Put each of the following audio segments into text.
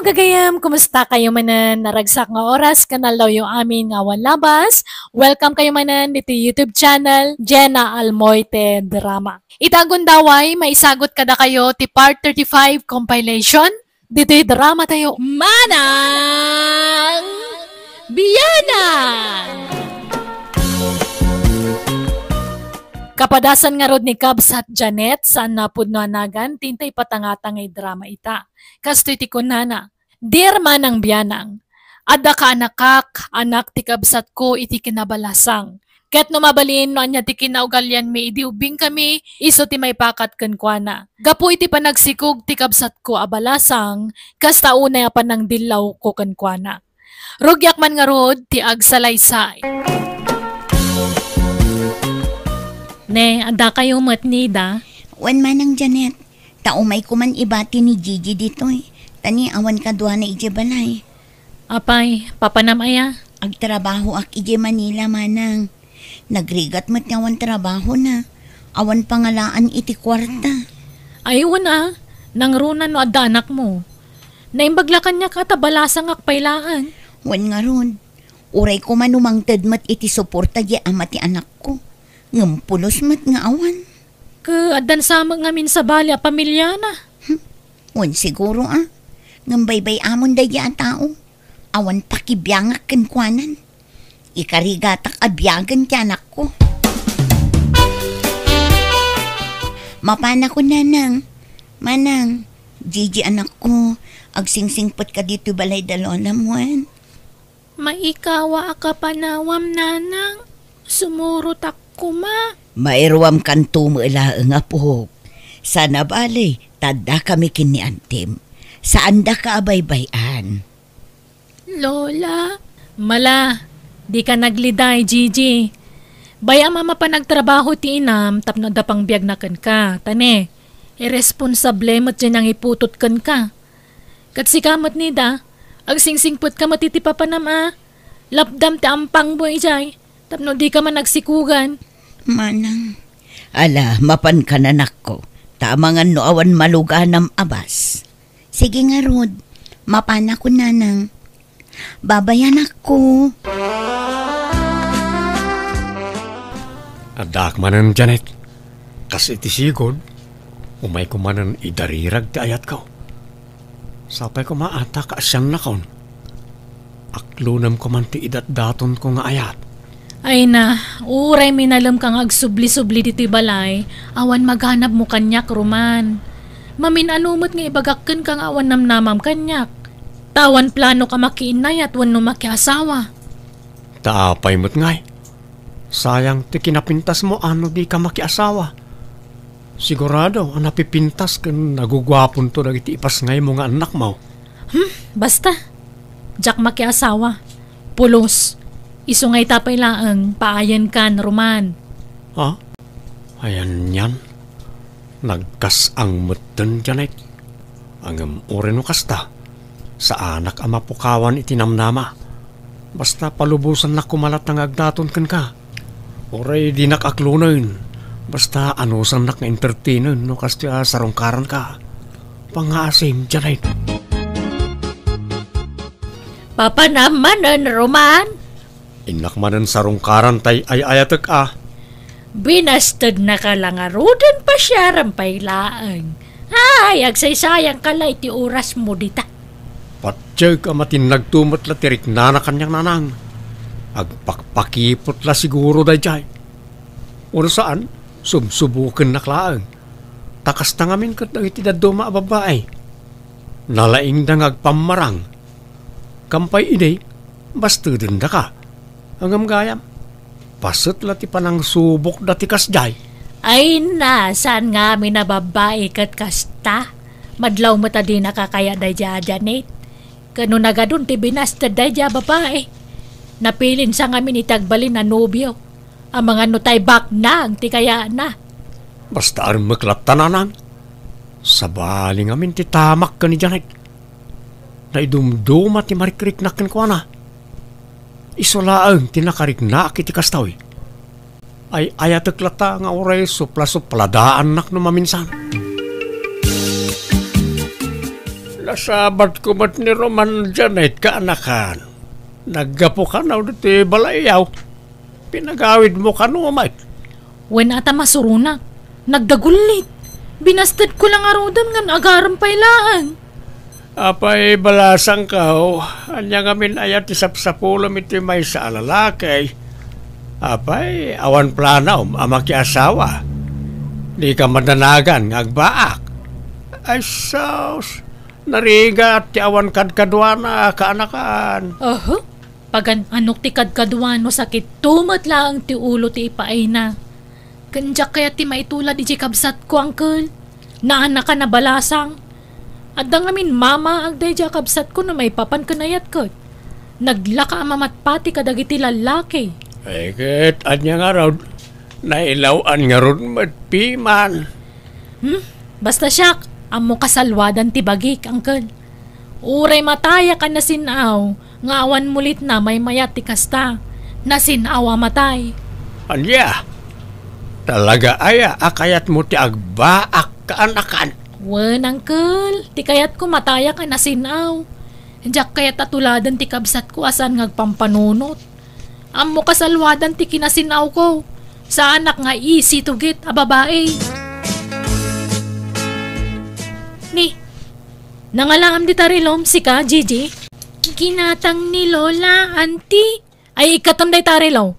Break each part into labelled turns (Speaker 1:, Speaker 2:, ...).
Speaker 1: gagayam, kumusta kayo manan? Naragsak nga oras, kanal daw yung amin nga labas. Welcome kayo manan dito YouTube channel, Jenna Almoite Drama. Itagon daway, maisagot kada kayo ti part 35 compilation. Dito yung drama tayo, Manang Biyana! Kapadasan nga rod ni Cubs at Janet saan na pudno anagan tintay patangatangay drama ita. Kasto iti kunana, dear Manang Biyanang, adda ka anakak, anak ti kabsat ko iti kinabalasang. Ket no mabalin no anya ti kinaugalyan mi idiubing kami, iso ti may pakat kenkwana. Gapu iti panagsikog ti kabsat ko abalasang, kasta unay apan ng dilaw ko kenkwana. Rugyak man nga rod ti agsalaysay. Ne, ada kayo matnida?
Speaker 2: Wan Manang Janet, taumay ko man ibati ni Gigi dito eh. Tani awan ka duha na ije balay.
Speaker 1: Apay, papanamaya?
Speaker 2: Agtrabaho ak ije Manila Manang. Nagrigat mo't ngawan trabaho na. Awan pangalaan iti kwarta.
Speaker 1: Aywan nangrunan no adda anak mo. Naimbaglakan niya katabalasang akpailaan.
Speaker 2: Wan nga ron, uray ko man umangtad mat iti suporta di ama ti anak ko. Ngampulos mat nga awan.
Speaker 1: Adan sama ngamin sa bali a pamilya na.
Speaker 2: Wan siguro Ngambaybay amon day ang tao. Awan pakibiyangak kenkwanan. Ikarigatak abyagan ti anak ko. Mapana ko nanang. Manang, Gigi anak ko, agsingsingpot ka dito balay dalona mo.
Speaker 1: Maikawa ka panawam nanang. Sumurot ako ma.
Speaker 2: Mairwam kan tumula nga po. Sana balay, tada kami kiniantim. Saan da ka abaybayan?
Speaker 1: Lola, mala, di ka nagliday, Gigi. Baya mama pa nagtrabaho ti inam, tapno da pang biyag na kan ka. Tane, irresponsable mo't dyan ang iputot kan ka. Kat si kamot nida, agsingsingpot ka matitipa pa nama. Lapdam ti ampang mo ijay, tapno di ka man nagsikugan.
Speaker 2: Manang, ala, mapan ka nanak ko. Tamangan no awan maluganam abas. Sige nga Rod, mapana ko nanang. Babayan ako.
Speaker 3: Adak manan Janet, kasi iti sigod, umay ko manan idarirag ti ayat ko. Sapay ko maata ka asyang nakon. Aklunam ko man ti idat-daton ko nga ayat.
Speaker 1: Ay na, uray minalam kang agsubli-subli dito'y balay, awan maghanap mo kanyak, Roman. Mamin anumot nga ibagakkan kang awan namnamam kanyak. Tawan plano ka makiinay at wano makiasawa.
Speaker 3: Taapay mo't ngay. Sayang ti kinapintas mo ano di ka makiasawa. Sigurado ang napipintas kan nagugwapon to dagiti ipas ngay mo nga anak mo.
Speaker 1: Basta. Jak makiasawa. Pulos. Isungay tapay laang paayan kan, Roman.
Speaker 3: Ha? Ayan yan. Nagkas ang mutten, Janet. Ang oren mo kasta. Sa anak ang mapukawan itinamnama. Basta palubusan na kumalat ng agdaton kan ka. Oray di nakaklunan. Basta anusan nak entertainer no kasta sarungkaran ka. Pangasim, Janet.
Speaker 1: Papa naman, Roman.
Speaker 3: Inak manan sarungkaran tay ay ayatek
Speaker 1: Binastad na ka lang arudan pa siya rampay laang. Ay, agsaysayang kalay ti oras mo dita.
Speaker 3: Patsay ka matinagtumot la tirik na kanyang nanang. Agpakpakipot la siguro day jay. O saan, subsubukan na klaang. Takas na ngamin kat iti daduma babae. Nalaing dang agpamarang. Kampay inay, basta din da ka. Ang gayam, pasot lati pa ng subok dati kasjay.
Speaker 1: Ay na, saan nga mi na babae kat kasta? Madlaw mo ta di nakakaya day Janet. Kano nagadun ti binastad day babae. Napilin sa ngamin itagbalin na nobyo. Ang mga nutay bak na ang ti kaya na.
Speaker 3: Basta ang maklapta na nang. Sabali ngamin ti tamak ka ni Janet. Naidumduma ti marikrik na ko na. Isolaang tinakarik na kiti kastaw. Ay ayateklata nga oray supla-supladaan nak no maminsan. Kasabat ko mat ni Roman Janet kaanakan. Naggapo ka na ulit balayaw. Pinagawid mo ka no, Mike.
Speaker 1: Wen ata masuruna. Nagdagulit. Binastad ko lang arudan ngan agaram pailaan.
Speaker 3: Apay balasang ka o. Anya ngamin ayat isapsapulam iti may sa alalakay. Apay awan planaw amaki asawa. Di ka madanagan ngagbaak. Ay saus. Nariga at ti awan kadkadwana kaanakan.
Speaker 1: Pagan anok ti kadkadwan no sakit tumat lang ti ulo ti ipaay na. Kanjak kaya ti maitulad iti kabsat ko, uncle. Naanak ka na balasang. At ngamin mama agday di kabsat ko na may papan kanayat ko. Naglaka mamatpati kadagiti lalaki.
Speaker 3: Ay ket anya nga raw nailawan nga ron matpiman.
Speaker 1: Basta siyak, amo kasalwadan ti bagik, uncle. Uray mataya ka na sinaw, nga awan mulit na may mayat ti kasta. Nasinawa matay.
Speaker 3: Anya? Talaga aya akayat mo ti agbaak kaanakan.
Speaker 1: Wen, uncle, ti kayat ko mataya ka na sinaw. Diyak kayat atuladan ti kabsat ko asan ngagpampanunot. Amo kasalwadan ti kinasinaw ko. Sa anak nga easy to get a babae. Ni, nangalaam di tarilom si ka, Gigi. Ginatang ni Lola, auntie. Ay, ikatam day tarilaw.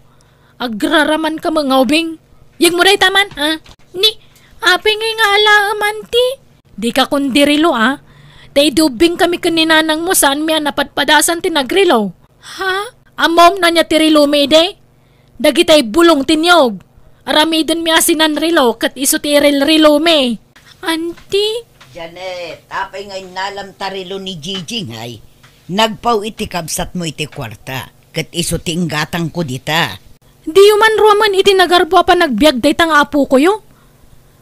Speaker 1: Agraraman ka mga ubing. Yung mo day taman, ha? Ni, aping ngay nga alaam, auntie. Di ka kundirilo, ha? Day dubing kami kaninanang mo saan miya napadpadasan tinagrilaw. Ha? Amom na niya tirilo may day? Dagitay bulong tinyog. Aramidon miya sinanrilo kat iso tiril rilo may. Auntie?
Speaker 2: Janet, apay ngay nalam tarilo ni Gigi ngay. Nagpaw iti kabsat mo iti kwarta. Kat iso tinggatang ko dita.
Speaker 1: Di man roman iti nagarbo pa nagbiag day tang apo ko yo.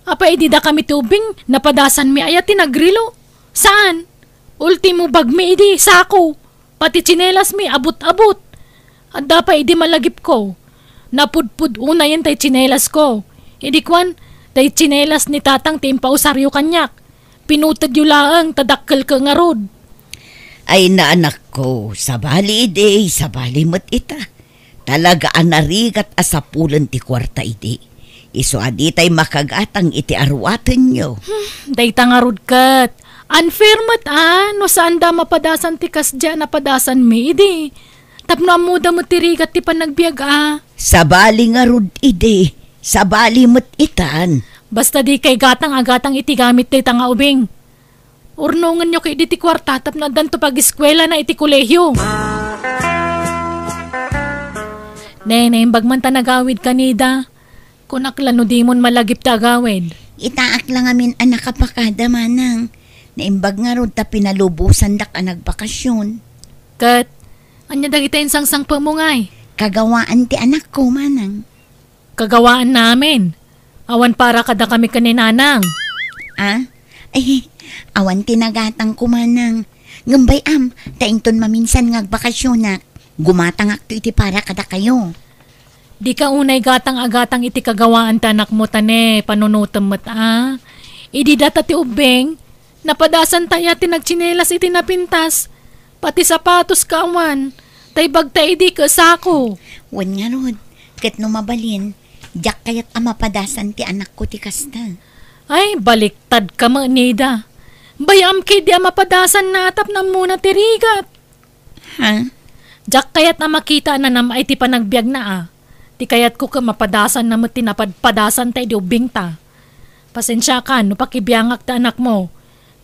Speaker 1: Apa iti da kami tubing napadasan mi ayat tinagrilo. Saan? Ultimo bag mi iti sako. Pati tsinelas mi abot-abot. At dapat iti malagip ko. Napudpud una yan tay tsinelas ko. Idi kwan, tay tsinelas ni tatang timpausaryo kanyak. Pinutad yu laang tadakkel ka nga rod.
Speaker 2: Ay naanak ko, sabali ide, sabali mat ita. Talaga anarigat asapulan ti kwarta ide. Iso adi tay makagatang iti arwatan nyo.
Speaker 1: Day nga rod kat. Unfair mat no saan da mapadasan ti kasdya napadasan mi ide. Tapno amuda mo tirigat ti panagbiag
Speaker 2: Sabali nga rod ide, sabali mat itan.
Speaker 1: Basta di kay gatang-agatang iti gamit ti tanga ubing. Urnungan nyo kay iti kwarta tapno danto pag-eskwela na iti kolehyo. Nene, bagman ta nagawid kanida. Kunaklano di mon malagip ta agawid.
Speaker 2: Itaak lang amin anak kapakada manang. Naimbag nga rod ta pinalubusan dak ang nagbakasyon.
Speaker 1: Kat, anya dagita yung sangsang pamungay.
Speaker 2: Kagawaan ti anak ko manang.
Speaker 1: Kagawaan namin. Awan para kada kami kaninanang.
Speaker 2: Ay, awan tinagatang ko manang. Ngambay taington maminsan ngagbakasyon na. Gumatang akto iti para kada kayo.
Speaker 1: Di ka unay gatang-agatang iti kagawaan tanak mo tane, panunutam mo't Idi data ti ubeng, napadasan taya tinagchinelas iti napintas, pati sapatos ka awan, tay bagta idi ka sako.
Speaker 2: Wan nga rod, kat numabalin, jak kayat amapadasan ti anak ko ti kasta.
Speaker 1: Ay, baliktad ka manida. Bayam kay di amapadasan natap na muna tirigat.
Speaker 2: Ha?
Speaker 1: Jak kayat na makita na nam ay ti panagbiag na Ti kayat ko ka mapadasan na mo tinapadpadasan tayo di ubing ta. Pasensya ka, no pakibiyangak ta anak mo.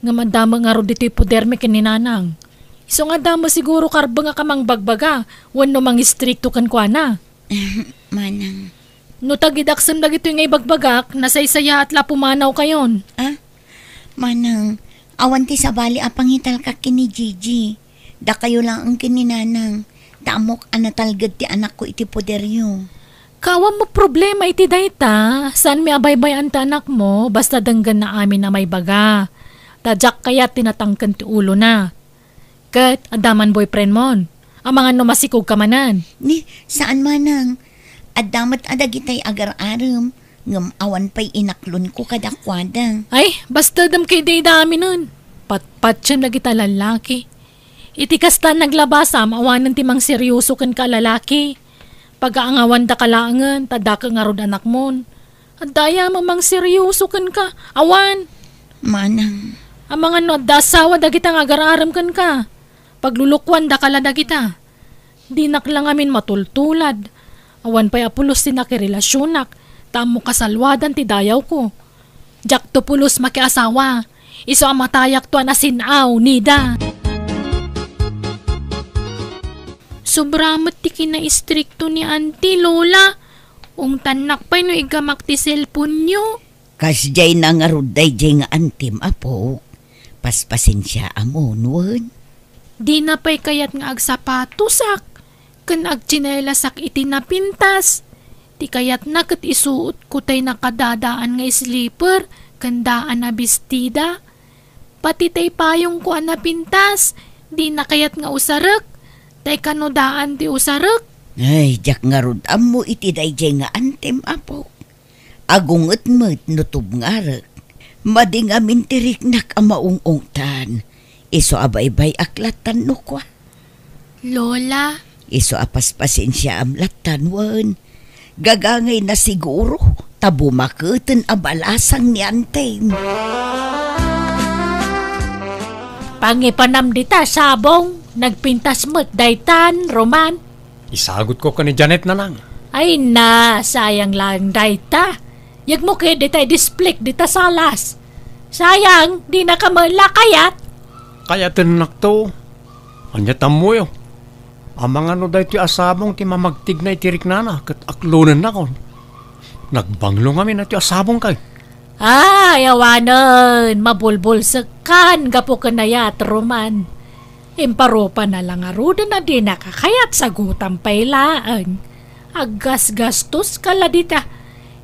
Speaker 1: Nga madama nga ro dito'y puder mi kininanang. Iso nga dama siguro karba nga kamang bagbaga, wano mang istrikto kan kwa na.
Speaker 2: Manang.
Speaker 1: No tagidaksan na gito yung ibagbagak, nasaysaya at lapumanaw kayon.
Speaker 2: Manang, awan ti sabali apangital ka kini Gigi. Da kayo lang ang kininanang. Tamok anatalgad ti anak ko iti poderyo.
Speaker 1: Kawam mo problema iti dayta. Saan mi abaybay ta anak mo, basta danggan na amin na may baga. Tadyak kaya tinatangkan ti ulo na. Kat, adaman boyfriend mon. Ang mga numasikog ka manan.
Speaker 2: Ni, saan manang? Adamat adagitay agar-aram. Ngam awan pa'y inaklon ko kadakwada.
Speaker 1: Ay, basta dam kay day dami nun. patpatsyon lagi ta lalaki. Iti kasta naglabasam awanan ti mang seryoso kan ka lalaki. Pag-aangawan da kalangan, tada ka nga rod anak mon. At daya mamang seryoso kan ka, awan.
Speaker 2: Manang,
Speaker 1: Ang mga no, dasawa da kita nga gararam kan ka. Paglulukwan da kala da kita. Di naklang amin matultulad. Awan pa'y apulos ti nakirelasyonak. Tamo kasalwadan ti dayaw ko. Jak to pulos makiasawa. Iso ang matayak to na sinaw, nida. Sobramat ti kina-istrikto ni auntie, lola. Ung tanak pa'y no igamak ti cellphone nyo.
Speaker 2: kasjay na nga ruday jay nga antim apo. Paspasin siya amon, wan.
Speaker 1: Di na pa'y kayat nga agsapatos kan agchinelasak iti napintas. Di kayat na kat isuot ko tay nakadadaan nga slipper, kandaan na bestida. Pati tay payong ko na pintas, di na kayat nga usarak, tay kanodaan ti usarak.
Speaker 2: Ay, jak nga rod amo iti dayjay nga antim apo. Agunget met nutob ngarak. Mading amin tirik nak amaungungtan. Iso abaybay aklatan no kwa.
Speaker 1: Lola,
Speaker 2: Iso apaspasin siya amlatan wan. Gagangay na siguro. Tabumaketen abalasang ni antim.
Speaker 1: pangipanam dita sabong, nagpintas mo't daytan, Roman.
Speaker 3: Isagot ko ka ni Janet na lang.
Speaker 1: Ay na, sayang lang dayta. Yag mo kaya dita display dita salas. Sayang, di na ka malakayat.
Speaker 3: Kaya tinak to. Anya tamo yo. Ang mga no dahi ti asabong ti mamagtig na itirik na na. Kat aklunan na kon. Nagbanglo kami na ti asabong kay.
Speaker 1: Ay, awanan, mabulbul sekan, gapo ka na yat, Roman. Imparopa na lang aruda na di nakakayat sa gutang pailaan. Aggas-gastos ka la dita.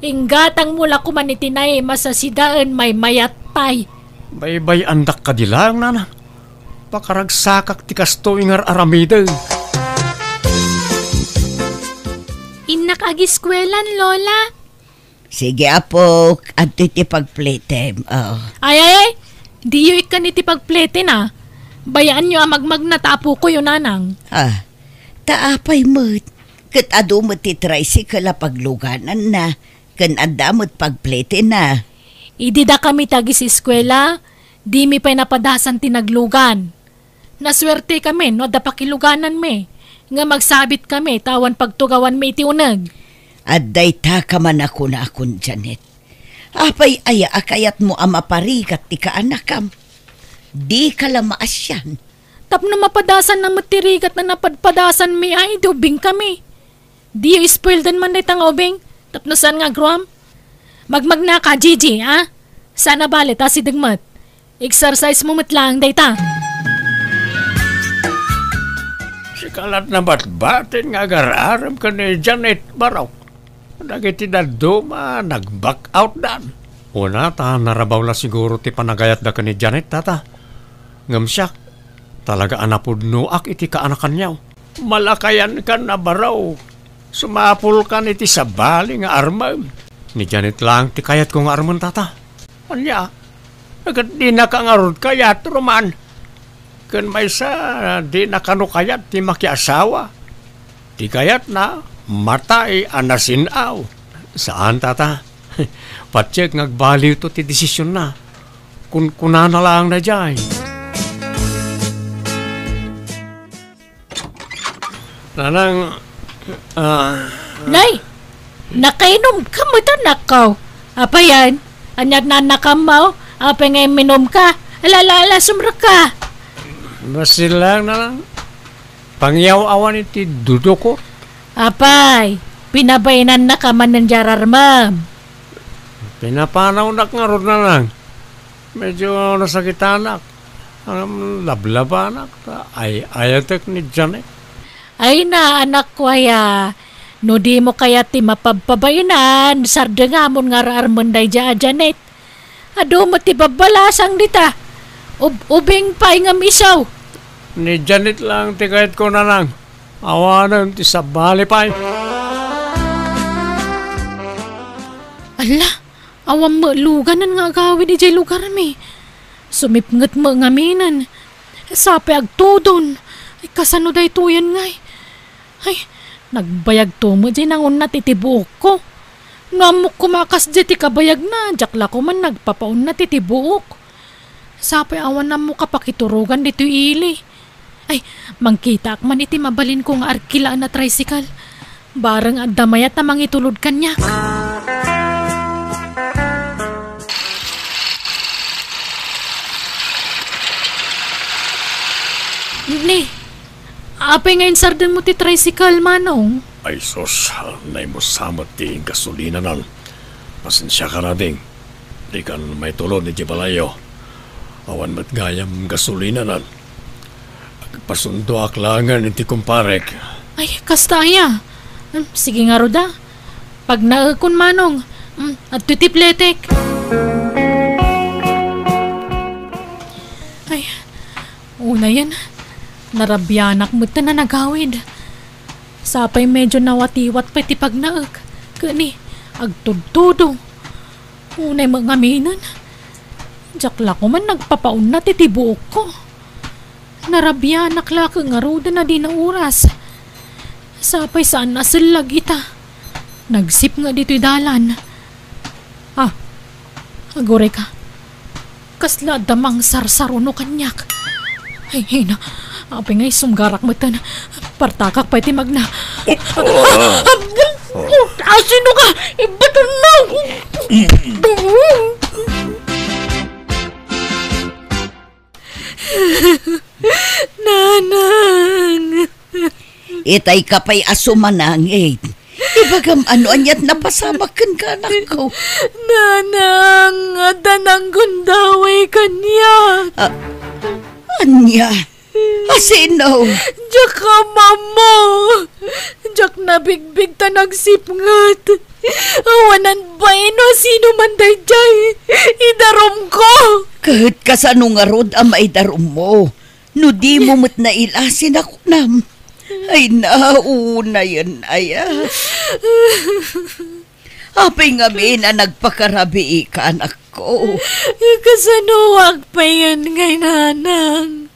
Speaker 1: Inggatang mula kumanitinay masasidaan may mayat pay.
Speaker 3: Baybay andak ka dilang nana. Pakaragsakak ti kasto ingar aramida.
Speaker 1: Inak agiskwelan, Lola.
Speaker 2: Sige apo, at iti pagplitem. Oh.
Speaker 1: Ay, di yu ikan iti pagplete na. Bayaan nyo ang magmag na tapo ko yun, nanang.
Speaker 2: Taapay mo't. Kat ado mo't ti tricycle pagluganan na. Kan anda mo't pagplete na.
Speaker 1: Idi da kami tagi sa eskwela, di mi pa'y napadasan tinaglugan. Naswerte kami, no da pakiluganan me. Nga magsabit kami, tawan pagtugawan me iti unag.
Speaker 2: At dayta ka man ako na akon, Janet. Apay aya akayat mo amaparikat ti kaanakam. Di ka lamaas yan.
Speaker 1: Tapno mapadasan na matirigat na napadpadasan mi ay dubing kami. Di yu spoildan man day tang obing. Tapno saan nga Grom? Magmag na ka, Gigi, ha? Sana balit ha si Dagmat. Exercise mo matlang day ta.
Speaker 3: Si kalat na batbatin nga gararam ka ni Janet Baraw. Nagiti na duma, nag-back out dan. Una ta, narabaw la siguro ti panagayat da ka ni Janet, tata. Ngamsyak, talaga anapudnuak iti kaanakan niyaw. Malakayan ka na Baraw. Sumapul ka iti sabali nga armam. Ni Janet lang ti kayat ko nga arman, tata. Anya, agad di na ka nga rod kayat, Roman. Kan may sa di na kano kayat ti makiasawa. Di kayat na matay anasinaw. Saan, tata? Patsik ngagbaliw to ti desisyon na. Kuna na lang na dyan. Nanang,
Speaker 1: Nay, nakainom ka mo ito nakaw. Apa yan? Anyat na nakamaw? Apa nga minom ka? Alala, sumra ka.
Speaker 3: masilang na lang. Pangyaw-awan iti dudo ko.
Speaker 1: Apay, pinabainan na ka man ng jararmam.
Speaker 3: Pinapanaw na nga ron na lang. Medyo nasakitan ang lablabanak. Ay ayatek ni Janet.
Speaker 1: Ay na, anak ko aya. No di mo kaya ti mapagpabayanan, sarda nga mo nga raarmanday Janet. Ado mo ti babalasang dita. Ubing pa'y nga misaw.
Speaker 3: Ni Janet lang ti kahit ko na lang. Awanan ti sabali pa'y.
Speaker 1: Ala, awam mo luganan nga agawin di jay lugar mi. Sumipngat mo nga minan. Sapi agtudon. Ay, kasano day tuyan ngay. Ay, nagbayag to mo dyan ang unat itibuok ko. Ngamok kumakas dyan ti kabayag na. Jakla ko man nagpapaun na titibuok. Sapi awan na mo kapakiturugan dito ili. Ay, mangkita ak man iti mabalin ko nga arkila na tricycle. Barang at damayat na mangitulod kanya. Ni, apay ngayon sardan mo ti tricycle, manong?
Speaker 3: Ay sus, nay mo samot ti gasolina nan. Pasensya ka na ding. Di kan may tulod ni Jibalayo. Awan mat gayam gasolina nan. Pasundo aklangan iti kumparek.
Speaker 1: Ay, kastaya. Sige nga roda. Pag naakon manong, at tutipletek. Ay, una yan. Narabyanak mo na nagawid. Sapay medyo nawatiwat pa iti pagnaag. Kani, agtudtudo. Unay mga minan. Jakla ko man nagpapaun na titibuok ko. Narabyanak la ka nga roda na di na oras. Sapay saan nasilag ita. Nagsip nga dito'y dalan. Agore ka. Kasla damang sarsaruno kanyak. Ay na. Apay ngay sumgarak mo ito na partakak pa iti magna. Asino ka? Ibato na! Nanang!
Speaker 2: Itay ka pa'y asumanangit. Ibagam ano anyat napasamakan ka anak ko.
Speaker 1: Nanang! Adanang gundaway kanya.
Speaker 2: Anya? Asino?
Speaker 1: Diyak ka, mama. Diyak nabigbig ta nagsipngat. Awanan ba ino sino man day jay? Idarom ko.
Speaker 2: Kahit kasano nga rod ang maidarom mo. No di mo mo't nailasin ako nam. Ay nauna yan aya. Apay nga na nagpakarabi ka anak ko.
Speaker 1: Kasanuwag pa yan ngay nanang.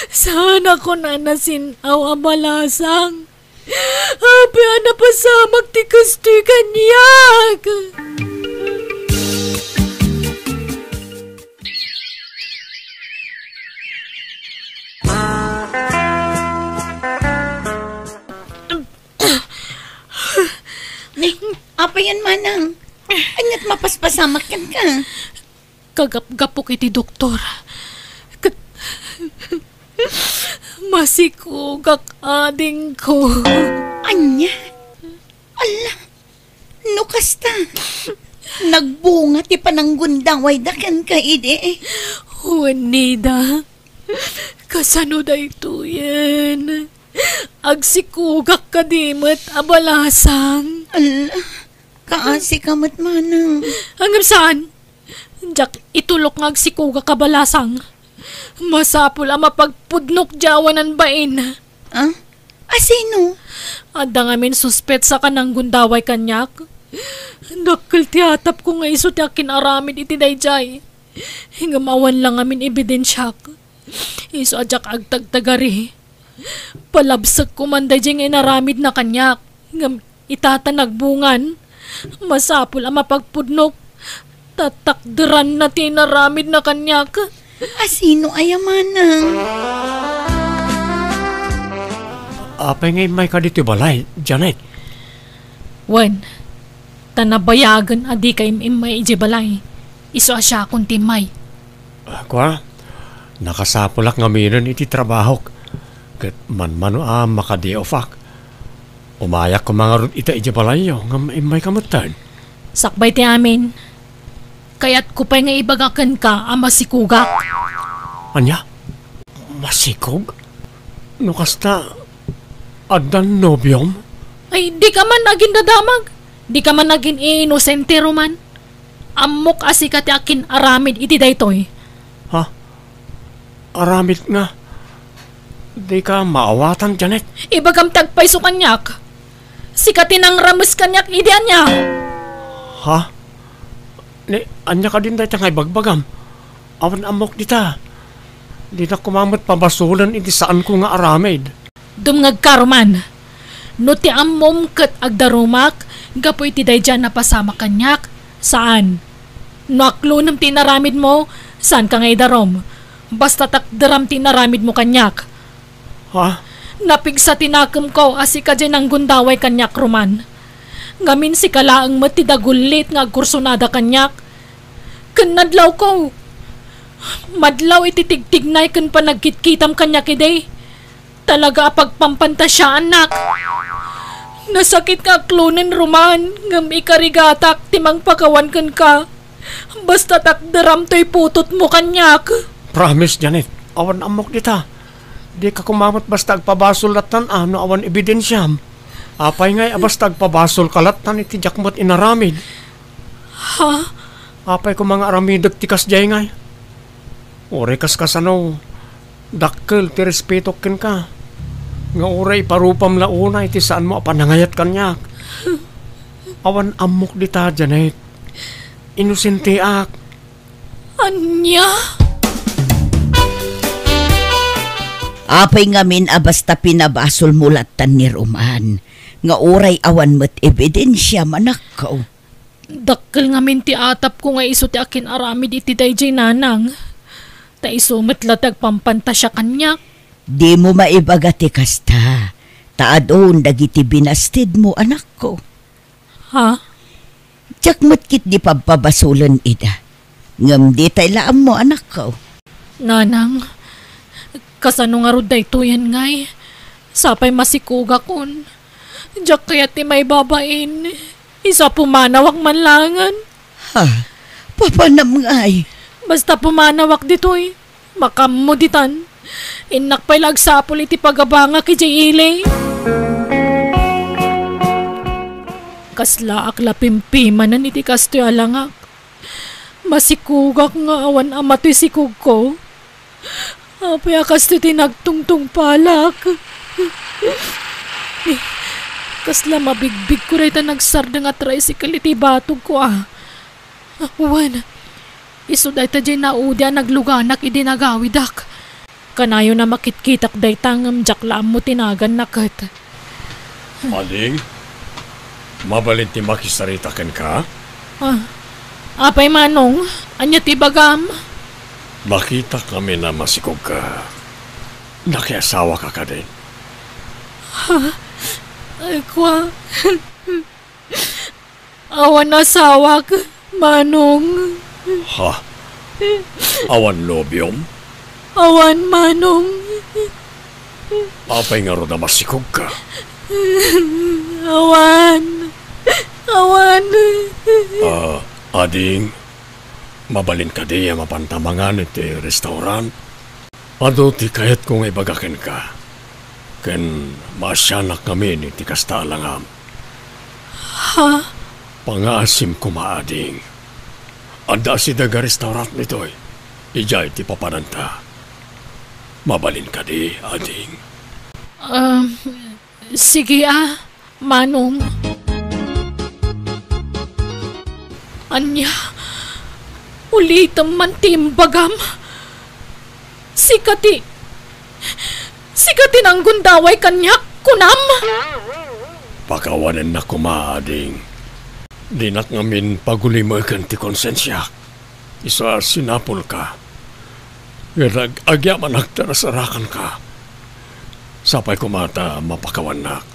Speaker 1: Sana ko na nasinaw abalasang. Habi na pasamag ti kastoy kanyak.
Speaker 2: Apa yan manang? Anyat mapaspasamak yan ka.
Speaker 1: Kagap-gapok iti doktor. Masikugak ading ko.
Speaker 2: Anya? Ala, no kasta. Nagbunga ti pananggundaway dakan ka ide.
Speaker 1: Juanida, kasano da ito yan? Agsikugak ka dimot abalasang.
Speaker 2: Ala, kaasi kamat manang.
Speaker 1: Hanggang saan? Diyak itulok ng agsikugak kabalasang. Masapul ang mapagpudnok jawanan bain.
Speaker 2: Asino?
Speaker 1: Ada ngamin suspet sa kanang gundaway kanyak. Dakil tiatap ko nga iso ti akin aramid iti dayjay. Hingamawan lang amin ebidensyak. Iso adyak agtagtagari. Palabsag ko man dayjay nga inaramid na kanyak. Hingam itatanagbungan. Masapul ang mapagpudnok. Tatakderan na tinaramid na kanyak.
Speaker 2: Asino ayamanang?
Speaker 3: Apay ngay may ka dito balay, Janet.
Speaker 1: Wen, tanabayagan adi ka imay ijibalay. Iso asya akong timay.
Speaker 3: Kwa, nakasapulak nga minon iti trabaho. Kat man-mano makadiofak. Umayak ko mga ron ita ijibalay yo, nga may kamutan.
Speaker 1: Sakbay ti amin. Kaya't kupay nga ibagakan ka ang masikugak.
Speaker 3: Anya? Masikog? No kasta, adan nobyom?
Speaker 1: Ay, di ka man naging dadamag. Di ka man naging inosente roman. Amok asika ti akin aramid iti daytoy.
Speaker 3: Ha? Aramid nga? Di ka maawatan, Janet?
Speaker 1: Ibagam tagpay so kanyak. Sikatin ang ramus kanyak idean niya.
Speaker 3: Ha? Ni, anya ka din dahil tangay bagbagam. awan amok dita. Di na kumamot pabasulan iti saan ko nga aramid.
Speaker 1: Dumngag ka, Roman. No ti ammom ket agdarumak, gapo iti dayjan na pasama kanyak. Saan? No aklunam tinaramid mo, saan ka ngay darom? Basta takdaram tinaramid mo kanyak.
Speaker 3: Ha?
Speaker 1: Napigsa tinakam ko asi ka dyan ang gundaway kanyak, Roman. Ngamin si kalaang mati dagulit nga kursunada kanyak. Kanadlaw ko. Madlaw ititigtignay kan pa nagkitkitam kanyak iday. Talaga pagpampanta siya, anak. Nasakit ka klunen, Roman. Ngam ikarigatak timang pagawan kan ka. Basta takdaram to'y putot mo kanyak.
Speaker 3: Promise, Janet. Awan amok dita. Di ka kumamot basta agpabasol latan no awan ebidensyam. Apay ngay basta agpabasol kalatan iti jakmot inaramid.
Speaker 1: Ha?
Speaker 3: Apay ko mga aramidog tikas jay ngay. Ore kas kasano. Dakkel ti respeto ken ka. Nga oray parupam launa iti saan mo apanangayat kanyak. Awan amok dita, Janet. Inosente ak.
Speaker 1: Anya?
Speaker 2: Apay ngamin basta pinabasol mulatan ni Roman. Nga oray awan met ebidensya manak ko.
Speaker 1: Dakkel ngamin ti atap ko nga iso ti akin aramid iti dayjay nanang. Ta iso metlatag pampanta siya kanyak.
Speaker 2: Di mo maibaga ti kasta. Taadon dagiti binastid mo, anak ko.
Speaker 1: Ha?
Speaker 2: Jakmat kit di pababasulan ida. Ngam di tay laam mo, anak ko.
Speaker 1: Nanang, kasano nga rod daytoyan ngay. Sapay masikuga kon. Diyak kaya ti may babain. Isa pumanawak manlangan.
Speaker 2: Ha? Papanam ngay.
Speaker 1: Basta pumanawak ditoy. Makamuditan. Inak pa'y lagsapol iti pagabanga ki Ile. Kasla akla pimpimanan iti kastoy alangak. Masikugak nga awan amatoy sikug ko. Apay akastoy tinagtungtung palak. Kasla mabigbig ko rin nagsarda nga tricycle iti batog ko Awan, iso day ta dyan naudya nagluganak idinagawidak. Kanayo na makitkitak day tangam jaklam mo tinagan na kat.
Speaker 3: Ading, mabalin ti makisarita ken ka?
Speaker 1: Apay manong, anya ti bagam?
Speaker 3: Makita kami na masikog ka. Nakiasawa ka ka din.
Speaker 1: Ay kwa. Awan asawak, manong.
Speaker 3: Ha? Awan lobyom?
Speaker 1: Awan manong.
Speaker 3: Apay nga ro na masikog ka.
Speaker 1: Awan. Awan.
Speaker 3: Ading, mabalin ka di mapantamangan iti restaurant. Ado ti kayat kong ibagakin ka. Ken masyanak kami ni ti kasta alangam.
Speaker 1: Ha?
Speaker 3: Pangaasim ko maading. Anda si daga restaurant nito'y. Ijay ti papananta. Mabalin ka di, ading.
Speaker 1: Sige manong. Anya, ulitam man timbagam. Sikati ng gundaway kanyak, kunam.
Speaker 3: Pakawanan na kumaading. Dinak ngamin pagulimakan ti konsensya. Isa sinapol ka. Agya man agtarasarakan ka. Sapay kumata mapakawanak.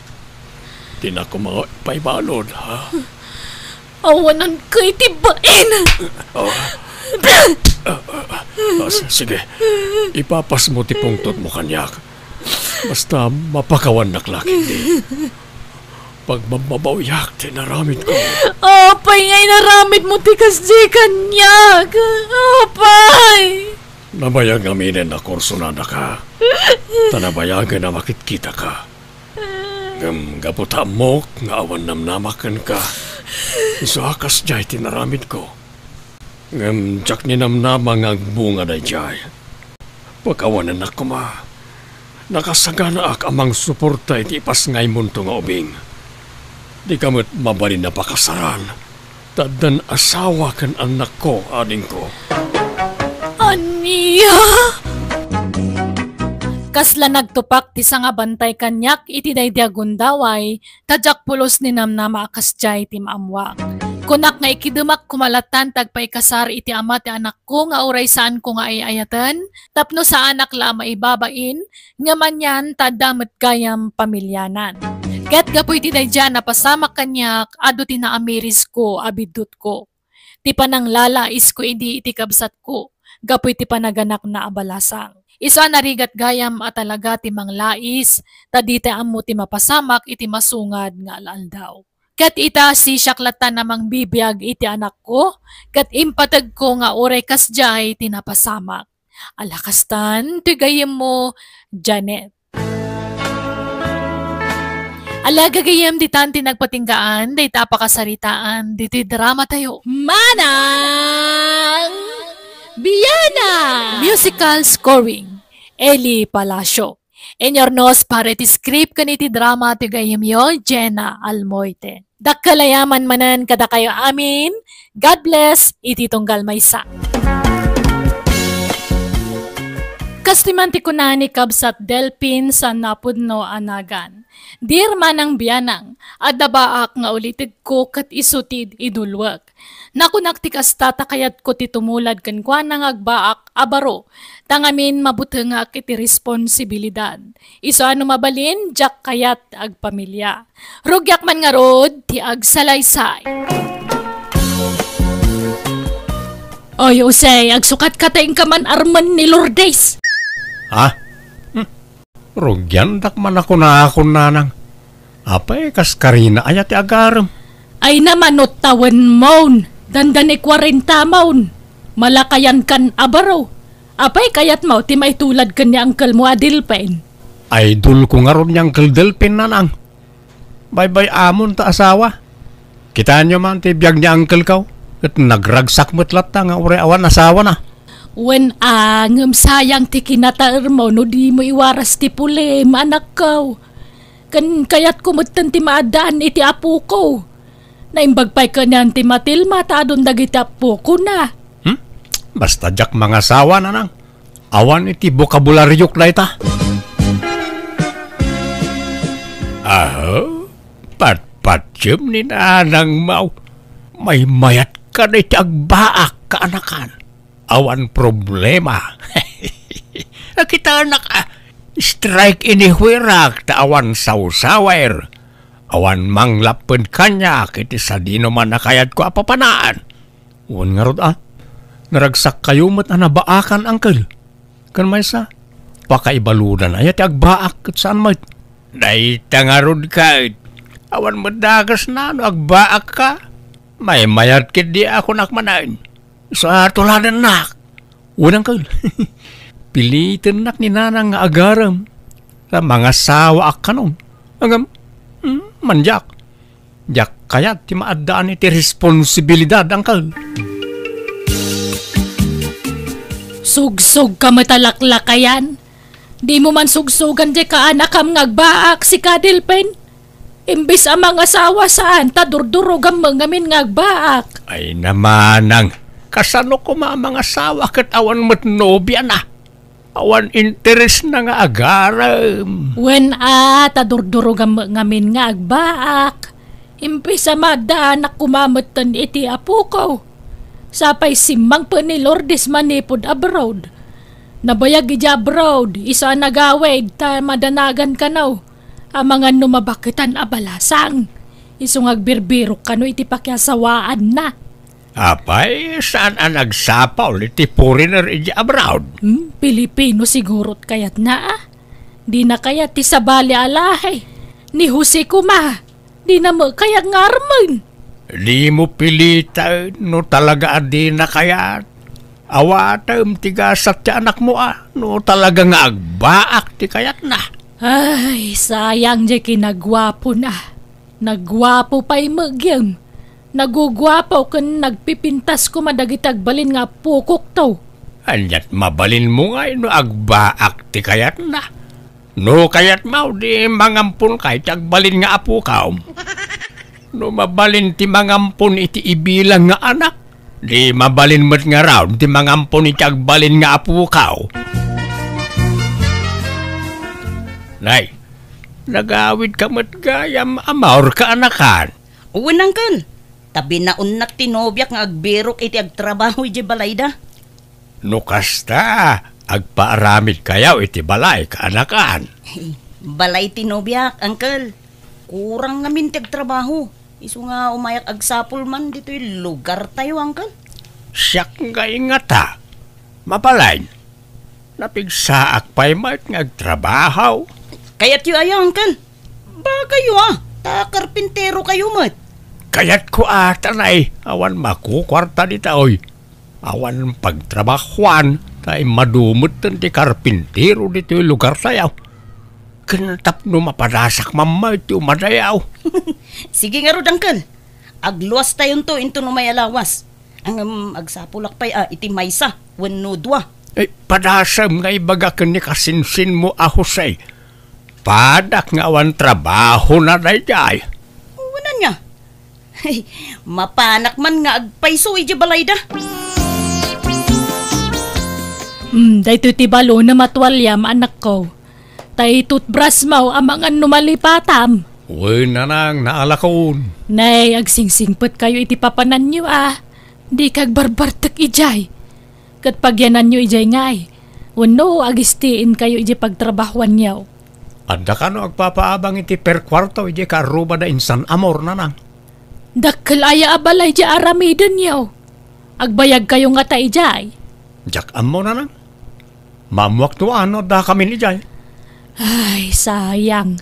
Speaker 3: Dinak kuma paibalod, ha?
Speaker 1: Awanan kay tibain.
Speaker 3: Sige, ipapas mo ti pungtot mo kanyak. Basta mapakawanak laki di. Pag mababawiyak, tinaramid ko.
Speaker 1: Apay ngay naramid mo tikas di kanyak. Apay.
Speaker 3: Nabayag aminin na kursunada ka. Tanabayagan na makitkita ka. Gaputa mo, nga awan namnamakan ka. So akas jay tinaramid ko. Jak ninamnama nga bunga na jay. Pagkawanan na kuma. Nakasagana ak amang suporta iti ipas ngay munto nga ubing. Di kamot mabalin na pakasaran. Tadan asawa kan anak ko, ading ko.
Speaker 1: Iya! Kasla nagtupak ti nga bantay kanyak iti daydia gundaway, tadyak pulos ni namnama akas jay ti maamwak. Kunak nga ikidumak kumalatan tagpay kasar iti ama ti anak ko nga uray saan ko nga ayayatan, tapno sa anak la maibabain, nga manyan tadamet gayam pamilyanan. Ket gapoy ti daydia napasamak kanyak, ado ti naamiris ko, abidut ko. Ti panang lalais ko idi iti kabsat ko, gapoy ti panaganak na abalasang. Isa narigat gayam at talaga ti manglais, tadite ammo ti mapasamak iti masungad nga alaldaw. Kat ita si syaklatan namang bibiyag iti anak ko, kat impatag ko nga oray kasjay ti napasamak. Alakastan, ti gayem mo, Janet. Alagagayam di tanti nagpatinggaan, di tapakasaritaan, di ti drama tayo. Manang Biyana! Musical scoring, Eli Palacio. Enyornos para ti script kaniti drama ti gayem yo, Jenna Almoite. Dakkalayaman manan kada kayo amin. God bless, iti tunggal maysa. Kastiman ti kunani kabsat Delpin sa napudno anagan. Dir manang biyanang, adabaak nga ulitig ko kat isutid idulwag. Nakunak ti kastata kayat ko ti tumulad kan kwa nang agbaak abaro, tangamin mabutengak iti responsibilidad. Iso ano mabalin, jak kayat agpamilya. Rugyak man nga rod, ti agsalaysay. Oy, Usay, agsukat ka tayong kaman arman ni Lourdes.
Speaker 3: Ha? Rugyan dakman ako na akong nanang. Apay kas karina ayat ti agaram.
Speaker 1: Ay naman no tawan maun, dandan 40 maun. Malakayan kan abaro. Apay kayat mo ti may tulad kan ni Uncle mo Adilpen.
Speaker 3: Idol ko nga ron niyang Delpin nanang. Bye-bye amon ta asawa. Kita nyo man ti biyag ni Uncle kaw. At nagragsak mo't lata nga ure awan asawa na.
Speaker 1: Wen angem sayang ti kinataer mo no di mo iwaras ti pulem anak ko. Kan kayat kumutan ti maadaan iti apo ko. Naimbagpay ka niyan ti Matilma taadon dagiti apo ko na.
Speaker 3: Basta jak mga asawa na nang. Awan iti bokabularyok na ita. Aho, patpatyem ni nanang mau. May mayat ka na iti agbaak kaanakan. Awan problema. Kita anak strike inihuirak ta awan sausawer. Awan manglapen kanya kiti sa di naman nakayat ko apapanaan. Uwan nga rod naragsak kayo mat anabaakan angkel. Kan may sa pakaibalunan ayat agbaak kat saan mat. Daita nga rod ka. Awan madagas na no agbaak ka. May mayat kit di ako nakmanain. Sa tuladan nak. Unang kal. Pilitin nak ni nanang nga agaram. Sa mga sawa ak kanon. Hanggang manjak. Jak kayat ti maadaan iti responsibilidad angkal.
Speaker 1: Sugsug ka matalaklakayan. Di mo man sugsugan di ka anak am ngagbaak si Kadilpen. Imbis ang mga asawa saan ta durdurog ang mangamin ngagbaak.
Speaker 3: Ay namanang. Kasano ko mga asawa kat awan mat nobya na. Awan interes na nga agaram.
Speaker 1: Wen ta durdurog ang mangamin ngagbaak. Imbis ang madaanak kumamatan iti apo ko. Sapay simang pa ni Lourdes manipod abroad. Nabayag ija abroad, isa nagawid ta madanagan ka naw. Ang mga numabakitan abalasang. Isong agbirbiro ka no iti pakyasawaan na.
Speaker 3: Apay, saan ang nagsapaw iti foreigner ija abroad?
Speaker 1: Pilipino sigurot kayat na Di na kayat ti sabali alahay. Ni Jose Kuma, di na mo kayat ngarman.
Speaker 3: Di mo pilita no talaga di na kayat. Awatam tigasat ti anak mo no talaga nga agbaak ti kayat na.
Speaker 1: Ay, sayang di kinagwapo na. Nagwapo pa'y magyam. Nagugwapo kan nagpipintas ko madagitag balin nga pukok to.
Speaker 3: Anyat mabalin mo nga no agbaak ti kayat na. No kayat mau di mangampun kay tagbalin nga apo kaom. No mabalin ti mangampun iti ibilang nga anak. Di mabalin mo't nga raw, di mangampo ni tiyagbalin nga apukaw. Nay, nagawid ka mo't gayam amaor ka anakan.
Speaker 2: Uwan, Uncle. Tabi na unak tinobyak nga agbirok iti agtrabaho iti balayda.
Speaker 3: No kasta, agpaaramid kayaw iti balay ka anakan.
Speaker 2: Balay tinobyak, Uncle. Kurang namin ti agtrabaho. Isu nga umayak agsapul man dito yung lugar tayo, Uncle.
Speaker 3: Siyak nga ingata. Mapalain. Napigsaak pa'y mat nga agtrabaho.
Speaker 2: Kaya't yu ayaw, Uncle. Ba kayo karpintero kayo mat.
Speaker 3: Kaya't ko tanay, awan makukwarta di taoy. Awan pagtrabahuan, tay madumot ti karpintero dito yung lugar tayo. Kinatap no mapadasak mamay ti umadayaw.
Speaker 2: Sige nga rod, Uncle. Agluwas tayon to into no may alawas. Ang agsapulak pa'y iti maysa, wenno dua.
Speaker 3: Padasam nga ibagakan ni kasinsin mo Jose. Padak nga awan trabaho na dayjay.
Speaker 2: Wala niya. Mapanak man nga agpaiso iti balayda.
Speaker 1: Dahito ti balo na matwalyam, anak ko. Tay toothbrush mo amang ano malipatam.
Speaker 3: Uy, nanang naalakon.
Speaker 1: Nay, agsingsingpot kayo iti papanan nyo Di kag barbartek ijay. Kat pagyanan nyo ijay ngay. Wano, agistiin kayo ijay pagtrabahuan nyo.
Speaker 3: Adda ka no agpapaabang iti per kwarto ijay karuba da insan amor nanang.
Speaker 1: Dakkel aya abalay ijay aramiden nyo. Agbayag kayo nga ta ijay.
Speaker 3: Jak amo nanang. Mamuak no ano da kami ijay.
Speaker 1: Ay, sayang.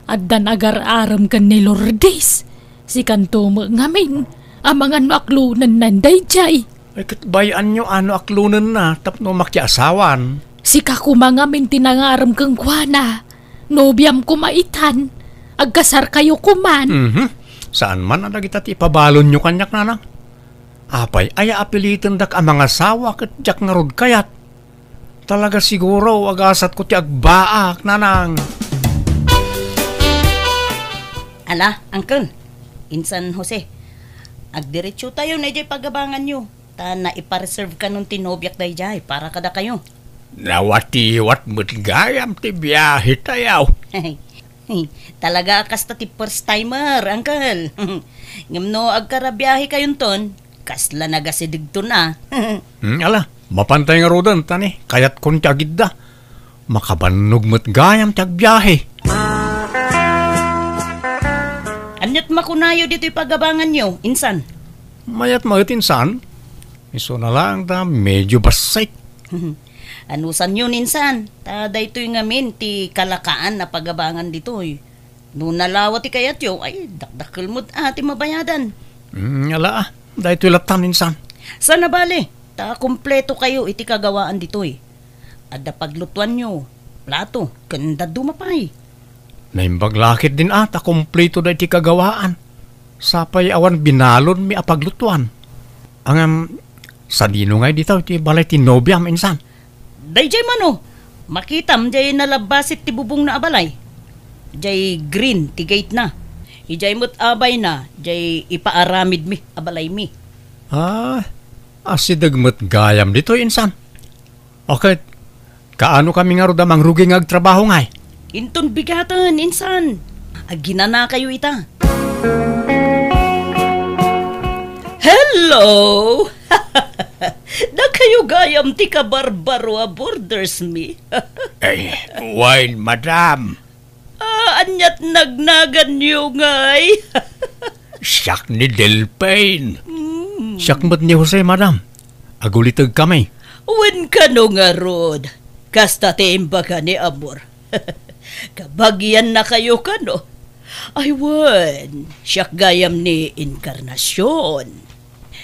Speaker 1: Addan agar-aram kan ni Lourdes. Si kantumo ngamin. Amangan no aklunan nanday jay.
Speaker 3: Ay katbayan nyo ano aklunan na tapno makiasawan.
Speaker 1: Si kakumangamin tinangaram kang kuwana. Nobyam kumaitan. Agkasar kayo kuman.
Speaker 3: Saan man na kita ipabalon nyo kanyak nanang. Apay aya apilitan dak ang mga sawa kat jak nga rod kayat. Talaga siguro agasat ko ti agbaak nanang.
Speaker 2: Ala, Uncle. Insan Jose. Agdiretso tayo na jay pagabangan nyo. Ta na ipareserve ka nung tinobyak day jay para kada kayo.
Speaker 3: Nawatiwat mo't gayam ti biyahe tayaw.
Speaker 2: Talaga kasta ti first timer, Uncle. Ngamno agkarabiyahe kayon ton, kasla nagasidig to na.
Speaker 3: Ala, mapantay nga rodan tani, kayat kon ti agidda. Makabanog mo't gayam ti agbiyahe.
Speaker 2: Anyat makunayo dito pagabangan nyo, insan.
Speaker 3: Mayat mga insan, iso na lang ta medyo basay.
Speaker 2: Anusan yun, insan? Ta daytoy ngamin ti kalakaan na pagabangan dito. No nalawa ti kayat yo, ay dakdakkel mo't ti mabayadan.
Speaker 3: Ala daytoy latan insan.
Speaker 2: Sana bale, ta kompleto kayo iti kagawaan dito. Adda paglutuan nyo, plato, kanda dumapay.
Speaker 3: Naimbaglakit din ata kompleto da iti kagawaan. Sapay awan binalon mi apaglutuan. Ang sa dino ngay dito iti balay ti nobyam insan.
Speaker 2: Dayjay mano, makitam jay nalabasit ti bubong na abalay. Jay green ti gate na. Ijay mo't abay na, jay ipaaramid mi, abalay mi.
Speaker 3: Asidag mo't gayam dito insan. Okay, kaano kami nga rodamang rugi nga agtrabaho ngay?
Speaker 2: Inton bigatan, insan. Aginana kayo ita. Hello! Da kayo gayam ti ka barbaro a borders me.
Speaker 3: Ay, wine, madam.
Speaker 2: Anyat nagnagan niyo ngay.
Speaker 3: Siyak ni Delpain. Siyak mo't ni Jose, madam. Agulitag kami.
Speaker 2: Wen ka no nga rod. Kasta timba ka ni Amor. Kabagyan na kayo ka no. Ay wen, siyak gayam ni Encarnacion.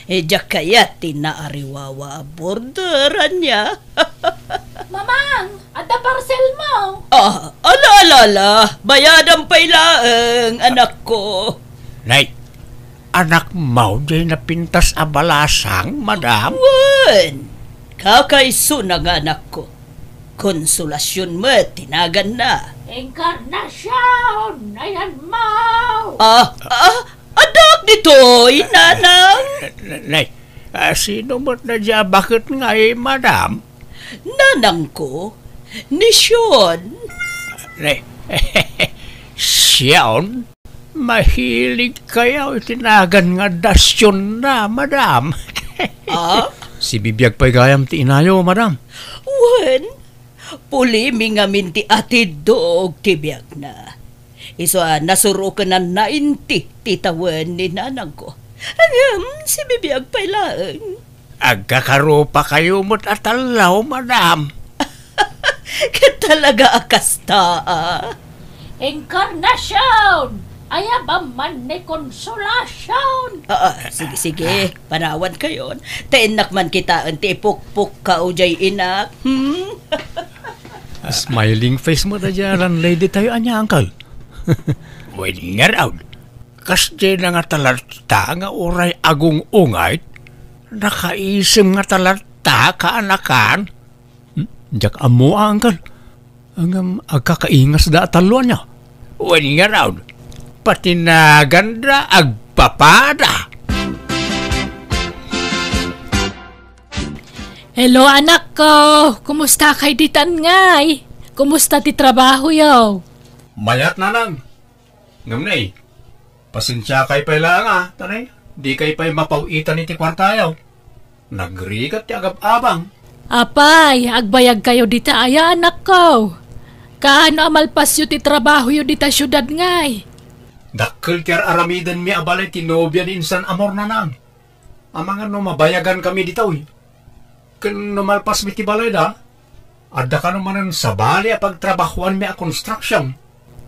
Speaker 2: Diyak kaya tinaariwawa borderan niya.
Speaker 1: Mamang, ada parcel mo.
Speaker 2: Ala, bayadan pa'y laeng, anak ko.
Speaker 3: Nay, anak mo di napintas abalasang, madam?
Speaker 2: Wen, kakaiso na nga anak ko. Konsolasyon mo, tinagan na.
Speaker 1: Encarnacion, ayan mo.
Speaker 2: Adak dito'y, nanang.
Speaker 3: Nay, Sino mo't na dya? Bakit nga madam?
Speaker 2: Nanang ko, ni Sean.
Speaker 3: Siyon? Mahilig kayo itinagan nga dasyon na, madam. Si bibiyag pa'y gayam ti inayo, madam.
Speaker 2: Wen, puli nga minti atid doog tibiyag na. Iso nasuro ka na nainti titawan ni nanang ko. Si bibiyag pa'y laeng.
Speaker 3: Agkakaro pa kayo mo't atalaw, madam.
Speaker 2: Katalaga akasta,
Speaker 1: Encarnasyon! Aya ba man ni konsolasyon?
Speaker 2: Sige, panawan kayon. Tainak man kita anti pukpuk ka ujay inak.
Speaker 3: Smiling face mo na dyan, lady tayo anya, uncle. Wait nga raw. Kasi na nga talata nga oray agong ungayt, nakaisim nga talata kaanakan. Diyak amo, uncle. Ang agkakaingas da talo niya. Wait nga raw. Patinaganda agpapada.
Speaker 1: Hello anak ko, kumusta kay ditan ngay? Kumusta ti trabaho yaw?
Speaker 3: Mayat na nang. Ngamnay, pasensya kay pala nga, tanay. Di kay pa'y mapawitan iti kwartayaw. Nagrigat ti agab-abang.
Speaker 1: Apay, agbayag kayo dita aya anak ko. Kaano amalpasyo ti trabaho yo dita syudad ngay?
Speaker 3: Dakkel tiar aramidan mi abalay ti nobya ni insan amor na nang. Amangan no mabayagan kami dito eh. Kung numalpas mi ti balay da, adda ka naman sa bali a pagtrabahuan mi a construction.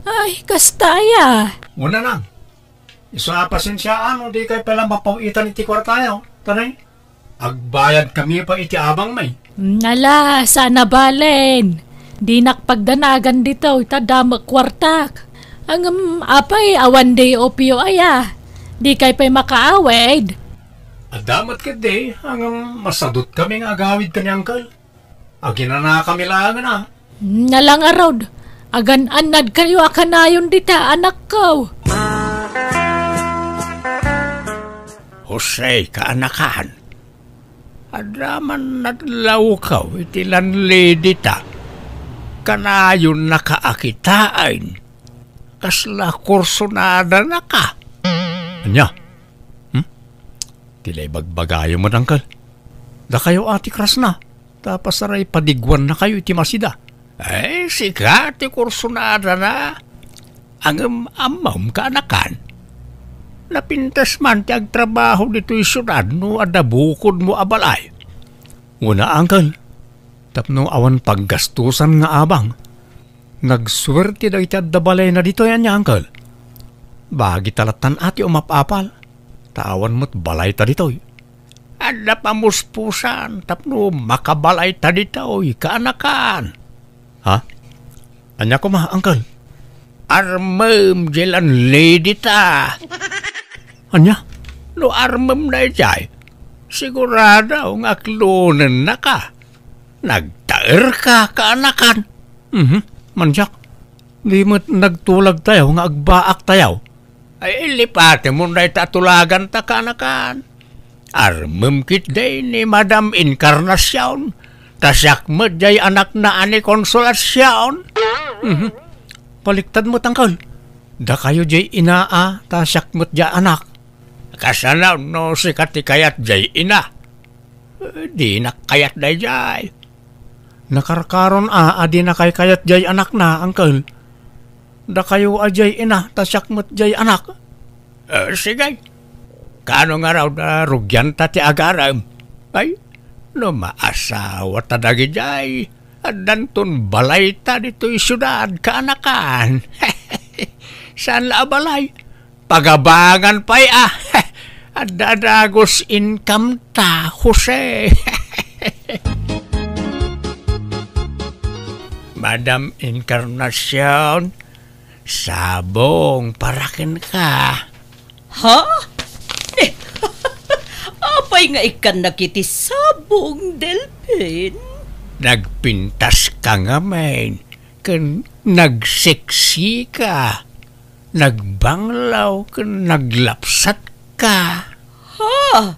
Speaker 1: Ay, kastaya.
Speaker 3: Una nang. Iso na pasensyaan o di kay pala mapawitan iti kwartayaw. Tanay, agbayad kami pa iti abang may.
Speaker 1: Nala, sana balen. Di nakpagdanagan dito, itadamak kwartak. Ang apay, awan day opio aya. Di kay pa'y makaawid.
Speaker 3: Adamat ka day, ang masadot kami nga agawid ka ni Uncle. Agina na kami lang na.
Speaker 1: Nalang arod, agan-anad kayo akanayon dita, anak ko.
Speaker 3: Jose, kaanakan. Adaman nadlaw ka, itilan lady ta. Kanayon nakaakitain. Kasla kursonada na ka. Anya? Tilay bagbagayo mo, Uncle. Da kayo ati kras na. Tapos aray padigwan na kayo iti masida. Ay, sika ti kursonada na. Ang amam kaanakan. Napintas man ti agtrabaho dito isunad no adabukod mo abalay. Una, Uncle. Tapno awan paggastusan nga abang. Nagswerte daw iti adabalay na dito yan niya, Uncle. Bagi talatan ati umapapal. Tawan mo't balay ta dito. Ada pamuspusan, tapno makabalay ta dito, kaanakan. Ha? Anya ko ma, Uncle? Armem jelan lady ta. Anya? No armem na ijay. Sigurado nga klonen na ka. Nagtaer ka, kaanakan. Manjak, di mo nagtulag tayo nga agbaak tayo. Ay, lipate mo na itatulagan ta kaanakan. Armem kit day ni Madam Encarnasyon. Tasyak mo day anak na ani konsolasyon. Baliktad mo tangkol. Da kayo jay inaa, tasyak mo day anak. Kasanaw no si katikayat jay ina. Di nakayat day jay. Nakarkaron adi na kay kayat jay anak na, Uncle. Da kayo ajay ina, tasyak mo't jay anak. Sige. Kano nga raw na rugyan ta ti agaram? Ay, no maasawa ta dagi jay. Adanton balay ta dito isyudad kaanakan. Saan la balay? Pagabangan pa'y Adadagos income ta, Jose. Madam Encarnasyon, sabong parakin ka.
Speaker 2: Ha? Apay nga ikan nakiti sabong, Delphin.
Speaker 3: Nagpintas ka nga, men. Nagseksi ka. Nagbanglaw ka. Naglapsat ka.
Speaker 2: Ha?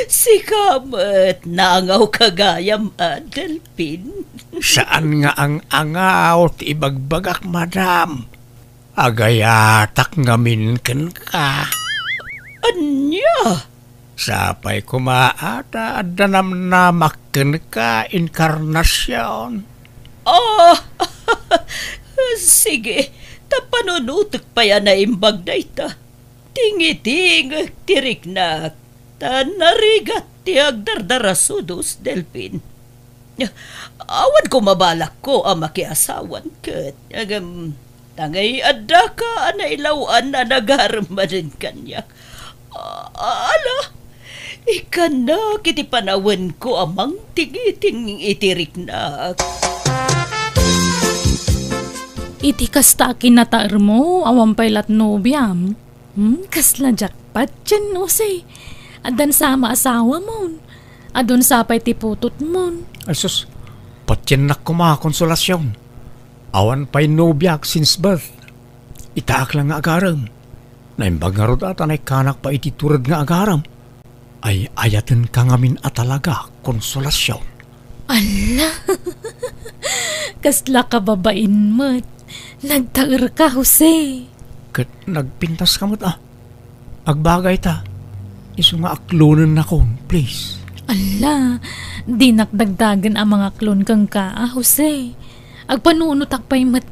Speaker 2: Si Kamet, nangaw kagayam, Delpin.
Speaker 3: Saan nga ang angaw ti ibagbagak, madam? Agayatak ngamin ken ka.
Speaker 2: Anya?
Speaker 3: Sapay kumaata at danamnamak ken ka inkarnasyon.
Speaker 2: Sige, tapanunutok pa yan na imbag na ita. Tingiting, tirik na, tanarigat ti agdardarasudos, Delpin. Awan ko mabalak ko ang makiasawan kat. Tangay adda ka na ilawan na nagarmanin kanya. Ala, ikan na kiti panawan ko amang tingiting itirik na.
Speaker 1: Iti kasta kinataar mo, awang pailat nobyam. Kasla jackpot dyan, Jose. Adan sama asawa mo. Adon sapay tiputot mo.
Speaker 3: Asus, patyan na kumakonsolasyon. Awan pa'y nobyak since birth. Itaak lang nga agaram. Naimbag nga rod atan ay kanak pa ititurad nga agaram. Ay ayaten ka ngamin at talaga konsolasyon.
Speaker 1: Ala, kasla ka babain mo't. Nagtaer ka, Jose.
Speaker 3: Kat nagpintas ka mo't Agbagay ta. Isu nga aklonan na kon, please.
Speaker 1: Ala, di nakdagdagan ang mga klon kang ka, Jose. Agpanunot akpay mat,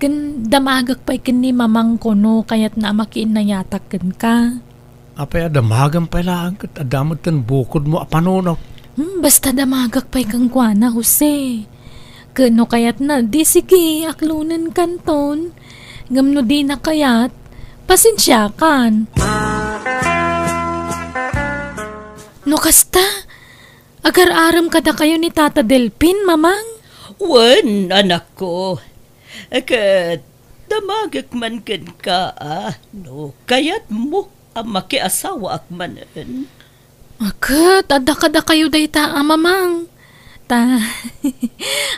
Speaker 1: Kan damagak pa'y kini mamang kono kayat na makiin na yatak ka.
Speaker 3: Apay adamagan pa'y lang kat adamot tan bukod mo apanunot.
Speaker 1: Basta damagak pa'y kang kwana, Jose. Kano kayat na, di sige, aklunan kanton. Ngamno di na kayat, pasensya kan. No kasta, agar-aram kada kayo ni Tata Delpin, mamang?
Speaker 2: Wan, anak ko. Kat, damagak man kan ka, no, kayat mo ang makiasawa akmanan.
Speaker 1: Akat, ada kayo dayta, mamang.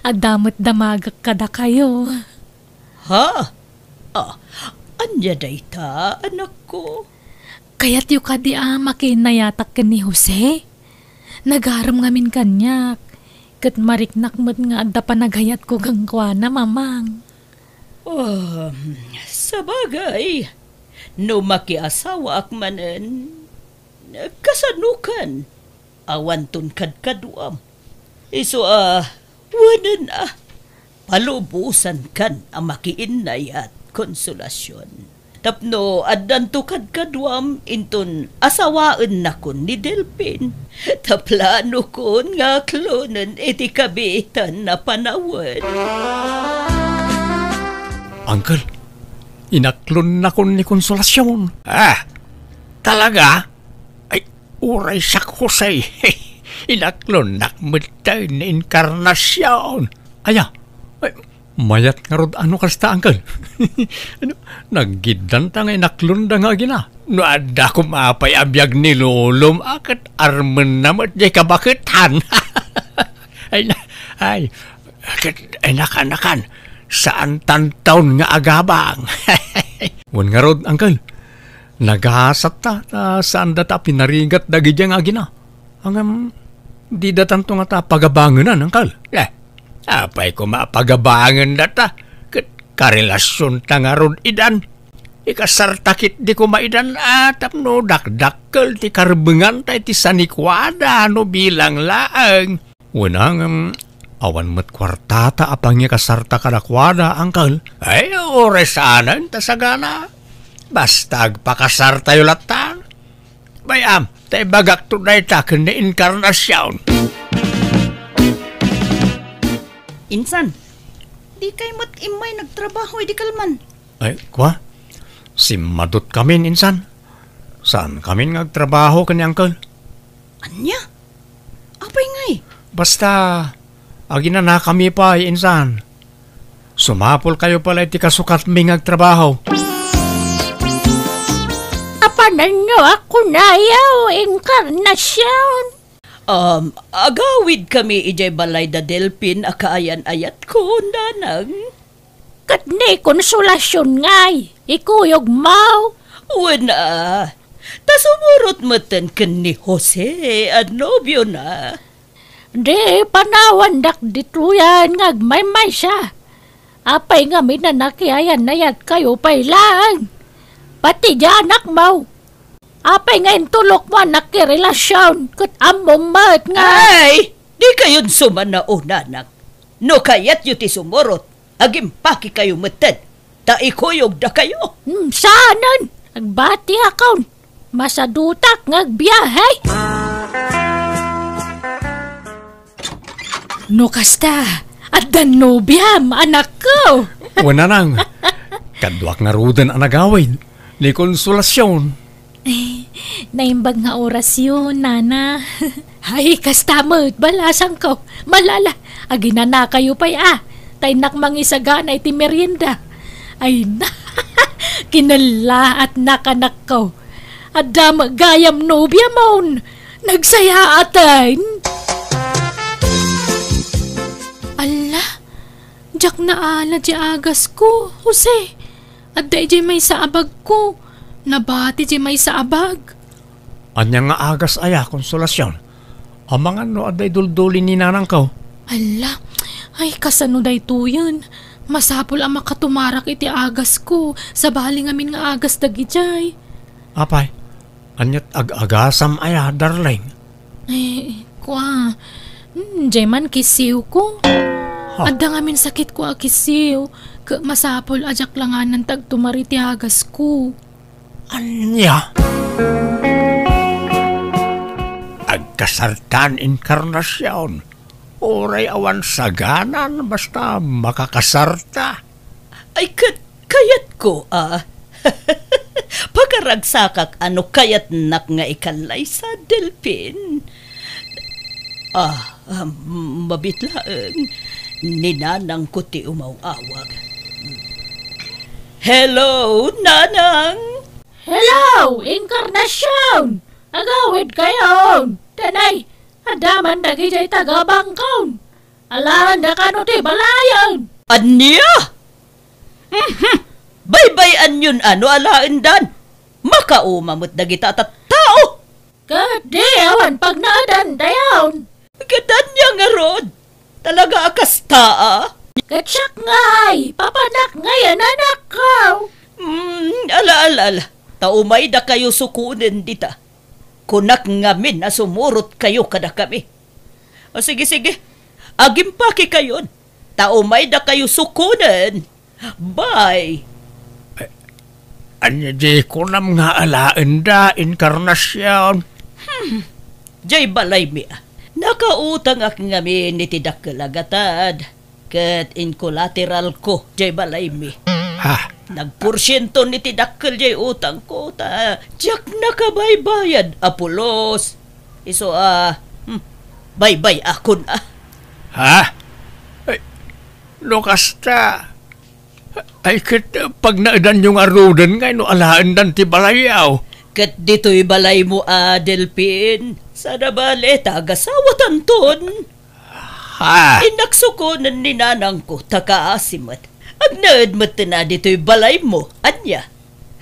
Speaker 1: Adamot damagak kada kayo.
Speaker 2: Ha? Anya dayta, anak ko?
Speaker 1: Kaya't yu kadi makinayatak ka ni Jose. Nagaram ngamin kanyak. Kat mariknak mo't nga adda pa naghayat ko gangkwana, mamang.
Speaker 2: Sabagay, no makiasawa akmanan, kasanukan, awan tun kadkaduam. Iso wanan palubusan kan ang makiinay at konsolasyon. Tapno addan tukad kadwam inton asawaan na kon ni Delpin. Taplano kon nga klonen iti kabitan na panawan.
Speaker 3: Uncle, inaklon na kon ni konsolasyon. Talaga? Ay, uray sak Jose. Inaklon nakmutay ni inkarnasyon. Ay, mayat nga rod ano kasta, Uncle? Naggidan ta nga inaklon da nga gina. No ada ko maapay abiyag ni Lolom akat armen namat jay kabakitan. ay, anak-anakan, saan tantaon nga agabang? Wan nga rod, Uncle, naghasat ta saan data pinarigat dagi dyan nga gina. Hanggang di datan to nga ta pagabanganan, Uncle. Apay ko mapagabangan data. Karelasyon ta nga rod idan. Ikasartakit di ko maidan tapno dakdakkel ti karbengan ta iti sanikwada no bilang laang. Wenang awan met kwartata apang niya kasarta kadakwada, Uncle. Ay, oresanan ta sagana. Basta agpakasarta yung latan. Bayam, tay bagak tunay ta kene inkarnasyon.
Speaker 2: Insan, di kay mo't imay nagtrabaho, di kalman.
Speaker 3: Ay, kwa? Simadot kami, insan. Saan kami nagtrabaho kani, Uncle?
Speaker 2: Anya? Apay ngay?
Speaker 3: Basta, agina na kami pa, insan. Sumapol kayo pala iti kasukat mi nagtrabaho.
Speaker 1: Apanan nyo ako na yaw, inkarnasyon.
Speaker 2: Agawid kami ijay balay da Delpin akaayan-ayat ko, nanang.
Speaker 1: Kat ni konsolasyon ngay, ikuyog mau.
Speaker 2: Wala, Ta sumurot meten ken ni Jose at nobyo na.
Speaker 1: Di panawan dak dituyan ngagmay-may siya. Apay nga minanakiayan na yat kayo pailang. Pati di anak mo. Apay nga intulok mo anak kirelasyon kat among mat nga.
Speaker 2: Ay! Di kayon suman na unanak. No kayat yu ti sumurot. Agim paki kayo meten. Ta ikuyog da kayo.
Speaker 1: Saanan? Nagbati akaw. Masadutak ngagbiyahay. No kasta, at dan nobyam, anak ko.
Speaker 3: Wala nang. Kadwak nga rudan ang nagawin. Ni konsolasyon.
Speaker 1: Naimbag nga orasyon, nana. Ay, kasta mo, balasang ko. Malala, aginana kayo pa'y Taynak mangisagana iti merienda. Ay na, kinala at nakanak ko. Adam gayam nobya mon. Nagsaya atayn. Ala, jak na ala di agas ko, Jose. At di may sa abag ko. Nabati di may sa abag.
Speaker 3: Anya nga agas aya konsolasyon. Amangan no aday duldulin ni nanang ko.
Speaker 1: Ala, ay kasano day tuyan. Masapol ang makatumarak iti agas ko. Sa baling amin nga agas dagijay.
Speaker 3: Apay, anyat ag-agasam aya, darling.
Speaker 1: Kwa, jay man kisiw ko. Adda ngamin sakit ko akisiw. Masapol ajak langanan tagtumari ti agas ko.
Speaker 3: Anya? Agkasartan inkarnasyon. Oray awan saganan basta makakasarta.
Speaker 2: Ay kayat ko Pagkaragsakak ano kayat nak nga ikalay sa Delphin. Mabitlaan. Ninanang ko ti umawawag. Hello, Nanang!
Speaker 1: Hello, Inkarnasyon! Agawid kayo! Tanay, adaman dagi jay tagabangkaw. Alaan da kano ti balayan.
Speaker 2: Anya? Baybayan yun alaan dan. Makaumamot dagi tao.
Speaker 1: Kadi awan pag naadan dayaw.
Speaker 2: Kadanya nga rod. Talaga akasta
Speaker 1: Katsak ngay, papanak ngayon anak ko.
Speaker 2: Ala. Taumay da kayo sukunin dita. Kunak ngamin na sumurot kayo kada kami. O sige. Agimpaki kayon. Taumay da kayo sukunin. Bye.
Speaker 3: Anya di ko nam nga alaan da, inkarnasyon.
Speaker 2: Jay balay mi nakautang ak ngamin ni tidak kalagatad. Kat in collateral ko, jay balay mi.
Speaker 3: Ha?
Speaker 2: Nagporsyento ni tidakkel jay utang ko ta. Diyak nakabaybayad, Apolos. Iso baybay akon
Speaker 3: Ha? Ay, lokasta. Ay, pag naadan yung arudan ngay, no alaan dan ti balayaw.
Speaker 2: Kat dito'y balay mo, Delphin. Sana bale, tagasawatan ton.
Speaker 3: Ha?
Speaker 2: Inaksukunan ni nanang ko, takaasimat. Agnaadmat na dito'y balay mo, anya.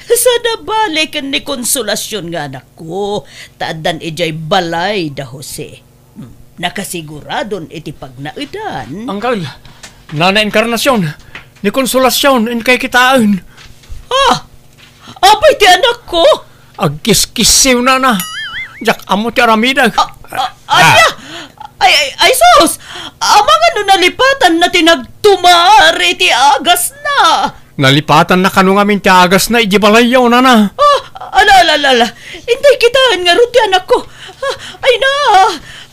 Speaker 2: Sana bale kan ni konsolasyon nga anak ko. Taadan ijay balay da Jose. Nakasiguradon iti pagnaidan.
Speaker 3: Angkal, nana inkarnasyon, ni konsolasyon, in kay kitaan.
Speaker 2: Apay ti anak ko?
Speaker 3: Agkis-kisiw na. Jak amo ti aramidag.
Speaker 2: Anya? Ay sus! Amang ano nalipatan na tinagtumari ti agas na.
Speaker 3: Nalipatan na kanong amin ti agas na ijibalayaw na.
Speaker 2: Ala. Intay kitaan nga rin ti anak ko. Ay na,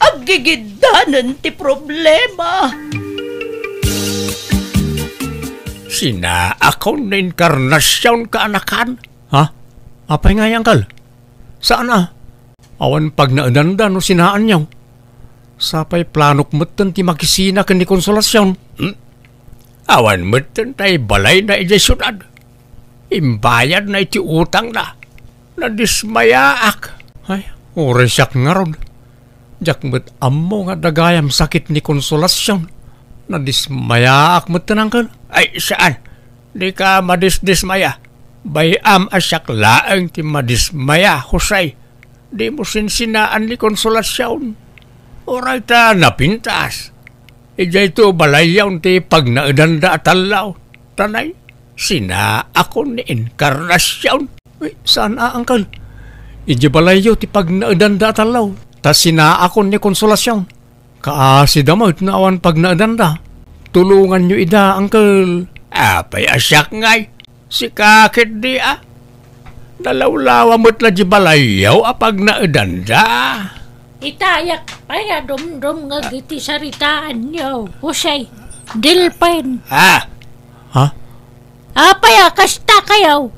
Speaker 2: aggigidanan ti problema.
Speaker 3: Sina ako na inkarnasyon ka anakan? Ha? Apay nga yang kal? Saan Awan pag naananda no sinaan niyaw. Sapay planok matan ti makisina kan ni konsolasyon. Awan matan tay balay na ijay syudad. Imbayad na iti utang na. Nadismayaak. Ay, oresyak nga ron. Jak met ammo nga dagayam sakit ni konsolasyon. Nadismayaak matan ang kal. Ay, saan? Di ka madismaya. Bayam asyak laang ti madismaya, Jose. Di mo sinsinaan ni konsolasyon. Oray ta napintas. Ija ito balayaw ti pag naadanda atalaw. Tanay, sina ako ni inkarnasyon. Sana, Uncle? Ija balayaw ti pag naadanda atalaw. Ta sina ako ni konsolasyon. Kaasi damot na awan pag naadanda. Tulungan nyo ida, Uncle. Apay asyak ngay. Si kakit di Dalawlawa mo't na di balayaw apag naadanda.
Speaker 1: Itayak paya dum-dum nga giti saritaan niyo. Jose, Dilpen.
Speaker 3: Ha?
Speaker 1: Apaya kasta kayaw.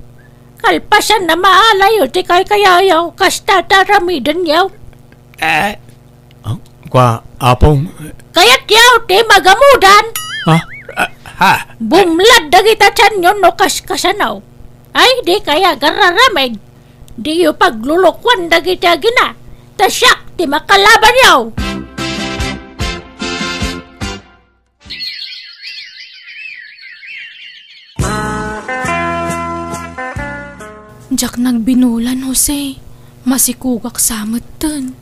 Speaker 1: Kalpasan na maalayo ti kay kayayaw. Kasta taramidan yaw.
Speaker 3: Kwa apong...
Speaker 1: Kayat yaw ti magamudan.
Speaker 3: Ha?
Speaker 1: Bumlad dagita tiyan yun no kaskasanaw. Ay di kaya gararamig. Di yu paglulukwan dagita gina. Tasyak ti makalaban yaw. Jak nagbinulan, Jose. Masikugak samot dun.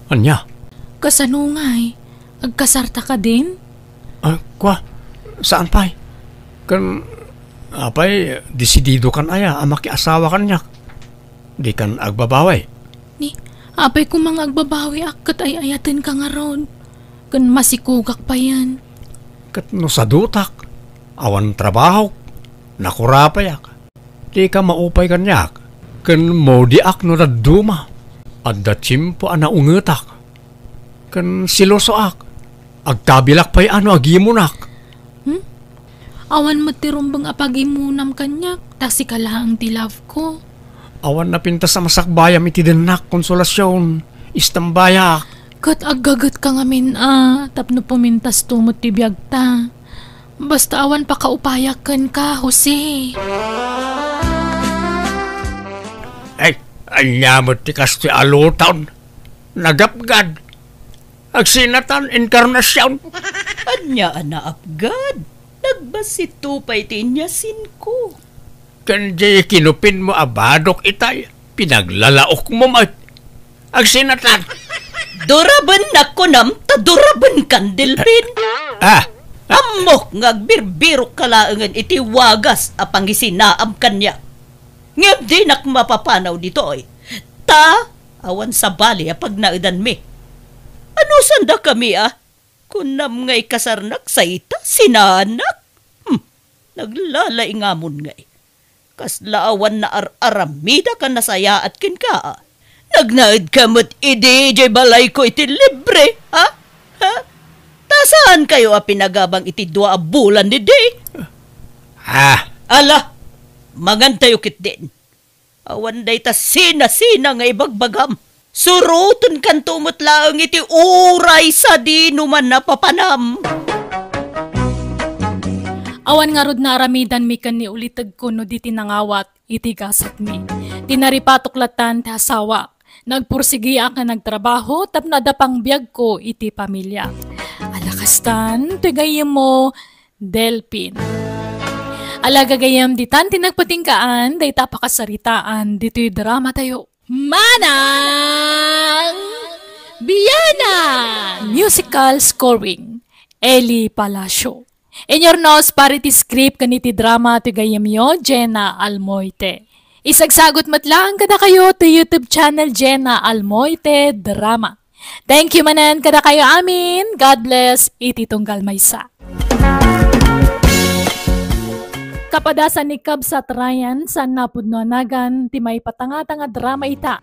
Speaker 3: Anya?
Speaker 1: Kasanungay. Agkasarta ka din?
Speaker 3: Kwa? Saan pa'y? Apay, desidido kan aya, makiasawa kan niya. Di kan agbabaway.
Speaker 1: Ni, apay kung mga agbabawi akat ay ayatin ka nga ron. Kan masikugak pa yan.
Speaker 3: Kat no sa dutak, awan trabaho, nakurapayak. Di ka maupay kan niya. Kan mo di ak no raduma. Adda chimpo ana ungetak. Kan siloso ak. Agtabilak pa'y agimunak.
Speaker 1: Awan matirumbang apagimunam kanyak, tasi ka lang ti love ko.
Speaker 3: Awan na pinta sa masakbayam iti denak konsolasyon, istambayak.
Speaker 1: Kat agagat ka ngamin tapno pumintas tumot ti biyag ta. Basta awan pa kaupayakan ka, Jose.
Speaker 3: Ay, anyamot ti kastoy alutan. Nagapgad. Agsinatan inkarnasyon.
Speaker 2: Anya apgad. Nagbasito pa'y tinyasin ko.
Speaker 3: Kanjay kinupin mo abadok itay. Pinaglalaok mo mat. Agsinatan.
Speaker 2: Duraban na ko nam, taduraban kan Dilpen. Amok ngagbirbiro kalaangan iti wagas apang isinaam kanya. Ngam di nak mapapanaw dito ay. Awan sa bali apag naidan mi. Ano sanda kami Kunam ngay kasarnak sa ita, sinanak. Naglalay ngamon ngay. Kaslaawan na aramida ka nasaya at kin ka. Nagnaid ka mo't ide, jay balay ko iti libre, ha? Tasaan kayo pinagabang iti 2 bulan ni day? Ala, magantayo kit din. Awan day ta sina-sina ngay bagbagam. Surutun kan tumot laang iti uray sa di numan napapanam.
Speaker 1: Awan nga rod na aramidan mi kan ni ulitag ko no di tinangawat iti gasat mi. Tinaripatuklatan ti asawa. Nagpursigi ka nagtrabaho tap nadapang biyag ko iti pamilya. Alakastan, tigayem mo, Delpin. Alagagayam ditan tinagpatingkaan, day tapakasaritaan, dito'y drama tayo. Manang Biyana! Musical scoring, Eli Palacio. Inyornos parity script kaniti drama tigayam yo, Jenna Almoite. Isagsagot matlang kada kayo to YouTube channel Jenna Almoite Drama. Thank you manan kada kayo amin. God bless. Iti tunggal maysa. Kapadasan ni Cub sa Trayan sa napudnoanagan ti may patanga-tanga drama ita.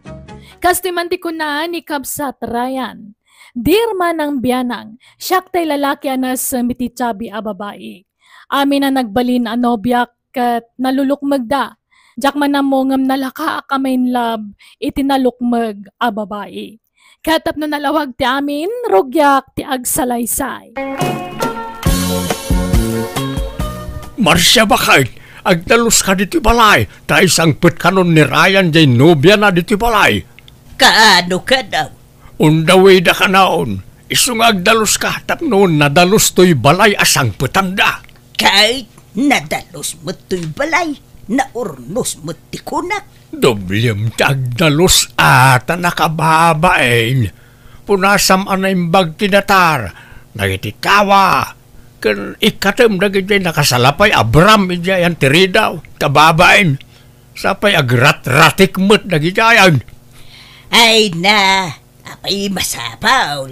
Speaker 1: Kastimanti ko na ni Cub sa Trayan. Dirma ng biyanang, siyak tay lalaki anas miti chabi a babae. Amin na nagbalin a nobyak kat nalulukmag da. Jak man namongam nalaka akamain love iti nalukmag a babae. Katap no nalawag ti amin, rugyak ti agsalaysay.
Speaker 3: Marsya bakit? Agdalus ka dito balay. Ta isang put kanon ni Ryan jay nobya na dito balay.
Speaker 2: Kaano ka daw?
Speaker 3: Undaway da ka naon. Isung agdalus ka tap noon nadalus to'y balay asang putanda.
Speaker 2: Kahit nadalus mo to'y balay. naurnos mo ti kunak.
Speaker 3: Doblem tagdalos ata nakababain. Punasam anaimbag tinatar. Nagitikawa. Kan ikatem dagiti nakasalapay Abram ijayan tiridaw. Kababain. Sapay agrat-ratik mo't nagijayan.
Speaker 2: Ay na, apay masapaw.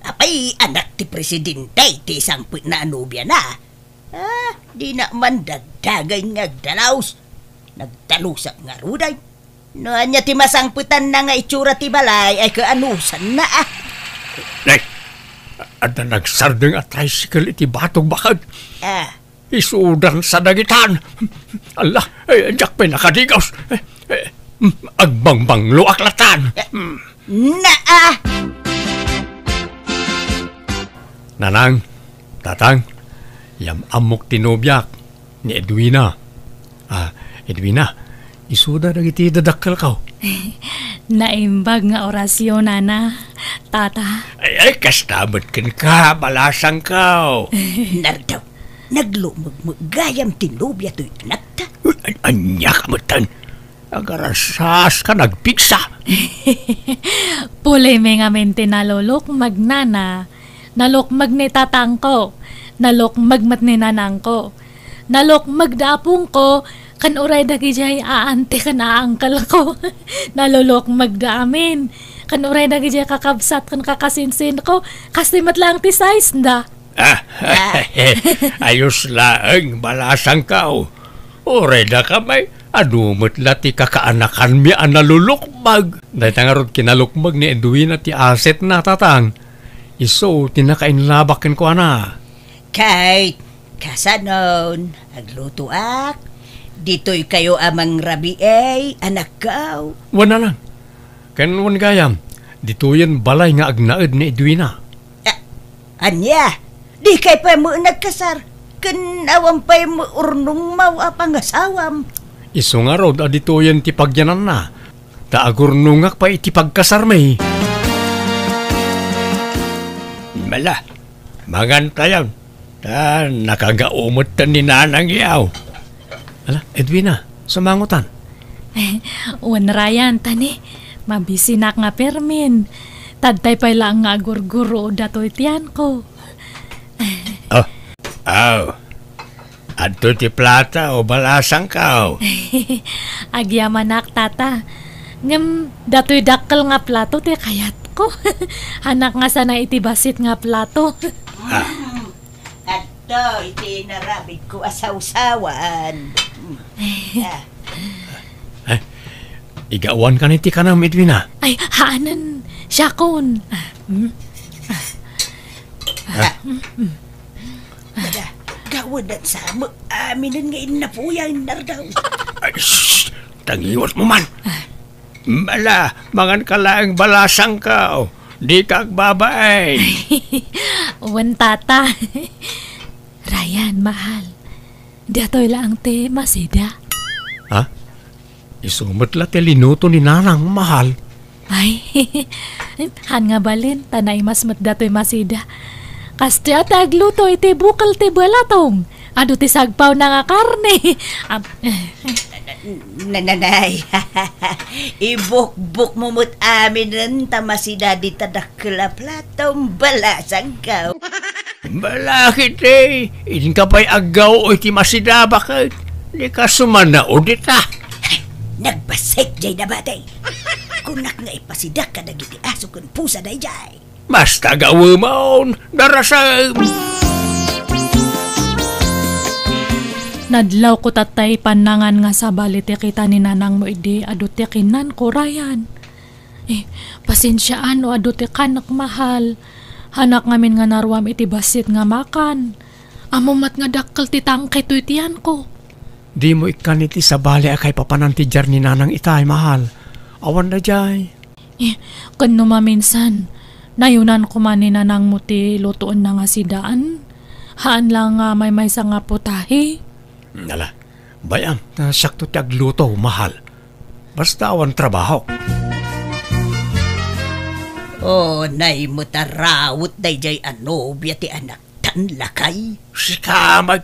Speaker 2: Apay anak ti presidente ti sangpit na anubya na. Di na man dagdagay ngagdalaws. Nagtalusak nga ruday. Noan niya ti masangpitan na nga itsura ti balay ay kaanusan na
Speaker 3: Nay, at na nagsardeng at tricycle iti batog bakad. Isudan sa dagitan. Allah, jak pa nakadigaws. Agbangbanglo aklatan. Nanang, tatang, yam amok tinobyak ni Edwina. Edwina, isuda dagiti dadakkel kaw.
Speaker 1: Naimbag nga orasyon, nana. Tata.
Speaker 3: Ay, kastamot ken ka, balasang kaw.
Speaker 2: Nardaw, naglumagmagayam tinubya to'y anak ta.
Speaker 3: Anya kamatan. Agarasas ka nagpiksa.
Speaker 1: Pulay may nga mente nalulok magnana. Nalok magne tatang ko. Nalok magmat ni nanang ko. Nalok magdapong ko. Kan uray dagi jay aante ka na angkal ko. Nalulok magdaamin. Kan uray dagi jay kakabsat kan kakasinsin ko. Kasi matlang ti size da.
Speaker 3: Ayos laeng balasang kao. Uray da kamay. Adumot lati kakaanakan mi ang nalulukmag. Dahil tangarod kinalukmag ni Edwina ti aset na tatang. Iso tinakainlabakin ko ana.
Speaker 2: Kahit kasanon, aglutuak. Dito'y kayo amang rabi anak kaw.
Speaker 3: Wana lang. Kanwan gayam. Dito yan balay nga agnaed ni Edwina.
Speaker 2: Anya, di kay pa mo nagkasar. Kanawang pa mo urnong mawapang asawam.
Speaker 3: Iso nga rod, dito yan tipagyanan na. Taagurnungak pa itipagkasar may. Mala, magantayan. Nakagaumot ta ni nanang yaw. Ala, Edwina, sumangutan.
Speaker 1: Wan Ryan, tani. Mabisinak nga permin. Tadtay pa lang nga gurguro dato'y tiyan ko.
Speaker 3: Adto ti plata o balasang kao.
Speaker 1: Agyamanak tata. Ngam dato'y dakkel nga plato ti kayat ko. Hanak nga sana itibasit nga plato.
Speaker 2: Adto iti narabit ko asawsawan.
Speaker 3: Igawan ka niti kanang Edwina.
Speaker 1: Ay, haanan. Siyakon.
Speaker 2: Gawad at samo. Aminan nga inapuyan nardaw.
Speaker 3: Ay, shhh! Tangiwas mo man. Mala, mangan ka lang balasang ka. Di ka agbabaay.
Speaker 1: Wan tata. Ryan, mahal. Dato'y lang te masida.
Speaker 3: Ha? Isumot la te linuto ni nanang mahal.
Speaker 1: Ay, han nga balin. Tanay mas dato'y masida. Kasti at agluto iti bukal ti balatong. Ado ti sagpaw na nga karne.
Speaker 2: Nananay, ibuk-buk mo mo't amin rin tamasida di tadakla platong balasang ka.
Speaker 3: Balakit eh. Idin ka pa'y agaw o iti masida bakit? Di ka sumanao dita.
Speaker 2: Nagbasik jay na batay. Kunak nga ipasidak ka na giti aso kun pusa day jay.
Speaker 3: Mas tagawa maon. Darasang.
Speaker 1: Nadlaw ko tatay panangan nga sa balite kita ni nanang mo idi aduti kinan ko Ryan. Pasensyaan o aduti kanak mahal. Hanak ngamin nga narwam iti basit nga makan. Amumat nga dakkel ti tangkay to itiyan ko.
Speaker 3: Di mo ikan iti sa bali akay papanantijar ni nanang itay mahal. Awan na jay.
Speaker 1: Kano maminsan, nayunan ko man ni nanang mo ti lutoon na nga sidaan. Haan lang nga may sa nga putahe.
Speaker 3: Nala, bayam, sakto ti agluto, mahal. Basta awan trabaho.
Speaker 2: Nay mo tarawot day jay anobya ti anak tan lakay.
Speaker 3: Si kamag,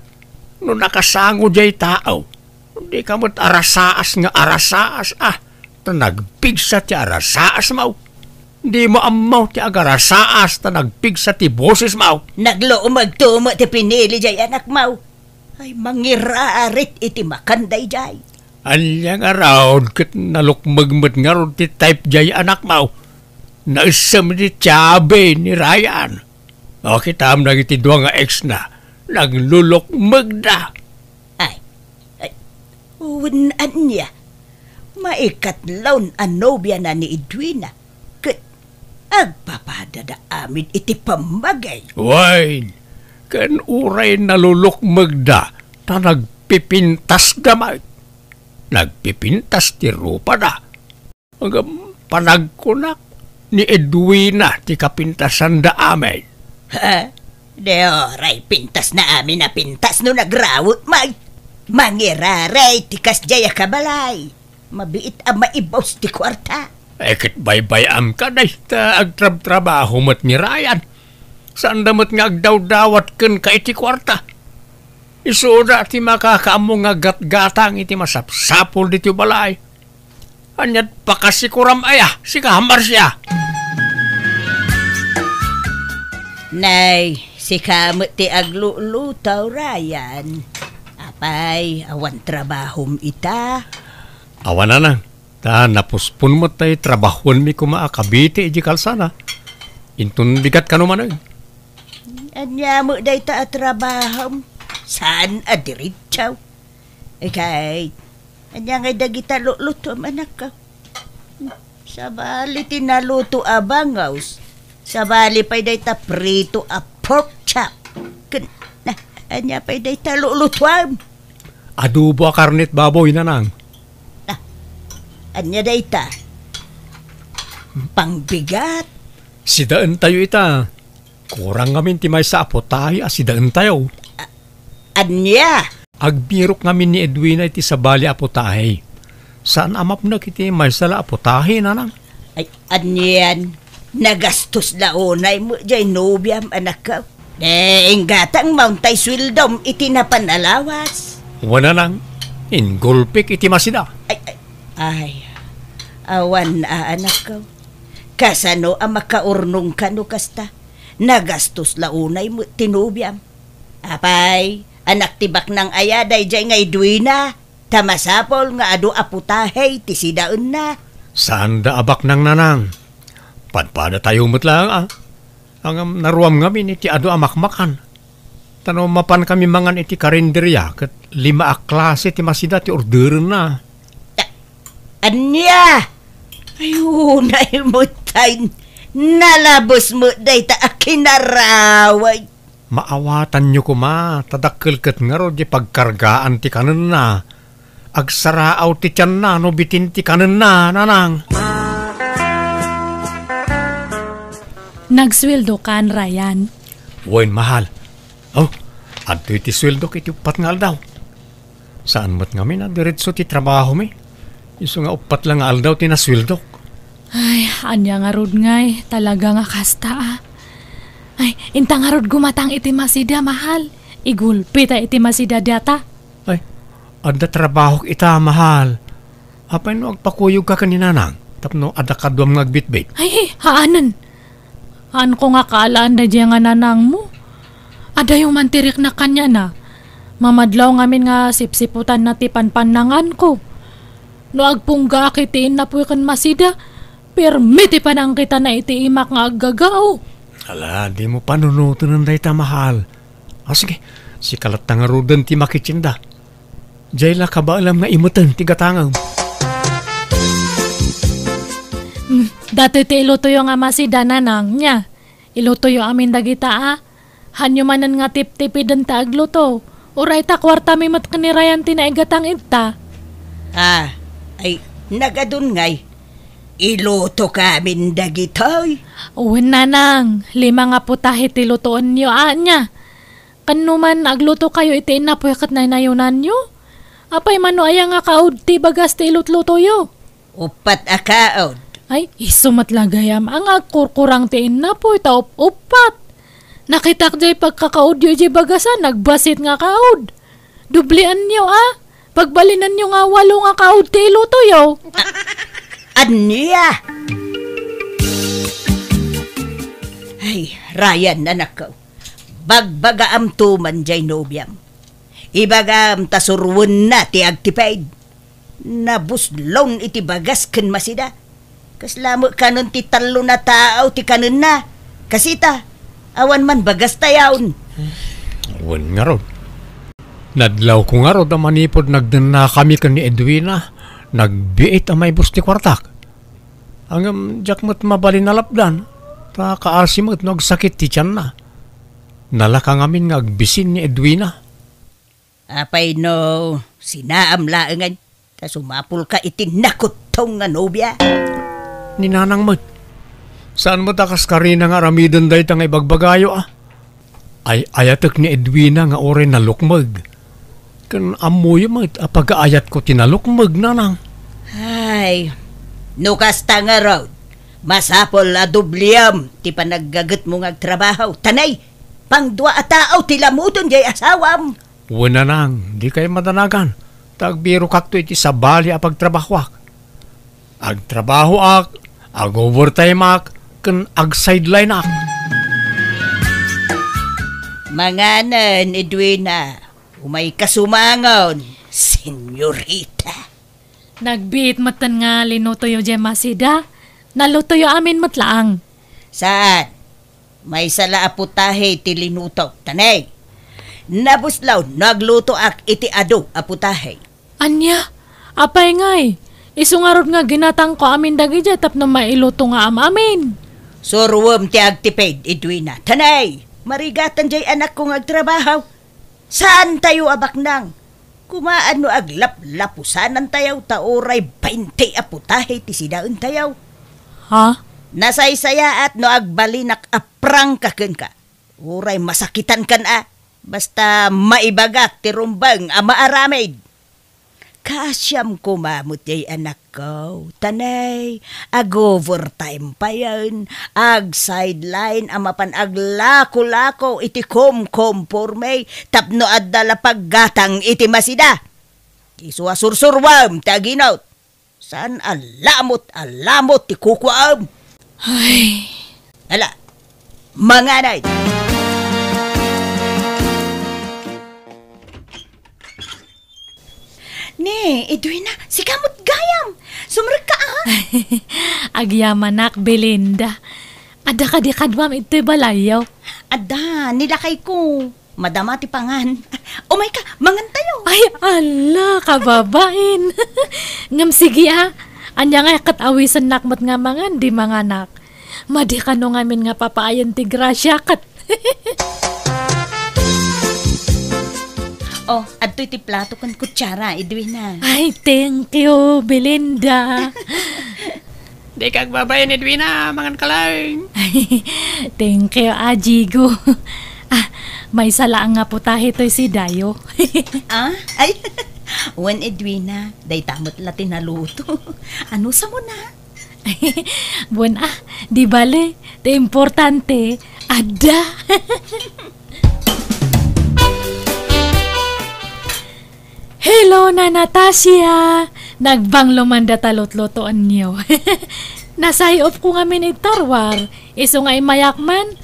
Speaker 3: no nakasango jay tao. Di ka mo't arasaas nga arasaas ta nagpigsa ti arasaas mau. Di mo amaw ti agarasaas ta nagpigsa ti boses mau.
Speaker 2: Nagloomag tumo ti pinili jay anak mau. Ay mangirarit iti makanday jay.
Speaker 3: Alyang around kat nalukmagmat nga ron ti type jay anak mau. Naisam ni Chabe ni Ryan. O kitam na iti dua nga ex na. Naglulukmag na.
Speaker 2: Unan niya. Maikatlaw ang nobya na ni Edwina. Kat agpapadada amin iti pamagay.
Speaker 3: Wine, kan uray nalulukmag na ta nagpipintas gamay. Nagpipintas ti rupa na. Hanggang panagkunak ni Edwina ti kapintasan da amin.
Speaker 2: Ha? De oray, pintas na amin na pintas no nagrawot may. Mangiraray, tikas jaya kabalay. Mabiit ang maibaws ti kwarta.
Speaker 3: Kit baybayam ka na ita agtrab-trabaho mat ni Ryan. Saan damat nga agdaw-dawat ken ka iti kwarta. Isuda ti makakaamo nga gat-gatang iti masapsapol diti balay. Anyat pakasikuram aya, si kahamar siya.
Speaker 2: Nay, si kamot ti aglulutaw Ryan. Apay, awan trabahom ita.
Speaker 3: Awan na nang. Ta napuspun mo tayo trabahon mi kumaakabiti iji kalsana. Intun bigat ka naman ay.
Speaker 2: Anya mo day ta trabahom. Saan adiritsaw? Kay, anya ngay dagita luto anak ka. Sabali tinaluto abangaws. Sabali pa'y day ta prito a pork chop. Anya pa'y day ta lulutuam.
Speaker 3: Adobo a karnet baboy na nang.
Speaker 2: Anya day ta. Pangbigat.
Speaker 3: Sidaan tayo ita. Kurang ngamin ti may sa apotahi sidaan tayo.
Speaker 2: Anya?
Speaker 3: Agbirok ngamin ni Edwina iti sa bali apotahi. Saan amap na kiti may sala apotahi na nang?
Speaker 2: Ay, anyan. Nagastos launay mo jay nobyam anak ka. Inggatang mauntay swildom iti napanalawas.
Speaker 3: Wana nang. Ingulpik iti masida.
Speaker 2: Ay, awan anak ka. Kasano ang makaurnong ka no kasta. Nagastos launay mo tinubyam. Apay, anak tibak ng ayaday jay nga Edwina. Tamasapol nga adu aputahe ti sidaun na.
Speaker 3: Saan da abak nang nanang? Padpada tayo lang Ang naruam ngamin iti adu amakmakan. Tanaw mapan kami mangan iti karinderya kat 5 a klase ti masida ti order na.
Speaker 2: Anya? Ayunay mo tayo. Nalabos mo day ta akinaraway.
Speaker 3: Maawatan nyo kuma. Tadakkel kat nga ro di pagkargaan ti kanan na. Agsaraaw ti tiyan na no bitin ti kanan na nanang.
Speaker 1: Nagsweldo kan, Ryan.
Speaker 3: Wain mahal. Oh, adto iti sweldo kiti upat nga aldaw. Saan mo't nga min diretso ti trabaho mi? Iso nga upat lang nga aldaw ti nasweldo.
Speaker 1: Ay, anya nga rod ngay. Talaga nga kasta Ay, inta nga rod gumatang iti masida, mahal. Igulpi ta iti masida data.
Speaker 3: Ay, adda trabaho ita, mahal. Apay no agpakuyog ka kanina nang. Tapno adda kadwam nga agbitbit.
Speaker 1: Ay, haanan. Haan ko nga kaalaan da dyan nga nanang mo. Ada yung mantirik na kanya na. Mamadlaw ngamin nga sipsiputan na ti panpanangan ko. No agpungga kitiin na po kan masida. Permiti pa nang kita na iti imak nga aggagaw.
Speaker 3: Ala, di mo panunutan ng dayta, mahal. Sige, si kalat nga rudan ti makitsinda. Jayla ka ba alam nga imutan ti gatangaw?
Speaker 1: Dati ti ilutuyo nga masida nanang niya. Ilutuyo amin dagita Hanyo manan nga tip-tipidan ta agluto. Uray ta kwarta mi mat kanirayan ti naigatang ita.
Speaker 2: Ay, nagadun ngay. Iluto kamin dagitoy.
Speaker 1: Uwin nanang, 5 nga putahe ti lutoon niyo anya. Kanuman agluto kayo iti inapuyakat na inayunan nyo. Apay mano aya nga kaud ti bagas ti ilutlutoyo.
Speaker 2: Upat akaod.
Speaker 1: Ay, isumat lagayam ang agkurkurang tiin na po ita upat. Nakitak jay pagkakaudyo jay bagasan, nagbasit nga kaud. Dublian niyo Pagbalinan nyo nga 8 nga kaod ti iluto yo.
Speaker 2: Anya? Ay, Ryan, anak ko. Bagbagaam tuman jay nobyam. Ibagam tasurwon na ti agtipaid. Nabuslon iti bagas ken masida. Kaslamo kanon ti talo na tao ti kanon na. Kasita, awan man bagas tayaon.
Speaker 3: Wan nga ron. Nadlaw ko nga ron manipod nagdana kami kan ni Edwina. Nagbiit ang may bus ti kwartak. Ang jakmat mabalin na lapdan. Ta kaasimot nagsakit ti tiyan na. Nalakang amin nga agbisin ni Edwina.
Speaker 2: Apay no, sinaam laengan. Kasumapul ka iti nakutong nga nobya.
Speaker 3: Ninanang mo. Saan mo takas karina nga ramidon dahi tang ibagbagayo Ay ayatek ni Edwina nga ore nalukmag. Kan amoy mo apag-aayat ko tinalukmag nanang.
Speaker 2: Ay, nukas ta nga raw. Masapol a dubliam ti panaggagat mo nga trabaho. Tanay, pang 2 a tao ti lamuton jay asawam.
Speaker 3: Wala nang, di kayo madanagan. Tagbiro kakto iti sabali a pagtrabahwak. Agtrabaho ak, ag-overtime ak, kan ag-sideline ak.
Speaker 2: Manganan, Edwina, umay kasumangon, senyorita.
Speaker 1: Nagbiit matan nga linuto yo dyan masida. Naluto yo amin matlaang.
Speaker 2: Saan? May sala aputahe ti linuto. Tanay, nabuslaw nagluto ak iti ado aputahe.
Speaker 1: Anya, apay ngay. Isungarod nga ginatang ko amin dagi dyan tapno mailuto nga amin.
Speaker 2: Surwam ti agtipid, Edwina. Tanay, marigatan jay anak kong agtrabaho. Saan tayo abaknang? Kumaan no aglap-lapusanan tayaw taoray 20 aputahe ti sidaon tayaw.
Speaker 1: Ha?
Speaker 2: Nasaysaya at no agbalinak aprang kaken ka. Uray masakitan kan basta maibagak ti rumbang maaramid. Kasyam kumamot yay anak ko. Tanay, ag-overtime pa yan. Ag-sideline, amapan aglako-lako iti kom-kom-pormay. Tapno adala paggatang iti masida. Isuasursurwam, taginaut. Saan alamot ti kukwam.
Speaker 1: Ay.
Speaker 2: Hala, manganay. Ne, Edwina, si kamot gayam. Sumrag ka
Speaker 1: Agyamanak, Belinda. Ada ka di kadwam ito'y balayaw.
Speaker 2: Ada, nilakay ko. Madama ti pangan. Umay ka, mangan tayo.
Speaker 1: Ay, ala, kababain. Ngam sige Anya nga katawisan nakmat nga mangan, di mga anak. Madi ka no ngamin nga papaayan ti grasya kat.
Speaker 2: Oh, adto'y ti plato kan kutsara, Edwina.
Speaker 1: Ay, thank you, Belinda.
Speaker 3: Di kag babayan, Edwina, mangan ka lang.
Speaker 1: Thank you, Ajigo. May salaang nga putahe to'y si Dayo.
Speaker 2: Ay, wan Edwina, day tamot la tinaluto. Ano sa mo na?
Speaker 1: Buwan di bale, te importante, ada. Hello na Natasha! Nagbang lumanda talot-lotoan niyo. Nasayop ko nga minitarwar. Iso nga imayakman.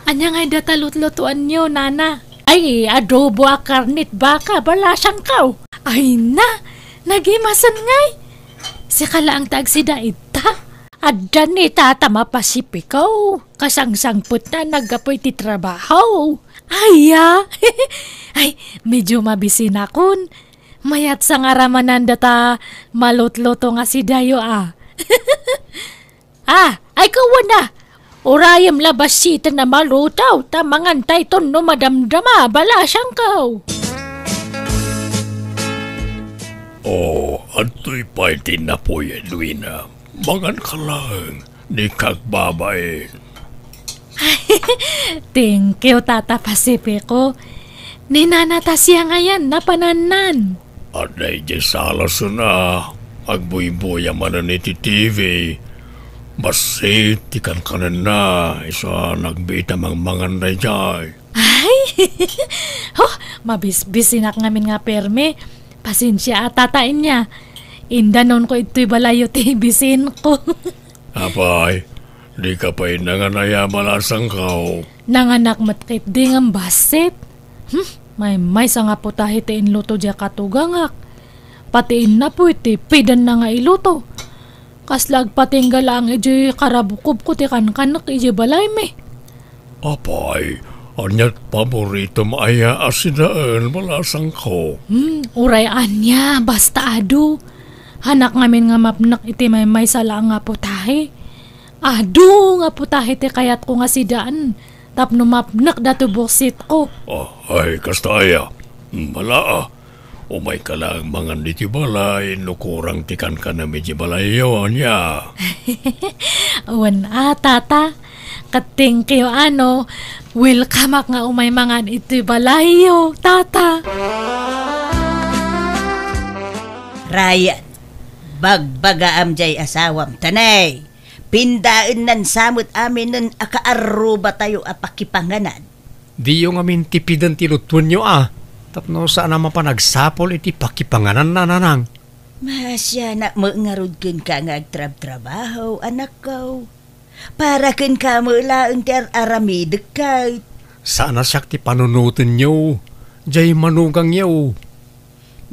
Speaker 1: Anya nga datalot-lotoan niyo, nana. Ay, adobo a karnit baka, balasang kaw. Ay na, nagimasan ngay. Si kala ang tagsida ita. Adda ni tata mapasipikaw. Kasangsangput na nagapoy ti trabaho. Ay, ay, medyo mabisin akon. Mayat sa ngaramanan data malot-loto nga si Dayo ay kawan na. Urayam labasita na malutaw, tamangan tayton no madamdama, bala siyang kaw.
Speaker 3: Oh, ato'y paitin na po, Edwina. Mangan ka lang, di kagbabain.
Speaker 1: Thank you, Tata Pasipiko. Ninanata siya ngayon, napananan.
Speaker 3: At na ijesalaso na, agbuy-buya manan iti TV. Basit, tikan kanan na, isa nagbita mang manganday jay.
Speaker 1: Ay, mabisbisinak ngamin nga perme. Pasensya at tatain niya. Indanon ko ito'y balayo tibisin ko.
Speaker 3: Apay, di ka pa'y nanganaya malasang kao.
Speaker 1: Nanganak matkit di ng basit. May sa nga putahe tiin luto diya katugangak. Patiin na po iti pidan na nga iluto. Kaslag patinggala ang iji karabukob ko ti kankanak iji balay me.
Speaker 3: Apay, anyat paborito maaya asidaan malasang kao.
Speaker 1: Uray anya, basta adu. Hanak ngamin nga mapnak iti may sala nga putahe. Adu nga putahe ti kayat ko nga sidaan. Tapno mapnak datu buksit ko.
Speaker 3: Ay, kastaya. Malaa. Umay ka lang mga niti balay, nukurang tikan ka na medyo balay yun niya.
Speaker 1: Awan tata. Kating kayo welcome nga umay mga iti balayo, tata.
Speaker 2: Ryan, bagbaga amjay asawam tanay. Pindaan nan samot amin nun akaaruba tayo apakipanganan.
Speaker 3: Di yung amin tipidan tilutun nyo Tapno saan naman pa nagsapol iti pakipanganan na nanang.
Speaker 2: Masya na mangarod kin ka nga agtrab-trabaho, anak ko. Para kin ka mulaang ti aramidik kay.
Speaker 3: Saan na siya ti panunutin nyo? Jay manugang nyo.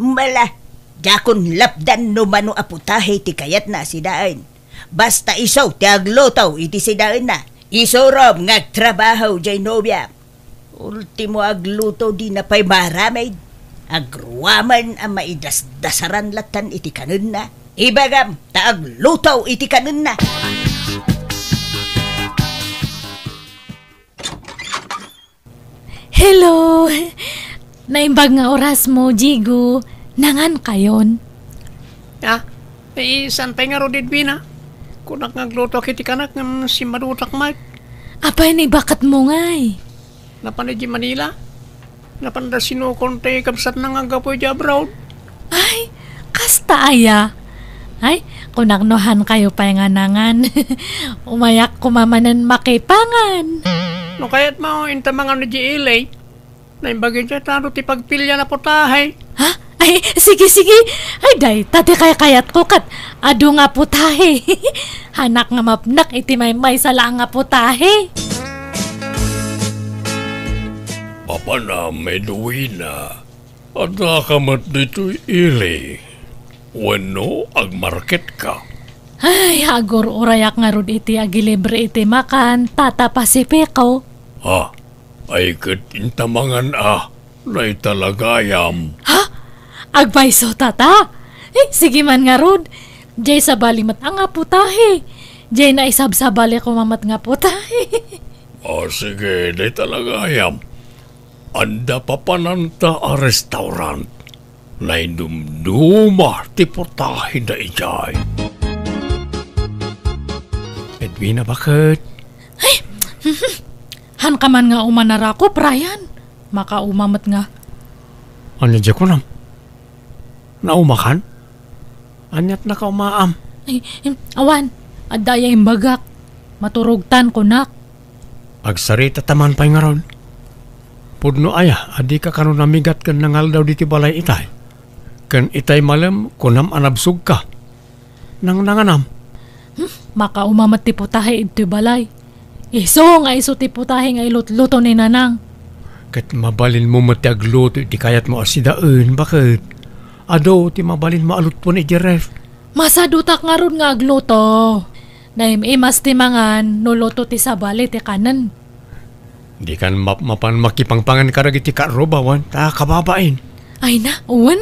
Speaker 2: Mala, jakon lapdan no mano aputahe ti kayat na sidaan. Basta isaw ti aglotaw iti sidaan na. Isorom ngagtrabaho jay nobya. Ultimo agluto di na pa'y maramay. Agruaman ang maidasdasaran latan iti kanun na. Ibagam, taaglutaw iti kanun na.
Speaker 1: Hello! Naimbag nga oras mo, Jigo. Nangan kayon?
Speaker 3: Saan pa'y nga rodid bina? Kunak ngagluto kiti kanak ng si madutak mat.
Speaker 1: Apay ni bakat mo ngay?
Speaker 3: Napanay di Manila? Napanda sinukontay kapsat na nga gapoy di abroad?
Speaker 1: Ay, kasta aya. Ay, kunaknohan kayo pa nga nangan. Umayak kumamanan makipangan.
Speaker 3: No kaya't mo intamangan ni G.L.A. Naimbagin siya tano ti pagpilya na putahe.
Speaker 1: Ha? Ay, sige. Ay, day, tati kayat ko kat. Ado nga putahe. Hanak nga mapnak iti may sala nga putahe.
Speaker 3: Papa na may duwina. At nakamat dito'y ili. Wano agmarket ka.
Speaker 1: Ay, agor urayak nga rod iti agilibre iti makan. Tata Pasipiko.
Speaker 3: Ay katintamangan na italagayam.
Speaker 1: Ha? Agbayso tata? Sige man nga rod. Jay sa balimat ang nga putahe. Jay na isab sa bali ko mamat nga putahe.
Speaker 3: Sige, na italagayam. Anda papananta a restaurant. Na indumduma ti putahe na ijay. Edwina, bakit?
Speaker 1: Ay, han ka man nga umanara ko, Brian. Makaumamat nga.
Speaker 3: Ano dyan ko nam? Naumakan? Anyat na kaumaam?
Speaker 1: Ay, awan, adaya imbagak. Maturugtan ko nak.
Speaker 3: Agsarita taman pa'y nga ron. Pudno aya, adi ka kanon namigat kan nangal daw diti balay itay. Kan itay malam, kunam anabsug ka. Nang nanganam.
Speaker 1: Makaumamat ti putahe iti balay. Iso nga iso ti putahe nga ilutluto ni nanang.
Speaker 3: Kat mabalin mo matiagluto iti kayat mo asidaan, bakit? Ado, ti mabalin maalut po ni Jeref.
Speaker 1: Masadutak nga ron nga agluto. Naimas ti mangan, nuluto ti sabali ti kanan.
Speaker 3: Di kan mapan makipangpangan karag iti karobawan, ta kababain.
Speaker 1: Ay na, uwan.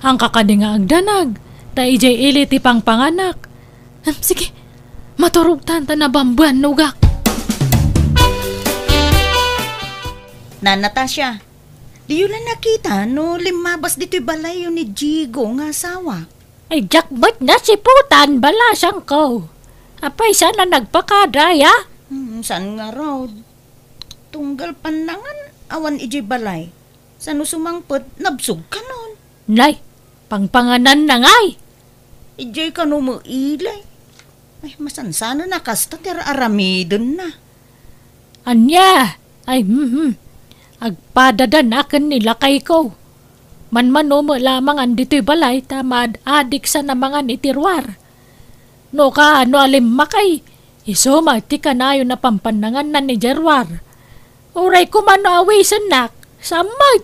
Speaker 1: Ang kakadi nga agdanag. Ta ijay ili ti pangpanganak. Sige, maturugtan ta na bamban nugak.
Speaker 2: Na Natasha, di yun lang nakita no limabas dito'y balay yun ni Jigo nga asawa.
Speaker 1: Ay jakbat na si putan bala siyang ko. Apay sana nagpakadaya.
Speaker 2: Saan nga raw? Tunggal panangan awan iji balay. Saan sumangpot nabsog ka nun?
Speaker 1: Nay, pangpanganan na ngay.
Speaker 2: Ijay ka no mo ilay. Ay masansano na kasta tira aramidon na.
Speaker 1: Anya, ay agpadadan akin nila kay ko. Manmano mo lamang ang dito'y balay tamad adik sa namangan itirwar. No ka ano alim makay, iso magti ka na yun na pampanangan na ni Jerwar. Uray ko mano away sanak, samad.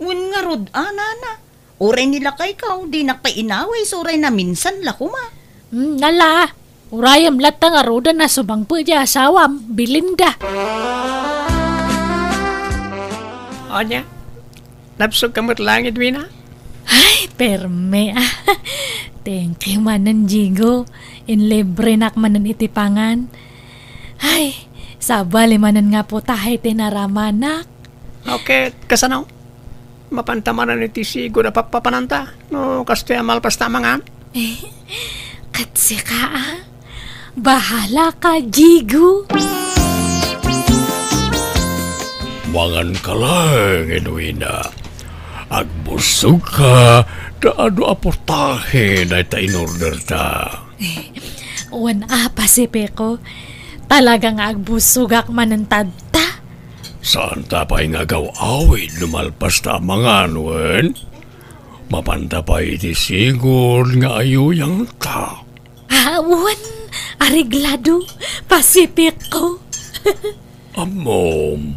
Speaker 2: Un nga rod, nana. Uray nila kay ka, di nakainaway, so uray na minsan lakuma.
Speaker 1: Nala, urayam latang aroda na subang po di asawam, Belinda.
Speaker 3: Onya, napsog kamot lang Edwina?
Speaker 1: Ay, perme. Thank you manan Jigo. In libre nak manan itipangan. Ay, sabali manan nga po tahay tinaramanak.
Speaker 3: Okay, kasanaw? Mapantamanan iti sigo na papapananta. No, kastoy amal pastamangan.
Speaker 1: Katsi ka Bahala ka, Jigo.
Speaker 3: Mangan ka lang, Edwina. Agbusog ka, daado aportahe na ita in-order ta.
Speaker 1: Uwan Pasipiko, talagang agbusugak manantad ta.
Speaker 3: Saan ta pa'y nga gaw-awid lumalpas ta mga wen? Mapanta pa iti sigur nga ayuyang ta.
Speaker 1: Uwan, ariglado, Pasipiko.
Speaker 3: Amom,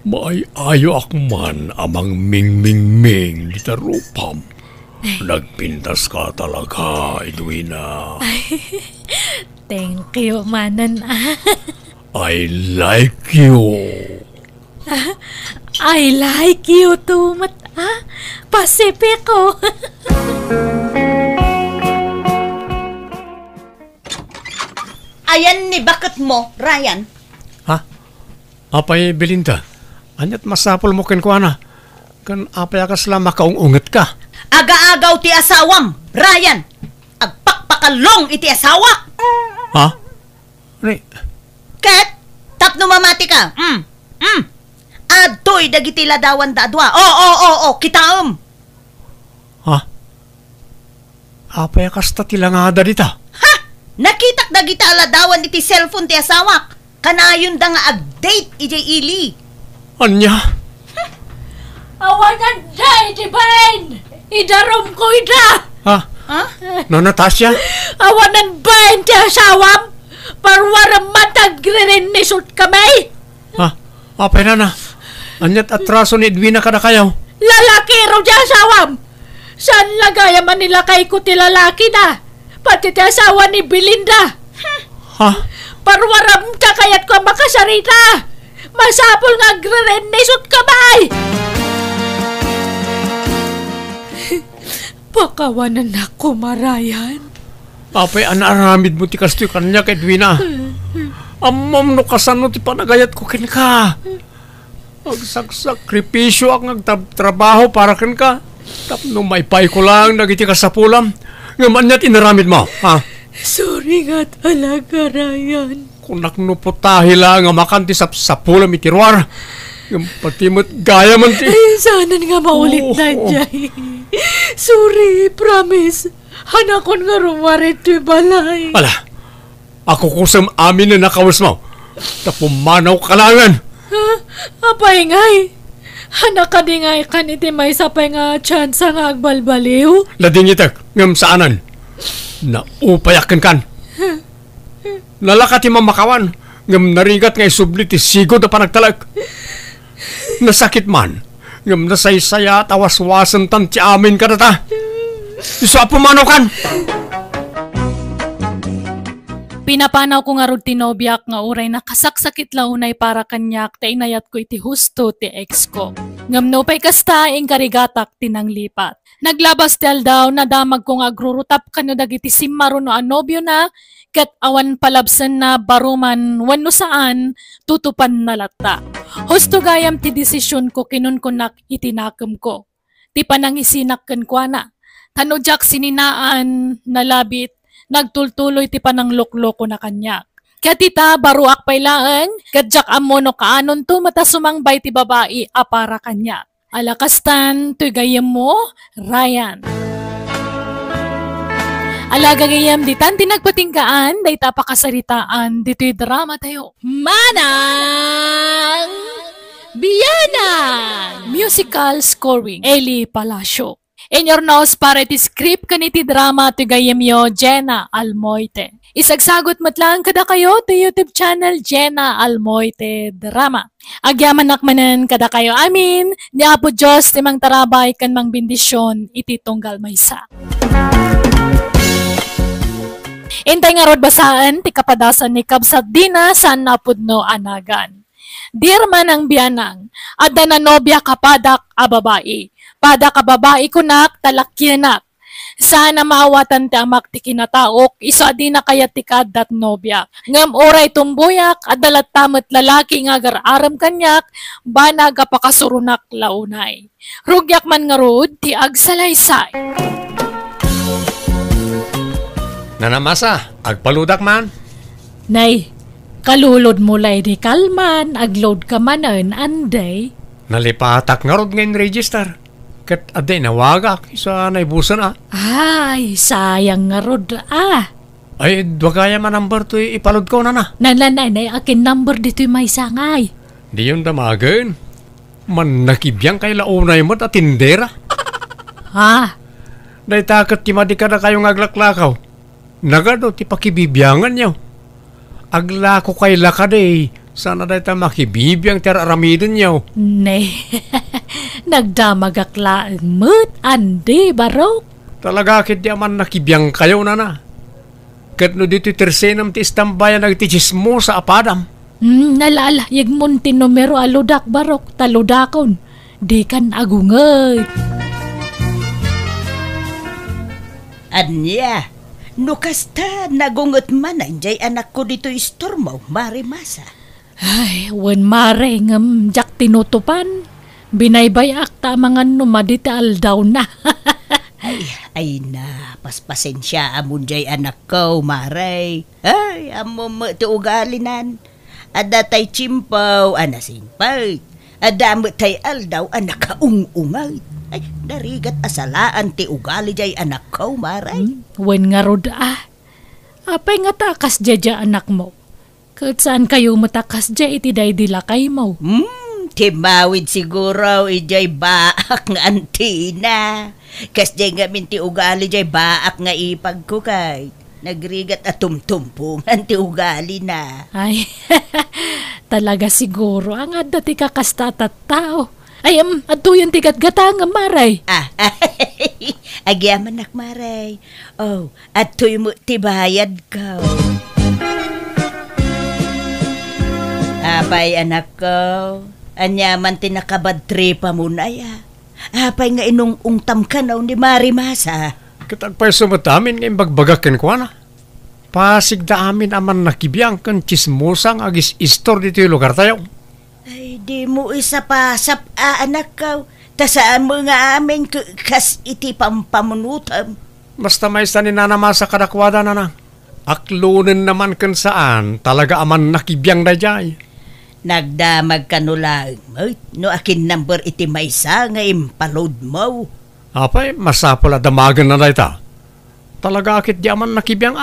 Speaker 3: maayo akman amang ming-ming-ming litarupam. Nagpintas ka talaga, Edwina.
Speaker 1: Thank you, manan.
Speaker 3: I like you.
Speaker 1: I like you too, Pasipiko.
Speaker 2: Ayan ni bakit mo, Ryan?
Speaker 3: Ha? Apay, Belinda? Anyat masapol mo kenkwana? Kan apay akas lang makaungungat ka?
Speaker 2: Aga-agaw ti asawam, Ryan. Agpakpakalong iti asawa.
Speaker 3: Ha? Ano?
Speaker 2: Ket, tapno mamati ka. Adoy dagiti ladawan da adwa. Kitaom.
Speaker 3: Ha? Apay akas tatilangada dita?
Speaker 2: Ha? Nakitak dagita aladawan iti cellphone ti asawak. Kanayon da nga ag-date iti ili.
Speaker 3: Anya?
Speaker 1: Awanan day, Divine! Idarom ko ida!
Speaker 3: Ha? No, Natasha?
Speaker 1: Awanan ba ti asawam? Parwaram matag rinisot kami?
Speaker 3: Ha? Apay na. Anyat atraso ni Edwina kada kayaw?
Speaker 1: Lalaki raw di asawam! Saan lagaya man nila kay ko ti lalaki na? Pati ti asawa ni Belinda!
Speaker 3: Ha?
Speaker 1: Parwaram ka kayat ko makasarita! Masapol nga rinisot kamay! Pakawanan ako, Marayan.
Speaker 3: Apay, anaramid mo ti kastoy kanya kay Edwina. Amam no kasano ti panagayat ko kin ka. Agsakripisyo ang nagtrabaho para kin ka. Tapno may pay ko lang nagiti kasapulam. Ngaman niya't inaramid mo, ha?
Speaker 1: Sorry nga talaga, Ryan.
Speaker 3: Kung naknuputahi lang nga makanti sa sapulam itirwar. Yung patimot gaya man ti.
Speaker 1: Ay, sana nga maulit na dyan. Sorry, promise. Hanakon nga rumarit ti balay.
Speaker 3: Ala, ako kusam amin na nakawas mo. Tapumanaw kalangan.
Speaker 1: Ha? Apay ngay. Hanak ka di ngay kaniti may sapay nga tsansa nga agbalbaliw.
Speaker 3: Lading itak, ngam saanan. Naupayakan kan. Nalakati mamakawan. Ngam narigat ngay subli ti sigod na panagtalag. Nasakit man. Ngam nasaysaya at awaswasan tan ti amin ka data. Iso apumanaw kan.
Speaker 1: Pinapanaw ko nga rod tinobyak nga uray na kasaksakit launay para kanyak ta inayat ko iti husto ti ex ko. Ngamno pa'y kasta ing karigatak tinang lipat. Naglabas tel daw na damag kong agrurutap kano dagiti simaro no anobyo na ket awan palabsan na baruman wano saan tutupan na lata. Husto gayam ti desisyon ko kinunkunak itinakam ko. Ti panangisinak kenkwana. Tanodyak sininaan nalabit nagtultuloy ti pananglokloko na kanyak. Kaya tita, baruak pa'y laeng, kadyak amono kaanon to matasumangbay ti babae apara kanyak. Alakastan, tuy gayam mo, Ryan. Alaga gayam ditan tinagpatingkaan, day tapakasaritaan, dito'y drama tayo. Manang Biyanang! Musical scoring, Eli Palacio. In your nose para iti script kaniti drama to gayemyo Jenna Almoite. Isagsagot matlang kada kayo to YouTube channel Jenna Almoite Drama. Agyaman nakmanan kada kayo amin, ni Apo Diyos timang tarabay kan mang bendisyon iti tunggal maysa. Intay nga rod basaan ti kapadasan ni Kabsat Dina sa napudno anagan. Dear manang biyanang, adda na nobya kapadak a babae. Padak a babae kunak talakyanak. Sana maawatan ti amak ti kinataok, isa di na kaya ti kadat nobya. Ngam oray tumbuyak, adalat tamat lalaki nga aram kanyak, banag apakasurunak launay. Rugyak man nga rod, ti agsalaysay.
Speaker 3: Nanamasa, agpaludak man.
Speaker 1: Nay, kalulod mo lay di kalman, agload ka manan, anday.
Speaker 3: Nalipatak nga rod ngayon register. Kat aday nawagak, isa naibusan
Speaker 1: Ay, sayang nga rod
Speaker 3: Ay, dwagaya man number to ipalod ko na.
Speaker 1: Nanay, akin number dito'y may sangay.
Speaker 3: Di yun damagan. Man nakibiyang kay launay mo at tindera. Dahil takot kimadi ka na kayong aglaklakaw. Nagado ti pakibibiyangan niyo. Aglako kay lakaday. Sana dahil ta makibibiyang tiraramidin niyo.
Speaker 1: Ne, nagdamagaklaan mo't andi barok.
Speaker 3: Talaga kit di aman nakibiyang kayo na. Kat no dito tersenam ti istambayan nagtichismo sa apadam.
Speaker 1: Nalala, yagmon ti numero aludak barok, taludakon. Di kan agungay.
Speaker 2: Anya, nukasta nagungot man anjay anak ko dito istormo, Marimasa.
Speaker 1: Ay, wen mare ngem jak tinutupan. Binaybay akta mga numadita aldaw na.
Speaker 2: ay na, paspasensya amon jay anak ko, Maray. Ay, amo mo ti ugalinan. Ada tay chimpaw, anasimpay. Ada mo tay aldaw, anak kaungungay. Ay, darigat asalaan ti ugali jay anak ko, Maray.
Speaker 1: Wen nga rod apay nga takas jaja anak mo. Kat saan kayo matakas jay iti day dilakay mo?
Speaker 2: Timawid siguro ijay baak nga antina. Kas jay nga minti ugali jay baak nga ipag ko kay. Nagrigat at tumtumpungan ti ugali na.
Speaker 1: Ay, talaga siguro ang adda ti kakastatat tao. Ay, atuyan ti gatgata nga Maray.
Speaker 2: Agyaman nak Maray. Oh, atuy mo ti bayad ko. Apay anak ko, anyaman tinakabadtre pa mo na ya. Apay nga inong ungtam ka na ni Marimasa.
Speaker 3: Katagpay sumatamin ngayon bagbagakin ko na. Pasig da amin aman nakibiyang kan chismosang agis istor dito yung lugar tayo.
Speaker 2: Ay, di mo isa pa sap anak ko. Tasaan mo nga amin kas iti pampamunutam.
Speaker 3: Basta may sa ninanamasa kadakwada na. Aklunin naman kan saan talaga aman nakibiyang da jay.
Speaker 2: Nagdamag ka no lang, no akin number iti maysa nga impaload mo.
Speaker 3: Apay, masapula damagan na dayta. Talaga akit di aman nakibiyang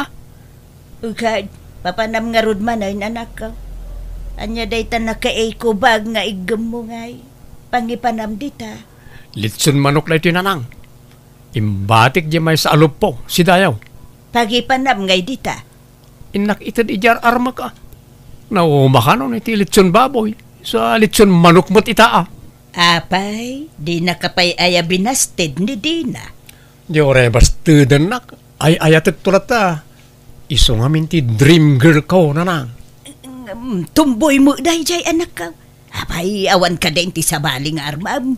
Speaker 2: Okay, papanam nga rod man ay anak ko. Anya dayta naka-eco bag nga igam mo ngay. Pangipanam dita.
Speaker 3: Litsun manok na ito nanang. Imbatik di may sa alup po, si Dayaw.
Speaker 2: Pagipanam ngay dita.
Speaker 3: Inak itad ijar arma ka. Naumakanon iti litsun baboy. Sa litsun manok mo't itaa.
Speaker 2: Apay, di nakapay aya binasted ni Dina.
Speaker 3: Di orebas tudan nak. Ay ayatit tulat iso nga minti dream girl ko nanang.
Speaker 2: Tumboy mo dahi jay anak ka. Apay, awan ka din ti sabaling armam.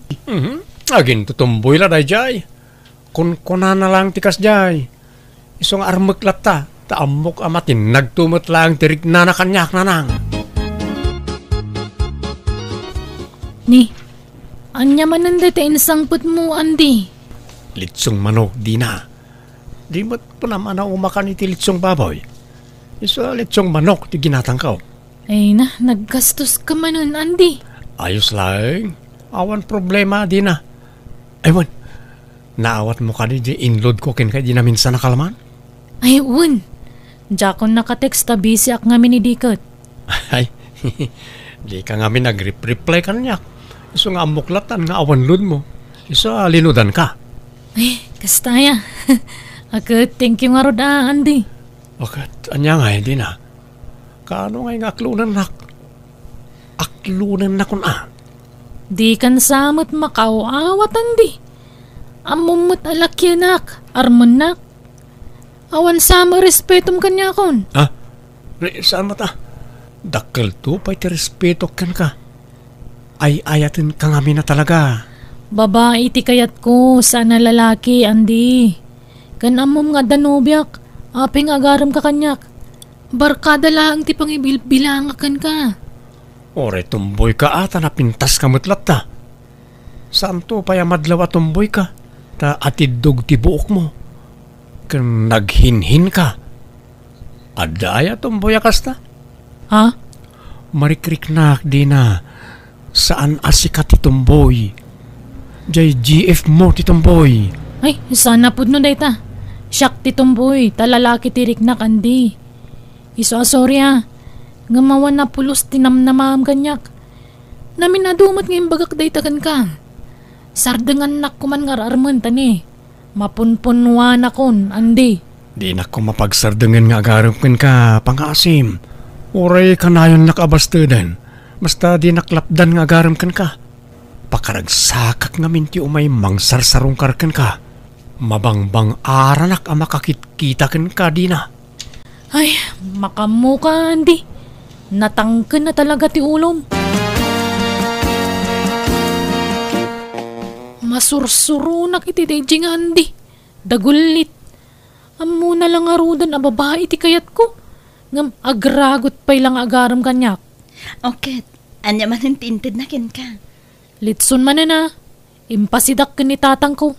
Speaker 3: Agin tutumboy la dahi jay. Kun na lang tikas jay. Iso nga armak lata. Taamok amatin, nagtumot lang tirik na kanyak nanang.
Speaker 1: Ni, anya man nandito insangput mo, Andi.
Speaker 3: Litsong manok, di na. Di mo't po naman na umakan iti litsong baboy. Iso litsong manok, di ginatang ka.
Speaker 1: Ay na, naggastos ka man nun, Andi.
Speaker 3: Ayos lang. Awan problema, di na. Aywan, naawat mo ka di inload ko kin kay di na minsan nakalaman?
Speaker 1: Ay, un. Diyan nakatexta busy ak nga minidikot.
Speaker 3: Ay, Di ka nga nag-reply kanyak. Iso nga amuklatan nga awanlod mo. Iso linudan ka.
Speaker 1: Ay, kastaya. Ako, thank you nga rod Andy.
Speaker 3: Bakit? Anya nga, hindi na. Kaano nga yung aklunan nak? Aklunan na kun
Speaker 1: Di kan samot makaawat Andy. Amumot alakyanak, armon nak. Awan sama respetum kanya kon.
Speaker 3: Ha? Saan mo ta? Dakkel to, pa'y ti respeto kan ka. Ay ayatin ka nga na talaga.
Speaker 1: Babae ti kayat ko, sana lalaki, Andy. Kan amom nga danubyak, aping agaram ka kanyak. Barkada lang ti pangibilangakan ka.
Speaker 3: Ore, tumboy ka ata, napintas ka matlat ta. Saan to, pa'y madlaw tumboy ka? Ta atidog ti buok mo. Kan naghinhin ka. Adaya tumboy kasta.
Speaker 1: Ha?
Speaker 3: Marikrik na, di na. Saan asikat ti tumboy? Jay GF mo ti tumboy.
Speaker 1: Ay, sana pud no dayta. Siyak ti tumboy, talalaki ti riknak Andy. Iso sorry ha. Ngamawan na pulos tinamnamam kanyak. Namin nadumot ngayong bagak dayta kan ka. Sardengan nak kuman nga arman tani. Mapunpunwa na kon, Andy.
Speaker 3: Di na ko mapagsardengan nga agarap ka, pangasim. Oray kanayon nakabastudan. Basta di naklapdan nga agarap ka. Pakaragsakak nga minti umay mangsarsarungkar ka. Mabangbang aranak ang makakitkita ka di na.
Speaker 1: Ay, makamuka Andy. Natangken na talaga ti ulom. Masursurunak iti dayjay nga Andy. Dagulit. Amo na lang arudan a babae iti kayat ko. Ngam agragot pa'y lang agaram kanyak.
Speaker 2: Okay, anya man hintintid na kin ka.
Speaker 1: Litson man na. Impasidak kin ni tatang ko.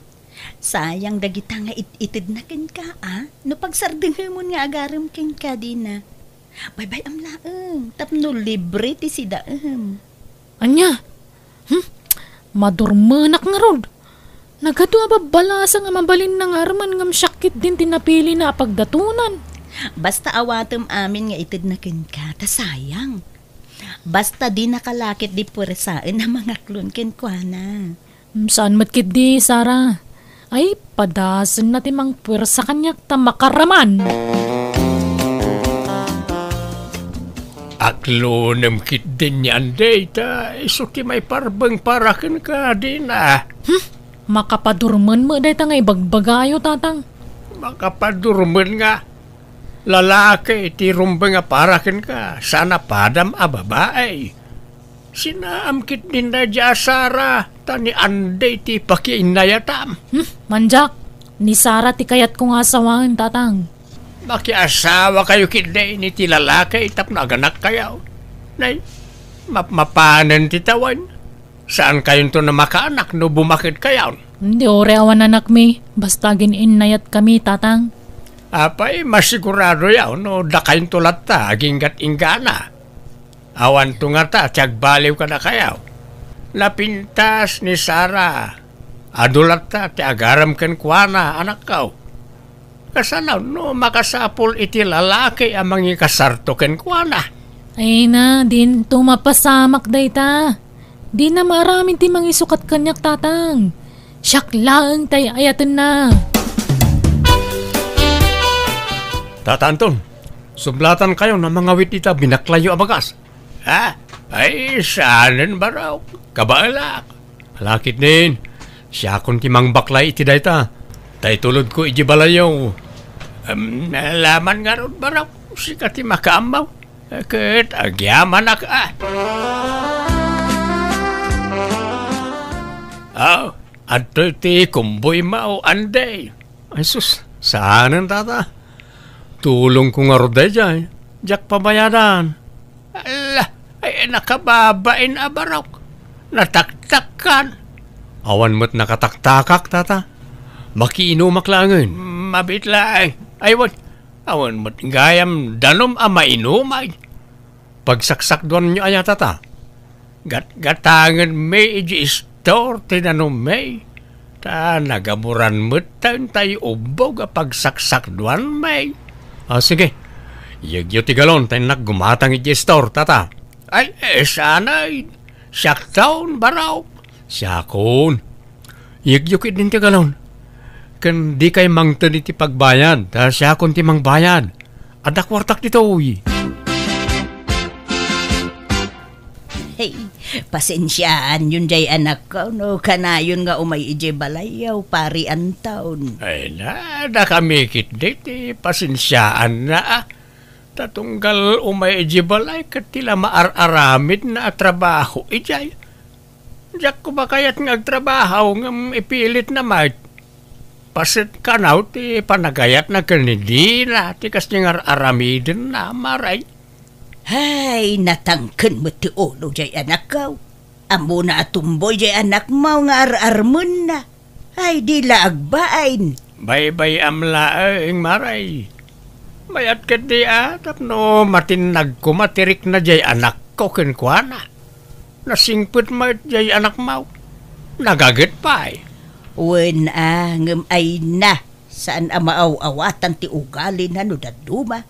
Speaker 2: Sayang dagita nga itid na kin ka, No pagsardengin mo nga agaram kin ka di na. Bye-bye am laeng. Tapno libre ti sidaem.
Speaker 1: Anya? Madurmanak nga rod. Nagado ababalasa nga mabalin ng arman ngam syakit din tinapili na pagdatunan.
Speaker 2: Basta awatem amin nga itid na kin ka, ta sayang. Basta di nakalakit di puresaan na mga klon kin kwa na.
Speaker 1: Saan matkit di, Sarah? Ay, padasan na timang puwersa kanyak ta makaraman.
Speaker 3: Aklunem kit din yan, data. Iso ti may parbang parakan ka din
Speaker 1: Makapadurman mo dahil nga ibagbagayo, tatang.
Speaker 3: Makapadurman nga. Lalaki, ti rumbang nga parakan ka. Sana padam a babae. Sinaamkit din na dya, Sarah. Tani anday ti pakiinayatam.
Speaker 1: Manjak, ni Sarah ti kayat kong asawahan, tatang.
Speaker 3: Makiasawa kayo kiday ni ti lalaki itap na aganak kayo. Nay, mapanan ti tawan. Saan kayo to na makaanak no bumakit kayo?
Speaker 1: Hindi ore awan anak mi. Basta gininayat kami, tatang.
Speaker 3: Apay, masigurado yaw no da kayo tulat ta, aginggat ingana. Awan to nga ta, tiyag baliw ka na kayo. Napintas ni Sarah. Adulat ta, ti agaram ken kuana, anak kaw. Kasanaw no makasapol iti lalaki amang ikasarto ken kuana.
Speaker 1: Ay na, din tumapasamak dayta. Di na maraming ti mangisukat kanyak, tatang. Siyak lang tay ayatan na.
Speaker 3: Tatanton, sublatan kayo na mga witita binaklayo abagas. Ha? Ay, saanin ba raw? Kabalak. Malakit din. Siya kung timang baklay iti dayta. Tay tulod ko ijibalayaw. Nalaman nga ron ba raw? Sikat ti makaamaw. Ket agyaman ak adto ti kumboy mao anday. Ay sus, saanan tata? Tulong ko nga roday dyan. Diyak pabayaran. Ala, ay nakababain abarok. Nataktakan. Awan mo't nakataktakak, tata. Makiinumak langin. Mabitla ay. Awan mo't gayam danom mainumay. Pagsaksak doon nyo ay tata. Gatangan may iji store tinanom may. Ta nagamuran mo't tayo ubog a pagsaksak doon may. Sige. Yagyo ti galon tayo naggumatang iji store, tata. Ay, sanay. Siyaktaon, baraw. Siyakon. Yigyukit din ti galon. Kan di kay mangtan iti pagbayan. Ta siyakon ti mangbayan. Ada kwartak dito, uy.
Speaker 2: Hey, pasensyaan yun jay anak ko, no? Kanayon nga umay ije balayaw, pari ang taon.
Speaker 3: Ay na kami kitdit, pasensyaan na. Tatunggal umay ijibalay kat tila maararamid na trabaho ijay. Diyak ko ba kaya't ngagtrabaho ng ipilit na mat. Pasit kanaw ti panagayat na kanidina ti kas niyang aramidin na maray.
Speaker 2: Hay, natangken mo ti ulo jay anak ko. Amo na atumboy jay anak mo nga ar-armon na. Ay, di laagbain.
Speaker 3: Bay-bay amlaeng maray. Mayat ket di tapno matinag ko matirik na jay anak ko kenkwana. Nasingput mo jay anak mo. Nagagit pa eh.
Speaker 2: Wen ngem ay na. Saan amaaw-awatan ti ugali na no daduma.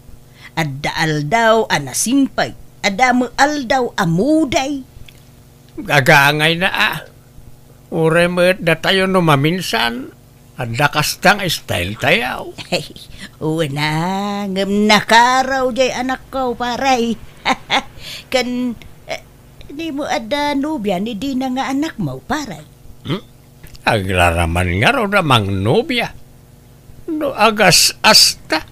Speaker 2: Adda aldaw anasimpay. Adda mo aldaw amuday.
Speaker 3: Gagangay na Ure mo da tayo no maminsan. Adda kastang style tayaw.
Speaker 2: Hey, una, ngam nakaraw jay anak ko, paray. Kan, di mo ada nubya, ni di na nga anak mo, paray.
Speaker 3: Aglaraman nga raw namang nobya. No agas asta,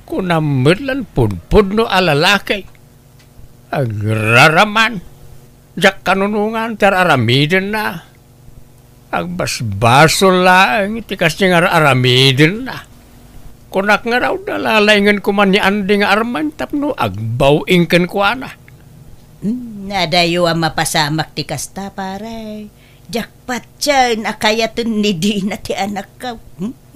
Speaker 3: kunamidlan pudpud no alalakay. Aglaraman, jak kanunungan teraramidin na. Agbasbaso lang, itikas niya nga aramidin na. Kunak nga raw dalalayngan ko man ni Andi nga arman, tapno agbawing kan kwa na.
Speaker 2: Nadayo ang mapasamak ti kasta, paray. Jakpat siya, nakayatan ni di na ti anak ka.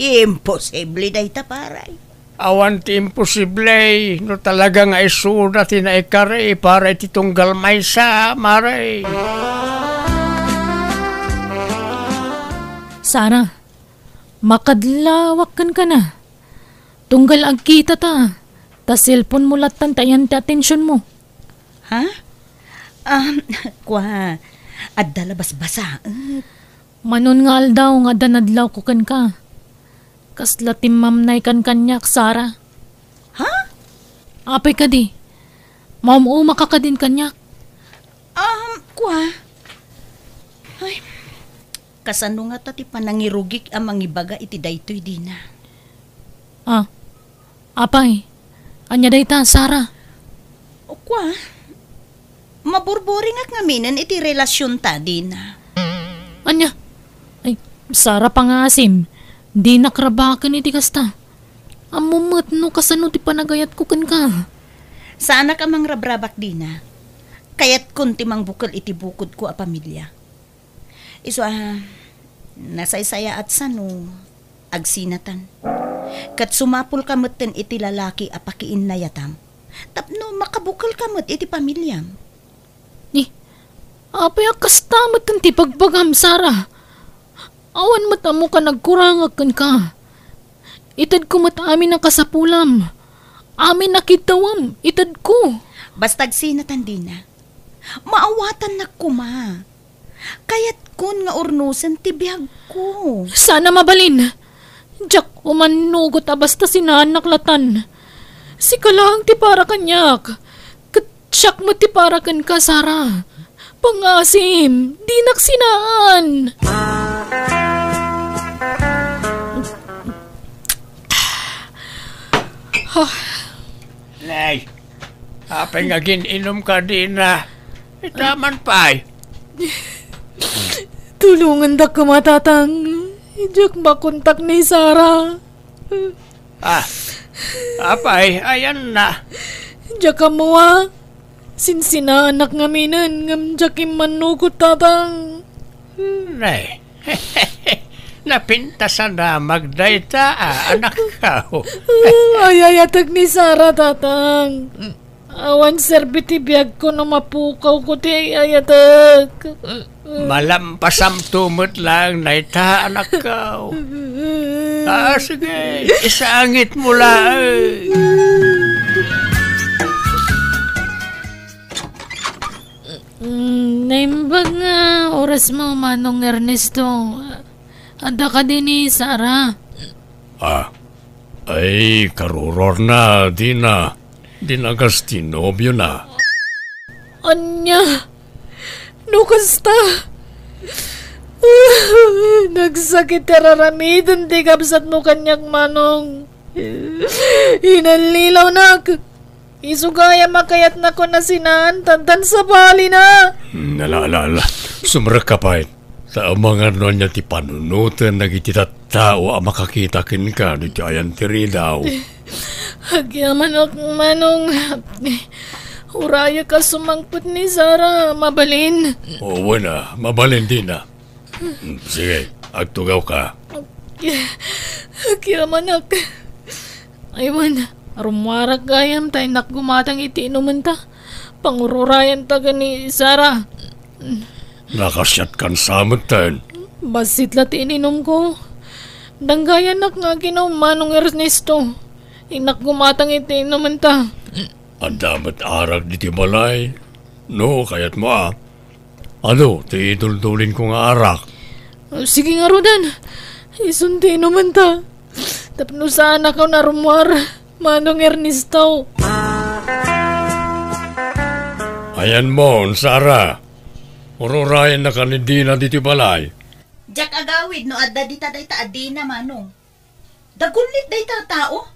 Speaker 2: Imposible na ita, paray.
Speaker 3: Awan ti imposible, no talaga nga isuda ti naikari, para iti tunggal may sa, maray.
Speaker 1: Sara, makadlawakan ka na. Tunggal agkita ta. Ta cellphone mo latan tayan ti atensyon mo.
Speaker 2: Ha? Kwa, adda labas basa.
Speaker 1: Manon nga aldaw nga danadlaw ko kan ka. Kasla timamnay kan kanyak, Sara.
Speaker 2: Ha?
Speaker 1: Apay ka di. Maumuma ka din kanyak.
Speaker 2: Kwa. Ay, kasano nga ti panangirugik ang mangibaga iti daytoy di na.
Speaker 1: Apay. Anya dayta, Sara.
Speaker 2: O kwa, maburburi nga ngaminan iti relasyon ta di na.
Speaker 1: Anya? Ay, Sara pangasim. Di nakrabakan iti kasta. Amumot no kasano ti panagayat ko kan ka.
Speaker 2: Sana ka mang rabrabak di na. Kaya't kunti mang bukal iti bukod ko a pamilya. Iso nasaysaya at sano, agsinatan. Kat sumapul kamutin iti lalaki a pakiin na yatam. Tapno makabukal kamut iti pamilyam.
Speaker 1: Apay akastamot kan ti pagbagam, Sara. Awan matamo ka nagkurangakan ka. Itad ko amin ang kasapulam. Amin nakitawam, itad ko.
Speaker 2: Bastag sinatan di na. Maawatan na kuma. Kaya't kun nga urnusan ti biyag ko.
Speaker 1: Sana mabalin. Diyak umanugot basta sinanaklatan. Si kalang ti para kanyak. Katsyak mo ti para kan ka, Sara. Pangasim, di naksinaan.
Speaker 3: Nay, apay nga gininom ka din na. Itaman pa
Speaker 1: Tulungan da ka matatang. Diyak makontak ni Sara.
Speaker 3: Apay, ayan na.
Speaker 1: Diyak ka mo Sinsina anak ngaminan ngam diyak manugot tatang.
Speaker 3: Nay, napintasan na magdayta anak ka.
Speaker 1: Ayayatag ni Sara tatang. Awan serbiti biyag ko na mapukaw ko ti ayayatag.
Speaker 3: Malampasam tumot lang naita anak ka. Sige, isangit mo lang.
Speaker 1: Naimbag nga oras mo, Manong Ernesto. Ada ka din ni Sara.
Speaker 3: Ay, karuror na, di na. Dinagas tinobyo na.
Speaker 1: Anya? No, kasta? Nagsakit kararamidan, di kapsat mo kanyak, Manong. Inalilaw na. Isugaya makayat na ko na sinaan, tantan sa bali na.
Speaker 3: Nalala, sumraka pa sa mga niya ti panunutan nagititat tao ang makakita kin ka dito ayan tiri daw.
Speaker 1: Hagyaman ako, Manong. Uraya ka sumangput ni Sara, mabalin.
Speaker 3: Oo na, mabalin din na. Sige, agtugaw ka.
Speaker 1: Hagyaman ako. Aywan, rumwarak gayam tayo nakgumatang iti inuman ta. Pangururayan taga ni Sara.
Speaker 3: Nakasyat kan samot tayo.
Speaker 1: Basit la ti ininom ko. Danggayan nak nga ginom, Manong Ernesto. Inak gumatang iti inuman ta.
Speaker 3: Ang damat arag di ti balay. No, kayat mo Ano, ti idul-dulin ko nga arak.
Speaker 1: Sige nga, Rodan. Isunti inuman ta. Tapno sana ka na rumwar, Manong Ernesto.
Speaker 3: Ayan mo, Sara. Ururayan na ka ni Dina diti balay.
Speaker 2: Jak agawid no adda dita dayta adina Manong. Dagunlit dayta tao.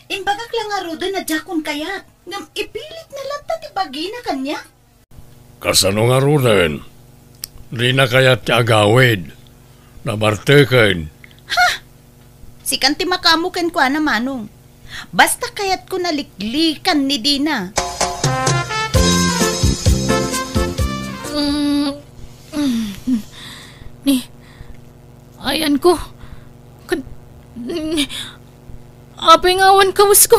Speaker 2: Imbagak lang nga rodo na jakon kayat. Ngam ipilit na lata ti bagina kanya.
Speaker 3: Kasano nga runen? Di na kayat ti agawid. Nabarteken.
Speaker 2: Si kanti makamuken ko na Manong. Basta kayat ko naliklikan ni Dina.
Speaker 1: Ayan ko. Apay ngawan kawas ko.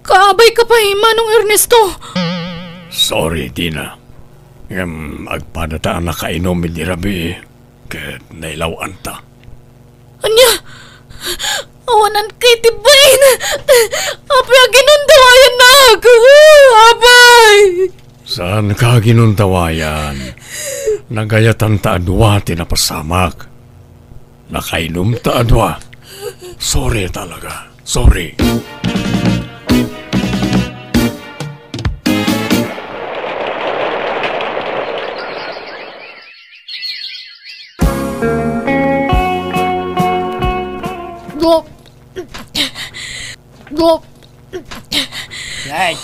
Speaker 1: Kaabay ka pa Manong Ernesto.
Speaker 3: Sorry, Dina. Agpadataan na kainom ni Rabi. Kaya nailawan ta.
Speaker 1: Anya? Awanan kay tibayin. Apay aginundawayan na ako. Apay!
Speaker 3: Saan ka ginuntawayan? Nagayatan ta adwa tinapasamak. Nakainom ta adwa. Sorry talaga. Sorry.
Speaker 4: Yay!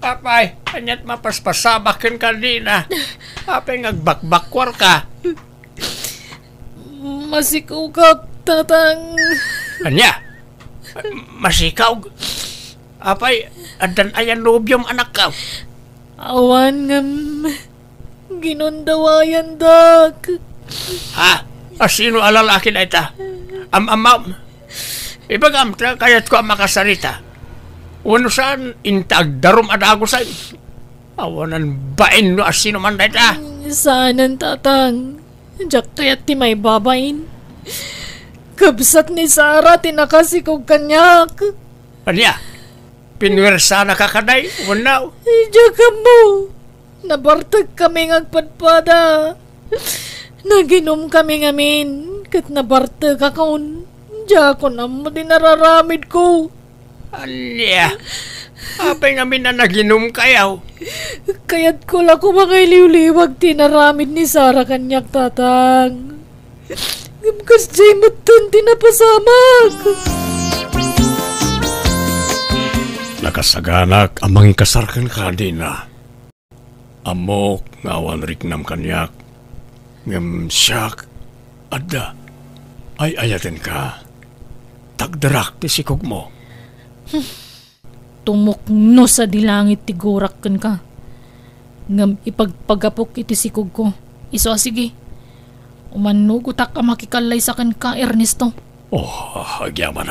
Speaker 4: Apay, kanyat mapaspasabakin ka din Apay ngagbakbakwar ka.
Speaker 1: Masikaw ka, tatang.
Speaker 4: Kanya? Masikaw? Apay, adan ayan nobyong anak ka.
Speaker 1: Awan ngam. Ginundawayan dak.
Speaker 4: Sino alalaki na ita? Amam. Ibagam, kayat ko ang makasarita. Wano saan intagdarom adago sa'yo? Awanan bain no asino man na ita?
Speaker 1: Saanan, tatang. Diyak kaya't ti may babain. Kabsat ni Sara, tinakasikog kanyak.
Speaker 4: Anya? Pinwersa na kakaday? Wanaw?
Speaker 1: Diyak ka mo. Nabartag kami ngagpadpada. Naginom kami ngamin. Kat nabartag akon. Diyak ko na mo din nararamid ko.
Speaker 4: Anya? Apay namin na naginom kayaw.
Speaker 1: Kaya't ko lang ko mga iliw-liwag tinaramid ni Sara kanyak, tatang. Gamkas jay matan tinapasamak.
Speaker 3: Nakasaganak amang ikasarkan ka din Amok ngawan riknam kanyak. Ngam siyak. Adda. Ay ayaten ka. Tagdarak ti sikog mo.
Speaker 1: Tumukno sa dilangit ti gurak kan ka. Ngam ipagpagapok iti sikog ko. Iso sige. Umanugutak ka makikalay sa kan ka, Ernesto.
Speaker 3: Agyaman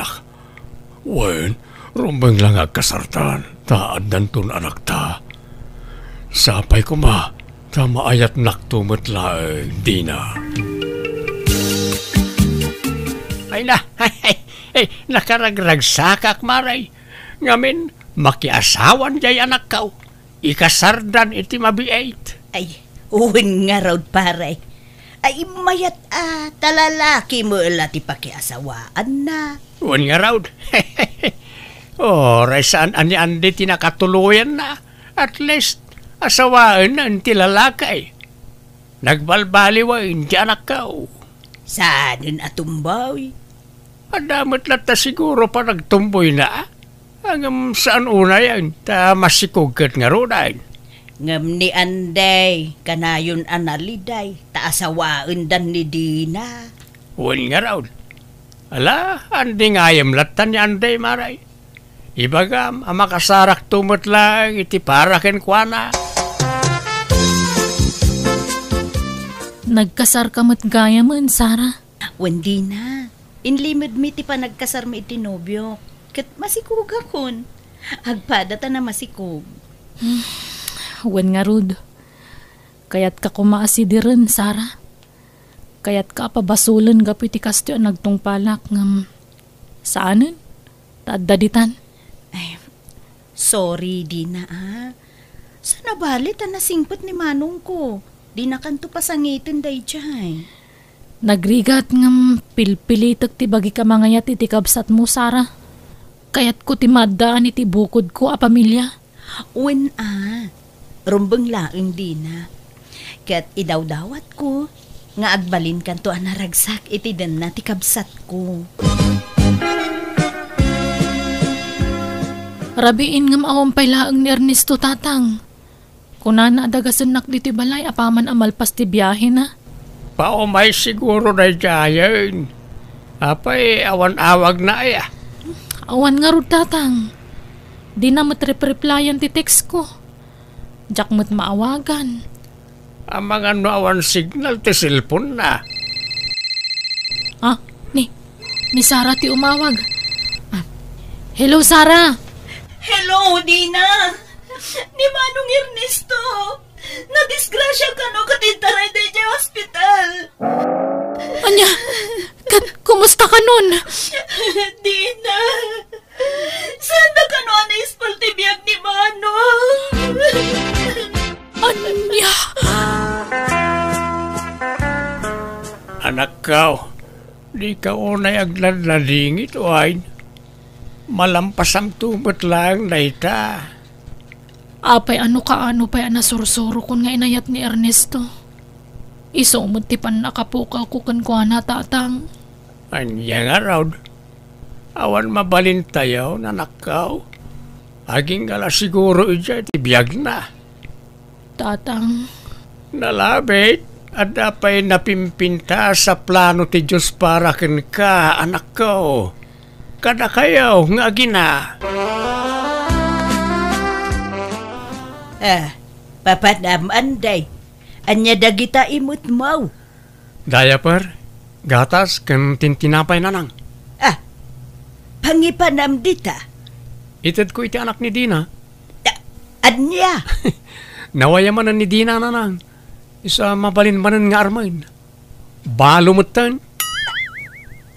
Speaker 3: Wen, rumbang lang agkasartan. Taan danton anak ta. Sapay ko ta maayat naktumot laeng, Dina.
Speaker 4: Ay na, nakaragragsakak maray. Ngamin, makiasawan jay anak ka. ikasardan iti mabiait.
Speaker 2: Ay, uwin nga raw pare. Ay, mayat talalaki mo ti pakiasawaan na.
Speaker 4: Uwan nga raw. Oray saan ani andi tinakatuluyan na. At least, asawaan na ang tilalakay. Nagbalbaliwain di anak ka.
Speaker 2: Saanin atumbaw?
Speaker 4: Adamot na ta siguro pa nagtumboy na. Hanggang saan una yan, ta masikugkat nga rodain.
Speaker 2: Ngam ni Anday, kanayon analiday, taasawaan dan ni Dina.
Speaker 4: Uwan nga raw. Ala, andi ngayam latan ni Anday maray. Ibagam, makasarak tumot lang, iti paraken kwa na.
Speaker 1: Nagkasar ka mo't gaya mo, Sara.
Speaker 2: Wandi na. Inlimod mi ti pa nagkasar mi iti nobyo. Kat masikug akon. Agpada ta na masikug.
Speaker 1: Wan nga rud. Kayat ka kumaasidiran, Sara. Kayat ka pabasulan gapi ti kastyo nagtungpalak ngam saanin? Tadaditan.
Speaker 2: Ay, sorry, Dina Sa nabalit nasingpot ni manong ko. Di na kanto pasangitin day jay.
Speaker 1: Nagrigat ngam pilpilitek ti bagi ka mangayat iti kabsat mo, Sara. Kayat ko ti maddaan iti bukod ko a pamilya.
Speaker 2: Uwan rumbeng laeng Dina. Kat idawdawat ko, nga agbalin kanto anaragsak iti den na ti kabsat ko.
Speaker 1: Rabiin ngam awampay laeng ni Ernesto tatang. Kunana adagasanak diti balay apaman amalpas ti biyahe na.
Speaker 4: Paumay siguro na jayan. Apay, awan-awag na ay.
Speaker 1: Awan nga rud tatang. Di na matrip-replyan ti text ko. Diyak mo't maawagan.
Speaker 4: Ang mga awan signal ti cellphone na.
Speaker 1: Ni Sara ti umawag. Hello, Sara.
Speaker 2: Hello, Dina! Ni Manong Ernesto! Nadisgrasya ka no katintaray day sa hospital!
Speaker 1: Anya, kumusta ka nun?
Speaker 2: Dina! Saan na ka no na-ispaltibiyag ni Manong?
Speaker 1: Anya?
Speaker 4: Anak ka, di ka unay agladladingit o ay malampas ang tumot lang na ita.
Speaker 1: Apay ano pa'y nasursuro kun nga inayat ni Ernesto. Isumot ti pan nakapukaw ko kan kuha na tatang.
Speaker 4: Anya nga raw. Awan mabalin tayo na nakaw. Aging gala siguro ija ti biyag na.
Speaker 1: Tatang,
Speaker 4: Nalabit at apay napimpinta sa plano ti Diyos para ken ka, anak ko. Kada kayo nga gina.
Speaker 2: Papanam Anday. Anya dagita imut mo.
Speaker 3: Diaper, gatas, ken tintinapay na nang.
Speaker 2: Pangipanam dita.
Speaker 3: Itad ko iti anak ni Dina.
Speaker 2: Anya?
Speaker 3: Nawayamanan ni Dina na nang. Isa mabalin-manan nga armain. Balo mo tan.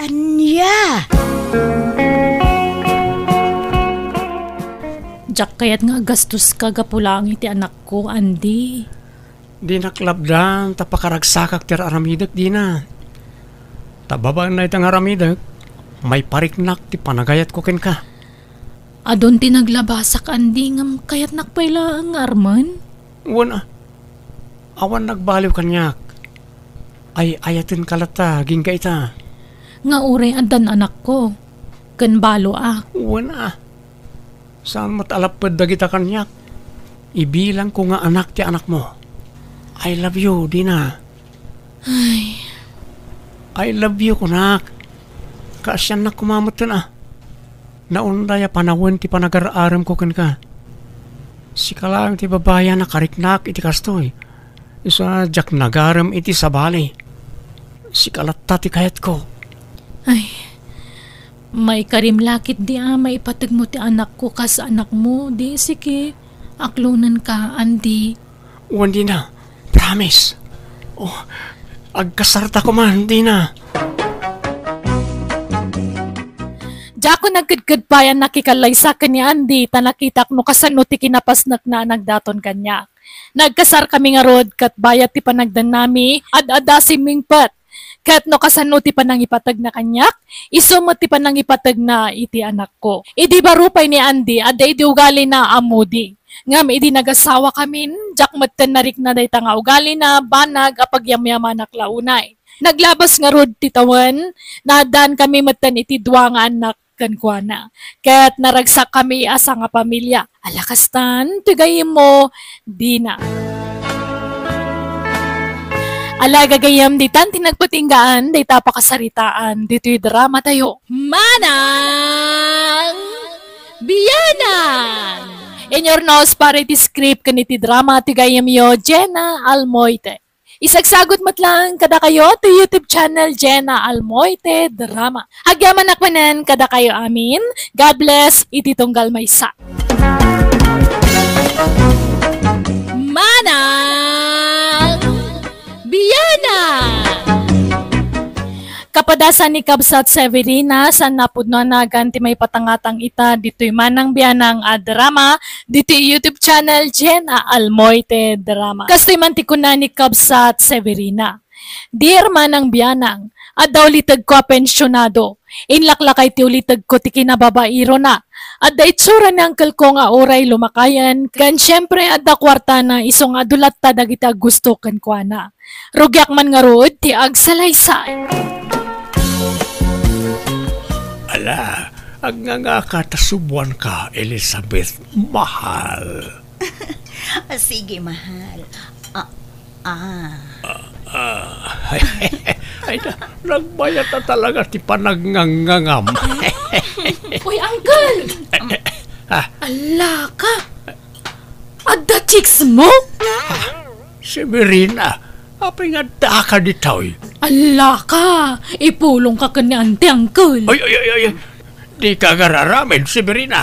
Speaker 2: Anya?
Speaker 1: Jack kayat nga gastos kagapulang iti anak ko, Andy.
Speaker 3: Di naklabdan, tapakaragsakak ter aramidak, Dina. Tababaan na itang aramidak, may pariknak ti panagayat ko ken ka.
Speaker 1: Adon tinaglabasak, Andy, ngam kayat nakpayla ang arman.
Speaker 3: Wana, awan nagbaliw kanyak. Ay ayatin kalata, ginga ita.
Speaker 1: Nga ure adan anak ko. Ken balo
Speaker 3: Wana, saan matalapad dagita kanyak? Ibilang ko nga anak ti anak mo. I love you, Dina.
Speaker 1: Ay,
Speaker 3: I love you, kunak. Kaasyan na kumamatan Naundaya panawin ti panagararam ko ken ka. Sika lang ti babaya na kariknak iti kastoy. Isa jak nagaram iti sabali. Sikalata ti kayat ko.
Speaker 1: ay. May karimlakit di may ipatag mo ti anak ko kas anak mo. Di sige, aklunan ka, Andy.
Speaker 3: Wandi na, promise. Oh, agkasarta ko man, di na.
Speaker 1: Diya ko nagkadkadbayan nakikalay sa kanya Andy, tanakitak no kasano ti kinapasnak na nagdaton kanya. Nagkasar kami nga rod, kat bayat ti panagdan nami, ad-ada si Mingpat. Kat no kasano ti panang ipatag na kanyak, isumot ti panang ipatag na iti anak ko. Idi barupay ni Andy, ada idi ugali na amudi. Ngam idi nagasawa kami, jak matten narik na day tanga ugali na banag apag yamyaman launay. Naglabas nga rod ti tawan, nadaan kami matten iti dua nga anak kankwana. Kat naragsak kami asa nga pamilya. Alakastan, tigayim mo, di na. Ala gagayam ditan tinagpatinggaan, day tapakasaritaan, dito'y drama tayo. Manang Biyanan! In your nose para iti script kaniti drama tigayam yo, Jenna Almoite. Isagsagot matlang kada kayo to YouTube channel Jenna Almoite Drama. Agyaman akmanan kada kayo amin. God bless, iti tunggal maysa. Manang Biyana! Kapadasan ni Kabsat Severina sa napudno na ganti may patangatang ita dito'y Manang Biyanang drama dito'y YouTube channel Jenna Almoite Drama. Kasto'y mantikuna ni Kabsat Severina. Dear Manang Biyanang, daw litag ko pensyonado. Inlaklakay ti ulitag ko ti kinababairo na. Adda itsura ni angkel ko nga oray lumakayan. Kan syempre adda kwarta na isong adulat ta dagita gusto kan kwa na. Rugyak man nga rod ti agsalaysay.
Speaker 4: Ala, ang nga katasubuan ka, Elizabeth, mahal.
Speaker 2: Sige, mahal.
Speaker 4: Ay, nagbayat na talaga ti panagnangangam.
Speaker 1: Uy, uncle! Ala ka! Adda chicks mo?
Speaker 4: Si Mirina, apay nga da ka ditoy.
Speaker 1: Ala ka! Ipulong ka ni ante, uncle.
Speaker 4: Ay, di ka gararamin, si Mirina.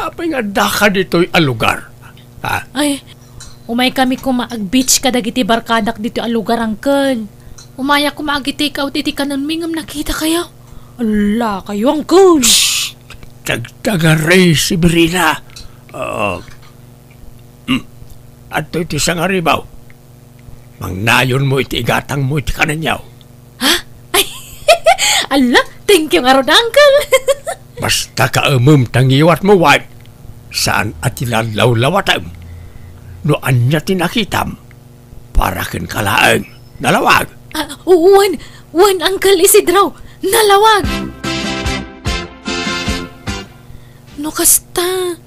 Speaker 4: Apay nga da ka ditoy alugar. Ha?
Speaker 1: Ay, umay kami kumaag-beach kadagiti barkadak dito ang lugar, uncle. Umaya kumaag-take out iti kanon mingam nakita kayo. Ala kayo, uncle.
Speaker 4: Shhh! Tagtagaray si Mirina. At ito isang aribaw. Mangnayon mo iti igatang mo iti kananyaw.
Speaker 1: Ha? Ay, ala, thank you nga ron, uncle.
Speaker 4: Basta kaamam tangiwat mo, wife. Saan at ilalawlawatan? No anya tinakitam, para kin kalaang nalawag.
Speaker 1: One, Uncle Isidro, nalawag. No kasta,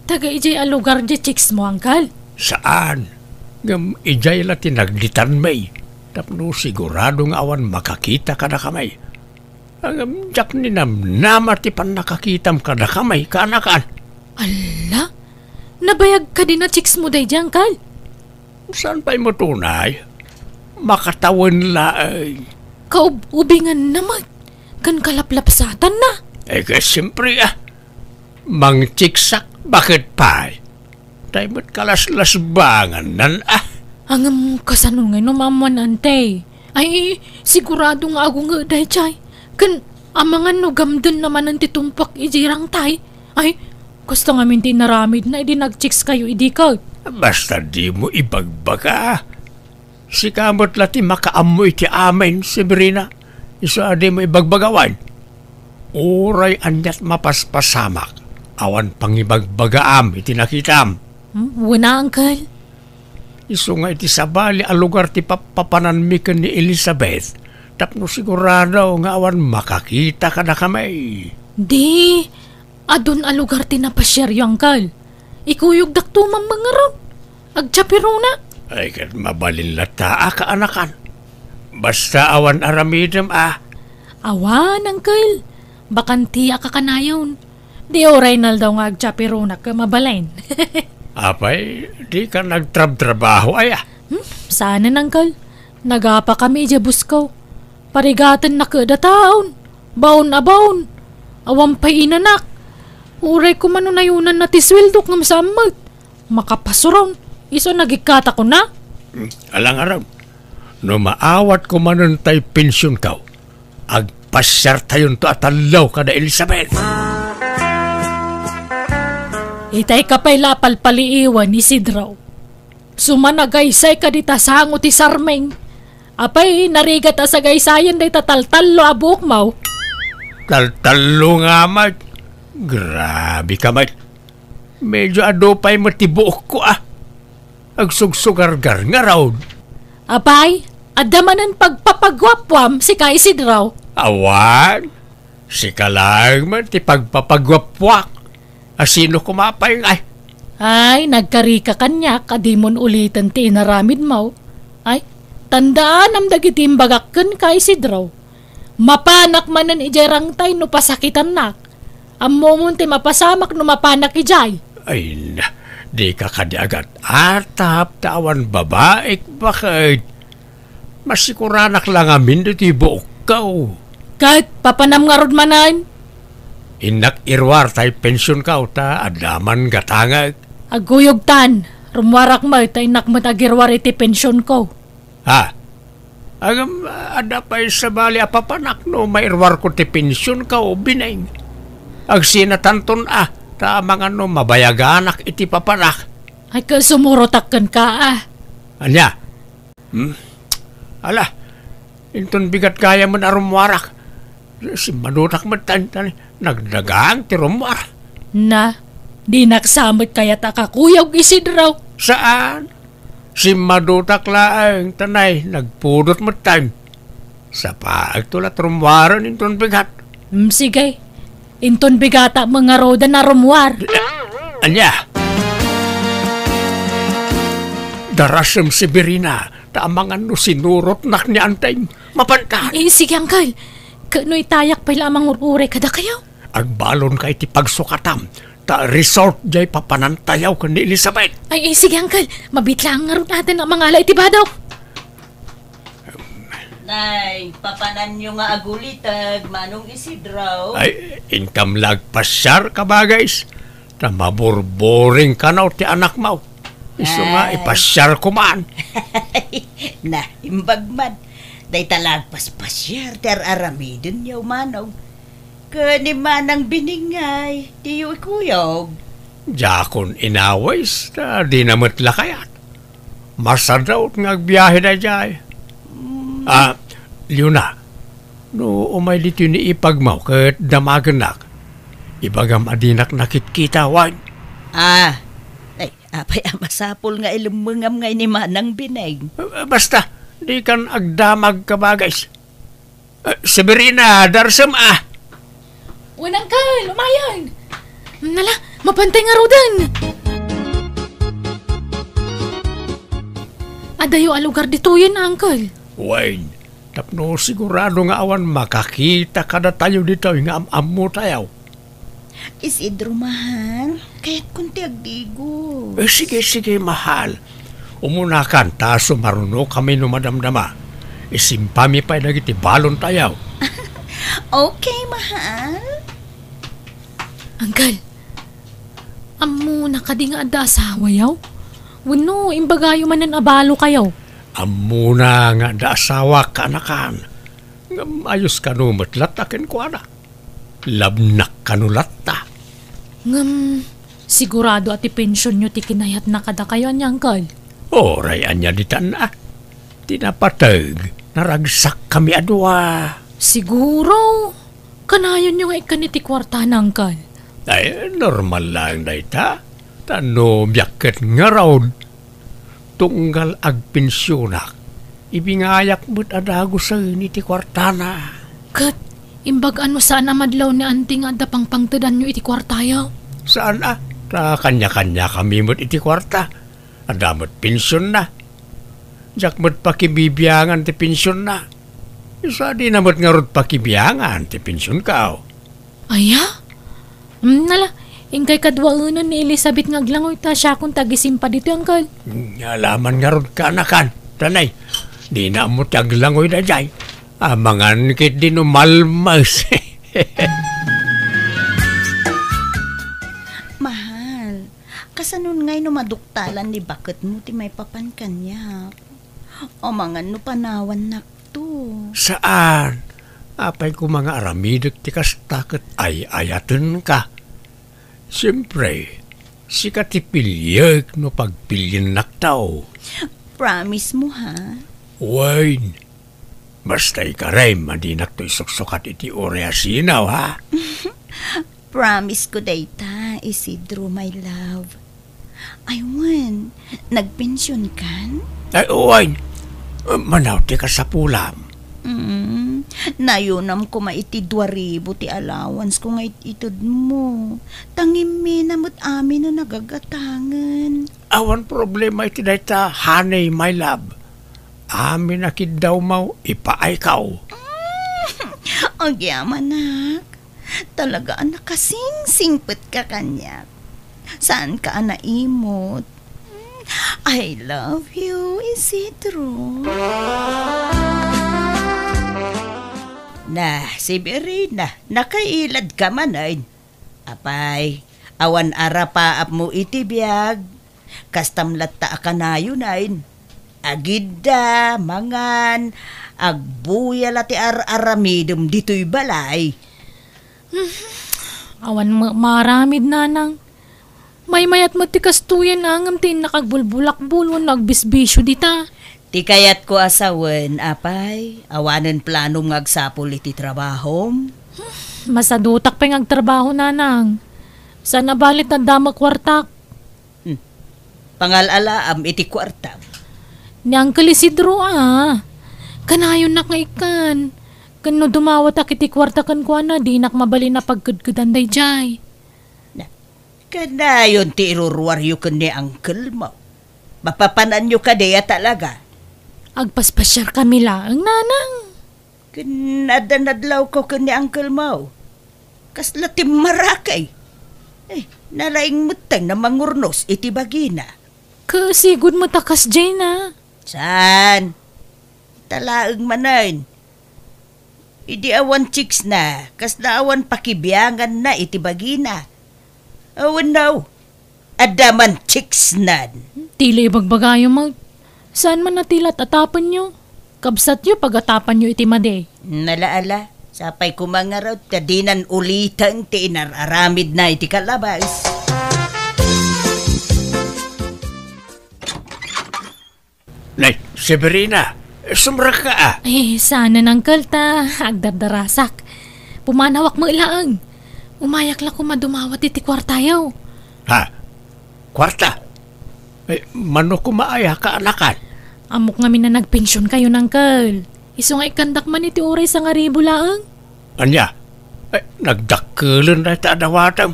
Speaker 1: taga ijay a lugar di chicks mo, Uncle.
Speaker 4: Saan? Ngam ijay la tinaglitan may. Tapno siguradong awan makakita ka na kamay. Ang jak ni namnama ti pan nakakitam ka na kamay kanakan.
Speaker 1: Ala? Nabayag ka din na chicks mo day dyan, Uncle?
Speaker 4: Saan pa'y mo tunay? Makatawan laay.
Speaker 1: Kaubingan naman. Kan kalaplapsatan na.
Speaker 4: Siyempre Mang chiksak, bakit pa'y? Tayo mo't kalaslasbangan nan
Speaker 1: Hangam kasanungay no mamuan ante. Ay, sigurado nga ako nga day chay. Kan amangan no gamdan naman ang titumpak ijirang tay. Ay, gusto nga minti naramid na idi nag-chicks kayo idikaw.
Speaker 4: Basta di mo ibagbaga. Si kamot lati makaamoy ti amin, si Brina. Isa di mo ibagbagawan. Uray anyat mapaspasamak. Awan pang ibagbagaam iti nakitam.
Speaker 1: Wala, Uncle.
Speaker 4: Iso nga iti sabali ang lugar ti papananmikan ni Elizabeth. Tapno sigurado nga awan makakita ka na kamay.
Speaker 1: Di, adun a lugar ti napasyeryo, Uncle. Ikuyog daktumang mga ron. Agtsapiro na.
Speaker 4: Ay, kat mabalin lata kaanakan. Basta awan aramidam
Speaker 1: Awan, Uncle. Bakanti kakanayon. Di oray nal daw nga agtsapiro na ka mabalain.
Speaker 4: Apay, di ka nagtrab-trabaho
Speaker 1: Sana, Uncle. Nagapa kami dya buskaw. Parigatan na kada taon. Baon na baon. Awang pa'y inanak. Uray ko manunayunan na tiswildok ng samag. Makapasuron. Iso nagikata ko na.
Speaker 4: Alang araw. No maawat ko manuntay pensyon ka. pasyar tayon to atalaw kada Elizabeth.
Speaker 1: Itay kapay lapal paliiwan ni Sidraw. Sumanagaysay ka dita sango ti Sarmeng. Apay narigat sa gaysayan day tataltalo abuk mau.
Speaker 4: Taltalo nga, Mart. Grabe ka, Mart. Medyo adopay matibuok ko, Agsugsugargar nga raw.
Speaker 1: Apay, adamanan pagpapagwapwam si Kay Sidraw.
Speaker 4: Awan, si kalang man ti pagpapagwapwak. Asino kumapay nga?
Speaker 1: Ay, nagkarika kanya, kadimon ulitan ti inaramid mau. Ay, tandaan am dagiti imbagakken Kay Sidraw. Mapanak manan ijarang tay no pasakitan nak. Ammomon ti mapasamak no mapanak ijay.
Speaker 4: Ay na, di ka kadiagat atap tawan babaik bakit? Masikuranak lang amin dito buok kao.
Speaker 1: Kahit papanam nga rod manan.
Speaker 4: Inak irwar tay pensyon kao ta adaman gatangag.
Speaker 1: Aguyog tan, rumwarak mo tay nakmat agirwar iti pensyon ko.
Speaker 4: Ha? Agam ada pa sa bali apapanak no mairwar ko ti pensyon kao bineng. Agsinatanton ta mga no mabayaganak iti papanak.
Speaker 1: Ay ka sumurotakkan ka
Speaker 4: Anya? Ala, inton bigat kaya mo na rumwarak. Si manutak mo nagdagang ti rumwar.
Speaker 1: Na, di naksamot kaya takakuyog Isidraw.
Speaker 4: Saan? Si madutak laang tanay nagpudot mo time. Sa paagtulat rumwaran inton bigat.
Speaker 1: Sige, inton bigata mga roda na rumwar.
Speaker 4: Anya? Darasem si Berina, taamangan no sinurot nak ni antay, mapantan.
Speaker 1: Sige, Uncle. Kano'y tayak pa lamang urure kada kayo?
Speaker 4: Agbalon kay ti pagsukatam, ta resort jay papanantayaw ka ni Elizabeth.
Speaker 1: Ay, sige, Uncle. Mabitlang nga ron natin ang mga alay tibadaw.
Speaker 2: Nay, papanan nyo nga agulitag, Manong Isidraw.
Speaker 4: Ay, income lag pasyar ka ba guys? Ta maburboring ka na ti anak mo. Iso nga ipasyar ko man.
Speaker 2: Na, imbagman. Day talagpas pasyar, ter aramidin yaw Manong. Kani manang biningay, tiyo ikuyog.
Speaker 4: Jakon inaways, ta di namat lakayat. Masadaw nga agbiyahe na jay. Liuna, no umay dito ni ipagmaw kat damaganak. Ibagam adinak nakitkita, wan.
Speaker 2: Ay, apay amasapol nga ilumungam nga ni manang binay.
Speaker 4: Basta, di kan agdamag ka ba, guys. Severina, darsam
Speaker 1: Unang ka, lumayan. Nala, mapantay nga rodan. Adayo alugar dito yun, Uncle.
Speaker 4: Wayne, tapno sigurado nga awan makakita kada tayo dito nga am-am mo tayo.
Speaker 2: Isidro, mahal. Kahit kunti agdigo.
Speaker 4: Sige, mahal. Umunakan, taso maruno kami numadamdama. Isimpami pa nagiti balon tayo.
Speaker 2: Okay, mahal.
Speaker 1: Uncle, amo nakadi nga ada asawa yaw? Wano, imbagayo man ang abalo kayaw.
Speaker 4: Amuna nga da asawa ka anakan. Ayos ka numatlat akin ko ana. Labnak ka nulatta.
Speaker 1: Sigurado ati pensyon nyo ti kinayat na kada kayo niya, Uncle.
Speaker 4: Oray anya di na. Tinapatag. Naragsak kami adwa.
Speaker 1: Siguro. Kanayon nyo nga ikaniti kwarta na, Uncle.
Speaker 4: Ay, normal lang na ita. Tano biyaket nga raon. Tunggal agpensyonak. Ibingayak mo't adago sa iti kwartana.
Speaker 1: Kat, imbagaan mo saan amadlaw ni anting adda pang pangtadan nyo iti kwartayaw?
Speaker 4: Saan Ta kanya-kanya kami mo't iti kwarta. Adamot pensyon na. Jak mo't pakibibiyangan ti pensyon na. Isa di namot nga rod pakibiyangan ti pensyon ka.
Speaker 1: Aya? Nala, ingkay kadwaunan ni Elizabeth nga aglangoy ta siya kung tagisimpa dito, Uncle.
Speaker 4: Alaman nga rod ka anakan. Tanay, di na mo taglangoy na jay. Amangan kit di no malmas.
Speaker 2: Mahal, kasanon ngay no maduktalan ni bakit mo ti may papan kanya. O mga no panawan nakto.
Speaker 4: Saan?
Speaker 3: Apay ko mga aramidek ti kastakot ay ayatan ka. Siyempre, si katipilyag no pagpilyin naktaw.
Speaker 2: Promise mo, ha?
Speaker 3: Wine, basta ikaray madinak to isuksukat iti oreasinaw, ha?
Speaker 2: Promise ko dayta, Isidro, my love. Aywan, nagpensyon kan?
Speaker 3: Ay, wine, manaw ti ka sa pulam.
Speaker 2: Nayunam ko maiti 2,000 ti allowance ko nga itod mo. Tangimi namot amin no nagagatangan.
Speaker 3: Awan problema iti dayta, hanay, my love. Amin nakid daw mau, ipaay kao.
Speaker 2: Ang yaman, nak. Talaga anak kasing-singpet ka kanyak. Saan ka naimot? I love you, Isidro. Na, si Berina, nakailad ka man ay. Apay, awan ara pa ap mo itibiyag. Kastamlat ta akanayo nain. Agida, mangan, agbuyal ati aramidum dito'y balay.
Speaker 1: Awan maramid nanang. May mayat mo ti kastuyan angam tin nakagbulbulakbulon nagbisbisyo dita.
Speaker 2: Ti kayat ko asawen, apay, awanen planom ngagsapol iti trabahom.
Speaker 1: Masadutak pa ngagtrabaho nanang. Sana balit na dama kwartak.
Speaker 2: Pangalala am iti kwarta.
Speaker 1: Ni Uncle Isidro Kanayon nak nga ikan. Kano dumawat ak iti kwarta kan kwa na di nak mabali na pagkudkudan day jay.
Speaker 2: Kanayon ti iruruwaryo ka ni Uncle mo. Mapapanan nyo ka deya talaga.
Speaker 1: Agpaspasyar kami lang, nanang.
Speaker 2: Kanadanadlaw ko ka ni Uncle mo. Kasla ti marakay. Nalaing mutang na mangurnos iti bagina.
Speaker 1: Kasigod mo takas jay na.
Speaker 2: Saan? Talaang manayin. Idi awan chicks na. Kasla awan pakibiyangan na iti bagina. Awan now. Adaman chicks na.
Speaker 1: Tila ibagbagayo mag. Saan man natilat atapan nyo? Kabsat nyo pag-atapan nyo iti maday.
Speaker 2: Nalaala, sapay kumangaraw, tadinan ulitan ti inararamid na iti kalabas.
Speaker 3: Nay, Severina, sumra ka
Speaker 1: Sana nang kalta, agdardarasak. Pumanawak mo ilaang. Umayak lang kumadumawat iti kwartayaw.
Speaker 3: Ha? Kwarta? Mano kumaaya ka anakan?
Speaker 1: Amok nga na nagpensyon kayo ng kal. Iso nga ikandak man iti oray sa nga ribo laang.
Speaker 3: Anya? Nagdakkelan na ita dawatam.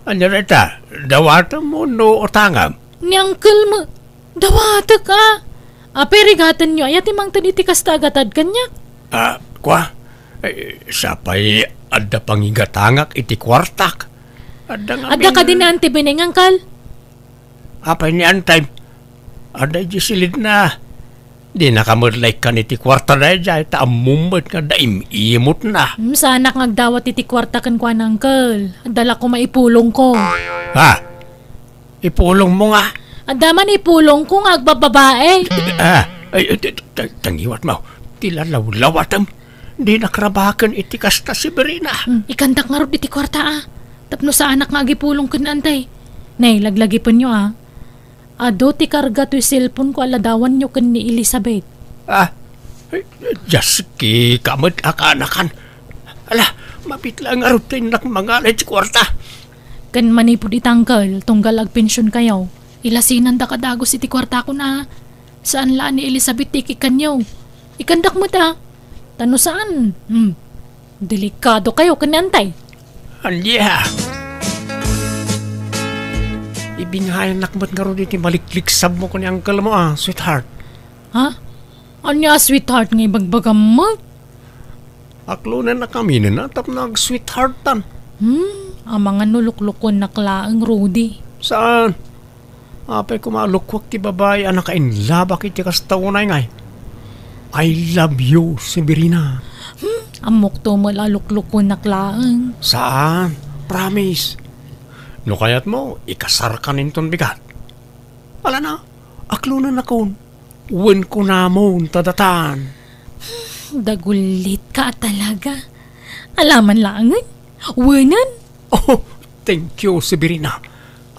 Speaker 3: Anya na ita, dawatam mo no otangam?
Speaker 1: Ni Uncle mo, dawata ka. Perigatan nyo, ayat imang taniti kastagatad kanya.
Speaker 3: Kwa? Sapay, adda pangigatangak iti kwartak.
Speaker 1: Adda ka din na antibineng, Uncle.
Speaker 3: Apay ni antay, ada silid na. Di nakamudlay ka niti kwarta na dyan, taamumot nga daim-imot na.
Speaker 1: Sana ngagdawat iti kwarta kan kwa ng Uncle. Adala ko maipulong ko.
Speaker 3: Ha? Ipulong mo nga?
Speaker 1: Adaman ipulong ko nga agbababae.
Speaker 3: Tangiwat mo, tilalawlawatam. Di nakrabakan iti kasta si Berina.
Speaker 1: Ikandak nga rin iti kwarta Tapno sa anak nga agipulong kan antay. Nay, laglagi po nyo Ado ti karga to'y cellphone ko aladawan nyo kan ni Elizabeth.
Speaker 3: Jaski, kamad akanakan. Ala, mapitla nga rin tayo nakmangalay si kwarta.
Speaker 1: Kan manipod itanggal, tunggal agpensyon kayaw. Ilasinan da kadagos iti kwarta ko na. Saan laan ni Elizabeth tiki kanyaw? Ikandak mo ta. Tano saan? Delikado kayo kanantay.
Speaker 3: Alya. Ibingayan nakmat nga rin iti malikliksab mo ko ni Uncle mo sweetheart.
Speaker 1: Ha? Anya sweetheart nga ibagbagam mo?
Speaker 3: Aklo na nakaminin na tap nag-sweetheartan.
Speaker 1: Ang mga nuluklukon na klaang Rudy.
Speaker 3: Saan? Apay kumalukwak ti babae anak kainlabak iti kastaunay ngay. I love you, Severina.
Speaker 1: Amok to malaluklukon na klaang.
Speaker 3: Saan? Promise. No kayat mo, ikasar ka ninton bigat. Ala na, aklo na nakon. Uwan ko na mo tadatan.
Speaker 1: Dagulit ka talaga. Alaman lang. Wanan.
Speaker 3: Oh, thank you, Severina.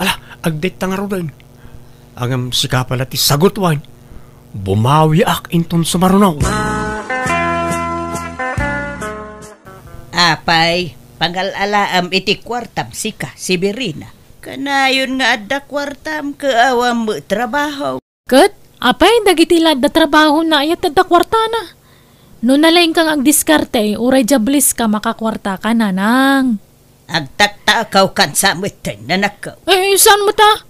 Speaker 3: Ala, agdate nga ro din. Ang sika pala ti sagot wan. Bumawi ak inton sumarunaw.
Speaker 2: Apay, pangalalaam iti kwartam sika, Severina. Kanayon nga adda kwartam kaawam mo trabaho.
Speaker 1: Kat, apay, dagitilad na trabaho na ayat na kwartana. No nalaing kang agdiskarte, uray jablis ka makakwarta ka na nang.
Speaker 2: Agtaktakaw kan sa mutin na nakaw.
Speaker 1: Saan mo ta?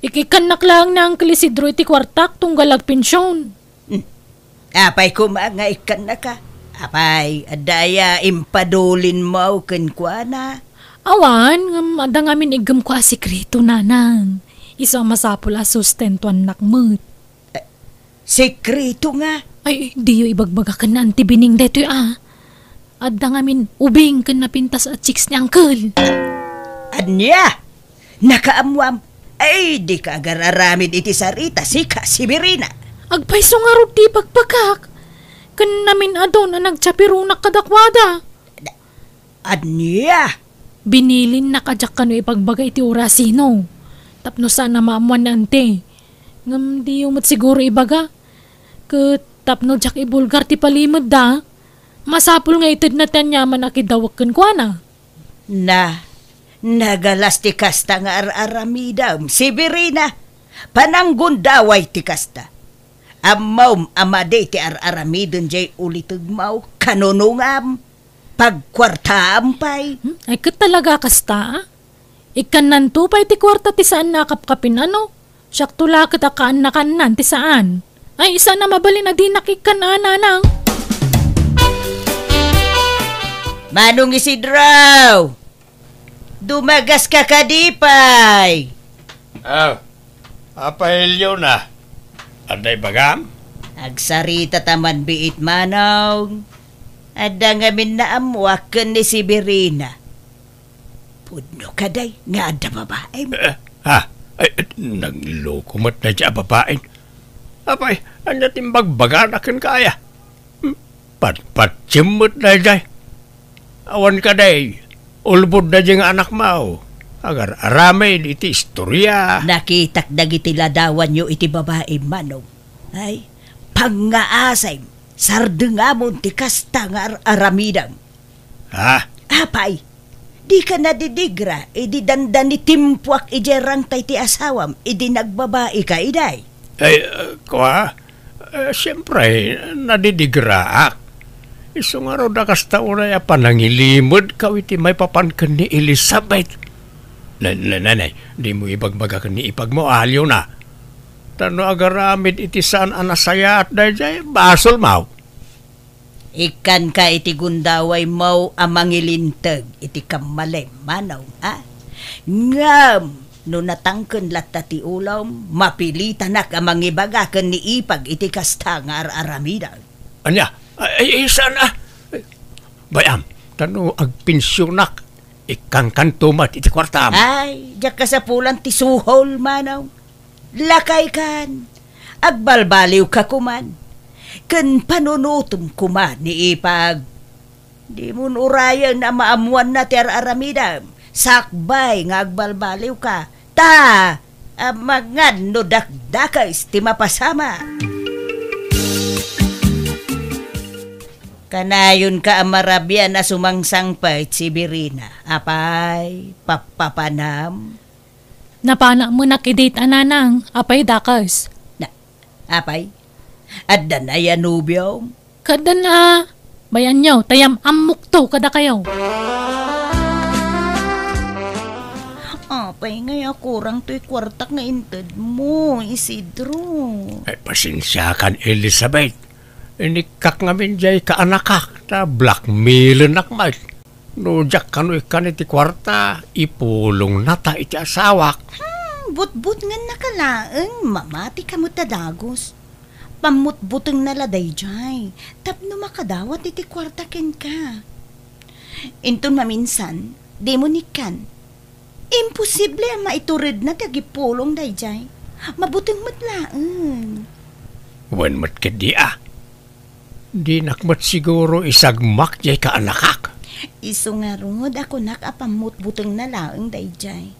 Speaker 1: Ikikanak lang ng kilisidro iti kwartak tunggalag pensyon.
Speaker 2: Apay kumanga ikan na ka. Apay, adaya impadulin mo kenkwana.
Speaker 1: Awan, ada ngamin igam ko asikreto na nang. Isang masapula sustentuan nakmut.
Speaker 2: Sekreto nga.
Speaker 1: Ay, di yung ibagbaga ka na antibining deto Adda ngamin ubing ka na pintas at chicks ni Uncle.
Speaker 2: Anya? Nakaamwam. Ay, di ka agararamid iti sarita, sika, Severina.
Speaker 1: Agpaiso nga ro di pagpagak. Kan namin adon na nagtsapirunak kadakwada.
Speaker 2: Anya?
Speaker 1: Binilin na kadyak ka no ipagbaga iti orasino. Tapno sana maamuan na ante. Ngam di yung siguro ibaga. Tapno jak ibulgar ti palimod da. Masapul nga itid na tanyaman akidawag kan kwa na.
Speaker 2: Nagalas ti kasta nga aramidam, Severina. Pananggundaway ti kasta. Amaw amade ti aramidon jay ulitugmaw. Kanunungam. Pagkwartaam pay.
Speaker 1: Ay kat talaga kasta Ikan nanto pay ti kwarta ti saan nakapkapin ano. Siyak tula kita kaan na kanan ti saan. Ay, isa na mabali na di nakikan ananang.
Speaker 2: Manong Isidro! Dumagas ka kadipay!
Speaker 4: Apahilyo na. Aday bagam?
Speaker 2: Agsarita taman biit manong. Ada ngamin na amwakan ni Severina. Pudno ka day, nga ada babae mo.
Speaker 4: Nagloko mo't na dya babae. Apay, anya timbagbaga na kan kaya. Patsimot na dyan. Awan ka day. Ulbod na dyan anak mo. Agar aramay iti istorya.
Speaker 2: Nakitak dagiti ladawan nyo iti babae manong. Ay, pangaasay. Sardengamon ti kasta nga aramidang. Apay, di ka nadidigra. Idi dandan ni timpuak ijerang tay ti asawam. Idi nagbabae ka iday.
Speaker 4: Ay, siyempre, nadidigraak. Iso nga raw na kasta unay panangilimod ka iti may papankan ni Elizabeth. Nanay, di mo ibagbaga ka ni ipag mo, alyo na. Tano agaramid iti saan anasaya at dahil basol mau.
Speaker 2: Ikan ka iti gundaway mau amangilintag iti kamalay manaw, ha? Ngam! No natangken latta ti ulaw, mapilitan na ka mangibagakan ni ipag iti kasta nga aramida.
Speaker 4: Anya? Ay, sana? Bayam, tano agpinsyonak, ikang kantumat iti kwartam.
Speaker 2: Ay, diyak ka sa pulan ti suhol, manaw. Lakay kan, agbalbaliw ka kuman. Kan panunutom kuman ni ipag. Di mo urayan na maamuan na ti aramida. Sakbay nga agbalbaliw ka. Ta, amangad no dakdakais ti mapasama. Kanayon ka amarabyan na sumangsangpay Severina. Apay, papapanam.
Speaker 1: Napana mo nakidate ananang, apay dakas.
Speaker 2: Apay, adda na yan nubyo.
Speaker 1: Kada na, bayan nyo, tayam amok to kada kayo.
Speaker 2: Apay, ngaya kurang to'y kwartak na inted mo, Isidro.
Speaker 4: Ay, pasensya kan Elizabeth. Inikak ngamin jay kaanakak na blackmail nakmat. No, jak kanu ikan iti kwarta, ipulong nata iti asawak.
Speaker 2: But nga nakalaang, mamati ka mo tadagos. Pamutbuteng naladay jay, tapno makadawat iti kwarta ken ka. Inton maminsan, demonikan. Imposible maiturid na tagipulong day jay. Mabuteng matlaan.
Speaker 4: Wan mat kadi Di nakmat siguro isagmak jay ka anakak.
Speaker 2: Iso nga rod, ako nakapamut buteng na laang dayjay.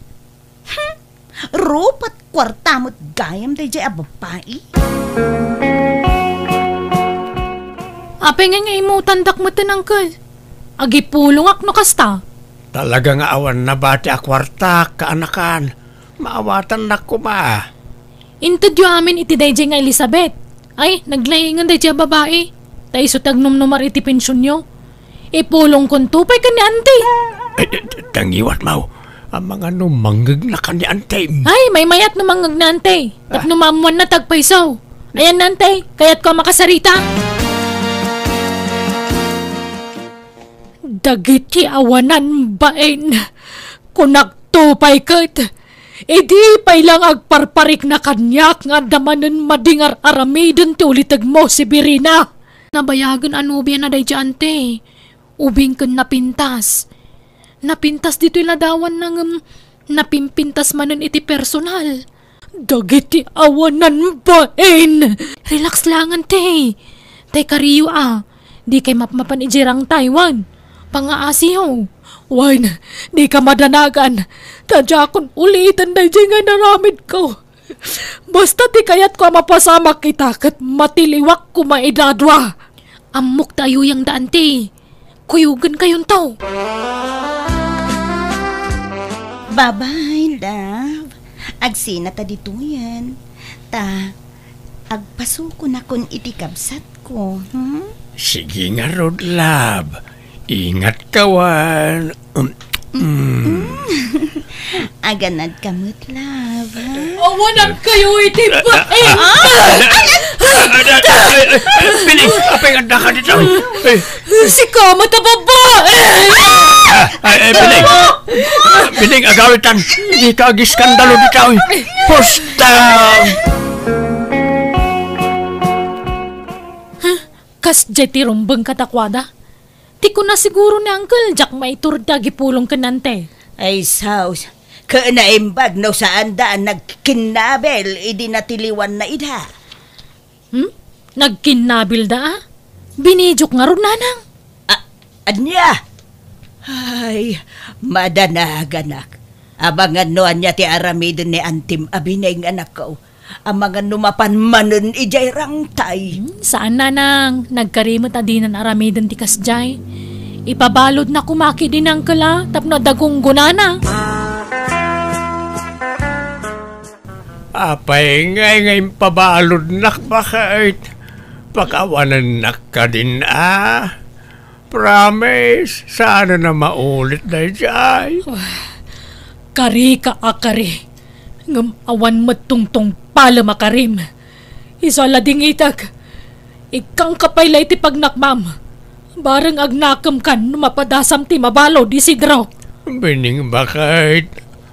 Speaker 2: Rupat kwartamot gayam dayjay a babae.
Speaker 1: Apay nga imutan dakmatan, Uncle. Agipulong ak no kasta.
Speaker 4: Talaga nga awan na bati a kwarta kaanakan. Maawatan na ko ma.
Speaker 1: Intudyo amin iti dayjay nga Elizabeth. Ay, naglaingan dayjay a babae. Tay sutag numnumar iti pensyon nyo. Ipulong kon tupay ka ni ante.
Speaker 4: Tangiwat mau. Ang mga numanggag na ka ni ante.
Speaker 1: Ay, may mayat numanggag na ante. Tap numamuan na tagpaisaw. Ayan na ante, kaya't ko makasarita. Dagiti awanan bain. Kung nagtupay kat. Di pay lang agparparik na kanyak nga damanan madingar aramidon ti ulitag mo si Birina. Nabayagan anubya na day ante. Ubing kan napintas. Napintas dito iladawan ng napimpintas manan iti personal. Dagiti awanan bain. Relax lang ante. Tay kariyo Di kay mapmapan ijirang Taiwan. Pangaasiyaw. Wine, di ka madanagan. Tadya akong ulitan day nga naramid ko. Basta ti kayat ko mapasama kita kat matiliwak ko maidadwa. Amok tayo yung daan ti. Kuyugan kayong tao.
Speaker 2: Bye-bye, love. Agsina ta dito yan. Agpasuko na kun itikabsat ko.
Speaker 4: Sige nga Rod, love. Ingat kawan.
Speaker 2: Aganad kamot, love.
Speaker 1: Awanan kayo iti bain.
Speaker 4: Piling, apay ganda ka dito.
Speaker 1: Si Kama ta babae.
Speaker 4: Piling. Piling, agawitan. Di ka agiskandalo dito. Pusta.
Speaker 1: Kas jeti rumbang katakwada. Di ko na siguro ni Uncle Jack maiturda gipulong kanante.
Speaker 2: Ay, saus. Kaanaimbag no saan daan nagkinabel, idinatiliwan na ida.
Speaker 1: Nagkinabil da Binidjuk nga ron nanang.
Speaker 2: Anya? Ay, madanaganak. Abangan no anya ti aramidon ni antim abinay ng anak ko. Amangan numapan manon ijay rangtay.
Speaker 1: Saan nanang? Nagkarimot adinan aramidon ti kasjay. Ipabalod na kumaki din ang kala tapno dagong gunana.
Speaker 4: Apay ngay pabalod nak bakit? Pakawanan nak ka din Promise, sana na maulit na jay.
Speaker 1: Kari ka akari. Ngam awan matungtong pala makarim. Isala ding itag. Ikang kapaylay ti pagnakmam. Barang agnakam kan mapadasam ti mabalo di sidraw.
Speaker 4: Bining bakit?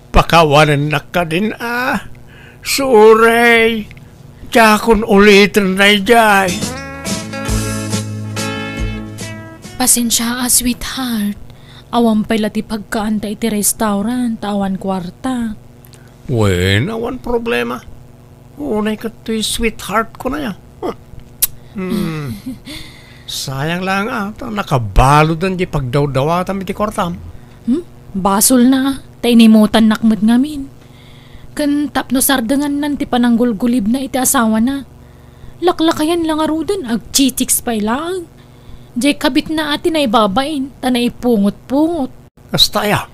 Speaker 4: Pakawanan na ka din Suray. Jakon ulitin na jay.
Speaker 1: Pasensya sweetheart. Awan pala ti pagkaantay ti restaurant, awan kwarta.
Speaker 4: Wen, awan problema. Unay ka to'y sweetheart ko na yan. Sayang lang nakabalo din di pagdaw-dawatan iti kortam.
Speaker 1: Basol na, tainimutan nakmat ngamin. Kan tapno sardangan nan ti pananggulgulib na iti asawa na. Laklakayan lang arudan, agchichiks pa'y lang. Jay kabit na ati na ibabain, ta na ipungot-pungot.
Speaker 4: Kastaya.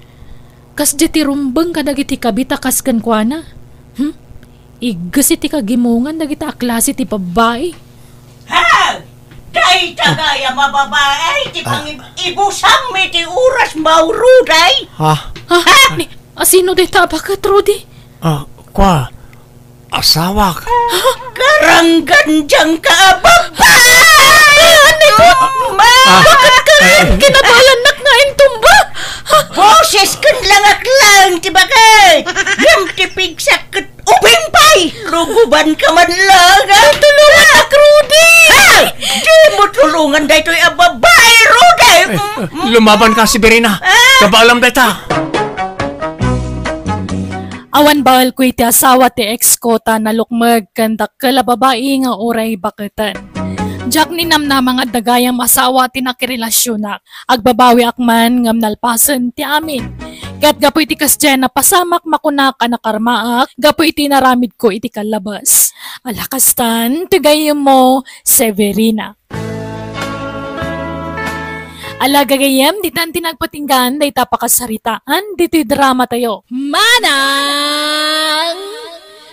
Speaker 1: Kas jay ti rumbang kadagiti kabita kas kankwana. Igas iti kagimungan dagita aklase ti babae.
Speaker 2: Ha! Day tagaya mababae, ti pang-ibusam mi ti oras mauruday.
Speaker 4: Ha?
Speaker 1: Asino day tabakat, Rudy?
Speaker 4: Kwa? Asawa ka?
Speaker 2: Karanggan diyang ka, babae!
Speaker 1: Bakit ka? Kinabalan nak nga tumba?
Speaker 2: Boses kan langak-lang, ti bakit? Yung tipig sakit ubing pay! Luguban ka man lang, tulungan ak, Rudy! Di mo tulungan dahi to'y babae, Rudy!
Speaker 4: Lumaban ka si Berina. Kabaalam dahi ta.
Speaker 1: Awan bahal ko iti asawa ti ex-kota na lukmag kandak kala babae nga oray baketan. Jak ninam na mga dagayang masawa ti nakirelasyon na. Agbabawi akman ngam nalpasan ti amin. Kat gapo iti kasdyan na pasamak makunak anakarmaak, gapo iti naramid ko iti kalabas. Alakastan, tigayem mo, Severina. Alagagayem, di tan tinagpatinggan, day tapakasaritaan, dito'y drama tayo. Manang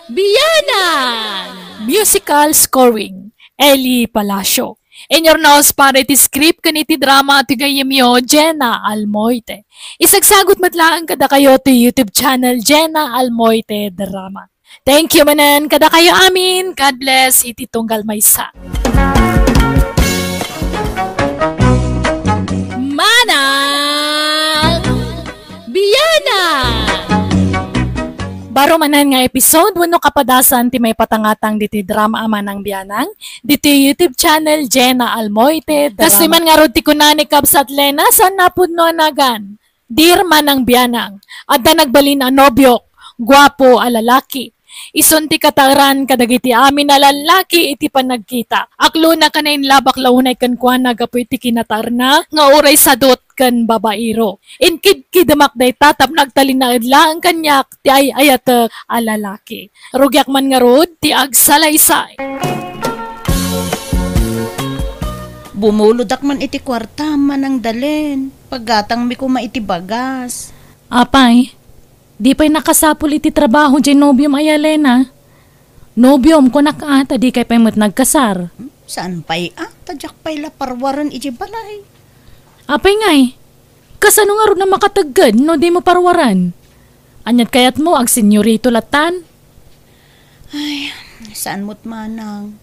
Speaker 1: Biyanan! Musical scoring, Eli Palacio. In your nose para iti script kaniti drama tigayem yo, Jenna Almoite. Isagsagot matlaan kada kayo to YouTube channel Jenna Almoite Drama. Thank you manan kada kayo amin. God bless iti tunggal maysa. Manang Biyanan! Baro manan nga episode, wano kapadasan ti may patangatang diti drama ama ng biyanang, diti YouTube channel Jenna Almoite. Kasi man nga rod ti kunani kabsat Lena, saan napudno anagan? Dear manang biyanang, adda nagbalin a nobyo, gwapo a lalaki. Ison ti kataran kadagiti amin na lalaki iti panagkita. Aklo na kanain labak launay kan kuan nagapo iti kinatarna nga uray sadot kan babairo. Inkid-kidamak day tatap nagtalin na idla ang kanyak ti ay ayatek a lalaki. Rugyak man nga rod ti agsalaysay.
Speaker 2: Bumuludak man iti kwarta man ang dalen. Paggatang mi kuma iti bagas.
Speaker 1: Apay, di pa'y nakasapul iti trabaho dyan nobyom ay Alena. Nobyom ko nakaata di kay pa'y mo't nagkasar.
Speaker 2: Saan pa'y tadyak pa'y laparwaran iti balay.
Speaker 1: Apay ngay, kasano nga ron na makatagad no di mo parwaran? Anyat kayat mo ag senyorito latan?
Speaker 2: Ay, saan mo't manang?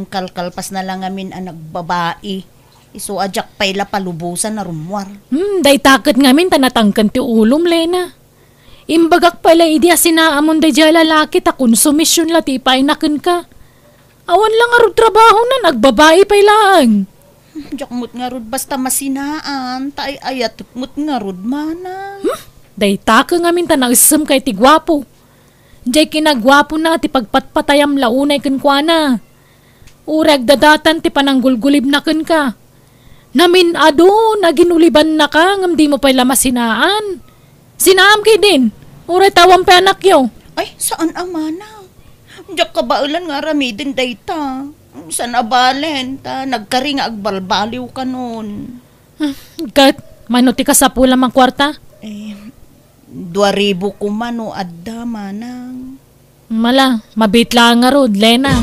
Speaker 2: Kalkalpas na lang amin ang nagbabae. Iso adyak pa'y lapalubusan na rumwar.
Speaker 1: Day takot ngamin tanatangkan ti ulom, Lena. Imbagak pala idi asinaamon day dya lalaki ta konsumisyon lati pa'y nakin ka. Awan lang arod trabaho na nagbabae pa'y lang.
Speaker 2: Diyak mo't nga rod basta masinaan, tay ayat mo't nga rod manang.
Speaker 1: Day taka ngamin ta nagsam kay ti gwapo. Diyay kinagwapo na ti pagpatpatayam launay kenkwana. Urag dadatan ti pananggulgulib na ken ka. Namin ado, naginuliban na ka, ngam di mo pa'y lamasinaan. Sinaam kay din, uray tawang pa anak yo.
Speaker 2: Ay, saan amana? Diyak kabaulan nga ramidin dayta. Saan abalen, ta nagkari nga agbalbaliw ka nun.
Speaker 1: Kat, manuti ka sa pula mang kwarta?
Speaker 2: 2,000 kumano adda manang.
Speaker 1: Mala, mabitla nga rod, Lena.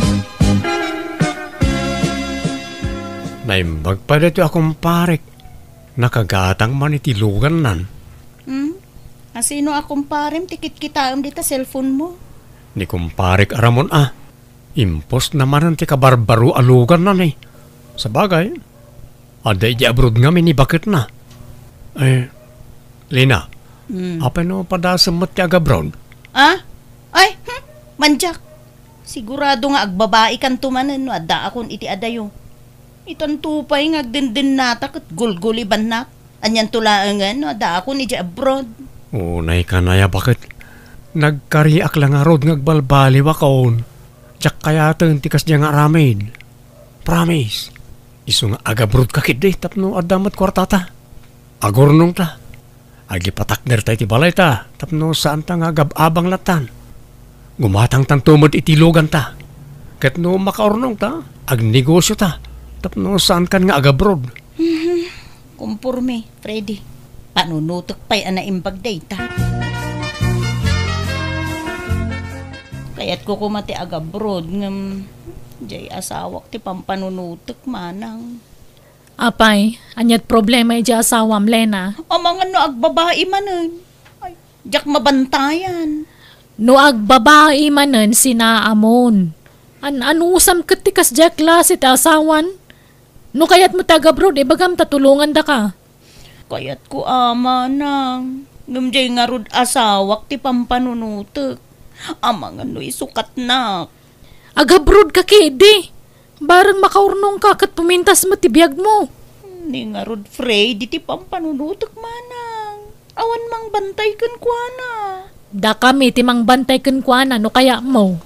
Speaker 3: Naimbag pa dito akong parek. Nakagatang man itilugan nan.
Speaker 2: Asino akong parem tikit kitaam dita cellphone mo?
Speaker 3: Ni kumparek aramon Impos naman ang tika barbaro alugan na eh. Sa bagay, aday di abroad nga ni bakit na. Lina, apa no padasam mo ti agabroad?
Speaker 2: Ay, manjak. Sigurado nga agbabae kan tumanan no adda akon iti adayo. Iton tupay nga agdindin nata kat gulguliban na. Anyan tulaangan no adda akon iti abroad.
Speaker 3: Unay ka na ya bakit? Nagkariak lang arod ngagbalbaliw akon. Tsak kaya tikas niya nga ramen. Promise. Iso nga agabrod kakit day tapno adamat kwartata. Agornong ta. Agipatakner tayo ti balay ta. Tapno saan ta nga agababang latan. Gumatang tantumod itilogan ta. Kat no makaornong ta. Agnegosyo ta. Tapno saan kan nga agabrod.
Speaker 2: Kumpurme, Freddy. Panunutok pa'y anaimbag day ta. Kaya't ko kumati agabroad ngam jay asawak ti pampanunutok manang.
Speaker 1: Apay, anyat problema iti asawam, Lena.
Speaker 2: Mga no agbabae manen. Ay, jak mabantayan.
Speaker 1: No agbabae manen sinaamon. Anusam katikas jak klase ti asawan. No kayat mo tagabroad, bagam tatulungan da ka.
Speaker 2: Kaya't ko manang. Ngam jay nga rod asawak ti pampanunutok. Amang ano isukat na.
Speaker 1: Agabrod ka kedi. Barang makaurnong ka kat pumintas mo tibiyag mo.
Speaker 2: Ni nga rod Fred, iti pampanunutok manang. Awan mang bantay kan kuana.
Speaker 1: Da kami ti mang bantay kan kuana no kaya mo.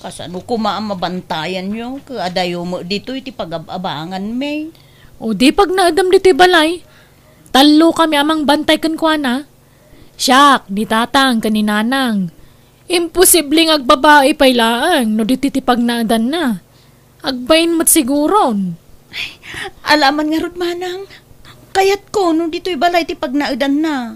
Speaker 2: Kasano ko mabantayan nyo? Kaadayo mo dito iti pag-abangan may.
Speaker 1: O di pag naadam dito balay. Talo kami amang bantay kan kwa na. Siyak, di tatang, kaninanang. Imposibleng agbabae pailaang no di titipag naadan na. Agbayin mo't siguron.
Speaker 2: Alaman nga rod manang. Kayat ko no dito'y balay ti pag naadan na.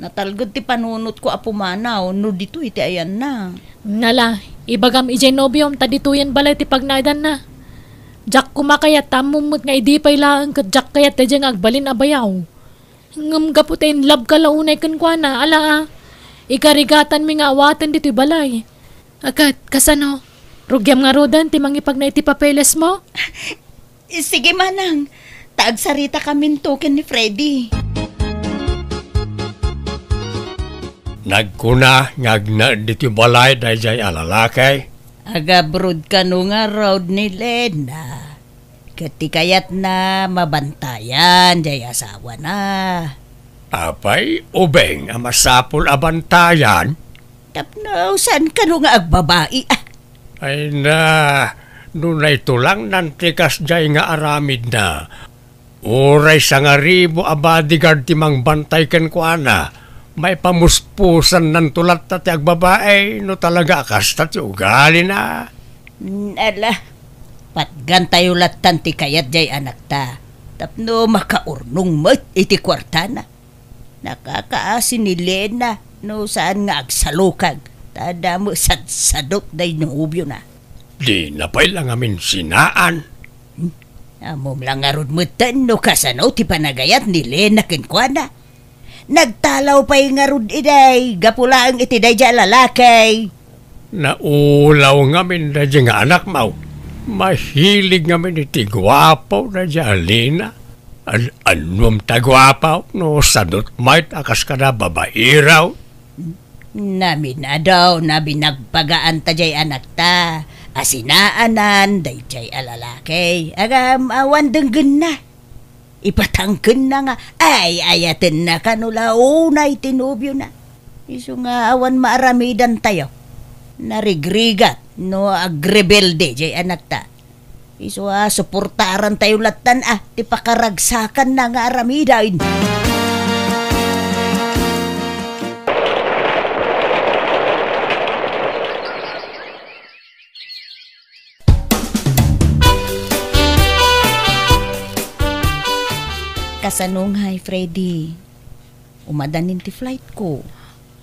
Speaker 2: Natalgod ti panunot ko apumanaw no dito iti ayan na.
Speaker 1: Nala, ibagam ijay nobyom tadituyan balay ti pag naadan na. Jak kumakayat tamumot nga idi pailaang kat jak kayat tadyang agbalin abayaw. Ngam gaputin lab kalaunay kan kwa na ala ikarigatan mi nga awatan dito'y balay. Agad, kasano? Rugyam nga rodan ti mangipag na iti papeles mo?
Speaker 2: Sige manang, taagsarita kami token ni Freddy.
Speaker 4: Nagkuna, ngagna dito balay dahil jay alalakay.
Speaker 2: Agabrod ka no nga road ni Lena. Katikayat na mabantayan, jay asawa na.
Speaker 4: Apay, ubeng, amasapol abantayan.
Speaker 2: Tapno, saan ka no nga agbabae?
Speaker 4: Ay na, nunay tulang nantikas jay nga aramid na. Uray sa nga ribo abadigar timang bantay ken ko ana. May pamuspusan ng tulat na ti agbabae no talaga akasta ti ugali na.
Speaker 2: Ala, patgan tayo latan ti kayat jay anak ta. Tapno makaurnong mat iti kwarta na. Nakakaasin ni Lena no saan nga agsalukag. Tada mo sadsadot day nubyo na.
Speaker 4: Di na pa'y lang amin sinaan.
Speaker 2: Amom lang arod mo tan no kasano ti panagayat ni Lena kenkwana. Nagtalaw pa'y ngarod iday, gapulaang itiday dya lalakay.
Speaker 4: Naulaw ngamin na dya nga anak mau. Mahilig ngamin iti gwapaw na dya alina. Anum ta gwapaw no sadot might akas ka na babairaw.
Speaker 2: Namin na daw na binagpagaan ta jay anak ta. Asinaanan, day jay alalakay. Agam awan denggen na. Ipatangken na nga, ay ayaten na kanulao na itinubyo na. Iso nga awan maaramidan tayo. Narigrigat, no agrebelde, jay anak ta. Iso suportaran tayo latan ti pakaragsakan na nga aramidan. Kasanong hay, Freddy. Umadanin ti flight ko.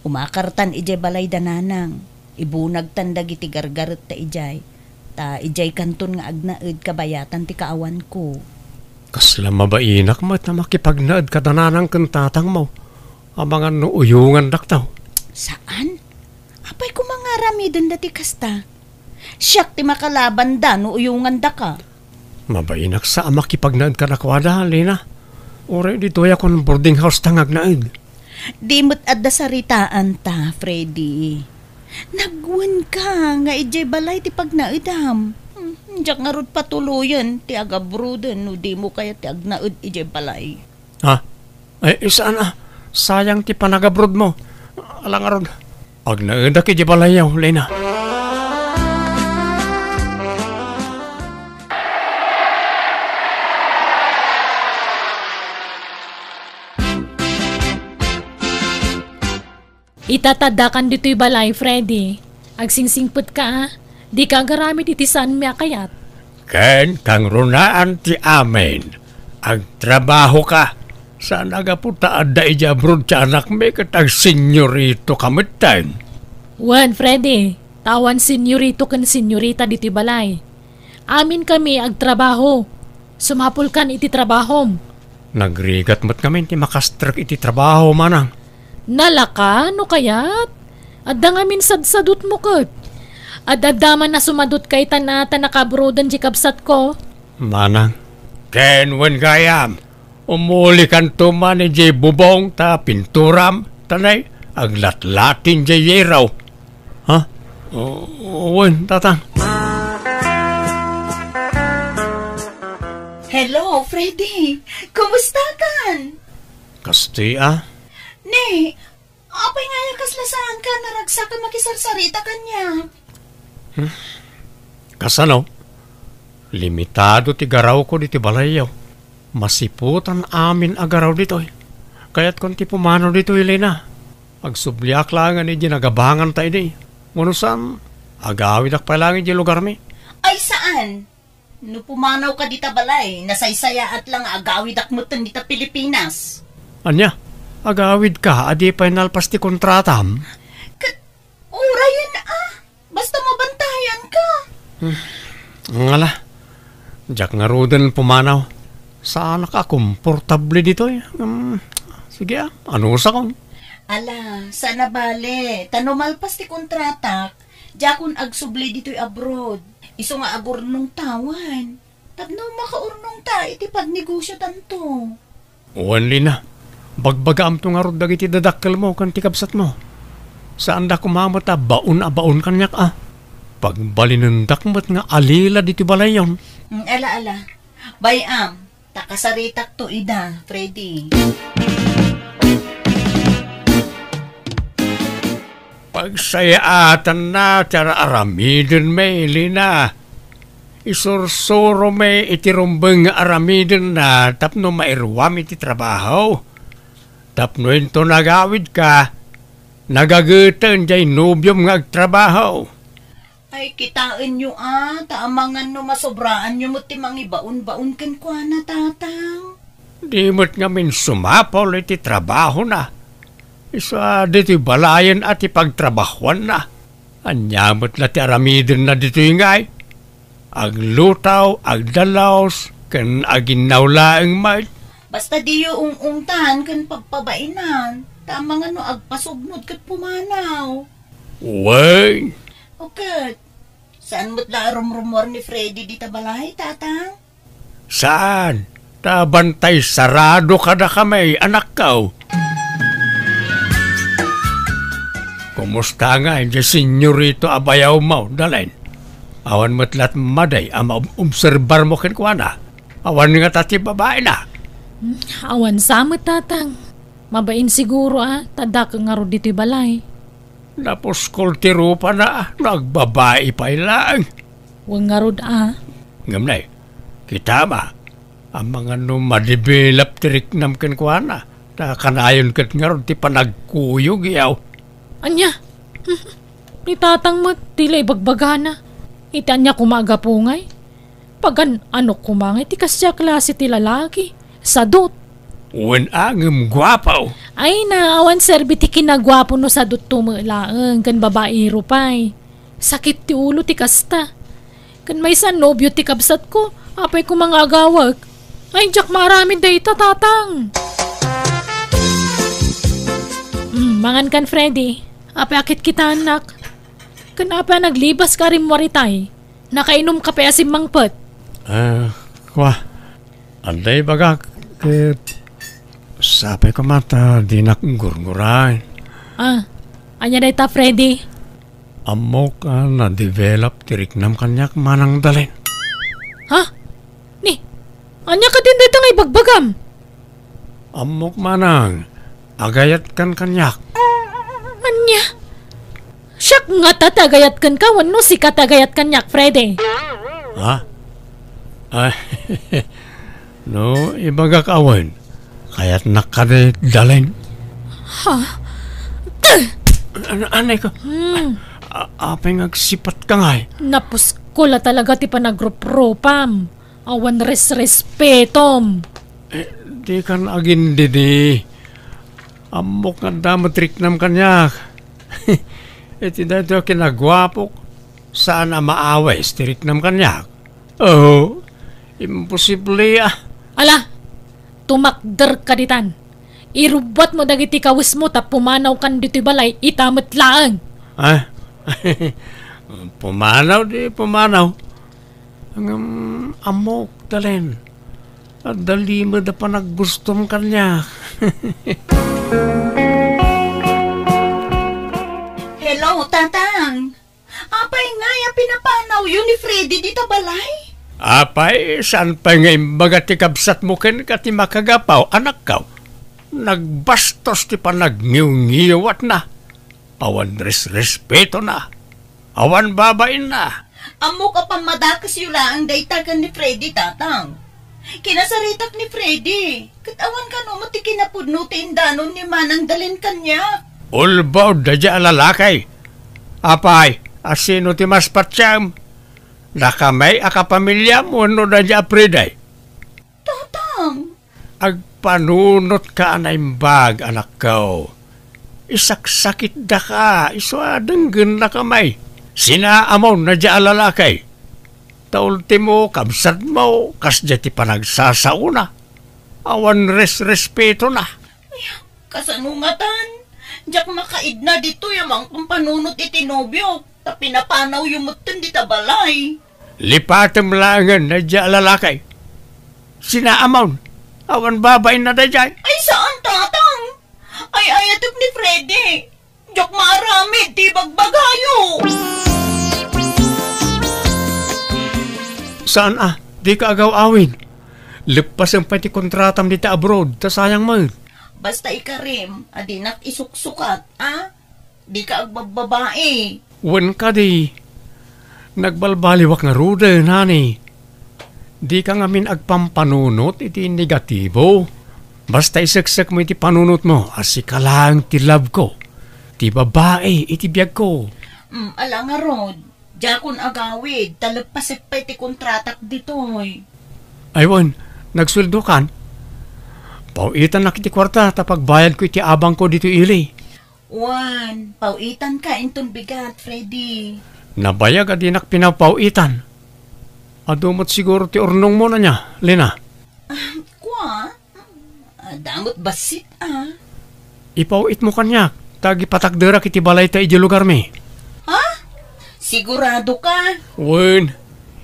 Speaker 2: Umakartan ijay balay dananang. Ibunag tandag iti gargarot ta ijay. Ta ijay kanton nga agnaed kabayatan ti kaawan ko.
Speaker 3: Kasla mabainak mo na makipagnaed ka dananang kantatang mo. Amangan no uyungan daktaw.
Speaker 2: Saan? Apay ko mangarami dun dati kasta. Siyak ti makalaban da no uyungan da ka.
Speaker 3: Mabainak sa makipagnaed ka nakwada, Lena. Ore dito ya kon boarding house tangag naid.
Speaker 2: Di mo't adda saritaan ta, Freddy. Nagwan ka nga ijay balay ti pagnaidam. Diyak nga rod patuluyan ti agabroden no di mo kaya ti agnaid ijay balay.
Speaker 3: Ha? Ay saan sayang ti panagabrod mo. Alang arod. Agnaid aki ijay balay yaw, Lena.
Speaker 1: Itatadakan dito'y balay, Freddy. Agsingsingput ka, di ka garamit iti saan miya kayat.
Speaker 4: Ken kang runaan ti amen. Agtrabaho ka. Saan agaputa adda ija abroad ti anak me katag senyorito kamitan.
Speaker 1: Wan, Freddy. Tawan senyorito kan senyorita dito'y balay. Amin kami agtrabaho. Sumapol kan iti trabahom.
Speaker 3: Nagrigat mo't kami ti makastrak iti trabaho manang.
Speaker 1: Nalaka, no kayat? Adda nga min sadsadot mo kat. Adadaman na sumadot kay tanata nakabrodan di kabsat ko.
Speaker 3: Manang.
Speaker 4: Ken wen gayam. Umuli kan tuman ni jay bubong ta pinturam. Tanay, aglatlatin jay yeraw.
Speaker 3: Ha? Wen, tatang.
Speaker 2: Hello, Freddy. Kumusta kan?
Speaker 3: Kasti
Speaker 2: Ne, apay nga yung kaslasaan ka naragsa ka makisarsarita kanya.
Speaker 3: Kasano? Limitado ti garaw ko diti balayaw. Masiputan amin agaraw dito. Kaya't kung ti pumano dito, Elena. Agsubliak lang ni ginagabangan tayo di. Ngunusan, agawid ak pa lang di lugar mi.
Speaker 2: Ay saan? No pumanaw ka dita balay, nasaysaya at lang agawid akmutan dita Pilipinas.
Speaker 3: Anya, agawid ka, adi pa inalpas ti kontratam.
Speaker 2: Ura yun basta mabantayan ka.
Speaker 3: Ngala, jak nga roden pumanaw. Sana ka komportable dito sige ano sa kon?
Speaker 2: Ala, sana bale, tanumalpas ti kontratak, jakon agsubli dito'y abroad. Iso nga agurnong tawan. Tapno makaurnong ta, iti pagnegosyo tanto.
Speaker 3: Uwan na, bagbagaam to nga rod dagiti dadakkel mo kan tikabsat mo. Saan da kumamot baon kanyak Pagbalinundak mo't nga alila dito balayon.
Speaker 2: Ala. Bayam, takasaritak to ida, Freddy.
Speaker 3: Pagsayaatan na, tara aramidin may, Lina. Isursuro may itirumbeng nga aramidin na tapno mairwam iti trabaho. Tapno ito nagawid ka, nagagutan jay nobyom nga agtrabaho.
Speaker 2: Ay, kitain nyo taamangan no masobraan nyo mo timang ibaon-baon kan kwa na tatang.
Speaker 3: Di mo't nga min sumapol iti trabaho na. Isa dito balayan at ipagtrabahuan na. Anyamot na ti aramidin na dito ingay. Aglutaw, agdalaos, kan aginawlaang may.
Speaker 2: Basta di yung ungtan kan pagpabainan. Tama nga no agpasugnod kat pumanaw.
Speaker 3: Uway!
Speaker 2: Okay. Saan mo't rumor ni Freddy di tabalay, tatang?
Speaker 3: Saan? Tabantay sarado ka na kami, anak ka. Kumusta nga, hindi senyorito abayaw mo, dalain. Awan mo't lat maday, obserbar mo kinkwana. Awan nga tati babae na.
Speaker 1: Awan samot, tatang. Mabain siguro tada ka nga ro dito'y balay.
Speaker 3: Tapos kultiro pa na, nagbabae pa ilang.
Speaker 1: Huwag nga ro
Speaker 3: Ngamnay, kita ba? Ang mga madibilap tirik nam kinkwana. Kanayon kat nga ro, ti panagkuyog yaw.
Speaker 1: Anya? Ni tatang mo, tila ibagbagana. Iti anya kumagapungay. Pagan ano kumangay, ti kasya klase ti lalaki. Sadot.
Speaker 3: Uwan angem gwapaw.
Speaker 1: Ay naawan serbiti kinagwapo no sa tumulaang kan babaero pay. Sakit ti ulo ti kasta. Kan may sa nobyo ti kabsat ko, apay ko mga agawag. Ay jak marami data tatang. Mangan kan Freddy, apay akit kita anak. Kan apay naglibas ka rin waritay. Nakainom ka pa asim mangpet.
Speaker 3: Anday baga, sabi ko mata, di nakgurguray.
Speaker 1: Anya day ta, Freddy?
Speaker 3: Amok na-develop tiriknam kanyak manang dalin.
Speaker 1: Ha? Ni, anya ka din dito ngay bagbagam?
Speaker 3: Amok manang, agayat kan kanyak.
Speaker 1: Anya? Siyak nga tatagayat kan ka, wano si katagayat kanyak, Freddy?
Speaker 3: Ha? Ay, no, ibagak awan. Kaya't nakade dalin.
Speaker 1: Ha?
Speaker 3: Anay ko? Apay ngagsipat ka ngay.
Speaker 1: Napus ko la talaga ti panagropropam. Awan respetom.
Speaker 3: Di kan agin didi. Amok nga damatrik nam kanyak. Iti dito kinagwapok. Saan maaway stirik nam kanyak. Oh, imposible
Speaker 1: Ala, tumakder ka ditan. Irubat mo dagiti kawis mo tap pumanaw kan dito'y balay, itamot laang.
Speaker 3: Pumanaw di pumanaw. Ang amok dalin. At dali mo da pa nagbustom kanya.
Speaker 2: Hello, tatang. Apay nga pinapanaw yun ni Freddy dito balay?
Speaker 3: Apay, saan pa nga imbaga ti kabsat mo ken ka ti makagapaw, anak ka? Nagbastos ti pa nagngiw-ngiwat na. Awan respeto na. Awan babain na.
Speaker 2: Amo ka pamadakas yula ang daytagan ni Freddy, tatang. Kinasaritak ni Freddy. Katawan ka no, mati kinapudno ti indanon ni manang dalin kanya.
Speaker 4: Ulbaw da dya lalakay. Apay, asino ti mas patsyam? Nakamay akapamilya mo no da dya apriday.
Speaker 2: Tatang.
Speaker 4: Agpanunot ka na imbag, anak ko. Isaksakit da ka, iswadanggan na kamay. Sinaamaw na dya lalakay. Taulti mo, kabsad mo, kasya ti panagsasauna. Awan respeto na.
Speaker 2: Kasanungatan. Diyak makaid na dito yamang kung panunot iti nobyo. Ta pinapanaw yung mutan di tabalay.
Speaker 4: Lipatem langan na dya lalakay. Sinaamaw, awan babay na da dyan.
Speaker 2: Ay saan, tatang? Ay ayatok ni Freddy. Diyak marami, di bagbagayo.
Speaker 4: Saan di ka agaw-awin. Lipas ang pati kontratam dito abroad, ta sayang man.
Speaker 2: Basta ikarim, adinak isuksukat, Di ka agbababae.
Speaker 4: Wan ka di. Nagbalbaliwak nga rude, nani. Di ka ngamin agpampanunot iti negatibo. Basta isaksak mo iti panunot mo, asi ka lang ti love ko. Ti babae iti biyag ko.
Speaker 2: Ala nga rod. Jakon agawid, talagpasip pa iti kontratak ditoy.
Speaker 4: Aywan, nagsweldo kan. Pauitan na kiti kwarta tapag bayad ko iti abang ko dito ili.
Speaker 2: Wan, pauitan ka inton bigat, Freddy.
Speaker 4: Nabayag adinak pinapauitan. Adumot siguro ti ornong mo na niya, Lena.
Speaker 2: Kwa? Damot basit,
Speaker 4: Ipauit mo kanya, tagi patakdera kiti balay ta iti lugar mi.
Speaker 2: Sigurado ka?
Speaker 4: Wen,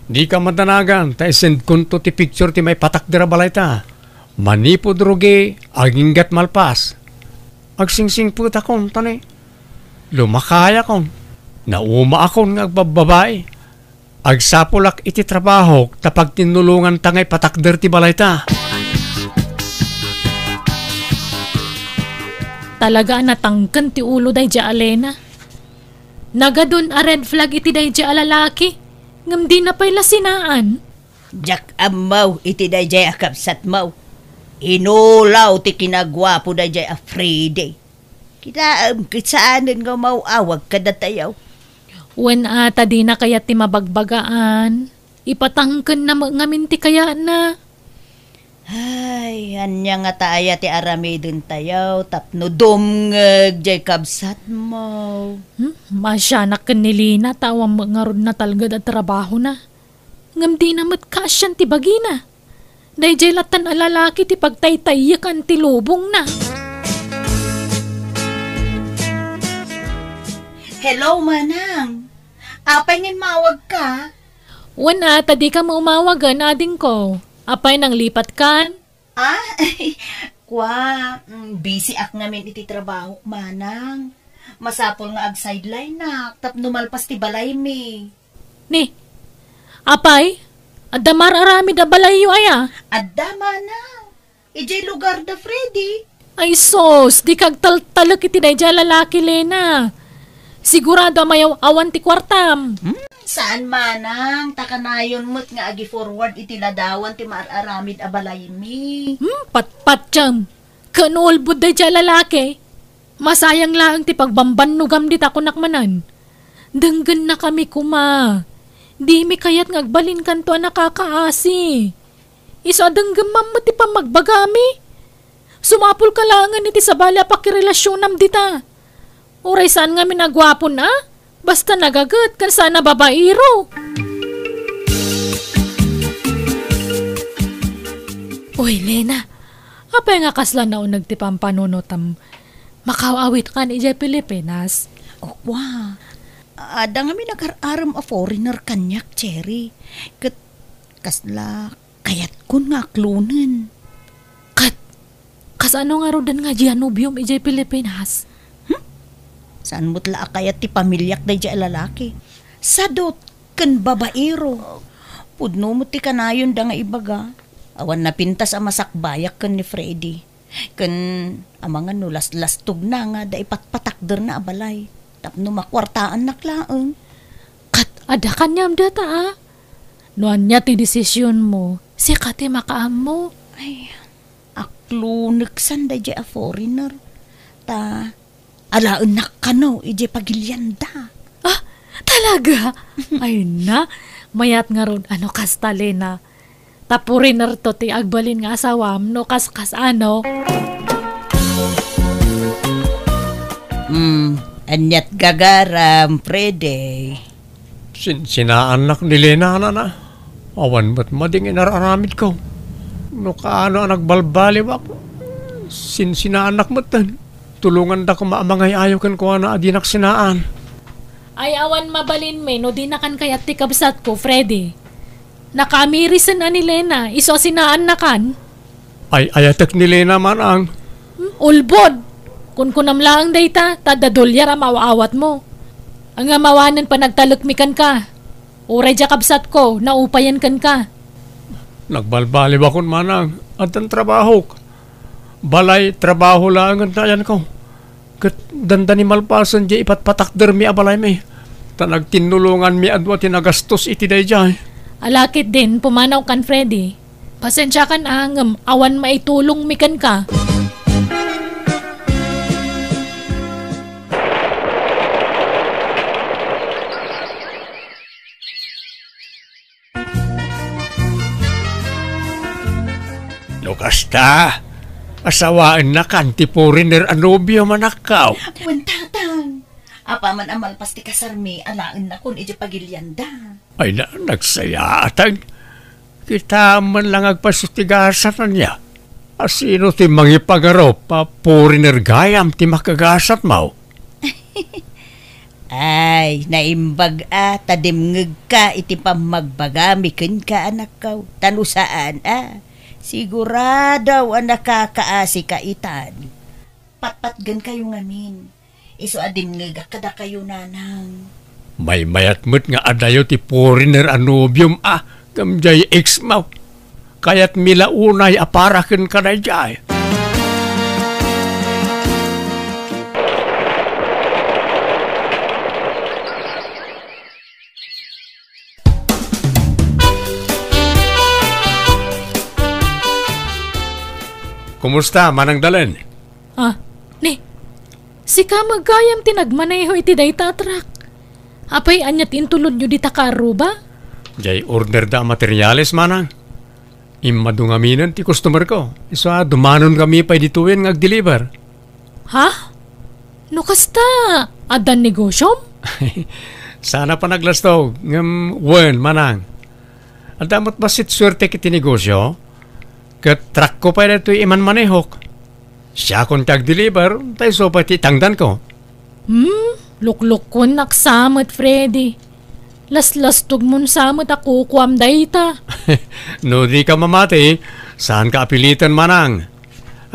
Speaker 4: di ka matanagan. Ta send kunto ti picture ti may patakdera balay ta. Manipod roge, aginggat malpas. Agsingsing puta kon, tani. Lumakaya kon. Nauma akon ng agbababae. Agsapulak iti trabaho tapag tinulungan tangay patakder ti balay ta.
Speaker 1: Talaga natangkan ti ulo day dya Alena. Nagadun a red flag iti day dya alalaki. Ngam di na pa'y lasinaan.
Speaker 2: Jak amaw iti dayjay akapsat maw. Inulaw ti kinagwapo dayjay a Friday. Kisaanan nga maw awag kadatayaw.
Speaker 1: Wen ata di na kaya ti mabagbagaan. Ipatangkan na ngamin ti kaya na.
Speaker 2: Ay, anya nga taaya ti aramidin tayaw, tapno dumngag jay kabsat mo.
Speaker 1: Masyanak kan nilina, tawang mangarod na talgad at trabaho na. Ngam di namat kasyan ti bagina. Day jay latan alalaki ti pagtaytayakan ti lubong na.
Speaker 2: Hello, manang. Apay ngin mawag ka?
Speaker 1: Wen ata di ka maumawagan ading ko. Apay nang lipat kan?
Speaker 2: Kwa, busy ak ngamin iti trabaho, manang. Masapol nga ag sideline na, tapno malpas ti balay mi.
Speaker 1: Ni, apay, adamar arami da balayo aya.
Speaker 2: Adda, manang. Ijay lugar da Freddy.
Speaker 1: Ay sos, di kag talak iti day dya lalaki Lena. Sigurado mayaw awan ti kwartam.
Speaker 2: Saan manang, takanayon mo't nga agi forward iti ladawan ti maararamid abalay mi.
Speaker 1: Pat jam. Kanulbud day dya lalaki. Masayang lang ti pagbambanugam dit ako nakmanan. Denggan na kami kuma. Di mi kayat ngagbalin kanto ang nakakaasi. Isa denggam mo ti pamagbagami. Sumapul ka langan iti sabala pakirelasyon dita. Uray saan nga minagwapo na? Basta nagagat kan sana babairo. Uy, Lena. Apay nga kasla na nagtipang panunotam. Makawawit ka ni Jay Pilipinas.
Speaker 2: Wow. Ada nga minag-aram a foreigner kanyak, Cherry. Kasla, kayat kun nga klunen.
Speaker 1: Kasano nga rodan nga Gianubium ijay Pilipinas?
Speaker 2: Saan mo't la kayat ti pamilyak da ijay lalaki? Sadot, kan babaero. Pudno mo ti kanayon da nga ibaga. Awan na pintas ang masakbayak kan ni Freddy. Kan amang ano las-lastog na nga da ipatpatakder na abalay. Tapno makwartaan naklaang.
Speaker 1: Ada kanyam data Noan niya ti desisyon mo, si kati makaam mo.
Speaker 2: Ay, aklo nagsan da a foreigner. Ta, alaunak ka no, ije pagilyanda.
Speaker 1: Ah, talaga? Ay na, mayat nga ron, ano kasta Lena. Tapurin to ti agbalin nga asawam, no kas ano.
Speaker 2: Anyat gagaram, Frede.
Speaker 3: Sinaanak ni Lena na. Awan ba't mading inararamid ko? No kaano ang nagbalbali ba? Sinaanak mo tan. Tulungan da ko maamangay ayaw kan ko na adinak sinaan.
Speaker 1: Ay awan mabalin me, no di nakan kayat ti kabsat ko, Freddy. Nakamirisan na ni Lena, iso sinaan na kan.
Speaker 3: Ay ayatek ni Lena man ang.
Speaker 1: Ulbod! Kung kunam lang dayta, tadadolyar ang mawaawat mo. Ang amawanan pa nagtalukmikan ka. Uray dya kabsat ko, naupayan kan ka.
Speaker 3: Nagbalbali ba kun manang at ang trabaho. Balay, trabaho lang ang tayan ko. Kat danda ni malpasan di ipatpatakder mi abalay mi. Ta nagtinulungan mi adwa tinagastos iti day jay.
Speaker 1: Alakit din, pumanaw kan Freddy. Pasensya kan angam, awan maitulong mi kan ka.
Speaker 3: Kasta, asawaan na kan ti foreigner anobyo manakaw.
Speaker 2: Wantatang, apa man amal pasti kasarmi, alaan na kun ije pagilyanda.
Speaker 3: Ay na, nagsaya atang. Kita man lang agpasutigasan na niya. Asino ti mangipagaro pa foreigner gayam ti makagasat mo.
Speaker 2: Ay, naimbag tadimngeg ka iti pamagbagami ken ka anak kaw. Tanusaan sigurado ang nakakaasi kaitan. Patpatgan kayo ngamin. Iso adimngeg kada kayo nanang.
Speaker 3: May mayatmut nga adayo ti foreigner anobium kamjay ex mo. Kaya't milaunay aparaken ka na jay. Kumusta, Manang Dalen?
Speaker 1: Si ka magkayam tinagmaneho iti dayta truck. Apay anyat intulod nyo di takaro ba?
Speaker 3: Jay order da materyales, Manang. Imadungaminan ti customer ko. Isa dumanon kami pa dituin ngag-deliver.
Speaker 1: Ha? No kasta, adan negosyom?
Speaker 3: Sana pa naglastog. Wen, Manang. Adamot basit swerte kiti negosyo. Kat truck ko pa dito iman manehok. Siya kung tag-deliver, tayo so pati tangdan ko.
Speaker 1: Lukluk ko naksamot, Freddy. Las-lastog mo samot ako kuam dayta.
Speaker 3: No di ka mamati, saan ka apilitan, Manang?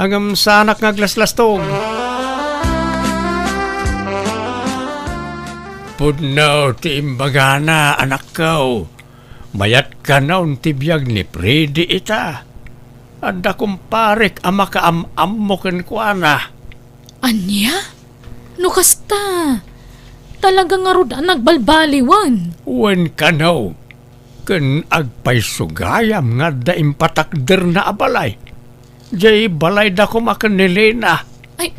Speaker 3: Hanggang sanak ngaglas-lastog. Pudnaw ti imbagana, anak ko. Mayat ka na untibiyag ni Freddy ita. Anda kumparek ama ka am-am ken kuana.
Speaker 1: Anya? No kasta. Talaga nga rod ang nagbalbaliwan.
Speaker 3: Wen ka no. Ken agpay sugayam nga da impatakder na abalay. Jay balay da kumakan ni Lena.
Speaker 1: Ay,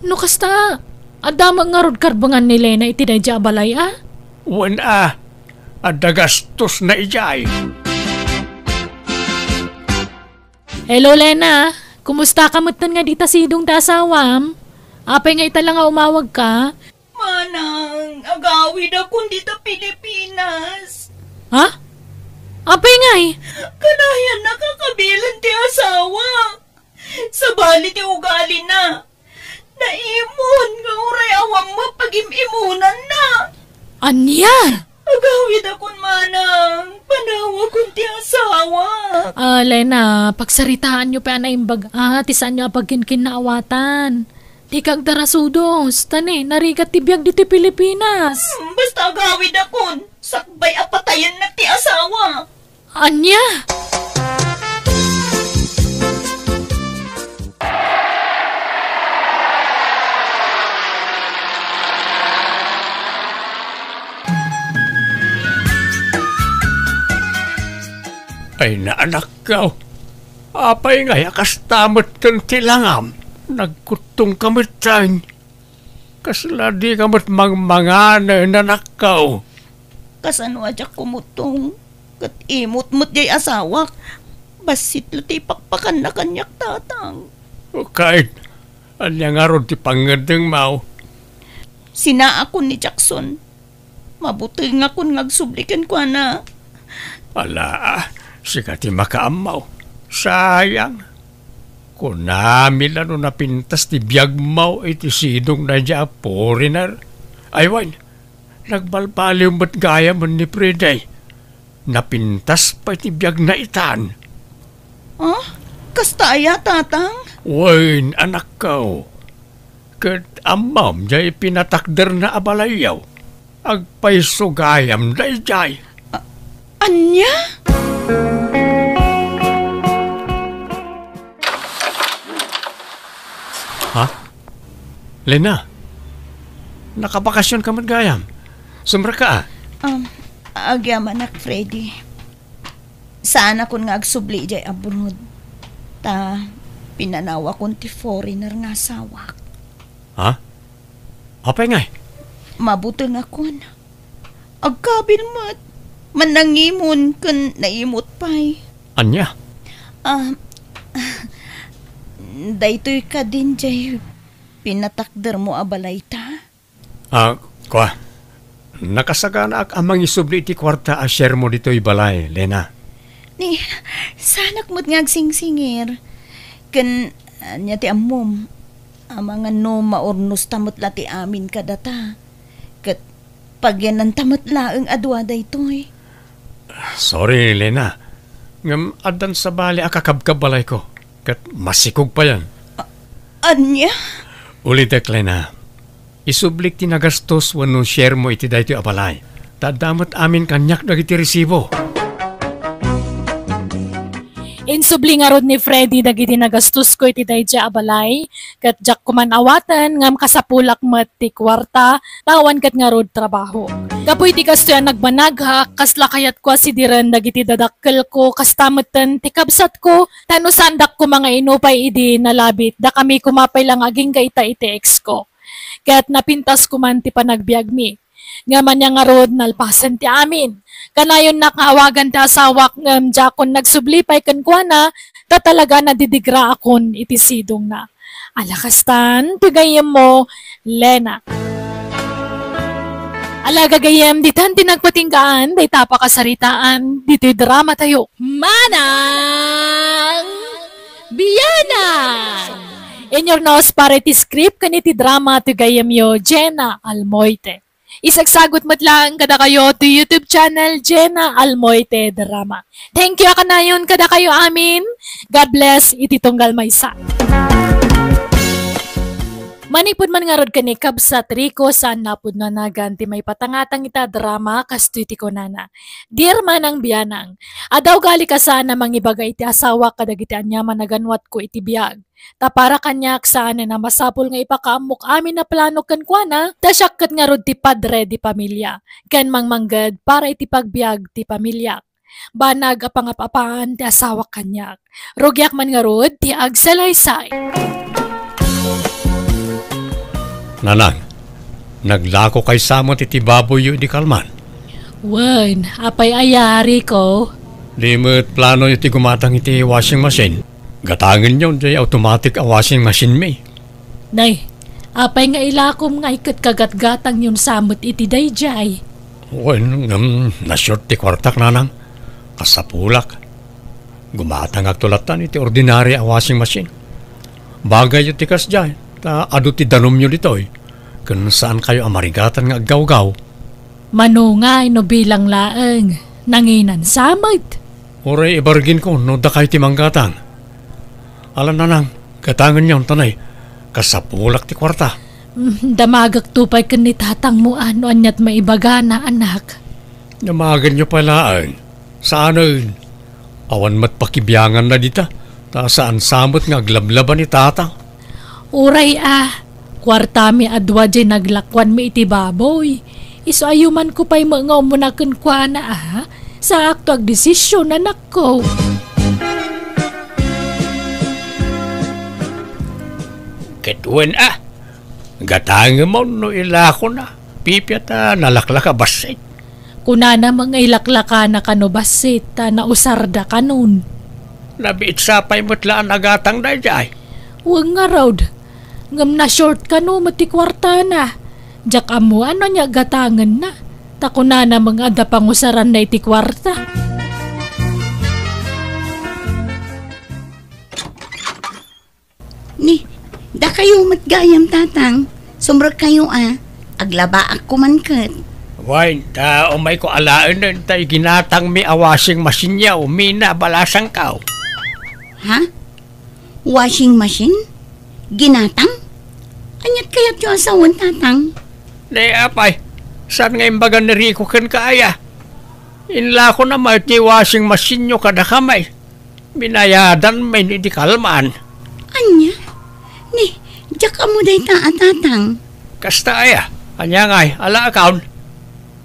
Speaker 1: no kasta. Adama nga rod karbangan ni Lena iti da dya abalay
Speaker 3: Wen adagastos na ijay.
Speaker 1: Hello, Lena. Kumusta ka mutan nga dita sidong dasawam? Apay nga italang nga umawag ka?
Speaker 2: Manang, agawid akong dito Pilipinas.
Speaker 1: Ha? Apay nga'y?
Speaker 2: Kanayan nakakabilan ti asawa. Sa bali ti ugali na. Naimon nga uray awang mapag-imimunan na.
Speaker 1: Anya?
Speaker 2: Agawid akong manang. Panawag kong ti asawa.
Speaker 1: Lena, pagsaritaan nyo pa na imbag tisan nyo pagkinkin na awatan. Di kag darasudos, tani, narigat ti biyag dito Pilipinas.
Speaker 2: Basta agawid akon, sakbay apatayan na ti asawa.
Speaker 1: Anya?
Speaker 4: Ay na anak ka. Apay nga yakas tamot kang tilangam. Nagkutong kamitan. Kasla di kamot mangmangana na nakaw.
Speaker 2: Kasano adyak kumutong. Kat imot-mot jay asawak. Basit luti pakpakan na kanyak tatang.
Speaker 4: O kahit, anya nga ron ti pangandang mau.
Speaker 2: Sina ako ni Jackson. Mabuti nga kung ngagsublikan ko na.
Speaker 4: Ala, sika ti makaamaw. Sayang. Kung namin ano napintas ti biyag mau iti sidong na dya foreigner. Aywan, nagbalbaliw mo't gaya mo ni Preday. Napintas pa ti biyag na itan.
Speaker 2: Kastaya tatang?
Speaker 4: Wain, anak ko. Kat amam jay pinatakder na abalayaw. Agpaiso gayam na jay.
Speaker 2: Anya?
Speaker 3: Ha? Lena, nakabakasyon ka man gayam. Sumra ka
Speaker 2: Agyam anak Freddy. Saan ako nga agsubli jay abroad. Ta, pinanawa kong ti foreigner nga sawak.
Speaker 3: Ha? Apay ngay?
Speaker 2: Mabuti nga kon. Agkabil mat. Manangimon kun naimot pa'y.
Speaker 3: Anya?
Speaker 2: Daytoy ka din jay pinatakder mo abalay ta.
Speaker 3: Kwa. Nakasagana ak amang isubli iti kwarta a share mo dito'y balay, Lena.
Speaker 2: Ni, sanak mo't ngagsingsingir. Kan, anya ti amom. Amang ano maurnos tamot lati amin kadata. Kat, pagyanan tamot laeng adwa daytoy.
Speaker 3: Sorry, Lena. Ngam adan sa bali akakabkabalay ko. Kat masikog pa yan.
Speaker 2: Anya?
Speaker 3: Ulitek, Lena. Isublik ti nagastos wano share mo iti daytoy abalay. Tadamot amin kanyak dagiti resibo.
Speaker 1: Insubli nga rod ni Freddy dagiti nagastos ko iti dayjay abalay. Kat jak kuman awatan ngam kasapulak met ti kwarta. Tawan kat nga rod trabaho. Kapoy ti kasto yan nagbanagha. Kasla kayat ko si diren dagiti dadakkel ko. Kastametan ti kabsat ko. Tano sandak ko mga inupay idi nalabit. Da kami kumapay lang aging gaita iti ex ko. Kaya't napintas ko man ti panagbiag mi. Nga man niya nga rod nalpasan ti amin. Kanayon nakawagan ti asawak ngam jakon nagsublipay kan kwa na, ta talaga nadidigra akon iti sidong na. Alakastan, pigayem mo, Lena. Alagagayem, ditan tinagpatinggaan, day tapakasaritaan, dito'y drama tayo. Manang Biyanan! In your nose para iti script kaniti drama to gayam yo Jenna Almoite. Isagsagot mo't lang kada kayo to YouTube channel Jenna Almoite Drama. Thank you kanayon kada kayo amin. God bless iti tunggal maysa. Manipod man nga rod kani kabsat Rico saan napod na naganti may patangatang ita drama kastuiti ko nana. Dear manang biyanang, adaw gali ka sana mangibagay iti asawa kadagiti anyaman naganwat ko iti biyag. Ta para kanyak saan na masapol nga ipakaamok amin na plano kan kwa na, ta syakkat nga rod ti padre di pamilya. Ken mangmanggad para iti pagbiag ti pamilya. Banag apangapapaan ti asawa kanyak. Rugyak man nga rod ti agsalaysay.
Speaker 3: Nanang, naglako kay samot iti baboy yu di kalman.
Speaker 1: Wen, apay ayari ko.
Speaker 3: Di mo't plano iti gumatang iti washing machine. Gatangin yun di automatic a washing machine may.
Speaker 1: Nay, apay nga ilakom nga ikat kagat-gatang yun samot iti dayjay.
Speaker 3: Wen, nasyort ti kwartak nanang. Kasapulak. Gumatang agtulatan iti ordinary a washing machine. Bagay yu ti kasjay. Ta adu ti danom nyo ditoy. Kung saan kayo amarigatan nga aggaw-gaw.
Speaker 1: Manungay no bilang laeng. Nanginan samot.
Speaker 3: Oray ibargin ko no da kayo ti manggatang. Alam na lang, gatangan niyo tanay. Kasapulak ti kwarta.
Speaker 1: Damagak tupay kan ni tatang mo ano anyat maibaga na anak.
Speaker 3: Namagan niyo palaan. Saan awan mat pakibiyangan na dita. Ta saan samot nga aglablaban ni tatang.
Speaker 1: Uray kwarta mi adwa dyan naglakwan mi iti baboy. Iso ayuman ko pa'y mga umunakan kwa na Sa akto ag desisyon anak ko.
Speaker 4: Ketuan gatang mo no ila ko na. Pipyata nalaklaka basit.
Speaker 1: Kunana mga ilaklaka na kanobasit na usarda kanon.
Speaker 4: Nabiit sapay mo't laan agatang na jay.
Speaker 1: Huwag nga raw. Ngam na short ka no mati kwarta na. Diyak amo ano niya gatangan na. Tako na mga ada pangusaran na iti kwarta.
Speaker 2: Ni, da kayo matgayam tatang. Sumrag kayo Aglaba ako man kat.
Speaker 4: Why, umay ko alaan nun tayo ginatang mi awasing machine niya umina balasang kao.
Speaker 2: Ha? Washing machine? Ginatang? Anyat kayat yung asawan tatang?
Speaker 4: Nay apay, saan nga imbaga ni Rico kan kaya? Inla ko na may washing machine nyo kada kamay. Binayadan may hindi kalmaan.
Speaker 2: Anya? Ni, diyak mo day tatang.
Speaker 4: Kasta aya, anya ngay, ala account.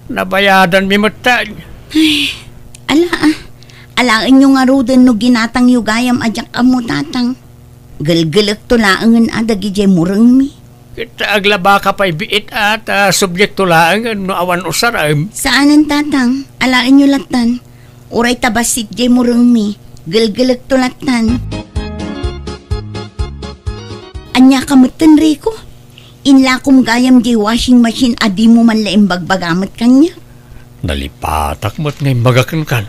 Speaker 4: Nabayadan mi matay.
Speaker 2: Ala alaan nyo nga ro din no ginatang yugayam adyak mo tatang. Galgalak to laangan adagi jay murang mi.
Speaker 4: Kita aglaba ka pa'y biit at subjekto laangan no awan usaram.
Speaker 2: Saanan tatang? Alaan nyo latan. Uray tabasit jay murang mi. Galgalak to latan. Anya kamutan Rico? Inla kum gayam jay washing machine adi mo man laing bagbagamat kanya.
Speaker 4: Nalipatak mo't ngay magakan kan.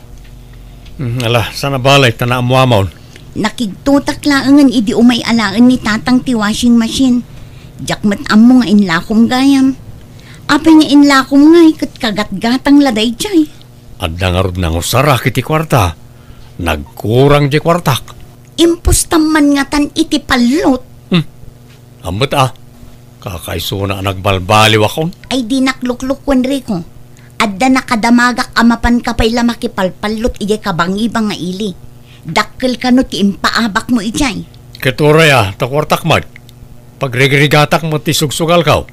Speaker 4: Ala, sana balay tana amuamaon.
Speaker 2: Nakigtutak laangan idi umay alaan ni tatang ti washing machine. Jakmat amo nga inlakom gayam. Apay nga inlakom nga ikat kagat-gatang laday jay.
Speaker 4: Adda nga rod nang usara kiti kwarta. Nagkurang di kwartak.
Speaker 2: Impustam man nga tan iti palot.
Speaker 4: Amot kakaiso na nagbalbaliw akon.
Speaker 2: Ay di nakluklukwan Rico. Adda nakadamagak amapan ka pa'y lamakipalpalot ijay kabangibang nga ili. Dakkel ka no ti impaabak mo ijay.
Speaker 4: Keturay takwartak man. Pagregrigatak mo ti sugsugal ka.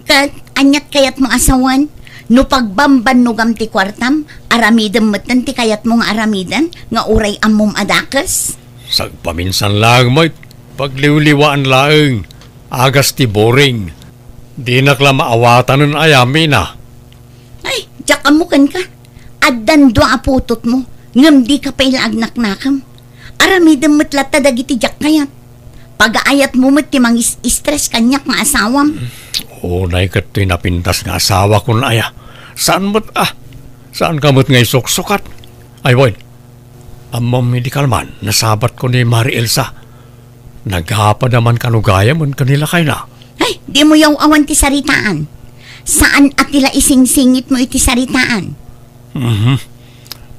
Speaker 2: Kat anyat kayat mo asawan. No pagbamban no gam ti kwartam, aramidan matan ti kayat mong aramidan, nga uray amom adakas.
Speaker 4: Sagpaminsan lang mo, pagliwliwaan laeng, agas ti boring. Di nakla maawatan ng ayami na.
Speaker 2: Ay, jakamukan ka. Addan do aputot mo, ngam di ka pa'y laagnak-nakam. Aramidan mo't lata dagiti jak kayat. Pag-aayat mo mo't ti stress kanyak nga asawam.
Speaker 4: Unay kat to'y napintas nga asawa ko na aya. Saan mo't Saan ka mo't ngay suksukat? Ay, boy. Amam medical man, nasabat ko ni Mari Elsa. Naghapa naman kanugaya mo kanila kay na.
Speaker 2: Ay, di mo yaw awan ti saritaan. Saan at tila ising-singit mo iti saritaan?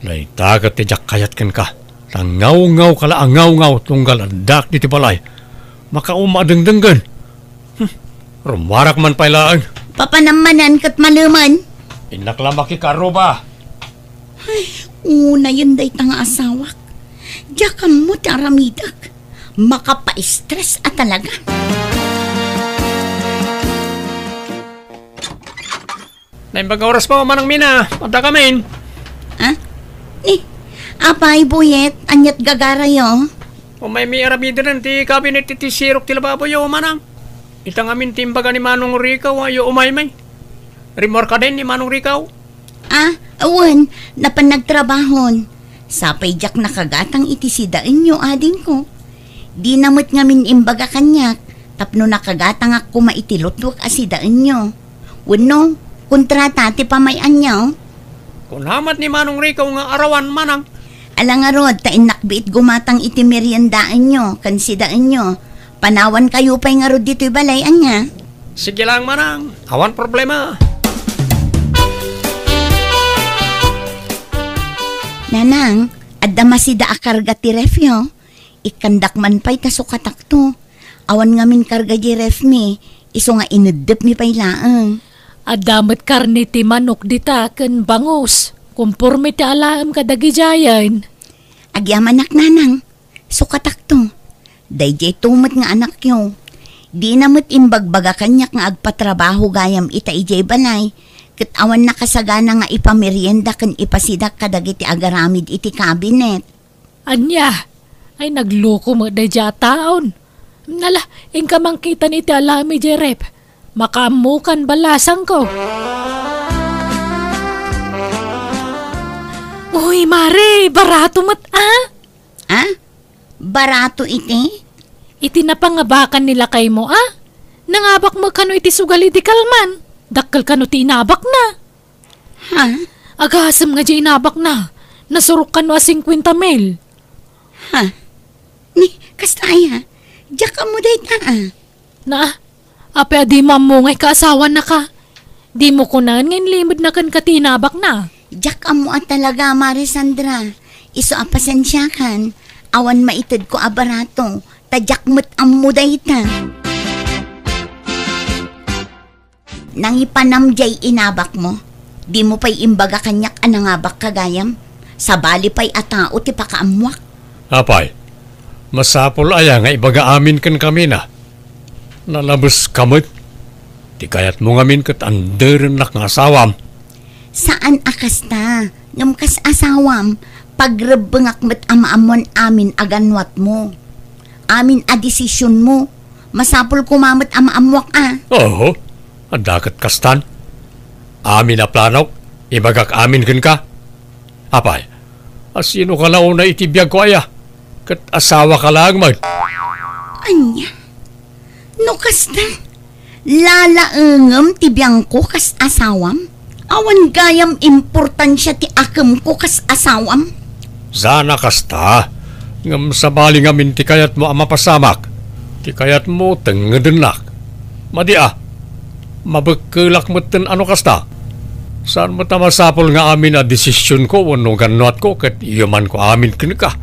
Speaker 4: Naitagat ti jak kayat ken ka. Tangaw-ngaw kala angaw-ngaw tunggal andak di ti balay. Makaumadengdenggan. Rumarak man pailaan.
Speaker 2: Papanamanan kat maluman.
Speaker 4: Inaklama ki karo ba?
Speaker 2: Ay, una yun day tanga asawak. Diyan mo ti aramidak. Makapa-stress at talaga.
Speaker 4: Naimbag oras pa manang mina. Punta kami.
Speaker 2: Ha? Apay buyet, anyat gagarayo.
Speaker 4: May aramida rin ti kabinet ti sirok ti lababoy manang. Itang amin timbaga ni Manong Ricaw ayo umay-may. Remorka din ni Manong Ricaw.
Speaker 2: Awan, napanagtrabahon. Sapay jak nakagatang iti sidain nyo ading ko. Di namot ngamin imbaga kanyak, tapno nakagatang ako maitilotwak asidain nyo. Wano, kontrata ti pamayan nyo.
Speaker 4: Kunamat ni Manong Ricaw nga arawan manang.
Speaker 2: Alang arod, tain nakbiit gumatang iti meriendaan nyo, kansidaan nyo. Panawan kayo pa'y nga rod dito'y balayan niya.
Speaker 4: Sige lang manang, awan problema.
Speaker 2: Nanang, adda masida akarga ti refyo. Ikandak man pa'y kasukatak to. Awan ngamin karga di ref mi, iso nga inudep mi pa'y laang.
Speaker 1: Adamat karni ti manok dita ken bangus. Kumpurmi ti alaam kadagi jayan.
Speaker 2: Agyaman nanang, sukatak to. Dayjay tumat nga anak yo. Di namot imbagbaga kanyak nga agpatrabaho gayam ita ijay balay. Ket awan nakasagana nga ipamerienda ken ipasidak kadagiti agaramid iti kabinet.
Speaker 1: Anya, ay nagloko mo da dya taon. Nala, ingka mangkita ni iti alami jerep. Makamukan balasang ko. Uy, Mare, barato mat
Speaker 2: Barato iti?
Speaker 1: Iti napangabakan nila kay mo Nangabak mo kano iti sugal iti kalman. Dakkal kano ti inabak na.
Speaker 2: Ha?
Speaker 1: Agasam nga di inabak na. Nasurok kano a 50 mil.
Speaker 2: Ha? Ni, kastaya. Diyak ka mo dahi
Speaker 1: Ape di mamungay kaasawa na ka. Di mo kunan ngayon limod na kan katinabak na.
Speaker 2: Diyak ka mo at talaga, Marisandra. Iso apasensyakan. Awan maitid ko abarato. Tadyak mo't ammo dahi ta. Nangipanamjay inabak mo. Di mo pa'y imbaga kanyak anangabak kagayam. Sa bali pa'y atao ti pakaamwak.
Speaker 3: Apay, masapol aya nga ibaga amin kan kami na. Nalabas kamot. Di kayat mo ngamin kat anderan nak nga asawam.
Speaker 2: Saan akas ta? Ngam kas asawam, pagrebengak met amaamon amin aganwat mo. Amin a desisyon mo. Masapol kumamot amaamwak
Speaker 3: Oo. Dakat kastan. Amin na planaw, ibagak amin kan ka. Apay, asino ka na una itibiyag ko aya? Kat asawa ka lang man.
Speaker 2: Anya? No kasta? Lalaengem tibiyang ko kas asawam? Awan gayam importansya ti akam ko kas asawam?
Speaker 3: Sana kasta. Ngam sabali ngamin ti kayat mo amapasamak. Ti kayat mo tengedenak. Madia. Mabagkulak mo tin ano kasta? Saan mo tamasapol nga amin a desisyon ko wano ganot ko kat iyaman ko amin kinika.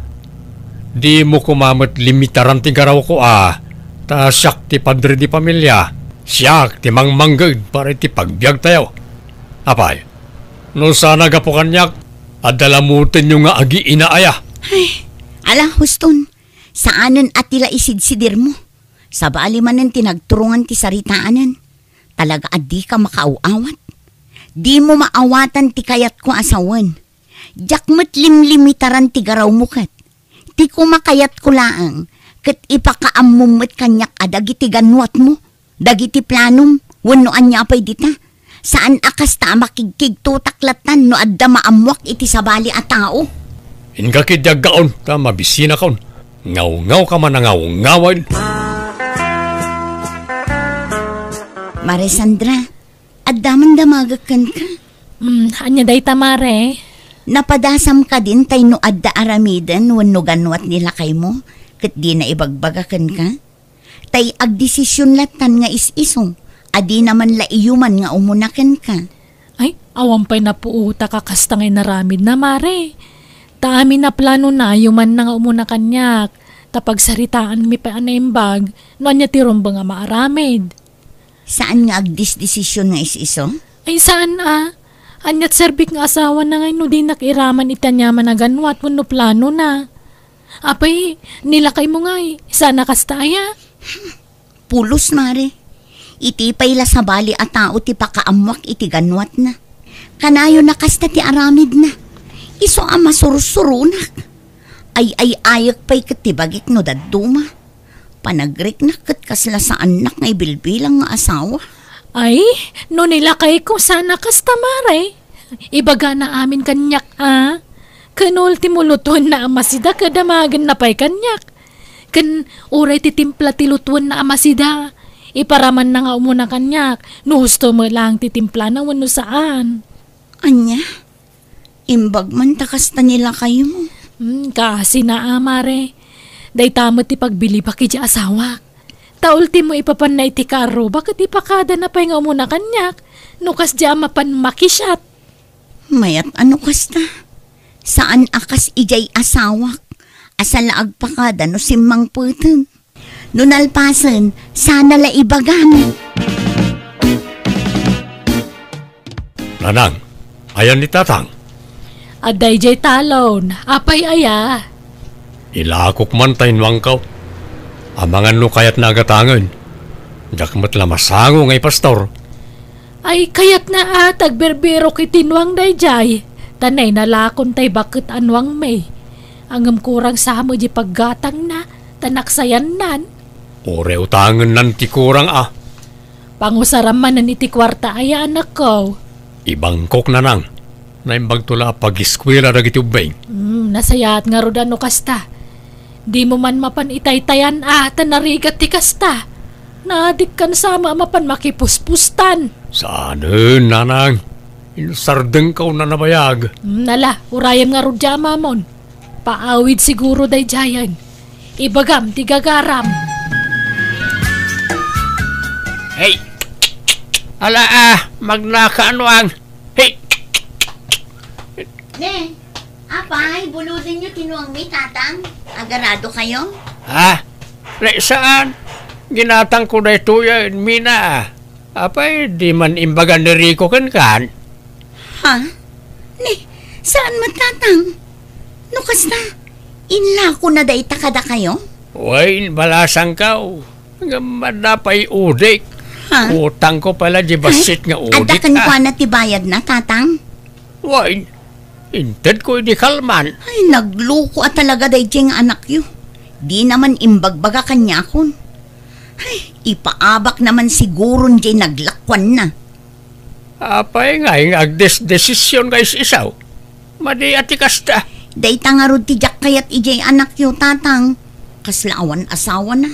Speaker 3: Di mo kumamot limitaran ti garaw ko ta siyak ti padre di pamilya. Siyak ti mangmanggad para ti pagbiag tayo. Apay, no sana gapo kanyak adalamutin yung nga agi inaaya.
Speaker 2: Ay, ala huston, saanan at tila isidsidir mo? Sa bali manen tinagturungan ti saritaanan. Talaga adi ka makauawat. Di mo maawatan ti kayat ko asawan. Diyak mo't limlimitaran ti garaw mo kat. Ti ko makayat ko laang. Kat ipakaamumot kanyak dagiti ganwat mo. Dagiti planom. Wano anya pa'y dita. Saan akas ta makigkig tutaklatan no adda maamwak iti sabali a tao.
Speaker 3: Ingkakidyag gaon ta mabisina kaon. Ngaw-ngaw ka man na ngaw-ngawan.
Speaker 2: Marisandra, addaman damagakan ka.
Speaker 1: Anya day tamare.
Speaker 2: Napadasam ka din tay no adda aramidan wano ganwat nila kay mo. Kat di na ibagbagakan ka. Tay agdesisyon latan nga is-iso. Adi naman laiyuman nga umunakan ka.
Speaker 1: Ay, awan pa'y napuuta ka kasta ngay naramid na mare. Taami na plano na yuman na nga umuna kanyak. Tapag saritaan mi pa anaimbag, no anya tiromba nga maaramid.
Speaker 2: Saan nga agdis-desisyon nga is-iso?
Speaker 1: Ay saan Anyat serbik nga asawa na ngay no di nakiraman itanyaman na ganwat wano plano na. Apay, nilakay mo nga sana kastaya.
Speaker 2: Pulos mare. Iti payla sa bali at tao ti pakaamwak iti ganwat na. Kanayo na kasta ti aramid na. Iso ang masursurunak. Ay ayak pa'y katibagik no daduma. Panagrik na kat kasla sa anak ngay bilbilang nga asawa.
Speaker 1: Ay, no nilakay ko sana kastamare. Ibaga na amin kanyak Kanultimo lutuan na amasida kadamagan na pa'y kanyak. Kan uray titimpla tilutuan na amasida. Iparaman na nga umuna kanyak. No gusto mo lang titimpla na wano saan.
Speaker 2: Anya? Imbag man takasta nila kayo mo.
Speaker 1: Kasi na amare. Day tamot ti pagbili pa ki asawa. Taulti mo ipapan na iti karo. Bakit ipakada na pa'y nga umuna kanyak? Nukas di amapan makisyat.
Speaker 2: Mayat ano kasta? Saan akas ijay asawak? Asalaag pakada no simang puteng. Nunalpasan, sana la ibagan.
Speaker 3: Nanang, ayan ni tatang.
Speaker 1: Aday jay talon, apay aya.
Speaker 3: Ilakok man tayo wangkaw. Amangan no kayat nagatangan. Diyak mo't lamasango ngay pastor.
Speaker 1: Ay kayat na tagberbero kitinwang dayjay. Tanay nalakon tay bakit anwang may. Angam kurang sa mo di paggatang na, tanaksayan nan.
Speaker 3: Ore utangan nan ti kurang
Speaker 1: Pangusaraman nan iti kwarta ay anak ko.
Speaker 3: Ibangkok na nang. Naimbag tula pag-iskwela dagiti ubeng.
Speaker 1: Nasayat nga rodan no kasta. Di mo man mapan itaytayan tanarigat ti kasta. Naadik kan sama mapan makipuspustan.
Speaker 3: Saan nanang? Ilusardeng ka na nabayag.
Speaker 1: Nala, urayam nga rodya mamon. Paawid siguro day jayan. Ibagam ti gagaram.
Speaker 4: Hey! Ala magnakaanwang. Hey!
Speaker 2: Ne, apay, buludin niyo tinuang may tatang. Agarado kayo?
Speaker 4: Saan? Ginatang ko na ito yan, Mina. Apay, di man imbagan ni Rico kan.
Speaker 2: Ha? Ne, saan matatang? Nukas na, inla ko na day takada kayo?
Speaker 4: Uy, balasang ka. Manapay udik.
Speaker 2: Ha?
Speaker 4: Utang ko pala di basit nga udik.
Speaker 2: Adakan ko na tibayad na, tatang?
Speaker 4: Uy, inted ko di kalman.
Speaker 2: Ay, nagluko talaga day diyang anak yu. Di naman imbagbaga kanya kon. Ay, ipaabak naman siguro diyang naglakwan na.
Speaker 4: Apay nga, yung agdesisyon guys isaw. Madi ati kasta.
Speaker 2: Day tangarod ti jak kayat ijay anak yu, tatang. Kaslaawan asawa na.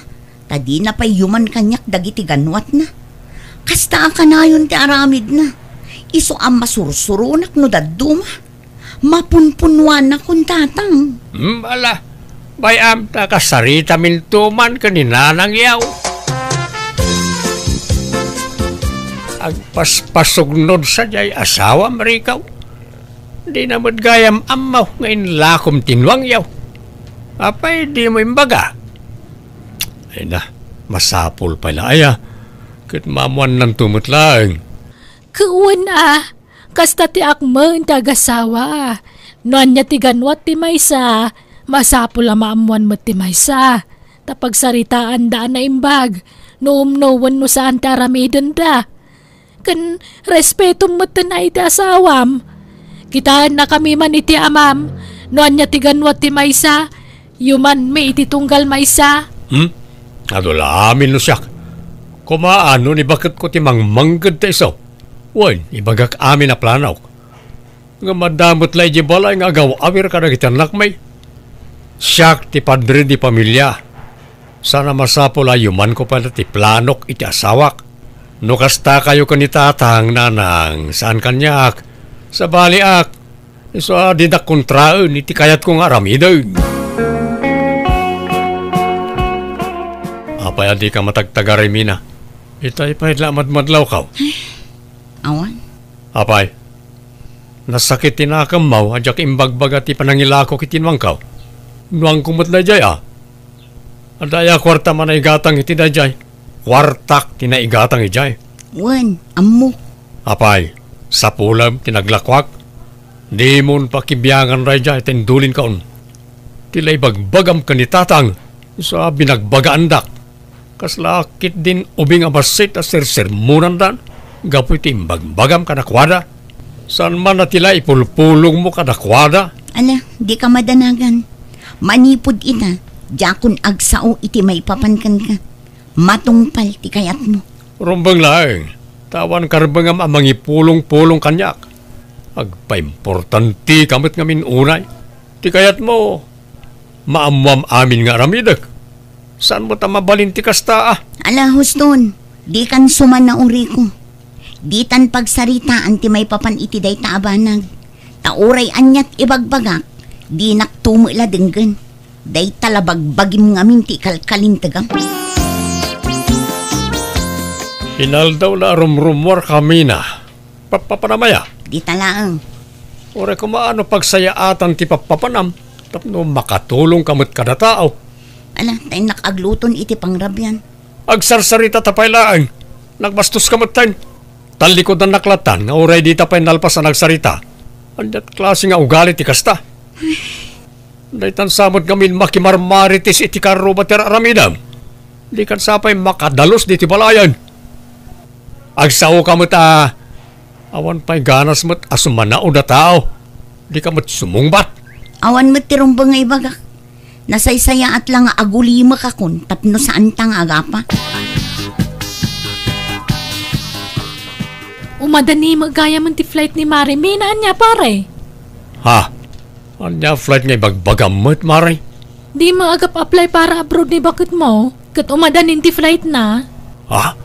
Speaker 2: Tadi na pa'y yuman kanyak dagiti ganwat na. Kasta ka na yun ti aramid na. Iso ang masursurunak no daduma. Mapunpunwan na kung tatang.
Speaker 4: Bala, bayam ta kasarita mintuman kaninanang yaw. Agpaspasugnod sa jay asawa marikaw. Di na gayam amaw ngayon lakom tinwang yaw. Apay di mo imbaga. Ay na, masapol pala Kit mamuan ng tumutlang.
Speaker 1: Kuwan kasta ti akma ang tagasawa. Noan niya ti ganwat ti maysa, masapul ang maamuan mo ti maysa. Tapag saritaan daan na imbag, noon no saan taramidon da. Kan respeto mo tanay ti asawam. Kitaan na kami man iti amam, noan niya ti ganwat ti maysa, yuman may iti tunggal maysa.
Speaker 3: Adula amin no siyak. Kumaano ni bakit ko ti mangmanggad ta iso? Wan, ibagak amin na planaw. Nga madamot lay di balay nga agaw awir ka na kitanak may. Siyak ti padre di pamilya. Sana masapol ayuman ko pala ti planok iti asawak. No kasta kayo kanitatang nanang saan kanyak. Sa baliak. Iso didak kontraun iti kayat kong aramidan. Apay adi ka matagtagaray, Mina. Itay pa'y lamad-madlaw ka.
Speaker 2: Awan?
Speaker 3: Apay, nasakit tinakam mau, adyak imbagbaga ti panangilako kitinwang ka. Nuang kumot na jay Adaya kwarta man ay gatang iti na jay. Kwartak tinaigatang ijay.
Speaker 2: Wan, ammo.
Speaker 3: Apay, sa pulam tinaglakwak. Di mon pakibiyangan ray jay, tendulin kaon. Tilay bagbagam kanitatang. Sa binagbagandak. Kaslakit din ubing abasit a sirsermunan dan. Gapoy timbagbagam kanakwada. San man na tila ipulpulong mo kanakwada?
Speaker 2: Ala, di ka madanagan. Manipod ita, jakon agsao iti may papankan ka. Matungpal ti kayat mo.
Speaker 3: Rumbang laeng, tawan karbangam amang ipulong-pulong kanyak. Agpa-importanti kamit ngamin unay. Ti kayat mo, maamwam amin nga ramidag. Saan mo ta mabalin ti kasta
Speaker 2: Ala, huston, di kan suman na uri ko. Di tan pagsaritaan ti may papan iti day taabanag. Tauray anyat ibagbagak, di naktumula denggan. Day talabagbagim ngamin ti kalkalin tagam.
Speaker 3: Hinal daw na rumrumwar kami na. Papapanamaya.
Speaker 2: Di talaang.
Speaker 3: Ore kumaano pagsayaatan ti papapanam. Tapno makatulong kamot kada tao.
Speaker 2: Ala, tayo nakagluton iti pangrabyan.
Speaker 3: Agsarsarita tapay laang. Nagbastos kamot tayo. Talikod ang naklatan nga oray di tapay nalpas ang nagsarita. Andat klase nga ugali ti kasta. Daytan samot ngamin makimarmaritis iti karuba ti ramidam. Di kan sapay makadalos di ti balayan. Agsaw kamot Awan pa'y ganas mo't asumanao na tao. Di ka mo't sumungbat.
Speaker 2: Awan mo tirumbang nga ibagak. Nasaysaya at lang agulima ka kun tapno saan tang agapa.
Speaker 1: Umadani magaya man ti flight ni Mare. Minaan niya pare.
Speaker 3: Ha? Anya flight ngay bagbagam mo't, Mare?
Speaker 1: Di mo agap apply para abroad ni bakit mo? Kat umadanin ti flight na.
Speaker 3: Ha?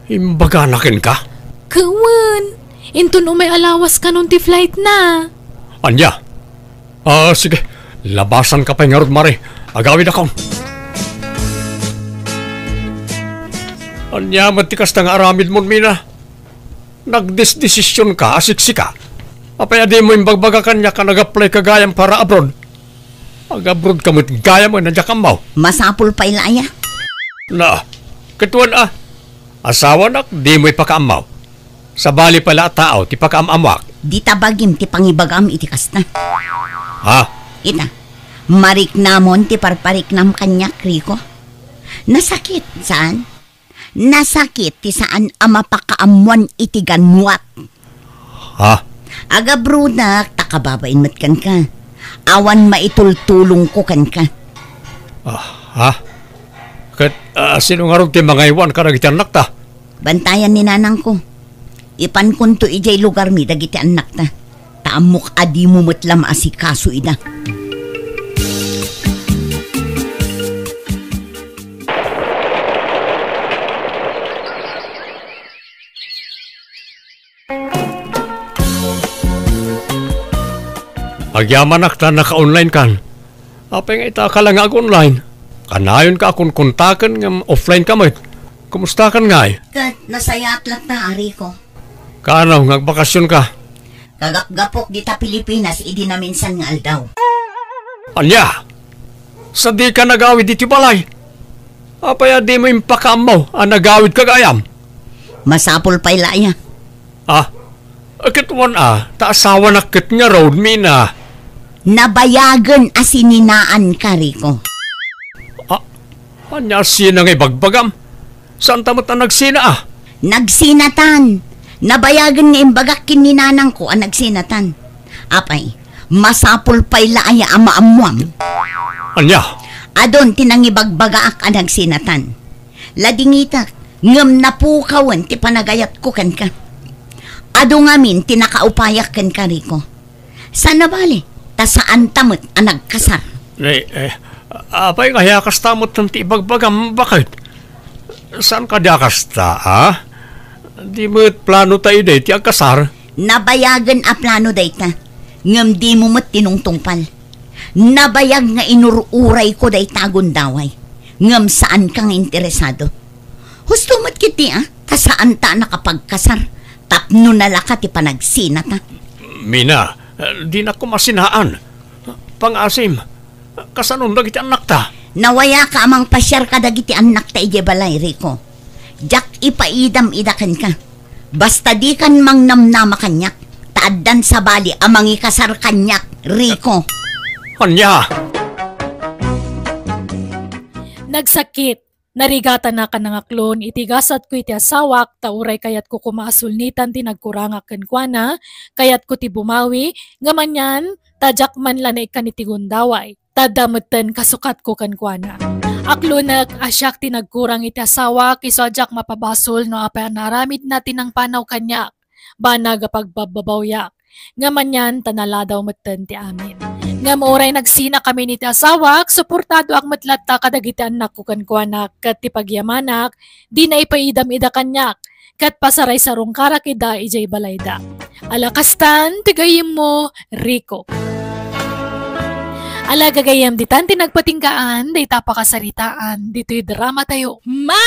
Speaker 3: Imbaganakin ka?
Speaker 1: Kawan. Intun umay alawas ka nun ti flight na.
Speaker 3: Anya? Sige. Labasan ka pa nga rod, Mare. Agawid ako. Anya, matikas na nga aramid mo, Mina. Nagdesisyon ka, asiksika. Apaya di mo imbagbagakan kanya ka nag-apply ka gayam para abroad. Mag-abroad ka mo't gayam mo, nandiyak kang mau.
Speaker 2: Masapul pa ilaya.
Speaker 3: Na, katuan asawa nak, di mo ipakaamaw. Sa bali pala tao, ti pakaamamwak.
Speaker 2: Di tabagim ti pangibagam iti kasta.
Speaker 3: Ha?
Speaker 2: Ita, marik namon ti parparik nam kanyak, Rico. Nasakit, saan? Nasakit ti saan amapakaamuan iti ganwat.
Speaker 3: Ha?
Speaker 2: Aga brunak, takababain mat kan ka. Awan maitultulong ko kan ka.
Speaker 3: Ha? Kat, sino nga rin ti mga iwan ka nagiti anak ta?
Speaker 2: Bantayan ni nanang ko. Ipan kunto ijay lugar mi dagiti anak ta. Taamok adi mo matlam asikaso ida.
Speaker 3: Agyaman akta naka-online kan. Apay nga ita ka lang online. Kanayon ka akong kontakan ng offline ka mo. Kumusta kan nga eh?
Speaker 2: Kat, nasayat lang ta, Rico.
Speaker 3: Kano, nagbakasyon ka?
Speaker 2: Kagapgapok dita Pilipinas, idi na minsan nga aldaw.
Speaker 3: Anya? Sa di ka nagawid dito balay? Apaya di mo impakam mo ang nagawid kagayam?
Speaker 2: Masapol pa ilaya.
Speaker 3: Akit taasawa na kit nga road, Mina.
Speaker 2: Nabayagan asininaan ka, Rico.
Speaker 3: Anya sina nga ibagbagam? Saan tamot na nagsina
Speaker 2: Nagsinatan. Nabayagan nga imbagakin ni nanang ko ang nagsinatan. Apay, masapol pa ilaya amaamuam.
Speaker 3: Anya?
Speaker 2: Adon tinangibagbaga ang nagsinatan. Ladingitak, ngam napukawan ti panagayat ko kan ka. Ado ngamin tinakaupayak kan ka, Rico. Sana bali, ta saan tamot ang nagkasar.
Speaker 3: Apay kaya kastamot ng ti ibagbagam, bakit? Saan ka diakasta, Di mo't plano tayo day, ti agkasar?
Speaker 2: Nabayagan a plano day ta. Ngam di mo mo't tinungtungpal. Nabayag nga inururay ko day tagon daway. Ngam saan kang interesado. Husto mo't kiti kasaan ta nakapagkasar. Tapno nalaka ti panagsina ta.
Speaker 3: Mina, di na ko masinaan. Pangasim, kasanon dagiti anak ta?
Speaker 2: Nawaya ka amang pasyar ka dagiti anak ta ije balay, Rico. Jak ipaidam-idakan ka. Basta di kan mang namnama kanyak. Taaddan sa bali amang ikasar kanyak, Rico.
Speaker 3: Anya?
Speaker 1: Nagsakit. Narigatan na ka nga klon, itigasat ko iti asawak, tauray kayat ko kumaasulnitan ti nagkurangak kenkwana, kayat ko ti bumawi, ngamanyan, tajak man la na ikanitigunddaway, tadamutten kasukat ko kenkwana. Aklunak asyak ti nagkurang iti asawak, isojak mapabasol no apa naramid natin ang panaw kanyak, banag pagbababawyak, ngamanyan tanaladaw mutten ti amin. Ngam oray nagsina kami ni ti asawak, suportado ak matlatta kadagiti anak ko kankwanak, kat ti pagyamanak, di na ipaidam-ida kanyak, kat pasaray sarong karakida ijay balayda. Alakastan, tigayim mo, Rico. Alagagayam ditan tinagpatinggaan, day tapakasaritaan, dito'y drama tayo. Manang!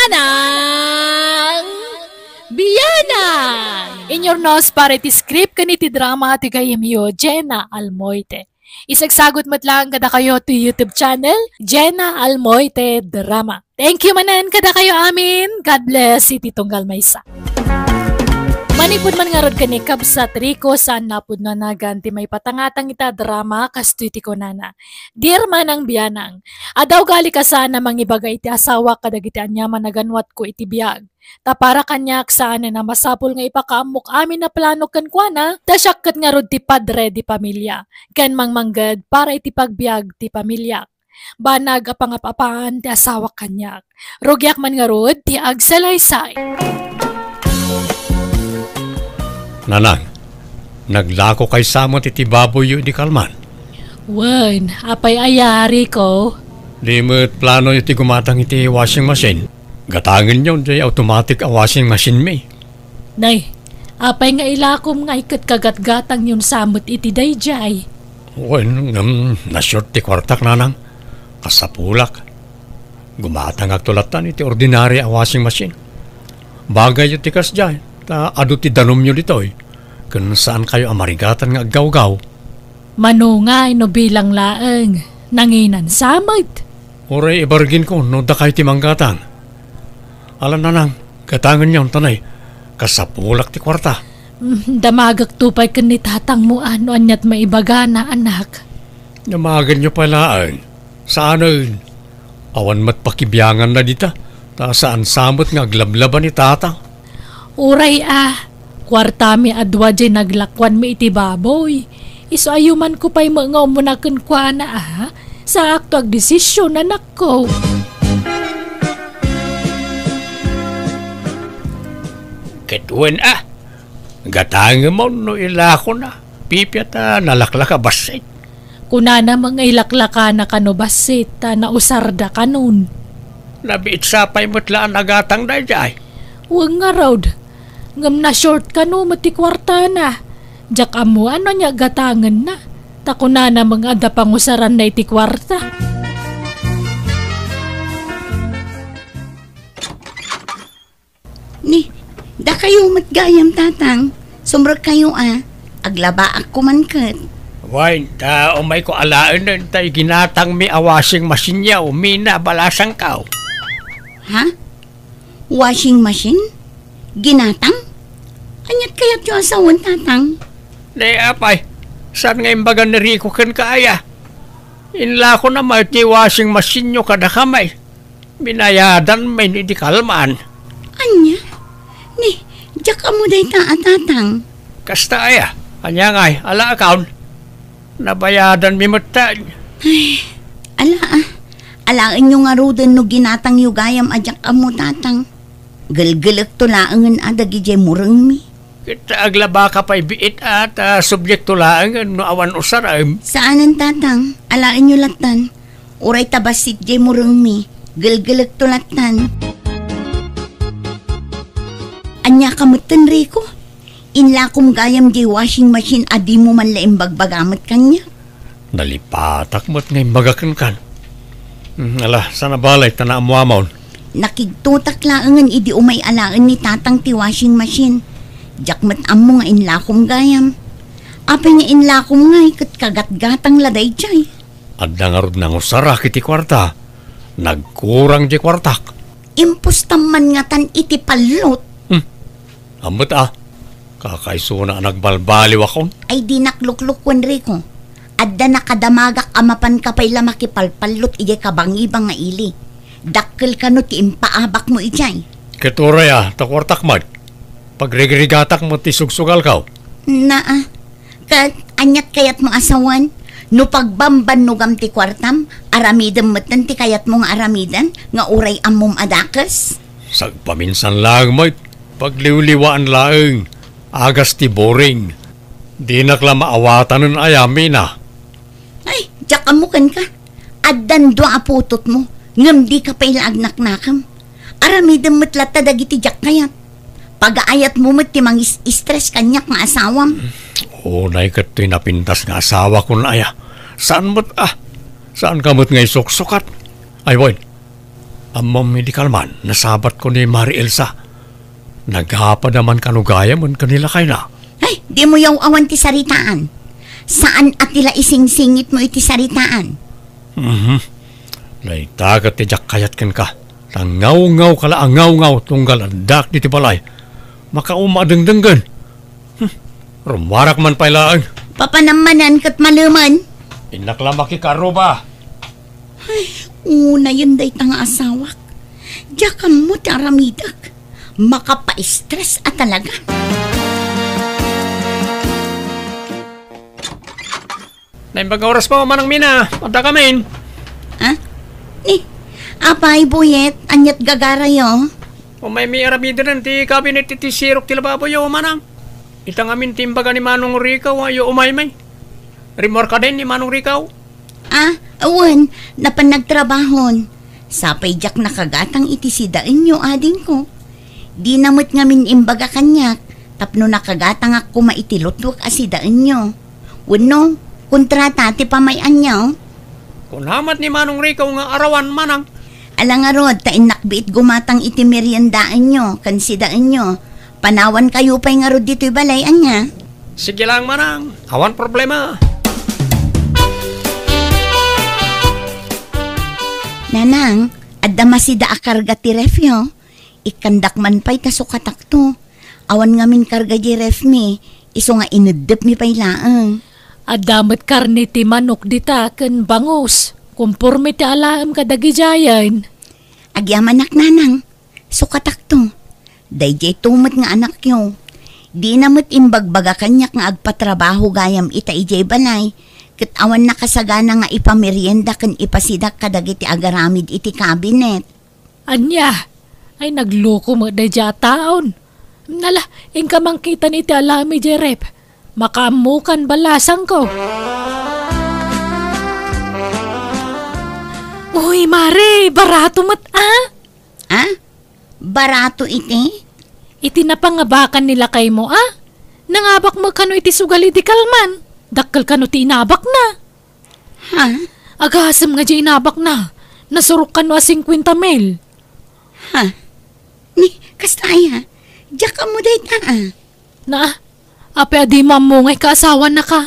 Speaker 1: Biyanang! In your nose, pare ti script kaniti drama tigayim yo, Jenna Almoite. Isagsagot mo't lang kada kayo to YouTube channel, Jenna Almoite Drama. Thank you manan kada kayo amin. God bless, Iti Tunggal Maysa. Manipod man nga rod ka ni Kabsat Rico saan napod na nagan ti may patangatang ita drama kasto iti kunana. Dear man ang biyanang, adaw gali ka sana mangibagay iti asawa kadag iti anyaman naganwat ko iti biyag. Ta para kanyak saan na masapul nga ipakaamok amin na plano kan kuana, ta syakkat nga rod ti padre di pamilya. Ken mangmanggad para iti pagbiag ti pamilya. Banag apangapapaan ti asawa kanyak. Rogyak man nga rod ti agsalaysay.
Speaker 3: Nanang, naglako kay samot iti baboy yu di kalman.
Speaker 1: Wen, apay ayari ko.
Speaker 3: Di mo't plano iti gumatang iti washing machine. Gatangan yun di automatic a washing machine may.
Speaker 1: Nay, apay nga ilakom nga ikat kagat-gatang yun samot iti dayjay.
Speaker 3: Wen, na-short ti kwartak nanang. Kasapulak. Gumatang agtulatan iti ordinary a washing machine. Bagay yu ti kasjay. Ta adu ti danom nyo ditoy. Kung saan kayo amarigatan nga aggaw-gaw.
Speaker 1: Manungay no bilang laeng. Nanginan samot.
Speaker 3: Oray ibargin ko no da kayo ti manggatan. Alam nanang, katangan niya tanay. Kasapulak ti kwarta.
Speaker 1: Damagak tupay kan ni tatang mo ano anyat maibaga na anak.
Speaker 3: Namagan nyo palaan. Saan? Awan mat pakibiyangan na dita. Ta saan samot nga aglablaban ni tatang.
Speaker 1: Uray kwarta mi adwa dyan naglakwan mi iti baboy. Iso ayuman ko pa'y mga umunakan kwa na sa akto ag desisyon anak ko.
Speaker 4: Ketuen gatanga mo no ilako na. Pipyata nalaklaka basit.
Speaker 1: Kuna na mga ilaklaka na kanobasit na usarda kanon.
Speaker 4: Nabiit sapay mutlaan agatang na jay.
Speaker 1: Huwag nga raud. Ngam na short ka no mati kwarta na. Jak amo ano niya gatangan na. Tako na mga ada pangusaran na iti kwarta.
Speaker 2: Ni, da kayo matgayam tatang. Sumrag kayo aglaba ako man kat.
Speaker 4: Why, umay ko alaan nun tayo ginatang mi awasing machine niya umina balasang kao.
Speaker 2: Ha? Washing machine? Ginatang? Anyat kaya't yung asawan tatang?
Speaker 4: Nay apay, saan nga imbagan ni Rico kan kaya? Inla ko na may washing machine nyo kada kamay. Binayadan may hindi kalmaan.
Speaker 2: Anya? Ni, diyak mo day tatang.
Speaker 4: Kasta anya ngay, ala account. Nabayadan mi mutan.
Speaker 2: Alaan nyo nga roden no ginatang yung gayam adyak mo tatang. Galgalak to laangan adagi jay murang mi.
Speaker 4: Kita aglaba ka pa'y biit at subjekto laangan no awan usaram.
Speaker 2: Saanan tatang? Alaan nyo latan. Uray tabasit jay murang mi. Galgalak to latan. Anya kamutan Rico? Inla kong gayam jay washing machine adi mo man laing bagbagamat kanya.
Speaker 3: Nalipatak mo't ngay magakan kan. Ala, sana balay tana amuamon.
Speaker 2: Nakigtutak laangan idi umay alaan ni tatang ti washing machine. Jakmat amo nga inlakom gayam. Apay nga inlakom nga ikat kagat-gatang laday jay.
Speaker 3: Adda nga rod nang usara kiti kwarta. Nagkurang di kwartak.
Speaker 2: Impustaman nga tan iti palot.
Speaker 3: Ambot kakaiso na nagbalbaliw akon.
Speaker 2: Ay di nakluklukwan Rico. Adda nakadamagak amapan kapay lamakipalpalot ije kabangibang nga ili. Dakkel ka no ti impaabak mo ijay.
Speaker 3: Keturay takwartak mad. Pagregrigatak mo ti sugsugal kaw.
Speaker 2: Kat anyat kayat mo asawan. No pagbamban no gam ti kwartam, aramidan matan ti kayat mong aramidan, nga uray amom adakas.
Speaker 3: Sagpaminsan lang mo, pagliwliwaan laeng, agas ti boring. Di nakla maawatan nun ayami na.
Speaker 2: Ay, diyak amukan ka. Addan do aputot mo. Ngam di ka pa ilaagnak nakam. Aramidan mo't lata dagiti jak kayat. Pag-aayat mo mo't timang stress kanyak nga asawam.
Speaker 3: Nay kat napintas nga asawa ko na aya. Saan mo't Saan ka mo't ngay suksukat? Ay boy, amam medical man, nasabat ko ni Mari Elsa. Naghapa naman kanugaya man kanila kay na.
Speaker 2: Ay, di mo yaw awan ti saritaan. Saan at tila ising-singit mo iti saritaan?
Speaker 3: Naitagat ti jak kayat ken ka. Tangaw-ngaw kala angaw-ngaw tunggal andak di ti balay. Makaumadengdenggan. Rumarak man pailaan.
Speaker 2: Papanamanan kat maluman.
Speaker 3: Inaklamaki karuba.
Speaker 2: Una yun day tanga asawak. Diyakan mo taramidak. Makapa-stress at talaga.
Speaker 4: Naimbag oras pa manang mina. Mata kamin.
Speaker 2: Ha? Apay buyet, anyat gagarayo.
Speaker 4: O may aramida nan ti kabinet iti sirok ti lababoy o manang. Itang amin timbaga ni Manong Ricaw ayo umay-may. Rimor ka din ni Manong Ricaw.
Speaker 2: Awan, napanagtrabahon. Sapay jak nakagatang iti sidaan nyo ading ko. Di namot ngamin imbaga kanyak, tapno nakagatang ako maitilotwak asidaan nyo. Wano, kontrata ti pamayan nyo.
Speaker 4: Kunamat ni Manong Ricaw nga arawan manang.
Speaker 2: Alang arod, tainakbiit gumatang iti meriendaan nyo, kansidaan nyo. Panawan kayo pa'y nga rod dito'y balayan niya.
Speaker 4: Sige lang manang, awan problema.
Speaker 2: Nanang, adda masida akarga ti refyo. Ikandak man pa'y kasukatak to. Awan ngamin karga di ref mi, iso nga inudep mi pa'y laang.
Speaker 1: Adamat karni ti manok dita ken bangus. Kumpurmi ti alaam kadagi jayan.
Speaker 2: Agyaman anak nanang, sukatak to. Dayjay tumot nga anak yo. Di namot imbagbaga kanyak nga agpatrabaho gayam ita ijay balay. Ket awan nakasagana nga ipamerienda ken ipasidak kadagiti agaramid iti kabinet.
Speaker 1: Anya, ay nagloko mo da dya taon. Nala, ingka mangkita ni ti alami jerep. Makamukan balasang ko. Uy, Mare, barato mat
Speaker 2: Barato iti?
Speaker 1: Iti napangabakan nila kay mo Nangabak mo kano iti sugali di kalman. Dakkal kano ti inabak na.
Speaker 2: Ha?
Speaker 1: Agasam nga di inabak na. Nasurok kano 50 mil.
Speaker 2: Ha? Ni, kastaya, diyak ka mo dayta
Speaker 1: Ape adi mamungay kaasawa na ka.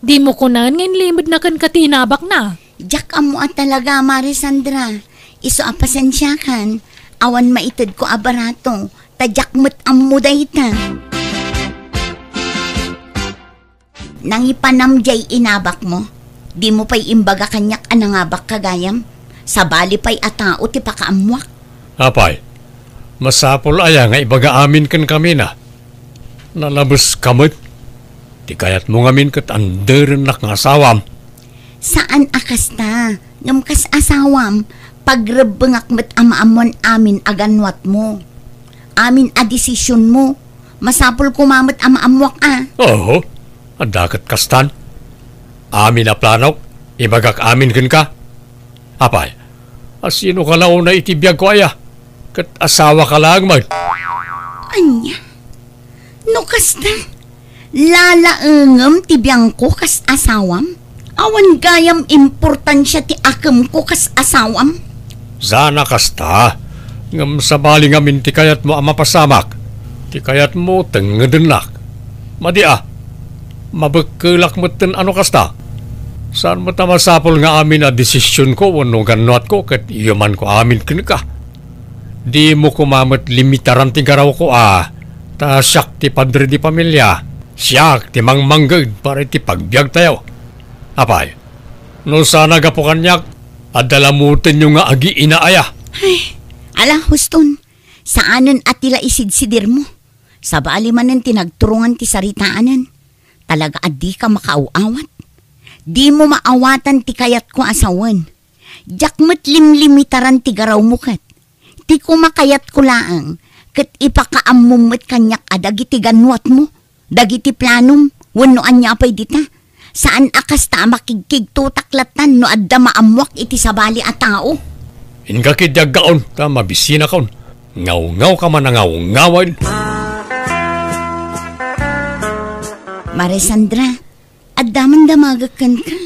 Speaker 1: Di mo kunan ngayon limod na kan katinabak na.
Speaker 2: Diyak ka mo at talaga, Marisandra. Iso apasensya kan. Awan maitid ko abarato. Tadyak mo't ammo dayta. Nangipanamjay inabak mo. Di mo pa'y imbaga kanyak anangabak kagayam. Sabali pa'y atao ti pakaamuak.
Speaker 3: Apay, masapol aya nga ibaga amin kan kami na. Nalabos kamot. Di kayat mo ngamin kat anderan nak nga asawam.
Speaker 2: Saan akasta? Ngamkas asawam. Pagrebengak met amaamon amin aganwat mo. Amin a desisyon mo. Masapol kumamot amaamwak
Speaker 3: Oo, adakat kastan. Amin na planok, ibagak amin kan ka. Apay, asino ka lao na itibiyag ko aya? Kat asawa ka lang man.
Speaker 2: Anya? No kasta? Lalaengem tibiyang ko kas asawam? Awan gayam importansya ti akam ko kas asawam?
Speaker 3: Sana kasta, ngam sabali ngamin ti kayat mo amapasamak, ti kayat mo tengedenak. Madia, mabagkulak mo ten ano kasta. Saan mo tamasapol nga amin a desisyon ko wano ganot ko kat iyaman ko amin ka. Di mo kumamot limitaran ti garaw ko ta siyak ti padre di pamilya, siyak ti mangmanggad para ti pagbiag tayo. Apay, no sana gapo kanyak, adalamutin nyo nga agi inaaya.
Speaker 2: Ay, alang huston, saanan at tila isidsidir mo. Sa bali manan tinagturungan ti saritaanan. Talaga adi ka makauawat. Di mo maawatan ti kayat ko asawan. Jakmat limlimitaran ti garaw mo kat. Ti ko makayat ko laang. Kat ipakaamumot kanyak adagiti ganwat mo. Dagiti planom, wanoan niya apay dita. Saan akas ta makigkig tutaklatan no adda maamwak iti sabali a tao?
Speaker 3: Inga kidyag gaon, ta mabisina kaon. Ngaw-ngaw ka man na ngaw-ngawan.
Speaker 2: Marisandra, adda man damagakan ka.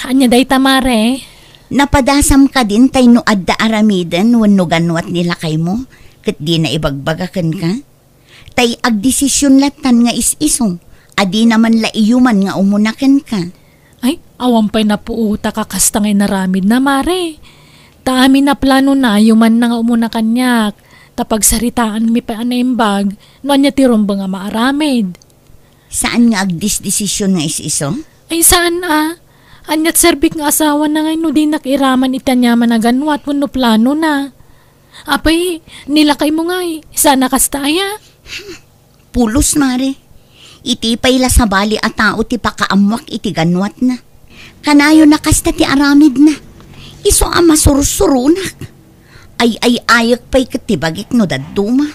Speaker 1: Anya day tamare.
Speaker 2: Napadasam ka din tay no adda aramidan wano ganwat nila kay mo. Kat di na ibagbagakan ka. Tay agdesisyon latan nga is-isong. Adi naman laiyuman nga umunakan ka.
Speaker 1: Ay, awampay na puuta ka kastangay naramid na mare. Taami na plano na yuman na nga umunakan niyak. Tapag saritaan mi pa anaimbag, no anya tirumbang nga maaramid.
Speaker 2: Saan nga agdis-desisyon nga is-iso?
Speaker 1: Ay saan Anyat serbik nga asawa na ngay no di nakiraman itanyaman na ganwat wano plano na. Apay, nilakay mo ngay. Sana kastaya.
Speaker 2: Pulos, mare. Iti payla sa bali at tao ti pakaamwak iti ganwat na. Kanayo na kasta ti aramid na. Iso ama surusurunak. Ay ayak pa'y katibagik no daduma.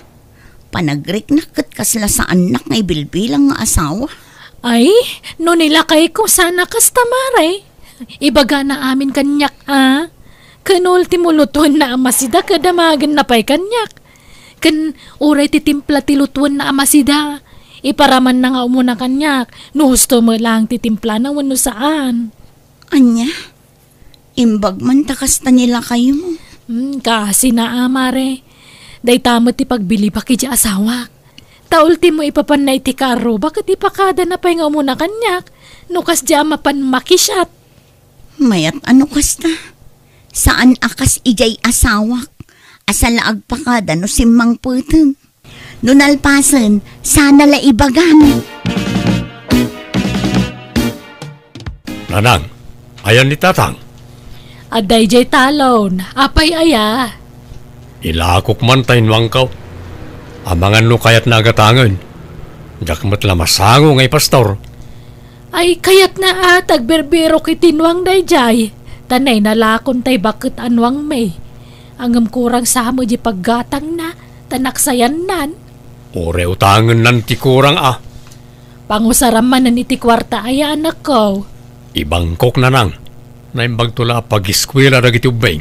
Speaker 2: Panagrik na kat kasla sa anak ngay bilbilang nga asawa.
Speaker 1: Ay, no nilakay ko sana kastamare. Ibaga na amin kanyak, Kanultimo lutuan na amasida kadamagan na pa'y kanyak. Kan uray titimpla ti lutuan na amasida. Iparaman na nga umuna kanyak. No gusto mo lang titimpla na wano saan.
Speaker 2: Anya? Imbag man takasta nila kayo.
Speaker 1: Kasi na amare. Day tamo ti pagbili pa kiti asawa. Ta ultimo ipapanay ti karo, bakit ipakada na pa'y nga umuna kanyak? Nukas di mapan makisyat.
Speaker 2: Mayat ano kasta? Saan akas ijay asawak? Asalaag pakada no simang puteng. No nalpasan, sana la ibagan.
Speaker 3: Nanang, ayan ni tatang.
Speaker 1: Aday jay talon, apay aya.
Speaker 3: Ilakok man tayo wangkaw. Amangan no kayat na agatangan. Dakmat lamasango ngay pastor.
Speaker 1: Ay kayat na tagberbero kitinwang dayjay. Tanay nalakon tay bakit anwang may. Angam kurang sa mo di paggatang na, tanaksayan nan.
Speaker 3: Ore utangan nan ti kurang
Speaker 1: Pangusaraman nan iti kwarta ay anak ko.
Speaker 3: Ibangkok na nang. Naimbag tula pag-iskwela na giti ubay.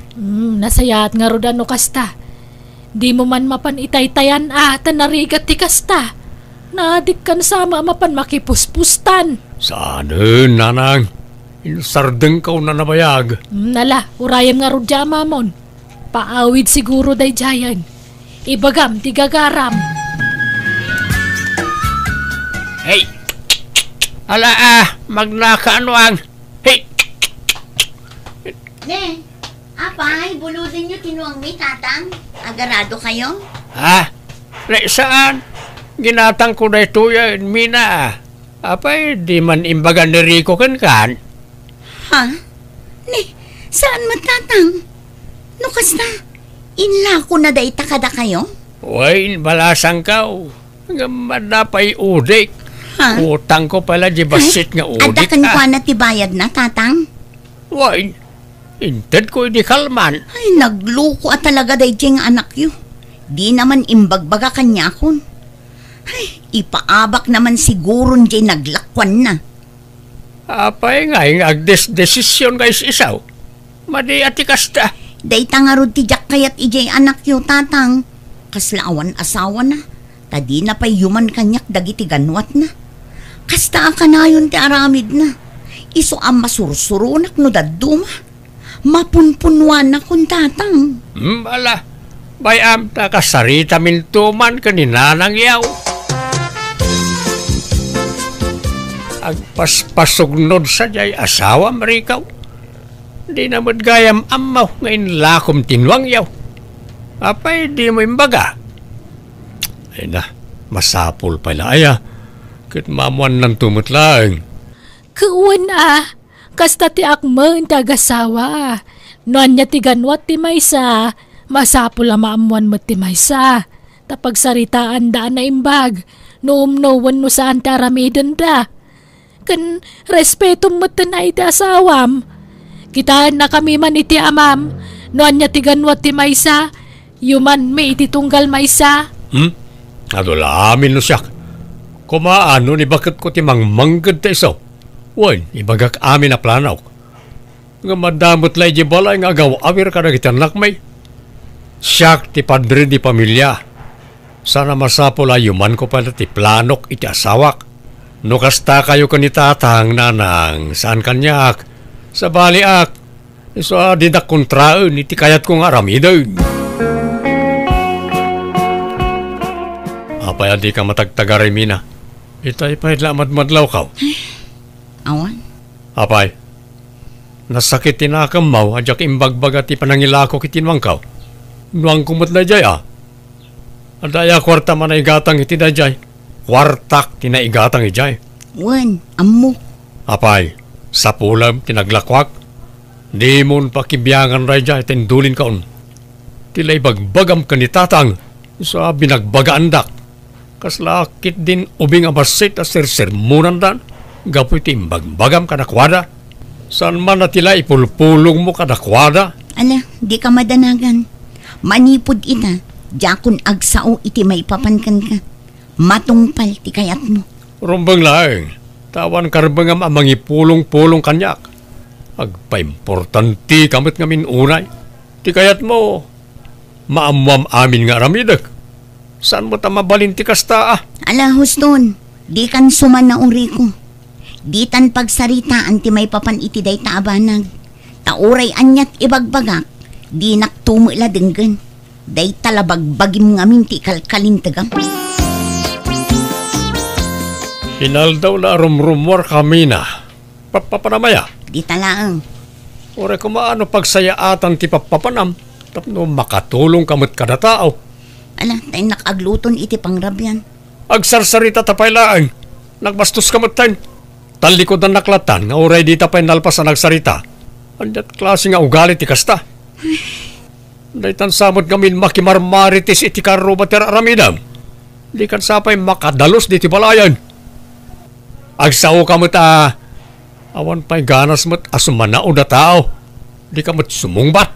Speaker 1: Nasayat nga roda no kasta. Di mo man mapan itaytayan tanarigat ti kasta. Nadik kan sama mapan makipuspustan.
Speaker 3: Saan nanang? Insardeng ka na nabayag.
Speaker 1: Nala, urayam nga rodya mamon. Paawid siguro day jayan. Ibagam ti gagaram.
Speaker 4: Hey! Ala magnakaano ang... Hey!
Speaker 2: Ne, apay, buludin nyo tinuang may tatang. Agarado kayo?
Speaker 4: Saan? Ginatang ko na ito yan, Mina. Apay, di man imbagan ni Rico kan?
Speaker 2: Ha? Ne, saan matatang? No kasta, inla ko na day takada kayo?
Speaker 4: Uy, balasang ka. Gamad na pa'y udik.
Speaker 2: Ha?
Speaker 4: Utang ko pala di basit nga udik.
Speaker 2: Adakan ko na tibayad na, tatang?
Speaker 4: Uy, inted ko di kalman.
Speaker 2: Ay, nagluko talaga day jeng anak yu. Di naman imbagbaga kanya kon. Ay, ipaabak naman siguro jay naglakwan na.
Speaker 4: Apay nga, yung agdesisyon guys isaw. Madi ati kasta.
Speaker 2: Day tangarod ti jak kayat ijay anak yu, tatang. Kaslaawan asawa na. Tadi na pa'y yuman kanyak dagiti ganwat na. Kasta ka na yun ti aramid na. Iso ang masursurunak no daduma. Mapunpunwan na kung tatang.
Speaker 4: Bala, bayam nakasarita mintuman kaninanang yaw. Agpaspasugnod sa jay asawa marikaw. Di na gayam amaw ngayon lakom tinwang yaw. Apay di mo imbaga. Ay na, masapol pala aya. Kat mamuan ng tumutlang.
Speaker 1: Kuwan kasta ti akma ang tagasawa. Noan niya ti ganwat ti maysa. Masapol ang maamuan mo ti maysa. Tapagsaritaan daan na imbag. Noom-nowan no saan ti aramidon da. Kan respeto mo tanay ti asawam. Kitaan na kami man iti amam. Noan niya ti ganwat ti maysa. Yuman may iti tunggal maysa.
Speaker 3: Adula amin no siyak. Kumaano ni bakit ko ti mangmanggad ta iso? Wan, ibagak amin na planaw. Nga madamot lay di balay nga agaw awir ka na kitanak may. Siyak ti padre di pamilya. Sana masapol ayuman ko pala ti planok iti asawak. No kasta kayo kanitatang nanang saan kanyak. Sa baliak. Iso dinak kontraan iti kayat kong aramidan. Apay adi ka matagtagaray, Mina. Itay pa'y lamad-madlaw ka.
Speaker 2: Awan?
Speaker 3: Apay, nasakit tinakamaw adyak imbagbaga ti panangilako kitinwang ka. Nuang kumot na jay Adaya kwarta man na igatang iti da jay. Kwartak tinaigatang ijay.
Speaker 2: Wan, amok.
Speaker 3: Apay, sa pulam tinaglakwak. Di mon pakibiyangan raja itindulin kaon. Tilay bagbagam ka ni tatang sa binagbagaan kaslakit din ubing abasit at sirsermunan dan. Gapoy timbagbagam ka nakwada. San man na tila ipulpulong mo ka nakwada?
Speaker 2: Ala, di ka madanagan. Manipod ita, jakon agsao iti may papankan ka. Matungpal ti kayat mo.
Speaker 3: Rumbang laeng, tawan karbangam amang ipulong-pulong kanyak. Agpa-importanti kamot ngamin unay. Ti kayat mo, maamuam amin nga ramidag. Saan mo ta mabalinti kasta ah?
Speaker 2: Ala, huston, di kan suman na uri ko. Di tan pagsarita anti may papan iti day taabanag. Tauray anyat ibagbagak, di naktumo ila denggan. Day talabagbagim ngamin ti kalkalintagam.
Speaker 3: Hinal daw na rumrumor kami na. Papanamaya.
Speaker 2: Di talaang.
Speaker 3: Ore kumaano pagsayaatan ti papapanam. Tapno makatulong kamot kada tao.
Speaker 2: Ala, tayo nakagluton iti pangrabyan.
Speaker 3: Agsarsarita tapay laang. Nagbastos kamot tayo. Talikod na naklatan nga oray di tapay nalpas na nagsarita. Andiat klase nga ugali ti kasta. Daytan samot ngamin makimarmaritis iti karubater aramidam. Di kan sapay makadalos di ti balayan. Agsaw ka mo't awan pa'y ganas mo't asumanao na tao. Di ka mo't sumungbat.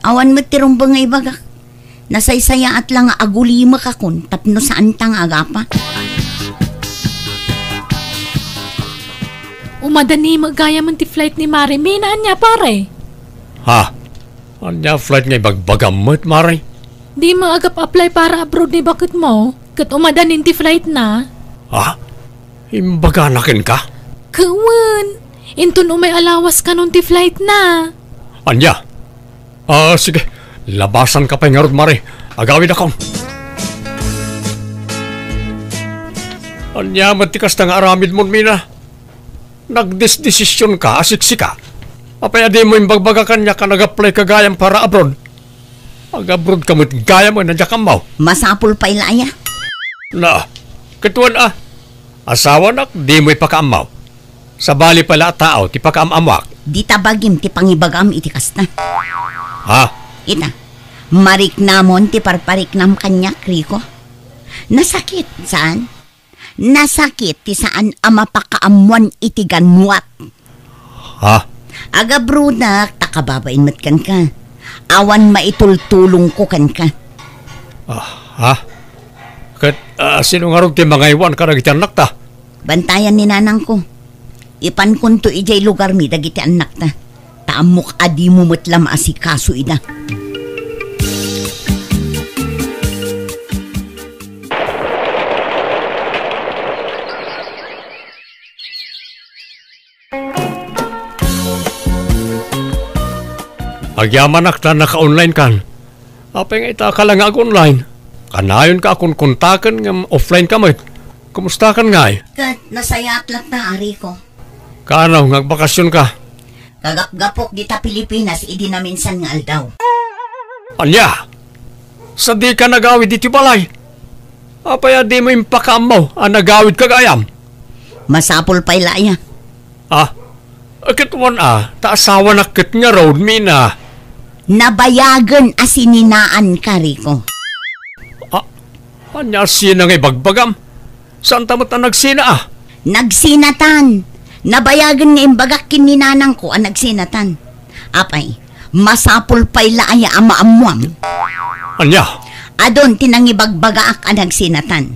Speaker 2: Awan mo tirumbang nga ibagak. Nasaysaya at lang agulima ka kun tapno saan tang agapa.
Speaker 1: Umadani magaya man ti flight ni Mare. Minaan niya pare.
Speaker 3: Ha? Anya flight nga ibagbagam mo't maray?
Speaker 1: Di maagap-apply para abroad ni bakit mo? Kat umadanin ti flight na.
Speaker 3: Ha? Imbaganakin ka?
Speaker 1: Kawan. Intun umay alawas ka nun ti flight na.
Speaker 3: Anya? Sige. Labasan ka pa nga rod, Mare. Agawid ako. Anya, matikas na nga aramid mo, Mina. Nagdesisyon ka, asiksika. Apaya di mo imbagbaga kanya ka nag-apply ka gayam para abroad.Ag-abroad ka mo't gayam mo, nandiyak ang mau.
Speaker 2: Masapul pa ilaya.
Speaker 3: Na, katuan asawa nak, di mo ipakaamaw. Sa bali pala tao, ti pakaamamwak.
Speaker 2: Di tabagim ti pangibagam iti kasta.
Speaker 3: Ha?
Speaker 2: Ita, mariknamon ti parpariknam kanyak, Rico. Nasakit, saan? Nasakit ti saan ama pakaamuan iti ganwat.
Speaker 3: Ha?
Speaker 2: Agabrudak, takababain mat kan ka. Awan maitultulong ko kan ka.
Speaker 3: Ha? Kat, sino nga rin ti mga iwan ka nagiti anak ta?
Speaker 2: Bantayan ni nanang ko. Ipan kunto ijay lugar mi dagiti anak ta. Taamok adi mo matlam asikaso ida.
Speaker 3: Agyaman na naka-online kan. Apay nga ita ka lang online. Kanayon ka akong kontakan ng offline ka mo. Kumusta kan nga eh?
Speaker 2: Kat, nasayat lang na, ari ko.
Speaker 3: Kanaw, nagbakasyon ka.
Speaker 2: Kagapgapok dita Pilipinas, idi na minsan nga aldaw.
Speaker 3: Anya? Sa di ka nagawid dito balay. Apay di mo impakam mo, nagawid ka gayam.
Speaker 2: Masapol pa ilaya.
Speaker 3: Akit wan taasawa na kit nga road mina.
Speaker 2: Nabayagan asininaan ka, Rico.
Speaker 3: Anya sina nga bagbagam? Saan tamot na nagsina
Speaker 2: Nagsinatan. Nabayagan nga imbagak kininanang ko ang nagsinatan. Apay, masapol pa'y laaya ama amuam.
Speaker 3: Anya?
Speaker 2: Adon tinangibagbagaak ang nagsinatan.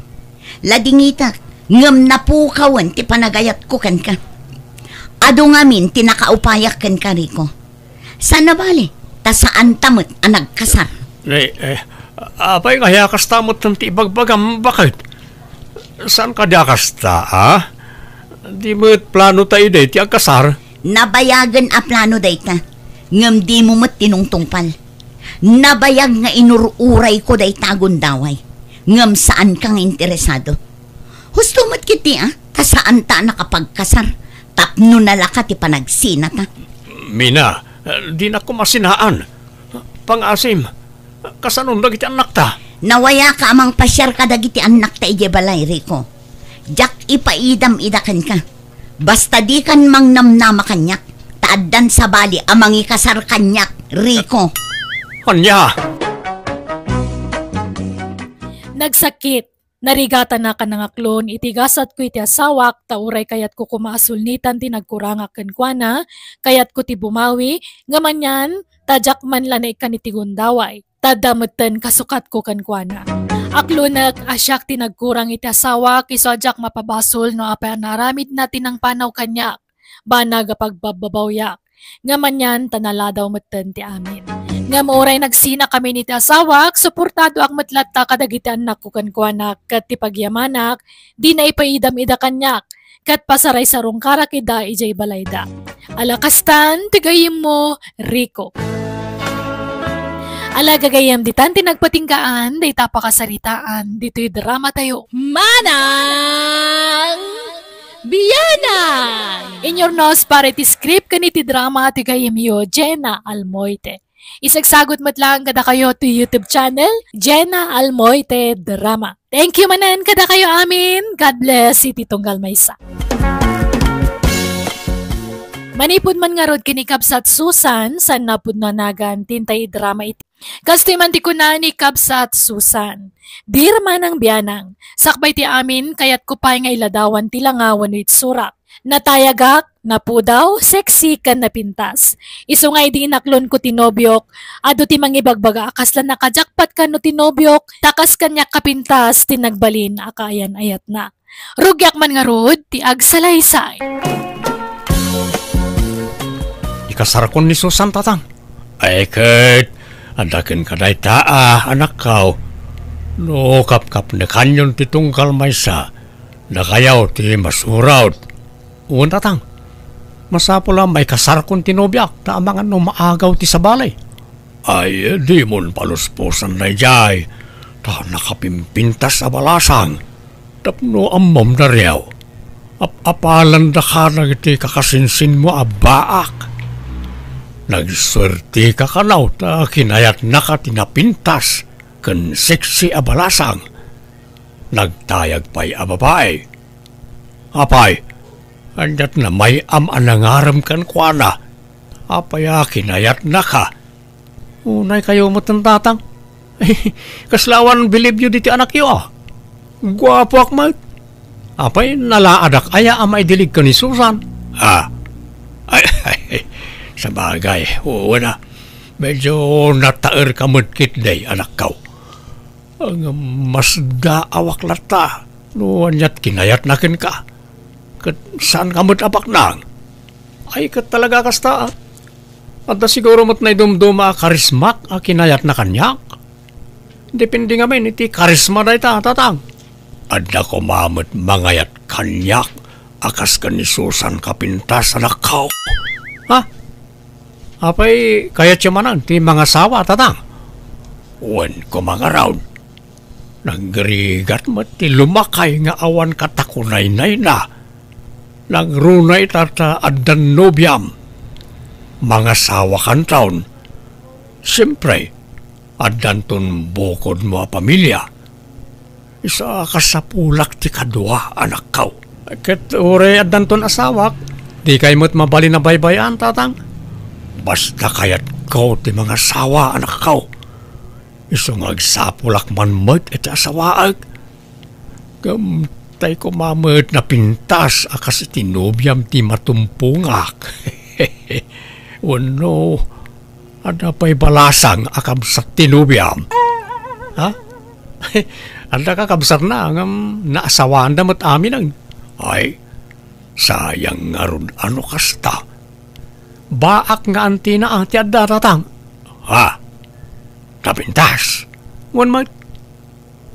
Speaker 2: Ladingitak, ngam napukawan ti panagayat ko kan ka. Ado ngamin tinakaupayak kan ka, Rico. Sana bali? Ta saan tamot ang nagkasar?
Speaker 3: Apay nga yakas tamot ng tibagbagam, bakit? Saan ka diakas ta, Di mo plano tayo day, ti agkasar?
Speaker 2: Nabayagan a plano day ta. Ngam di mo mat tinungtungpal. Nabayag nga inururay ko day tagon daway. Ngam saan kang interesado. Husto mat kiti ta saan ta nakapagkasar. Tapno nalaka ti panagsina ta.
Speaker 3: Mina, di na ko masinaan. Pangasim, kasanong dagiti anak ta?
Speaker 2: Nawaya ka amang pasyar ka dagiti anak ta ije balay, Rico. Jak ipaidam-idakan ka. Basta di kan mang namnama kanyak. Taaddan sa bali amang ikasar kanyak, Rico.
Speaker 3: Anya!
Speaker 1: Nagsakit. Narigatan na ka ng aklon, itigasat ko iti asawak, tauray kayat ko kumaasulnitan tinagkurangakan kwa na, kayat ko ti bumawi, ngamanyan, tadyak man la na ikanitigun-daway, tadamutan kasukat ko kan kwa na. Aklon asyak tinagkurang iti asawak, isadyak mapabasol no apay naramid natin ang panaw kanyak, banag pagbababawyak, ngamanyan tanaladaw matan ti amin. Nga moray nagsina kami ni ti asawak, suportado ang matlatta kadagiti anak ko kankwanak, kat ti pagyamanak, di na ipaidam-ida kanyak, kat pasaray sarong karakida ijay balayda. Alakastan, tigayim mo, Rico. Alagagayam ditan tinagpatingkaan, day tapakasaritaan, dito'y drama tayo. Manang! Biyanang! In your nose parity script kaniti drama tigayim yo, Jenna Almoite. Isagsagot matlang kada kayo to YouTube channel, Jenna Almoite Drama. Thank you manan kada kayo amin. God bless si Titong Galmaysa. Manipod man nga rod kini Kabsat Susan, san napod na nagan tintay drama iti. Kastoy man ti kuna ni Kabsat Susan. Dir man ang biyanang, sakbay ti amin kayat kupay nga iladawan ti langawan with surak. Natayagak, napudaw, sexy kan napintas. Iso nga di inaklon ko tinobyok, ado ti mangibagbaga akas lang nakajakpat ka no tinobyok, takas kanya kapintas, tinagbalin, akayan ayat na. Rugyak man nga rod, ti agsalaysay.
Speaker 3: Ikasarakon ni Susan tatang. Ay kat, andakin ka day anak kau. No kap-kap na kanyon ti tungkal maysa, nakayaw ti masurawd. Uwan tatang, masapo lang may kasarkon tinobyak na amangan no maagaw ti sabalay. Ay, di mon palusposan na jay, ta nakapimpintas sa balasang, tapno amam na riyaw. Apalan da ka na iti kakasinsin mo abaak. Nagswerte ka kanaw ta kinayat na ka tinapintas, kan sexy abalasang. Nagtayag pa'y ababay. Apay, andat na may anangaram kan kwa na. Apaya kinayat na ka. Unay kayo matantatang. Kaslawan believe you diti anak yo ah. Gwapo akmat. Apay nalaadak aya amay dilig ka ni Susan. Ha? Ay, sa bagay. Oo na. Medyo nataer ka mudkit day anak kaw. Ang mas daawak lata. Nuanyat kinayat nakin ka. Kat saan ka mo't apak nang? Ay kat talaga kasta. At siguro mo't na dumduma karismak a kinayat na kanyak. Depende nga men iti karisma na ita tatang. Adda ko mamot mangayat kanyak akas ka ni Susan kapintas anak kao. Ha? Apay kayat siya manan ti mga sawa tatang. Uwan ko mga round. Naggarigat mo ti lumakay nga awan katakunay-nay na. Nagrunay tata addan nobyam. Mga sawa kan taon. Siyempre, addan ton bukod mo a pamilya. Isa ka sa pulak ti kadwa anak kaw. Ket ure addan ton asawak, di kay mo't mabali na baybayan tatang. Basta kayat ko ti mga sawa anak kaw. Iso nga agsapulak man mo't iti asawaag. Tay ko mamad na pintas akas tinubyam ti matumpungak. Wano, ada pa'y balasang akam sa tinubyam. Ha? Ada ka kabsar na ang naasawaan damat amin ang. Ay, sayang nga ron ano kasta. Baak nga antina ang ti adatatang. Ha? Napintas. Wan mat.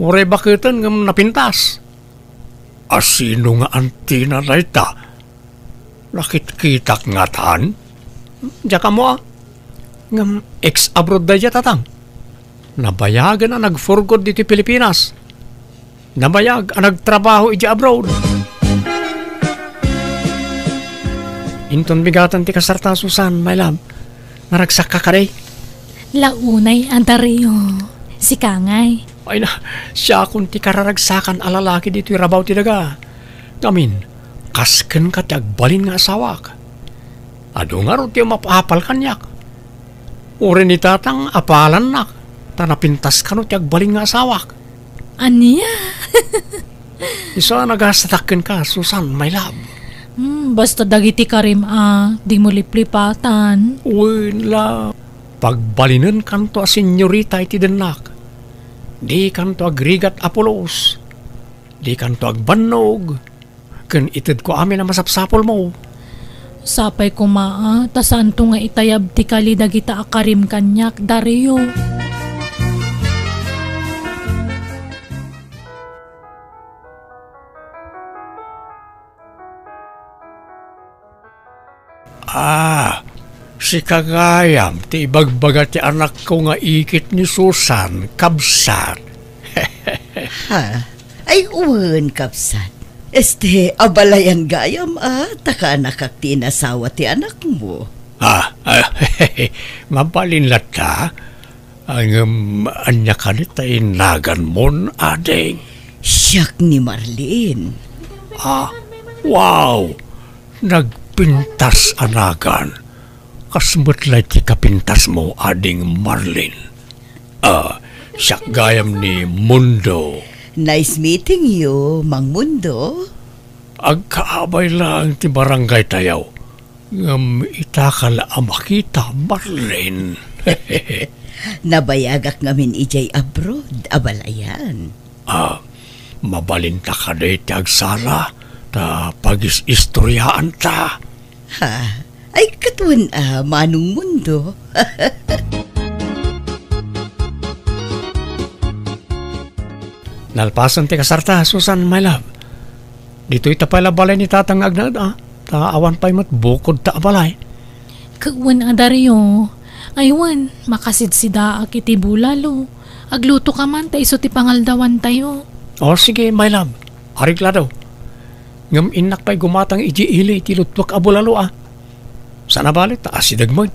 Speaker 3: Ure bakitan nga napintas. Asino nga antina na ita? Nakit-kitak nga taan? Diya ka mo ah. Ngam ex-abroad da diya tatang. Nabayagan ang nag-forgod dito Pilipinas. Nabayag ang nagtrabaho iti abroad. Inton bigatan ti kasarta Susan, my love. Naragsak ka kaday.
Speaker 1: Launay antario. Si Kangay.
Speaker 3: Ay na, siya kung ti kararagsakan alalaki dito yung rabaw ti daga. Ngamin, kasken ka ti agbalin nga asawa ka. Ado nga ro ti mapapal kanyak. Uri ni tatang apalan nak. Tanapintas ka no ti agbalin nga asawa ka.
Speaker 1: Aniya?
Speaker 3: Isa nagastatakken ka, Susan, my love.
Speaker 1: Basta dagiti karim di mo liplipatan.
Speaker 3: Wala. Pagbalinan kanto a senyorita iti denak. Di kanto agrigat Apolos. Di kanto agbannog. Ken ited ko amin na masapsapol mo.
Speaker 1: Sapay ko tasan to nga itayab ti kali dagita akarim kanyak, Dario.
Speaker 3: Si Kagayam, ti ibagbaga ti anak ko nga ikit ni Susan, kabsat.
Speaker 2: Ha? Ay, uwan, kapsat. Abalayan gayam, taka nakak tinasawa ti anak mo.
Speaker 3: Mabalinlat ka? Ang anya ka ni tainagan mon, ading.
Speaker 2: Siyak ni Marlene.
Speaker 3: Wow! Nagpintas anagan. Kasmutlay ti kapintas mo, ading Marlene. Siyak gayam ni Mundo.
Speaker 2: Nice meeting you, Mang Mundo.
Speaker 3: Agkaabay lang ti barangay tayaw. Ngam itakala makita, Marlene.
Speaker 2: Nabayagak ngamin ijay abroad, abalayan.
Speaker 3: Mabalinta ka day ti agsara, ta pagis-istoryaan ta.
Speaker 2: Ha? Ay, katuan Manong Mundo.
Speaker 3: Nalpasan ti kasarta, Susan, my love. Dito ita pala balay ni tatang agnad, Taawan pa'y matbukod ta balay.
Speaker 1: Kagwan, Dario. Aywan, makasid si daak iti bulalo. Agluto ka man, ta iso ti pangaldawan tayo.
Speaker 3: Sige, my love. Arigla daw. Ngam inak pa'y gumatang iji ili iti lutwak a bulalo, Sana balit, asidag mo.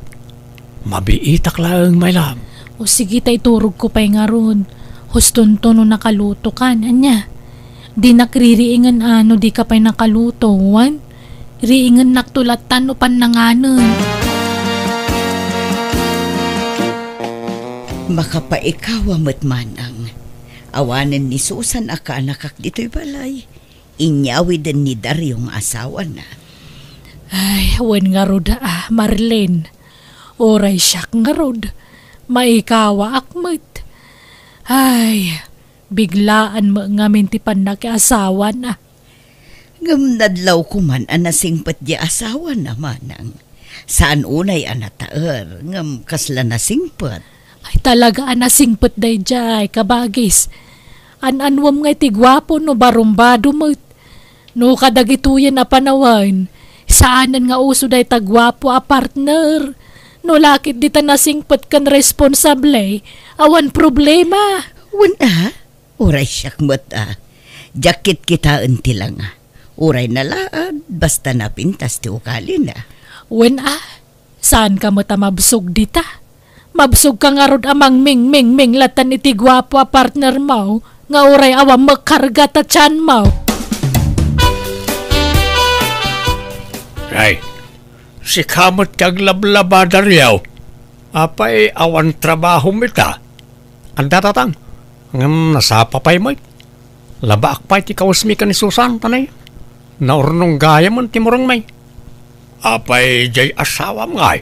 Speaker 3: Mabiitak lang, my love.
Speaker 1: O sige, ta iturog ko pa'y nga ron. Huston to no nakaluto kan, anya. Di nakririingan di ka pa'y nakaluto, wan. Riingan naktulatan no pananganan.
Speaker 2: Makapaikawa matmanang. Awanan ni Susan aka nakak dito'y balay. Inyawi din ni Daryong asawa na.
Speaker 1: Ay, wan nga rod Marlene. Oray siyak nga rod. Maikawa akmat. Ay, biglaan mo ngamin ti panaki-asawa na.
Speaker 2: Ngadlaw ko man anasingpat di asawa na manang. Saan unay anataer, ngam kasla nasingpat.
Speaker 1: Ay talaga anasingpat day jay, kabagis. Anwam nga ti gwapo no barumbado mo. No kadagituyan na panawan. Saanan nga uso day tagwapo a partner. No lakit di ta nasingpat kan responsable, awan problema.
Speaker 2: Wan uray siyak mat Jakit kita enti lang Uray na laad, basta napintas ti ukali na.
Speaker 1: Wan saan ka mo ta mabsog dita? Mabsog ka nga rod amang ming latan iti gwapo a partner mo, nga uray awam magkarga ta tiyan mo.
Speaker 3: Ay, si kamot kaglablaba Daryaw. Apay awan trabaho mita. Anda tatang, ngam nasapa pa'y mo. Labaak pa'y ti kawasmi ka ni Susan, tanay. Naurnong gaya man timurang may. Apay jay asawam ngay.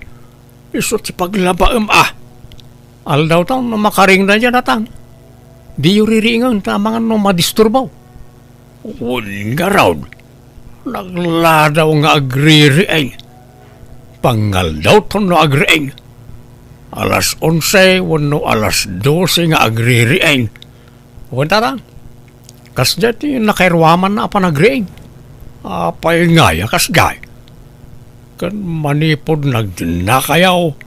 Speaker 3: Iso ti paglabaam Aldaw taon na makaring na dyan natang. Di yu ririingan ta mga no madisturbaw. Nga raw. Nagladaw nga agririing. Pangal daw to no agriing. Alas 11, wano alas 12 nga agririing. Wanta lang. Kas dati nakairwaman na pa nagriing. Apay ngaya kas gay. Kan manipod nagdinakayaw.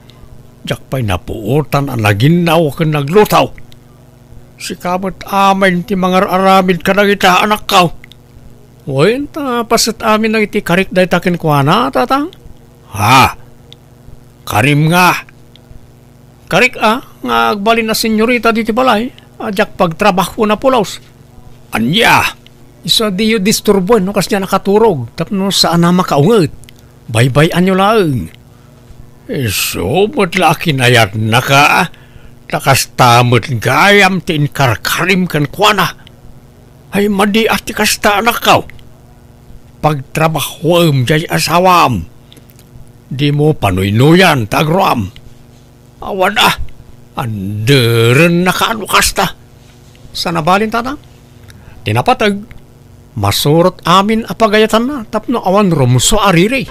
Speaker 3: Jak pa'y napuutan ang naginaw kan naglutaw. Si kamot amin ti mga aramid ka nagita anak kaw. Wain ta pasit amin nang iti karik dahi takin kwa na tatang. Karim nga. Karik nga agbalin na senyorita diti balay. Jak pagtrabaho na pulaws. Anya, Isa di yung disturbo, no? Kasi niya nakaturog. Tapno saan na makaungat. Baybayan nyo lang. So, matla kinayat na ka. Nakastamot gayam tin karkarim kan kuana. Ay madi ati kasta anak kau. Pagtrabahwam jay asawam. Di mo panuy-nuyan tagram. Awan Anderen na kaano kasta. Sa nabalin tanang. Tinapatag. Masurot amin apagayatan na. Tapno awan rumso ariri.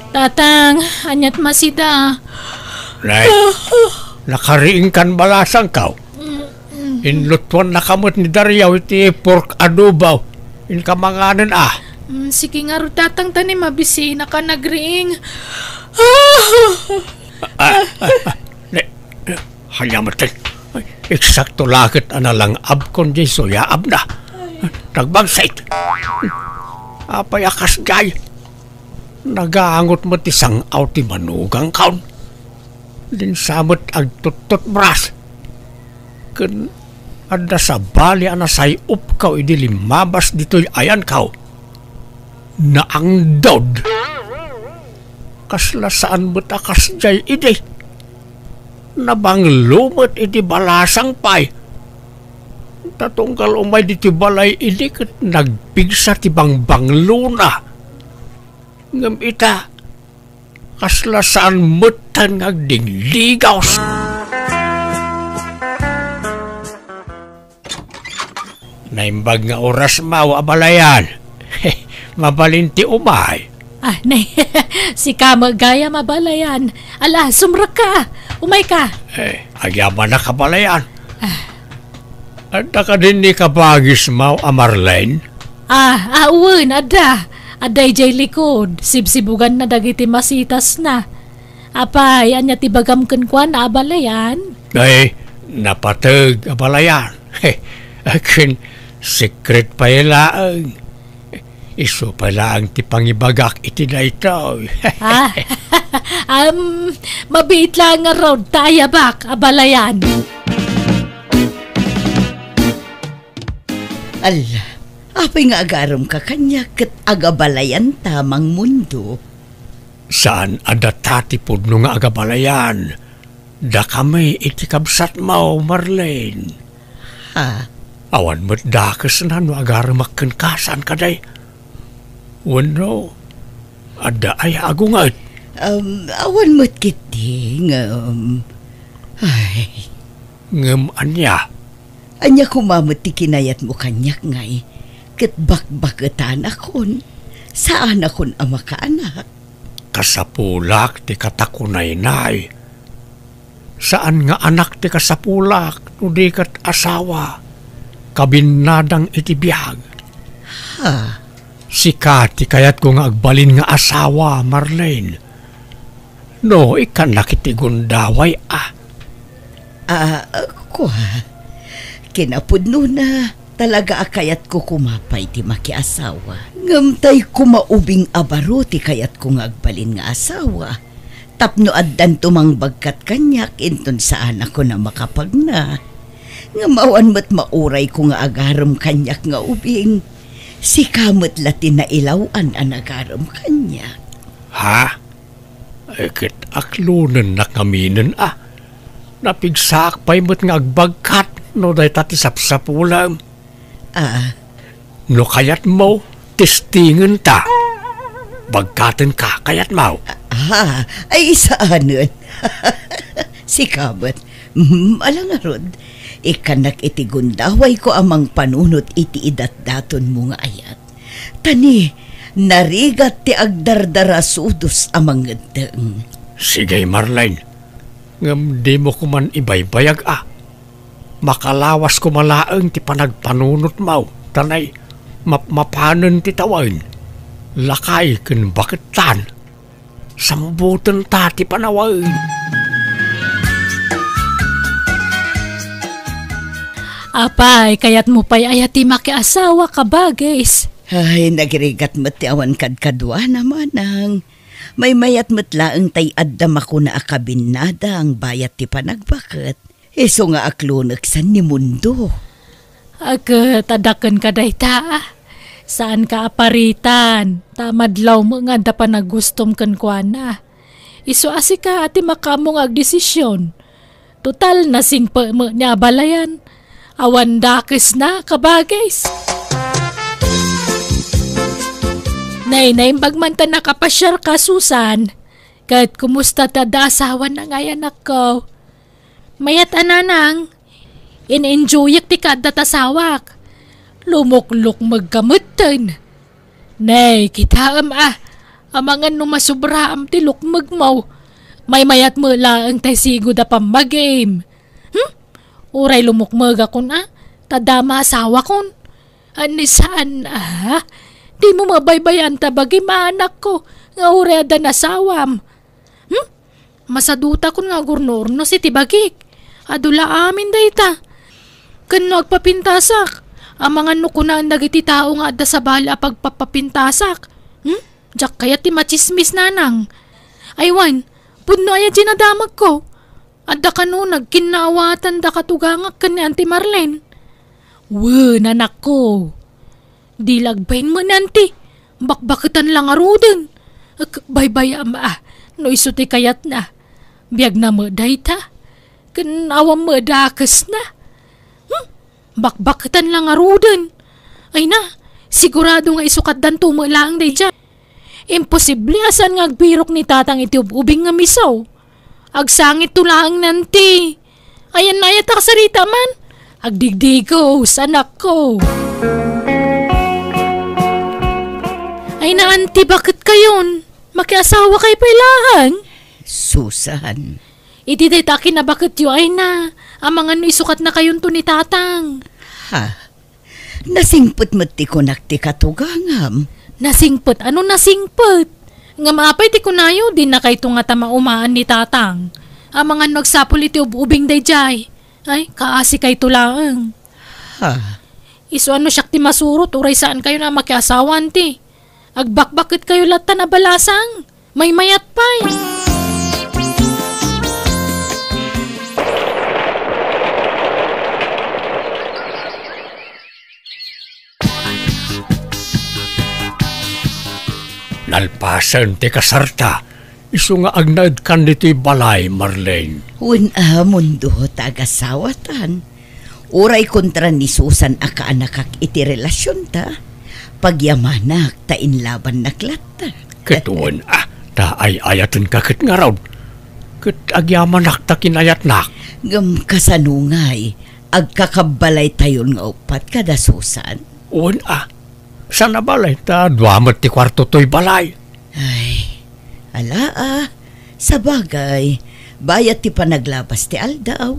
Speaker 1: Tatang, anyat masida.
Speaker 3: Nay, nakariing kan balasang kau. Inlutuan na kamot ni Daryaw iti pork adobaw. In kamanganan
Speaker 1: Sige nga ro tatang tani mabisi na ka nagriing.
Speaker 3: Hanyamatay. Eksakto lakit analang abkon di soyaab na. Nagbagsait. Apay akas gay. Nagaangot mo tisang ti manugang kaon. Din samot ag tutot bras. Kun ada sa bali anasay upkaw idi limabas dito'y ayan kaw. Na ang dod. Kasla saan mo't akas jay idi. Nabang lumot idi balasang pay. Tatungkal umay dito balay idi kat nagpigsa tibang bangluna. Ngam ita, kasla saan mutan ngagdingligaw. Naimbag nga oras mawa abalayan. Mabalinti umay.
Speaker 1: Nay, si Kama gaya mabalayan. Ala, sumrak ka. Umay ka.
Speaker 3: Agyaman na kabalayan. At ka din ni kabagis maw Marlene?
Speaker 1: Uwan, ada. Aday jay likod, sibsibugan na dagiti masitas na. Apay, anya tibagam kenkwan na abalayan?
Speaker 3: Ay, napatag abalayan. Akin, secret pa ilaang. Iso pala ang tipangibagak iti na ito.
Speaker 1: Mabiit lang nga road, tayabak, abalayan.
Speaker 2: Allah, apay nga agarom ka kanya kat agabalayan tamang mundo.
Speaker 3: Saan adatati po no nga agabalayan? Da kami iti kabsat mo, Marlene. Awan mo't dakas na no agarom magkankasan kaday. Wano, ada ay agungat.
Speaker 2: Awan mo't kiti
Speaker 3: Ngam anya.
Speaker 2: Anya kumamot ti kinayat mo kanyak ngay. Kat bakbakatan akon. Saan akon ama ka anak?
Speaker 3: Kasapulak ti katakunay-nay. Saan nga anak ti kasapulak no di kat asawa? Kabinadang iti biyag. Sikati kayat ko nga agbalin nga asawa, Marlene. No, ikan nakiti gundaway
Speaker 2: Kinapudno na talaga akayat ko kumapay ti makiasawa. Ngamtay kumaubing abaro ti kayat ko nga agbalin nga asawa. Tapno addan tumang bagkat kanyak inton saan ako na makapagna. Ngamawan mo't mauray ko nga agarom kanyak nga ubing. Si kamot latin na ilawan ang agarom kanyak.
Speaker 3: Ekit aklunan na kaminan Napigsak pa'y mo't nga agbagkat no day tati sapsapulam. No kayat mo, testingan ta. Bagkatan ka, kayat mo.
Speaker 2: Ay isaanon. Si kamot, alangarod. Ikanak iti gundaway ko amang panunot iti idat-daton mo nga ayat. Tani, narigat ti agdardara sudos amang gedeng.
Speaker 3: Sige, Marlene. Ngam di mo kuman ibaybayag Makalawas ko malaang ti panagpanunot mo. Tanay, mapanan ti tawain. Lakay ken baketan. Sambutan ta ti panawain.
Speaker 1: Apay, kayat mo pa'y ayati makiasawa ka bagais.
Speaker 2: Ay, nagirigat mo't ti awan kadkadwa naman ang may mayat matlaang tay addam ako na akabinada ang bayat ti panagbakat. Iso nga aklunak san ni mundo.
Speaker 1: Tadakan ka dayta. Saan ka aparitan? Tamadlaw mo nga da pa nagustom kan kuana. Iso asi ka ati makamong agdesisyon. Total nasing pa mo niya balayan. Awan dakis na kabagays. Nay, bagmanta nakapasyar ka, Susan. Kahit kumusta tada asawa na nga anak ko. Mayat ananang, in-enjoyak ti kada tasawak. Lumukluk magkamutan. Nay, kita amangan numasubra am ti lukmag mo. May mayat mo lang tay sigo da pa mag-game. Uray lumukmag ako na, tadama asawa kon. Anisaan di mo mabaybayan ta bagay maanak ko, nga ureda na sawam. Masaduta kon nga gurnurno si tibagik. Adula amin dayta. Kano agpapintasak. Ang mga nukunaan nagiti tao nga adda sa bala pagpapapintasak. Diyak kaya ti machismis nanang. Aywan, pudno aya ginadamag ko. Adda kano nagkinawatan da katugangak kan ni Auntie Marlene. Nanak ko. Di lagbayin mo nanti. Bakbakitan lang arudin. Baybay ama no isuti kayat na. Biyag na mo dayta. Kanawam mo dakas na. Bakbakitan lang arudin. Ay na, sigurado nga isukat dan tumo lang day dyan. Imposible asan nga agbirok ni tatang iti ubing nga misaw. Agsangit tulang nanti. Ayan na yata kasarita man. Agdigdigos, anak ko. Ay na, auntie, bakit kayon? Makiasawa kay pailahan?
Speaker 2: Susan.
Speaker 1: Iti day takin na bakit yu ay na. Amang ano isukat na kayon to ni tatang.
Speaker 2: Nasingput mo ti kunak ti katugangam.
Speaker 1: Nasingput? Ano nasingput? Nga maapay ti kunayo, di na kay nga tamaumaan ni tatang. Amang ano nagsapul iti ubing day jay. Ay, kaasi kay tulaang. Iso ano siyak ti masurot, uray saan kayo na makiasawan ti. Agbakbakit kayo lata na balasang. May mayat pa'y.
Speaker 3: Nalpasan ti kasarta. Iso nga agnaid kan dito'y balay, Marlene.
Speaker 2: Mundo tagasawatan. Uray kontra ni Susan akaanak iti relasyon ta. Pagyamanak ta inlaban naklata.
Speaker 3: Kituon ta ay ayatan kakit nga raw. Kit agyamanak ta kinayat nak.
Speaker 2: Gam kasanungay, agkakabalay tayon nga upat kada Susan.
Speaker 3: Sana balay ta duamat ti kwarto to'y balay.
Speaker 2: Ay, sa bagay, bayat ti panaglabas ti aldaw.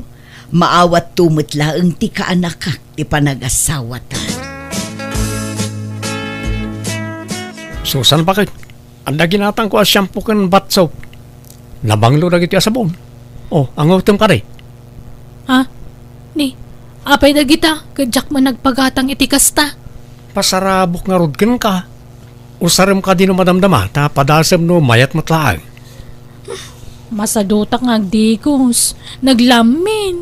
Speaker 2: Maawat tumot laeng ti kaanakak ti panagasawatan.
Speaker 3: Susan, bakit? Anda ginatang ko as shampoo kan bath soap. Nabanglo na giti asabon. Ang utom ka rin.
Speaker 1: Ni, apay na kita, kadyak man nagpagatang iti kasta.
Speaker 3: Pasarabok nga rudgan ka. Usaram ka din no madamdama, ta padasam no mayat matlaang.
Speaker 1: Masadutak nga agdigos, naglamin.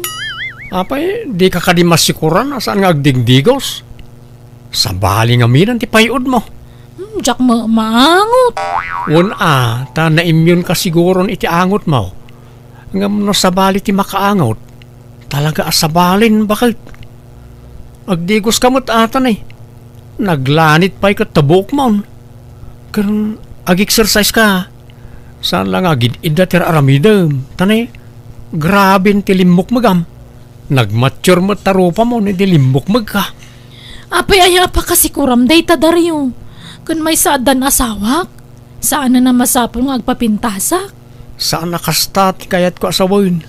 Speaker 3: Apay, di ka di masikuran asaan nga agdigdigos. Sa bali nga minan ti payod mo.
Speaker 1: Diyak maangot.
Speaker 3: Ta na-immune ka siguron iti angot mo. Ngam no sa bali ti makaangot. Talaga asabalin, bakit? Agdigos kamot atan eh. Naglanit pa'y katabok mo. Kung ag-exercise ka, saan lang agid indater aramidam. Tanay, grabe ti limok magam. Nagmature mo tarupa mo ni dilimok mag ka.
Speaker 1: Apay aya pa kasi kuram day tadaryo. Kung may saadan asawak, saan na masapol nga agpapintasak?
Speaker 3: Saan nakastat kayat ko asawin?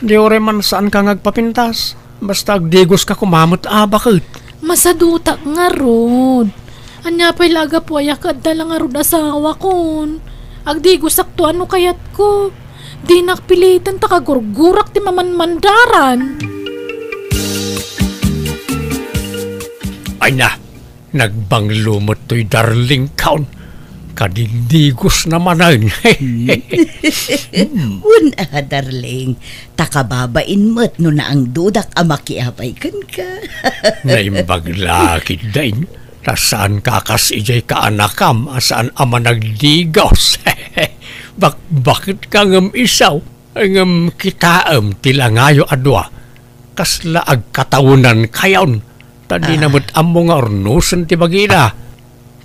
Speaker 3: Di ore man saan ka ngagpapintas. Basta agdigos ka kumamot bakit?
Speaker 1: Masadutak nga rod. Anya pa'y laga po ayakad na lang nga rod asawa kon. Agdigos sakto ano kayat ko. Di nakpilitan takagurgurak ti mamanmandaran.
Speaker 3: Ay na, Nagbanglumot to'y darling kaon. Kadindigos naman ay.
Speaker 2: Una, darling. Takababain mo't no na ang dudak amakiapay kan ka.
Speaker 3: Naimbaglakid dain. Saan kakas ijay kaanakam, asaan ama nagdigos. Bakit ka ngam isaw? Ngam kitaam tilangayo adwa. Kasla agkatawunan kayaon. Tadi namut ammo nga ornusan ti bagina.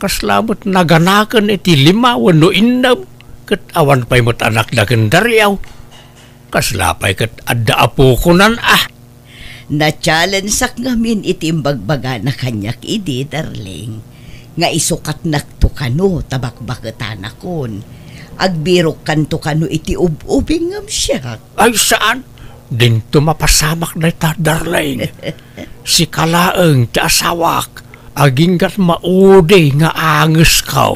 Speaker 3: Kaslamot naganakan iti 5 wano indam. Kat awan pa'y mo't anak na kendaryaw. Kaslapay kat adda apo kunan
Speaker 2: Na-challenge sak ngamin itimbagbaga na kanyak idi, darling. Nga isukat nakto kano, tabakbakatan akon. Agbirok kanto kano iti ubing ngam siya.
Speaker 3: Ay saan? Dinto mapasamak na ita, darling. Si kalaeng ti asawak, aginggat maude nga anges kaw.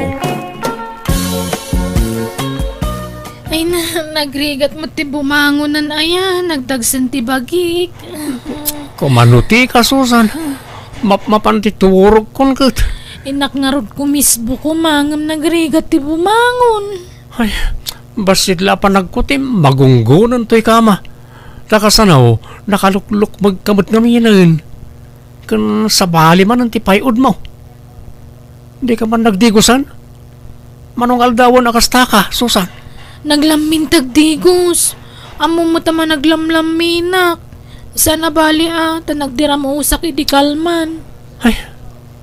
Speaker 1: Ay na, nagrigat mo ti bumangunan ayan, nagdagsan ti bagik.
Speaker 3: Kumanuti ka, Susan. Mapanti turog kon kat.
Speaker 1: Inak nga rod kumisbo kumangam nagrigat ti bumangon.
Speaker 3: Ay, basit la pa nagkutim, magunggunan to'y kama. Takasanaw, nakalukluk magkamot ngamin. Kan sa bali man ang tipayod mo. Hindi ka man nagdigusan? Manong aldawan akasta ka, Susan?
Speaker 1: Naglamintag digos. Amo mo tama naglamlaminak. Sana bali ta nagdiram usak idi kalman.
Speaker 3: Ay,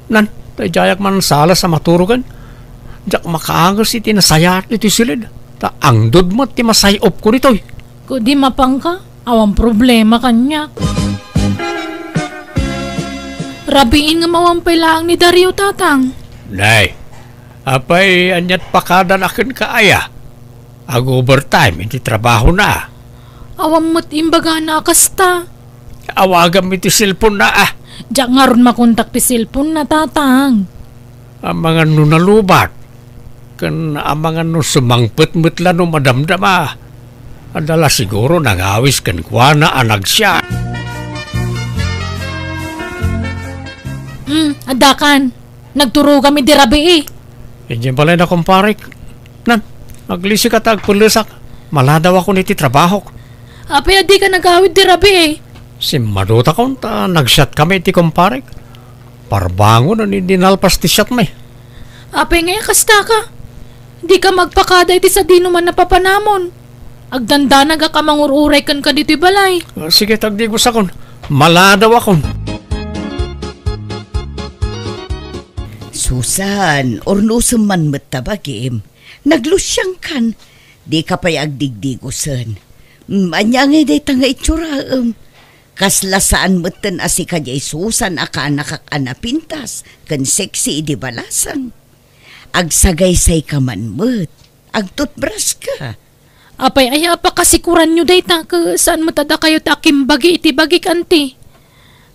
Speaker 3: nan, tayo jayak man sala sa maturugan. Jak makaangas iti nasayat iti silid. Ta angdod mo ti masayop ko nito'y.
Speaker 1: Kung di mapang ka, awang problema kanya. Rabiin nga mawampay lang ni Dario tatang.
Speaker 3: Nay, apay anyat pakadan akin kaaya. Ag overtime, hindi trabaho na.
Speaker 1: Awang mo't imbaga na akasta.
Speaker 3: Awagam iti cellphone na
Speaker 1: Diyak nga ron makontak ti cellphone na tatang.
Speaker 3: Ang mga nunalubat. Kan ang mga sumangpet-met lang madamdama. Adala siguro nangawis kan kwa na anag siya.
Speaker 1: Adakan. Nagturo kami di rabi
Speaker 3: Hindi pala na kumparik. Nan, maglisi ka tagpulisak. Maladaw ako niti trabaho.
Speaker 1: Apay adi ka nagawid di rabi
Speaker 3: Si Maduta ko, nag-shot kami ti kumparik. Parbango na dinalpas ti shot may.
Speaker 1: Apay nga kasta ka. Di ka magpakada iti sa dino man napapanamon. Agdanda naga ka mangururay kan ka dito'y balay.
Speaker 3: Sige, tagdigos akon. Maladaw akon.
Speaker 2: Susan, ornusam man matabagim. Naglusyang kan. Di ka pa'y agdigdigusan. Anya nga day tanga itsura. Kaslasaan matan asi ka jay Susan aka nakakaanapintas. Kan sexy di balasang. Agsagaysay ka man mat. Agtutbras ka.
Speaker 1: Apay ay apa kasikuran nyo day ta saan matada kayo takim bagi iti bagi kanti.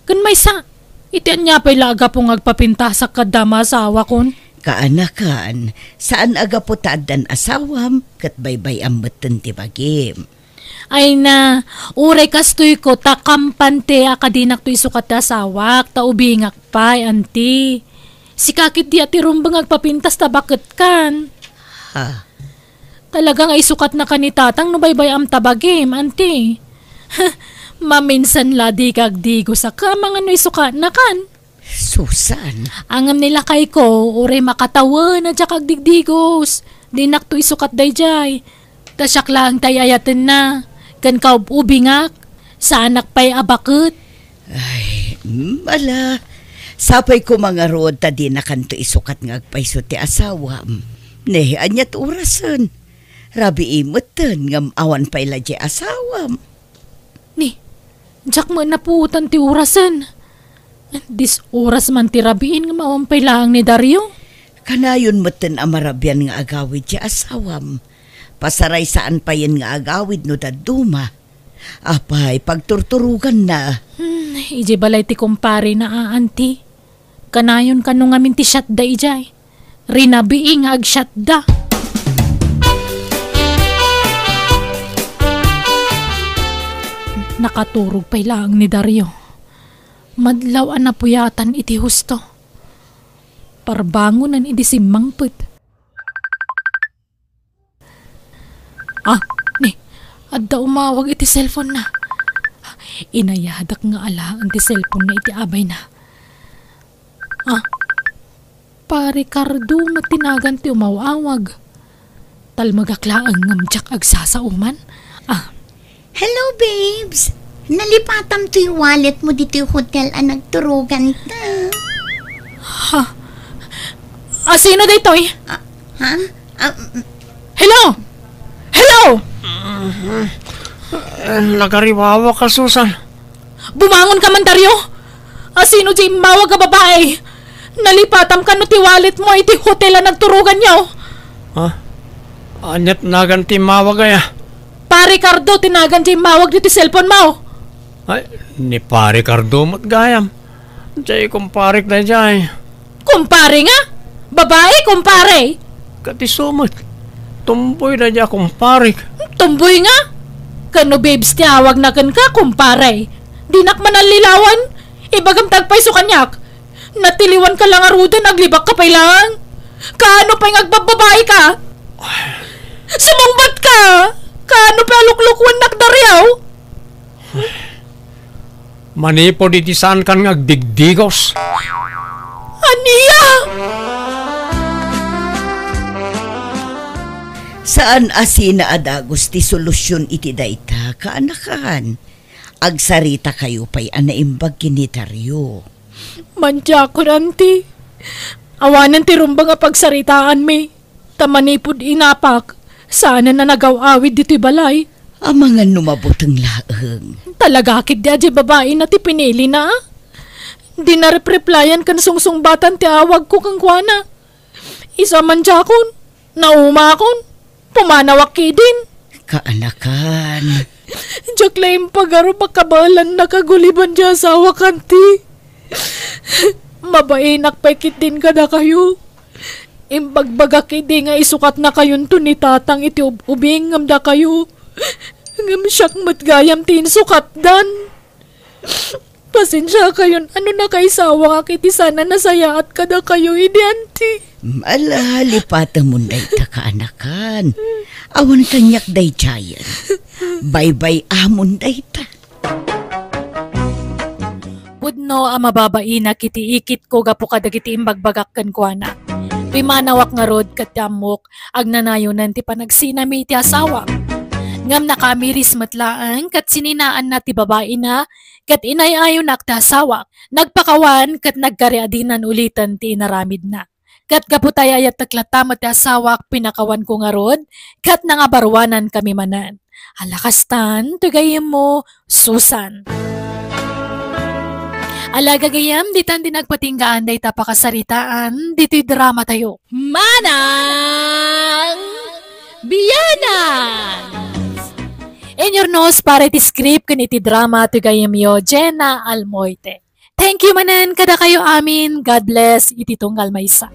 Speaker 1: Kan may sa iti anya pa'y laga pong agpapinta sa kadama asawa kon.
Speaker 2: Kaanakan, saan aga po taadan asawam kat baybay ambatan ti bagim.
Speaker 1: Ay na, uray kastoy ko takampante akadinak to'y sukat na asawak taubingak pa anti. Si kakit di ati rumbang agpapintas tabakit kan.
Speaker 2: Ha?
Speaker 1: Talagang ay sukat na kanitatang no baybay am tabagim anti. Maminsan ladi kagdigo sa kamang ano'y sukat na kan.
Speaker 2: Susan?
Speaker 1: Angam nila kay ko, uray makatawa na dya kagdigdigos. Dinak to'y sukat dayjay. Tasyak lang tayayatin na. Kan kaubingak, sa anak pa'y abakot.
Speaker 2: Ay, ala. Sapay ko mga rood ta di na kanto isukat ng agpaiso ti asawam. Ne, anyat urasan. Rabi imutan ngam awan pa'y ladya asawam.
Speaker 1: Ni, jak mo naputan ti urasan. Dis oras man ti rabiin nga mawampay lang ni Dario.
Speaker 2: Kanayon mutan amarabyan nga agawid ti asawam. Pasaray saan pa yan nga agawid no daduma. Apay, pagturturugan na.
Speaker 1: Iji balay ti kumpare na aanti. Kanayon kanong amin ti shotda ijay. Rinabiing ag shotda. Nakaturog pa'y lang ni Dario. Madlaw anapuyatan iti husto. Parbangonan iti simmangpet. Ni, adda umawag iti cellphone na. Inayadak nga alaan ti cellphone na iti abay na. Pa Ricardo na tinagan ti umawawag. Talmagaklaang ngamjak agsasauman.
Speaker 2: Hello, babes. Nalipatam to yung wallet mo dito yung hotel ang nagturugan ta.
Speaker 1: Sino ditoy? Hello? Hello?
Speaker 3: Nagariwawa ka, Susan.
Speaker 1: Bumangon ka man, Dario. Sino di mawag ka babae? Nalipatam ka no ti wallet mo iti hotel ang nagturugan niyo.
Speaker 3: Anyat nagan ti mawag ay.
Speaker 1: Pa Ricardo, tinagan di mawag dito cellphone mo.
Speaker 3: Ay, ni pa Ricardo mat gayam. Jay kumparik na jay.
Speaker 1: Kumpare nga? Babae, kumpare?
Speaker 3: Kati sumot. Tumboy na jay kumparik.
Speaker 1: Tumboy nga? Kano babes tiyawag na kan ka, kumpare? Dinak man ang lilawan. Ibagam tagpay so kanyak. Natiliwan ka lang aruda, naglibak ka pa lang. Kaano pa yung agbababae ka? Sumungbat ka! Kaano pa luklukwan nakdaryaw?
Speaker 3: Manipo diti saan kan ngagdigdigos.
Speaker 1: Aniya!
Speaker 2: Saan asina adagos ti solusyon iti dayta kaanakan? Agsarita kayo pa'y anaimbag kinitaryo.
Speaker 1: Mantya ko nanti. Awanan ti rumba nga pagsaritaan mi. Tamanipod inapak. Sana na nagawawid dito'y balay.
Speaker 2: Amangan numaboteng laeng.
Speaker 1: Talaga kid di babae na ti pinili na. Di na replyan kan sungsungbatan ti awag ko kang kuana. Isa man jakon. Naumakon. Pumanawak din.
Speaker 2: Kaanakan.
Speaker 1: Jaklaim pagaro makabalan nakaguliban di asawa kanti. Mabainak pekit din kada kayo. Imbagbagak idi nga isukat na kayon to ni tatang iti ubing ngamda kayo. Ngam siyak matgayam tin sukat dan. Pasensya kayon ano na kay sawa nga kiti sana nasaya at kada kayo idi anti.
Speaker 2: Malipatan mo day ta kaanakan. Awan kanyak day chayan. Bye-bye amon day ta.
Speaker 1: Pudno ang mababai na kiti ikit ko gapo kadagiti imbagbagak kan kuana. Pimanawak nga rod katyamok agnanayonan ti panagsinami ti asawa. Ngam nakamiris matlaan kat sininaan na ti babae na kat inayayon na ti asawa. Nagpakawan kat nagkariadinan ulitan ti inaramid na. Kat kaputay ayat taklatamat ti asawa pinakawan ko nga rod kat nangabarwanan kami manan. Halakastan, tugayem mo, Susan. Alagagayam, ditan din nagpatinggaan day tapakasaritaan, dito'y drama tayo. Manang Biyanan! In your nose, para iti script kan iti drama tugayam yo, Jenna Almoite. Thank you manan, kada kayo amin. God bless, iti tunggal maysa.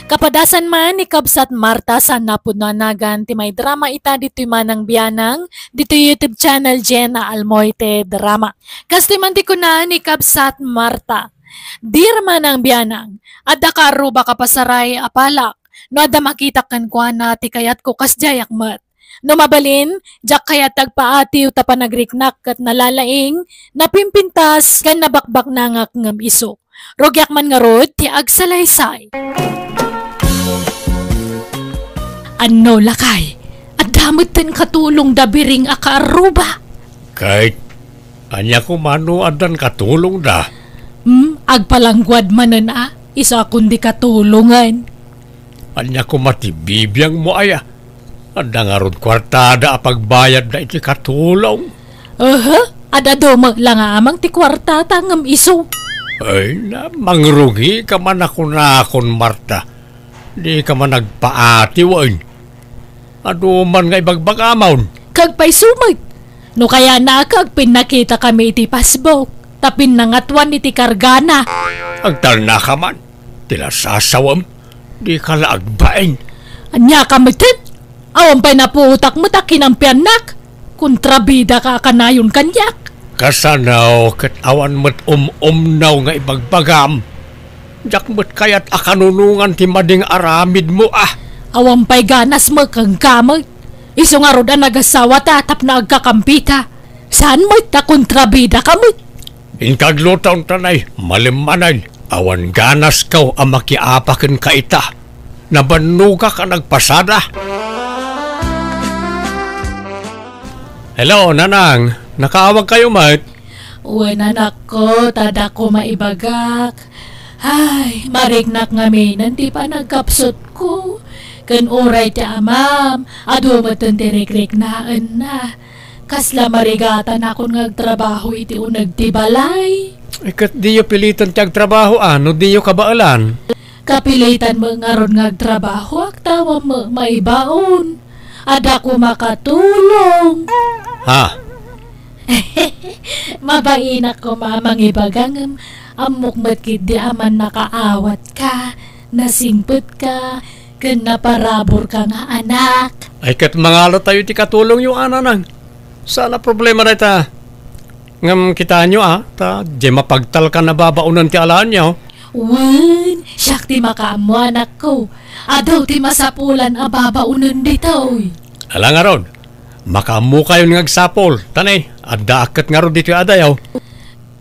Speaker 1: Kapadasan man ni Kabsat Marta sa napudnanagan ti may drama ita dito'y Manang Biyanang dito'y YouTube channel Jenna Almoite Drama. Kastoy man ti kuna ni Kabsat Marta. Dear Manang Biyanang, adda ka aruba kapasaray apalak no adda makita kan kuana ti kayat ko kasjayak mat. No mabalin, jak kayat tagpaatiw ta panagriknak kat nalalaing napimpintas kan nabakbak nangak ngam iso. Rogyak man nga rod ti agsalaysay. Ano lakay? At damot din katulong dabiring akaaruba.
Speaker 3: Kahit anya ko mano adan katulong da.
Speaker 1: Agpalangguad manan isa kundi katulungan.
Speaker 3: Anya ko matibibiyang mo aya. Anda nga rod kwartada apagbayad na iti katulong.
Speaker 1: Adado lang amang ti kwartata ngam iso.
Speaker 3: Ay na, mangrugi ka man ako na akon Marta. Di ka man nagpaatiwan. Ado man nga ibagbag-amawn.
Speaker 1: Kagpay sumag. No kaya na kag pinakita kami iti pasbok. Tapin nangatwan iti kargana.
Speaker 3: Agtal na ka man. Tila sasawam. Di ka laagbain.
Speaker 1: Anya ka matin? Awan pa'y napuutak mo takin ang pianak. Kontrabida ka kanayon kanyak.
Speaker 3: Kasanaw kat awan mo't umnaw nga ibagbagam. Jak mo't kayat akanunungan ti mading aramid mo
Speaker 1: Awampay ganas mo kang kamay. Iso nga rod ang nagasawa ta tap na agkakampita. Saan mo't ta kontrabida ka mo't?
Speaker 3: Inkaglotaw tanay, malimanay. Awan ganas kaw ang makiapakin ka ita. Nabanuga ka nagpasada. Hello, Nanang. Nakaawag kayo, mate?
Speaker 1: Uwan anak ko, tada ko maibagak. Ay, marignak nga minan, di pa nagkapsot ko. Kan oray ti amam, adu matan tirik-rik naan na. Kasla marigatan ako ngagtrabaho iti unag ti balay.
Speaker 3: Ikat di yo pilitan tiyag trabaho, no di yo kabaalan.
Speaker 1: Kapilitan mo nga ron ngagtrabaho, aktawa mo maibaon. Ada ko makatulong.
Speaker 3: Ha?
Speaker 1: Mabainak ko mamang ibagang amok matkid di aman nakaawat ka, nasingput ka, kan naparabor ka nga anak.
Speaker 3: Ay kat mangalo tayo ti katulong yung ananang. Sana problema na ita. Ngam kita nyo ta di mapagtal ka na babaunan ti alaan nyo.
Speaker 1: Wen, siyak ti makaamu anak ko. Adaw ti masapulan ababaunan dito.
Speaker 3: Ala nga ron, makamu kayo ngagsapol. Tanay, adda akat nga ron dito adayaw.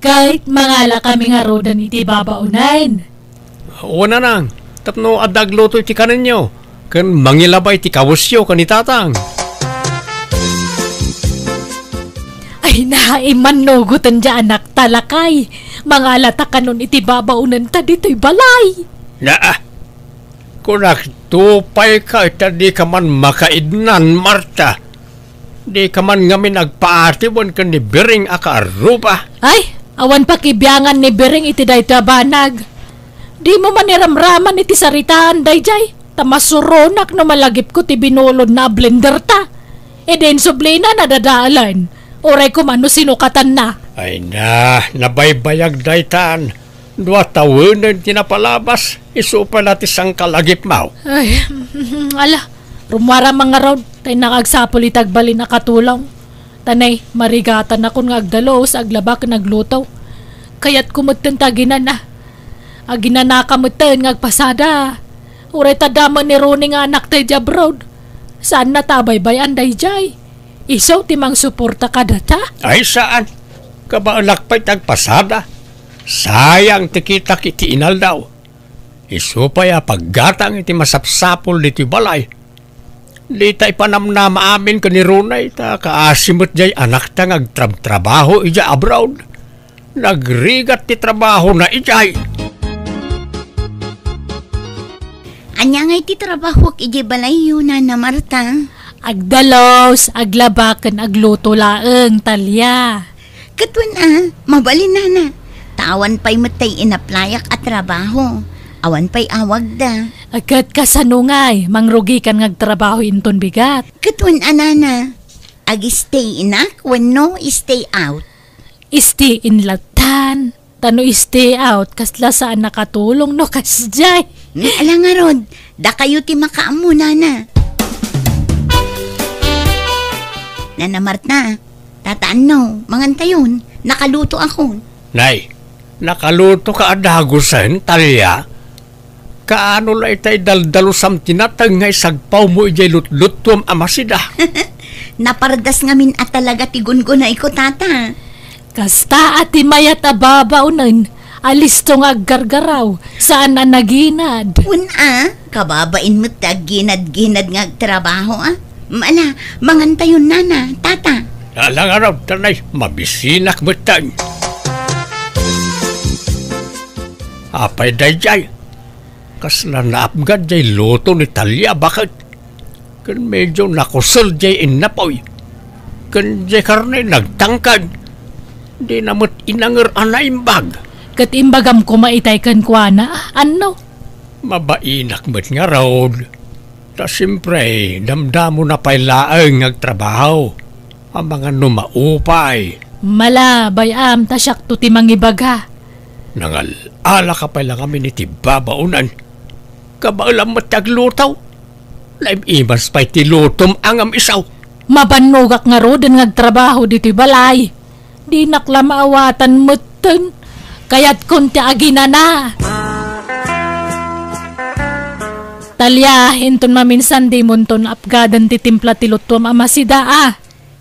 Speaker 1: Kahit mangala kami nga rodan iti babaunan.
Speaker 3: Una nang, tapno adagloto iti kanin nyo. Kan mangilabay ti kawusyo kanitatang.
Speaker 1: Ay naiman nugutan dya anak talakay. Mangalata ka nun iti babaunan ta dito'y balay.
Speaker 3: Kunak tupay ka ita di ka man makaidnan, Marta. Di ka man ngamin nagpaati bon ka ni Bering akaaruba.
Speaker 1: Ay, awan pa kibyangan ni Bering iti day tabanag. Di mo maniramraman iti saritaan day jay. Tamasuronak no malagip ko ti binulod na blender ta. E din sublina nadadaalan. Oray ko man no sinukatan na.
Speaker 3: Ay nabaybayag daytan. Dua tawanan tinapalabas. Isupa natin sang kalagip mau.
Speaker 1: Ay, ala, rumara mga raw. Tay nakagsapol itagbali na katulaw. Tanay, marigatan ako nga agdalo sa aglabak naglutaw. Kaya't kumutan taginan na. Aginan na kamutan nga agpasada. Uray tadaman ni Ronnie nga anak tayo abroad. Saan natabaybayan day jay? Isaw timang suporta ka data?
Speaker 3: Ay saan? Kabaalak pa'y tagpasada. Sayang tikita kiti inal daw. Isupaya paggatang iti masapsapol diti balay. Di tay panamnama amin ka ni Runay ta kaasimot jay anak ta ngagtrabaho ija abroad. Nagrigat ti trabaho na ijay.
Speaker 2: Anya nga iti trabaho iji balay yun na Marta.
Speaker 1: Agdalos, aglabakan, agluto laeng, talya.
Speaker 2: Katwan mabalin na. Tawan pa'y matay inaplayak at trabaho. Awan pa'y awag da.
Speaker 1: Agad ka sanungay, mangrugi kan ngagtrabaho inton bigat.
Speaker 2: Katwan anana. Ag-stay inak when no stay out.
Speaker 1: Stay in latan. Tano stay out, kasla saan nakatulong no kasjay.
Speaker 2: Ala nga rod, da kayo ti makaamu na. Nana Marta, tataan no, mangantayon, nakaluto ako.
Speaker 3: Nay, nakaluto ka adagusan, talya. Kaano la itay daldalusam tinatang ngay sagpaw mo ijay lutlutom amasida.
Speaker 2: Napardas ngamin at talaga tigun-gun na iko tata.
Speaker 1: Kasta at imayat ababaunan, alis tong aggargaraw, saan na naginad.
Speaker 2: Kababain mo tag ginad-ginad nga trabaho Mala, mangantayon nana, tata.
Speaker 3: Alang araw, tanay, mabisinak mo tang. Apay day jay. Kasla naapgad jay luto ni Talya, bakit? Kan medyo nakusal jay inapoy. Kan jay karne nagtangkad. Di namot inangir anaimbag.
Speaker 1: Katimbagam ko maitay kan kwa na, ano?
Speaker 3: Mabainak mo't nga raw. Ta siyempre, damdamo na pa'y laeng ngagtrabaho. Ang mga numaupay.
Speaker 1: Mala, bayam, tasyak to timang ibaga.
Speaker 3: Nangal-ala ka pa'y lang kami ni tibabaunan. Kabaalam mo't taglutaw. Laim-imas pa'y tilutom ang amisaw.
Speaker 1: Mabanugak nga ro din ngagtrabaho dito'y balay. Di nakla maawatan mutten. Kaya't kunti agina na. Talya, hinton maminsan di munton apgadan ti timpla ti lutom amasida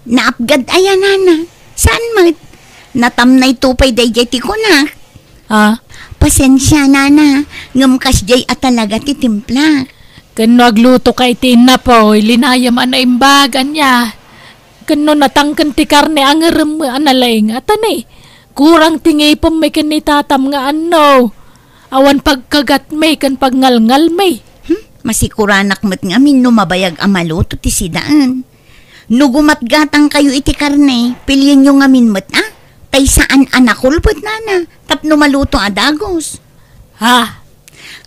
Speaker 2: Naapgad ayan, nana. Saan mat? Natamnay tupay day jay ti kunak. Pasensya, nana. Ngamkas jay at talaga ti timpla.
Speaker 1: Kano agluto kay tina po, linayam ana imbagan niya. Kano natangkan ti karne ang analaing atane. Kurang tingay po may kanitatam nga ano. Awan pagkagat may kan pagngalngal may.
Speaker 2: Masikuranak mat nga min mabayag amaluto ti sidaan. Nugumatgatang kayo iti karne, pilyin nyo nga min mat tay saan anakulpot nana, tapno maluto adagos.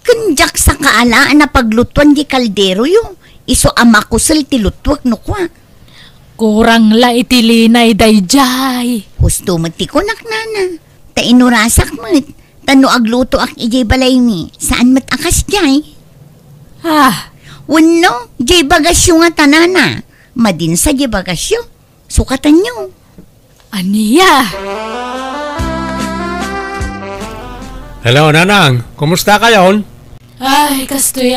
Speaker 2: Kanjak sa kaalaan na paglutuan di kaldero yo, iso amakusal ti lutwak no kwa.
Speaker 1: Kurang la iti linay dayjay.
Speaker 2: Husto mat ti kunak nana, ta inurasak mat, tano agluto ak ijay balay mi, saan mat akas jay? Wano, jay bagasyo nga tanana. Madinsa jay bagasyo. Sukatan nyo.
Speaker 1: Aniya?
Speaker 3: Hello, Nanang. Kumusta kayon?
Speaker 1: Ay, kastoy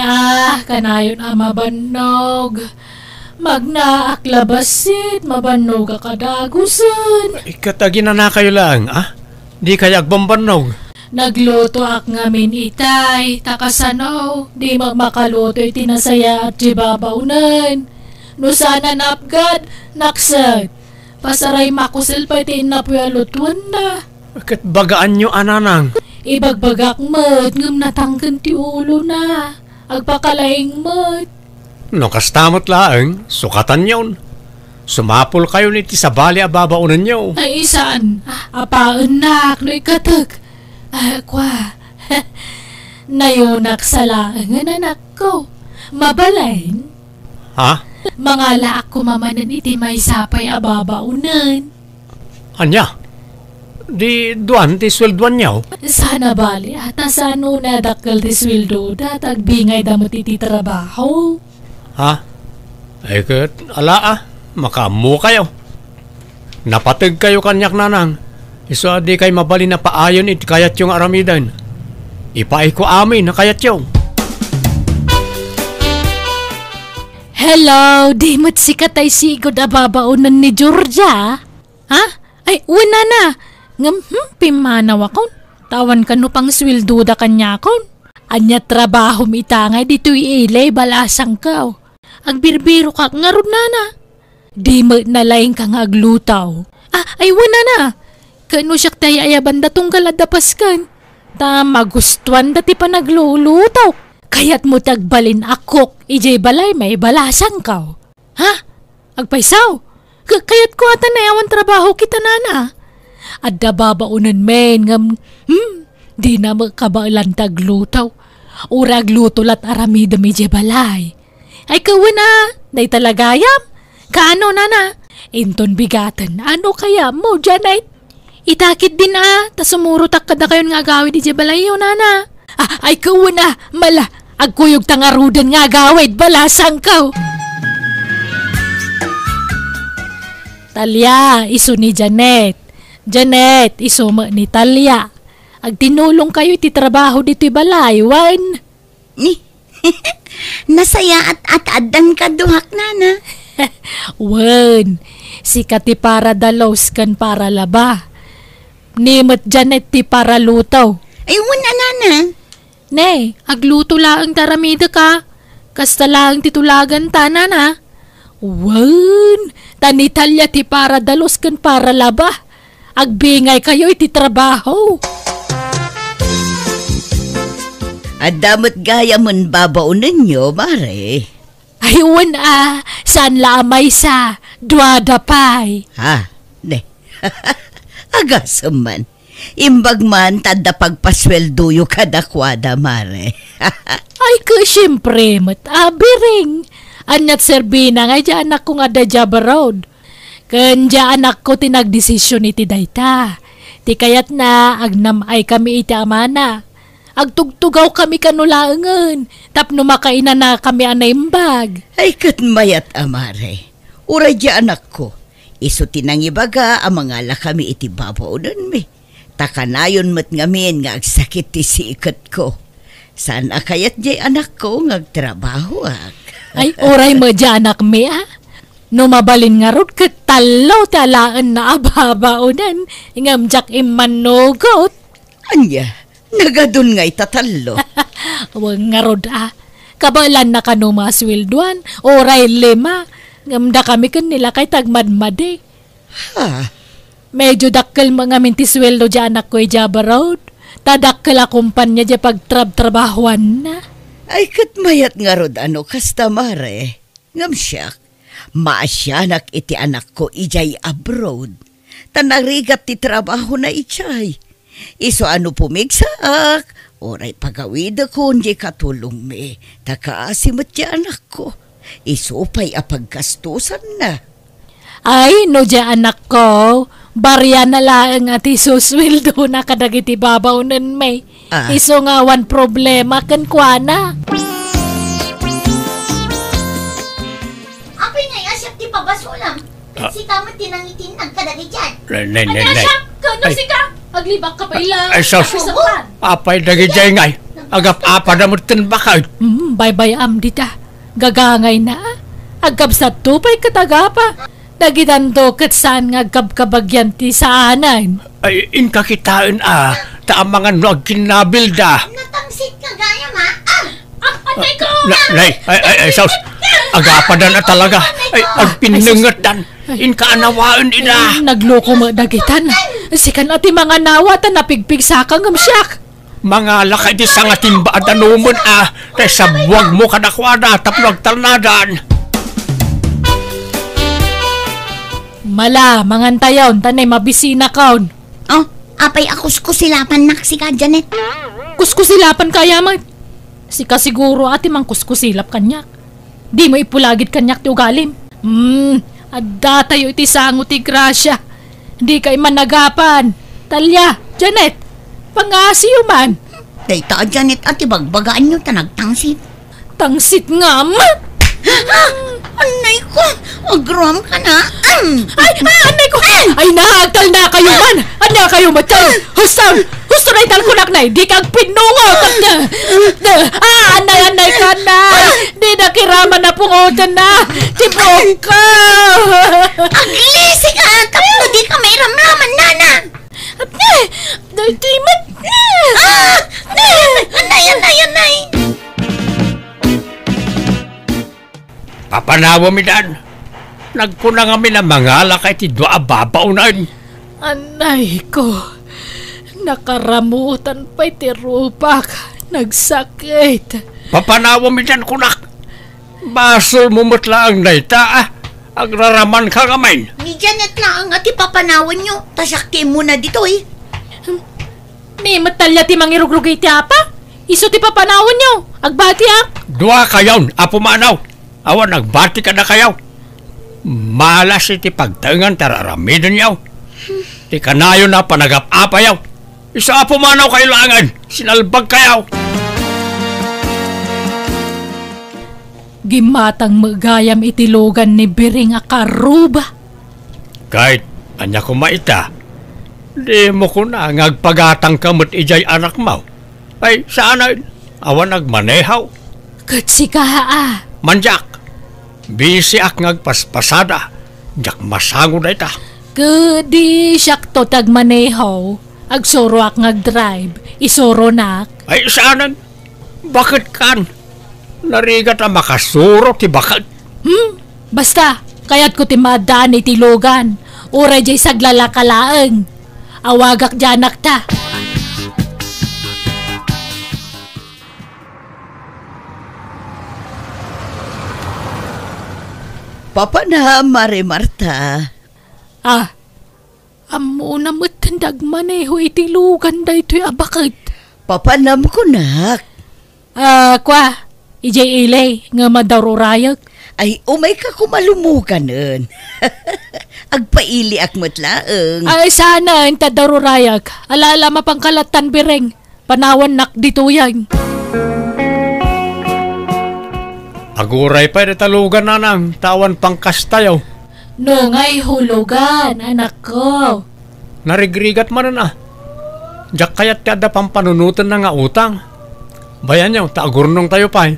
Speaker 1: kanayon mabanog. Magnaak-labasit, mabanog akadagusan.
Speaker 3: Ikatagi na kayo lang, Di kaya agbambanog.
Speaker 1: Nagluto ak ngamin itay, takasanaw, di makaluto itinasaya at jibabaunan. No sana napgad, naksad. Pasaray makusil pa itinapuyalutuan na.
Speaker 3: Bakit bagaan nyo, Nanang?
Speaker 1: Ibagbagak mat, ngam natanggan ti ulo na. Agpakalaing mat.
Speaker 3: No kastamot laeng, sukatan yon. Sumapol kayo niti sa bali ababaunan nyo.
Speaker 1: Ay isaan, apaan nak, no ikatag. Kwa, nayunak sa laangan anak ko. Mabalain? Mga laak ko mamanan iti may sapay ababaunan.
Speaker 3: Anya? Di duan ti swelduan niyaw?
Speaker 1: Sana bali ata sano na dakal ti sweldo datag bingay damot iti trabaho.
Speaker 3: Ay kat, ala makamu kayo. Napatag kayo kanyak nanang. Iso di kay mabali na paayon iti kayat yung aramidan. Ipaay ko amin na kayat yung.
Speaker 1: Hello, di mo't sikat ay sigod ababaunan ni Georgia? Ay, wala na. Pimanaw akon. Tawan ka no pang swilduda kanya akon. Anya trabaho mitangay dito'y ilay balasang ka. Agbirbiro ka ngarod na. Di mo't nalaing kang aglutaw. Ay wala na. Kano siya tayo ayaban datong galadapas kan. Magustuhan dati pa naglulutaw. Kaya't mo tagbalin akok, ijay balay may balasan ka. Agpaisaw? Kaya't ko ata na yawan trabaho kita nana. Adda babaunan men ngam, di na magkabailan taglutaw. Urag lutulat aramida ijay balay. Ay kawan day talagayam. Kaano nana? Inton bigatan, ano kaya mo dyan itakit din ta sumurutak kada kayon nga gawid di balayo nana. Ay kawan mala, agkuyog tangarudan nga gawid balasang kaw. Talya, iso ni Janet. Janet, iso mo ni Talya. Agtinulong kayo iti trabaho dito balay, wan.
Speaker 2: Nasaya at adan ka duhak nana.
Speaker 1: Wan, si kati para dalos kan para laba. Nimot Janet ti para lutaw.
Speaker 2: Ay wala nana.
Speaker 1: Ne, agluto laang taramida ka. Kasta laang titulagan ta nana. Wan, tanitalya ti para dalos kan para laba. Agbingay kayo iti trabaho.
Speaker 2: At damot gaya mon babaunan nyo, mare.
Speaker 1: Ayun saan lamay sa duadapay.
Speaker 2: Agasam man. Imbag man tadda pagpasweldo yu kadakwada, mare.
Speaker 1: Ay ka siyempre matabiring. Anyat serbina nga dyan anak ko nga da Java Road. Kanya anak ko tinagdesisyon iti dayta. Ti kayat na agnamay kami iti amana. Agtugtugaw kami kanulaangan. Tapno makaina na kami anaimbag.
Speaker 2: Ay katmayat amare. Uray di anak ko. Iso tinangibaga ang mga lakami iti babaw nun mi. Takanayon mat ngamin nga agsakit ti sikat ko. Saan akayat jay anak ko ngagtrabaho ak.
Speaker 1: Ay, oray mo dyan anak mi No mabalin nga rod katalaw talaan na ababaunan. Ingamjak imanugot.
Speaker 2: Anya, nagadun nga itatalo.
Speaker 1: Huwag nga rod Kabalan na kanuma swilduan. Oray 5. Ngamda kami kanila kay tagmadmade.
Speaker 2: Ha?
Speaker 1: Medyo dakkel mga mintisweldo dyan anak ko Java Road. Tadakkel akumpanya dyan pagtrabahuan na.
Speaker 2: Ay katmayat nga rod ano kastamare. Ngamsyak, maasyanak iti anak ko ijay abroad. Tanarigat ti trabaho na ijay. Iso ano pumigsaak. Oray pagawida ko hindi katulong me. Takaasimot dyan anak ko. Isupay apagkastusan na.
Speaker 1: Ay, no dyan anak ko. Barya na lang at isuswildo na kadagiti babaw nun may. Iso nga one problema kan kwa na.
Speaker 5: Apay ngay asyap ti pabasulam. Si kamat tinangitin ang kadagi dyan.
Speaker 4: Nay.
Speaker 1: Kano si ka? Aglibak ka pa ilang.
Speaker 4: Ay, sus. Apay dagi jay ngay. Agap-apa na mo tinbakay.
Speaker 1: Bye-bye dita. Gagangay na. Agab sa tupay katagapa. Dagitan ket saan nga agkabkabagyan ti saanan.
Speaker 4: Ay, inkakitaan ta ang mga nuag kinabilda.
Speaker 5: Natangsit ka gaya ma.
Speaker 1: Atay ko!
Speaker 4: Nay, ay, sus. Agapadan na talaga. Ay, agpinungat inkaanawaan ina.
Speaker 1: Nagloko mo dagitan. Sikan ati mga nawatan napigpig sa kang gamsyak.
Speaker 4: Mga lakay di sa nga timba at anumon kay sabwag mo kadakwada tapnog talnadan.
Speaker 1: Mala, mangantayon, tanay mabisina kaon.
Speaker 5: Oh, apay akuskusilapan nak si ka, Janet.
Speaker 1: Kuskusilapan kaya man. Sika siguro ati mang kuskusilap kanyak. Di mo ipulagid kanyak ti ugalim. Adda tayo iti sango ti grasya. Di kay managapan. Talya, Janet, pangasiyo man.
Speaker 5: Dayta, Janet, ati bagbagaan nyo tanagtangsit.
Speaker 1: Tangsit nga
Speaker 5: Anay ko, agram ka na.
Speaker 1: Anay ko! Ay, naagtal na kayo man! Anya kayo matay! Husto na italkunak na, di kang pinungot! Anay ka na! Di nakiraman na pungotan na! Tibok ka!
Speaker 5: Aglisi ka! Tapos di ka may ramraman, nana!
Speaker 1: Timat!
Speaker 5: Anay!
Speaker 4: Papanawa mi dan. Nagkuna nga mi na mga lakay ti doa babaunan.
Speaker 1: Anay ko, nakaramutan pa'y tirupak, nagsakit.
Speaker 4: Papanawa mi dan kunak. Basol mo mutlaang na ita Agraraman ka kamain.
Speaker 5: Ni Janet lang ang ati papanawan nyo. Tasakti mo na dito
Speaker 1: Ni matalya ti mangirugrugay ti apa? Iso ti papanawan nyo, agbati
Speaker 4: Dua kayaw, apo manaw. Awan nagbati ka na kayaw. Malas iti pagtangan tararamidan yaw. Ti kanayo na panagap-apa yaw. Isa apo manaw kailangan. Sinalbag kayaw.
Speaker 1: Gimatang magayam itilogan ni Biring akaruba.
Speaker 4: Kahit anya ko maita, di mo ko na ngagpagatang kamot ijay anak mo. Ay, sana awan nagmanehaw.
Speaker 1: Katsi ka
Speaker 4: Manjak, bisi ak ngagpaspasada. Jak masango na ita.
Speaker 1: Kadi siyak to tagmanehaw. Agsoro ak ngagdrive. Isoro nak.
Speaker 4: Ay, sana, bakit kan? Narigat ang makasuro ti bakit?
Speaker 1: Basta, kayat ko ti madaan itilogan. Ura jay saglalakalaang. Awagak janak ta.
Speaker 2: Papa na, Mare Marta.
Speaker 1: Amo na matandag maneho itilugan da ito'y abakit.
Speaker 2: Papanam ko nak.
Speaker 1: Kwa, ijay ilay, nga madarurayag.
Speaker 2: Ay, umay ka kumalumugan nun. Agpaili ak matlaeng.
Speaker 1: Ay, sana, ang tadarurayag. Alala mapangkalatan bireng. Panawan nak dito yan.
Speaker 4: Aguray pa rin talugan na nang tawan pangkastayaw.
Speaker 1: No ngay hulugan, anak ko.
Speaker 3: Narigrigat man na. Diyak kaya't kada pampanunutan na nga utang. Bayan niyo, taagurnong tayo pa.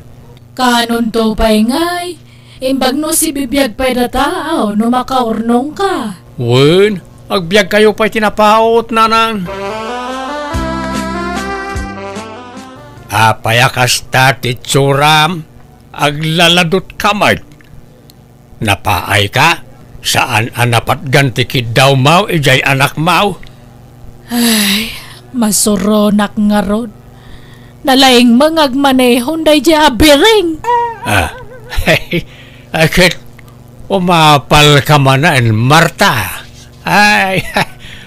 Speaker 1: Kanon to pa'y ngay. Imbag no si bibiyag pa'y na tao, no makaurnong ka.
Speaker 3: Wen, agbyag kayo pa'y tinapaot na nang. Apayakas ta titsuram, aglaladot kamay. Napaay ka? Saan anapat ganti kid daw mau, ijay anak mau?
Speaker 1: Ay, masuronak nga rod. Nalaing mangagmanehon day di abiring.
Speaker 3: Akit, umapal ka manan, Marta. Ay,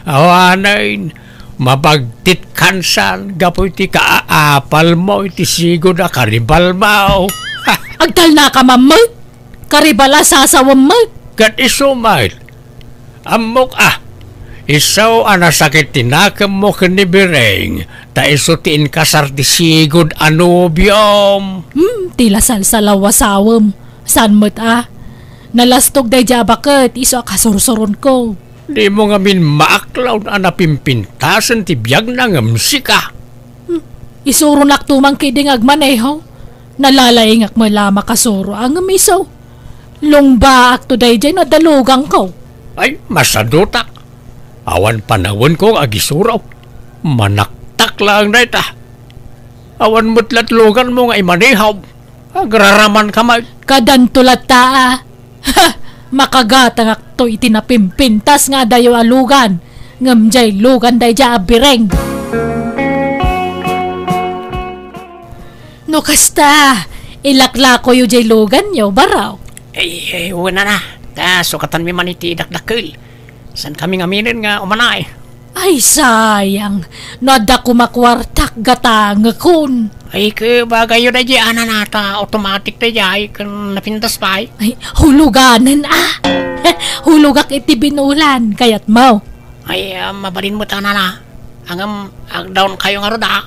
Speaker 3: awanain. Mabagtit kansan, gapoy ti kaapal mo, iti sigod na karibal mo.
Speaker 1: Agdal na ka mamay, karibala sasawam mo.
Speaker 3: Kat isumay, amok isaw anasakit tinakam mo kanibireng, ta isutiin kasar ti sigod anubyom.
Speaker 1: Tila salsalawasawam, san mo't nalastog day jabakat, iso akasursuron ko.
Speaker 3: Di mo nga min maaklaw na napimpintasan ti biyag na ngamsika.
Speaker 1: Isuro naktumang kiding agmaneho. Nalalaing akmalama kasuro ang miso. Lungba akto day dyan na dalugang ko.
Speaker 3: Ay, masadutak. Awan panawon ko agisuraw. Manaktak lang na ita. Awan mutlat lugan mo nga imanehaw. Agraraman ka mag.
Speaker 1: Kadantulat taa. Makagatang akto itinapimpintas nga dayo alugan. Ngamjay lugan day dya abireng. No kasta, ilakla ko yu jay lugan nyo baraw.
Speaker 4: Wala na. Sukatan mi man iti dakdakil. San kami ngaminin nga umanay?
Speaker 1: Ay sayang, nada kumakwartak gatang kun.
Speaker 4: Ay bagay yun na dyan nata, automatic na dyan, kung napintas pa
Speaker 1: Ay, huluganan Hulugak iti binulan, kayat mau.
Speaker 4: Ay, mabalin mo ta na. Ang down kayo nga roda.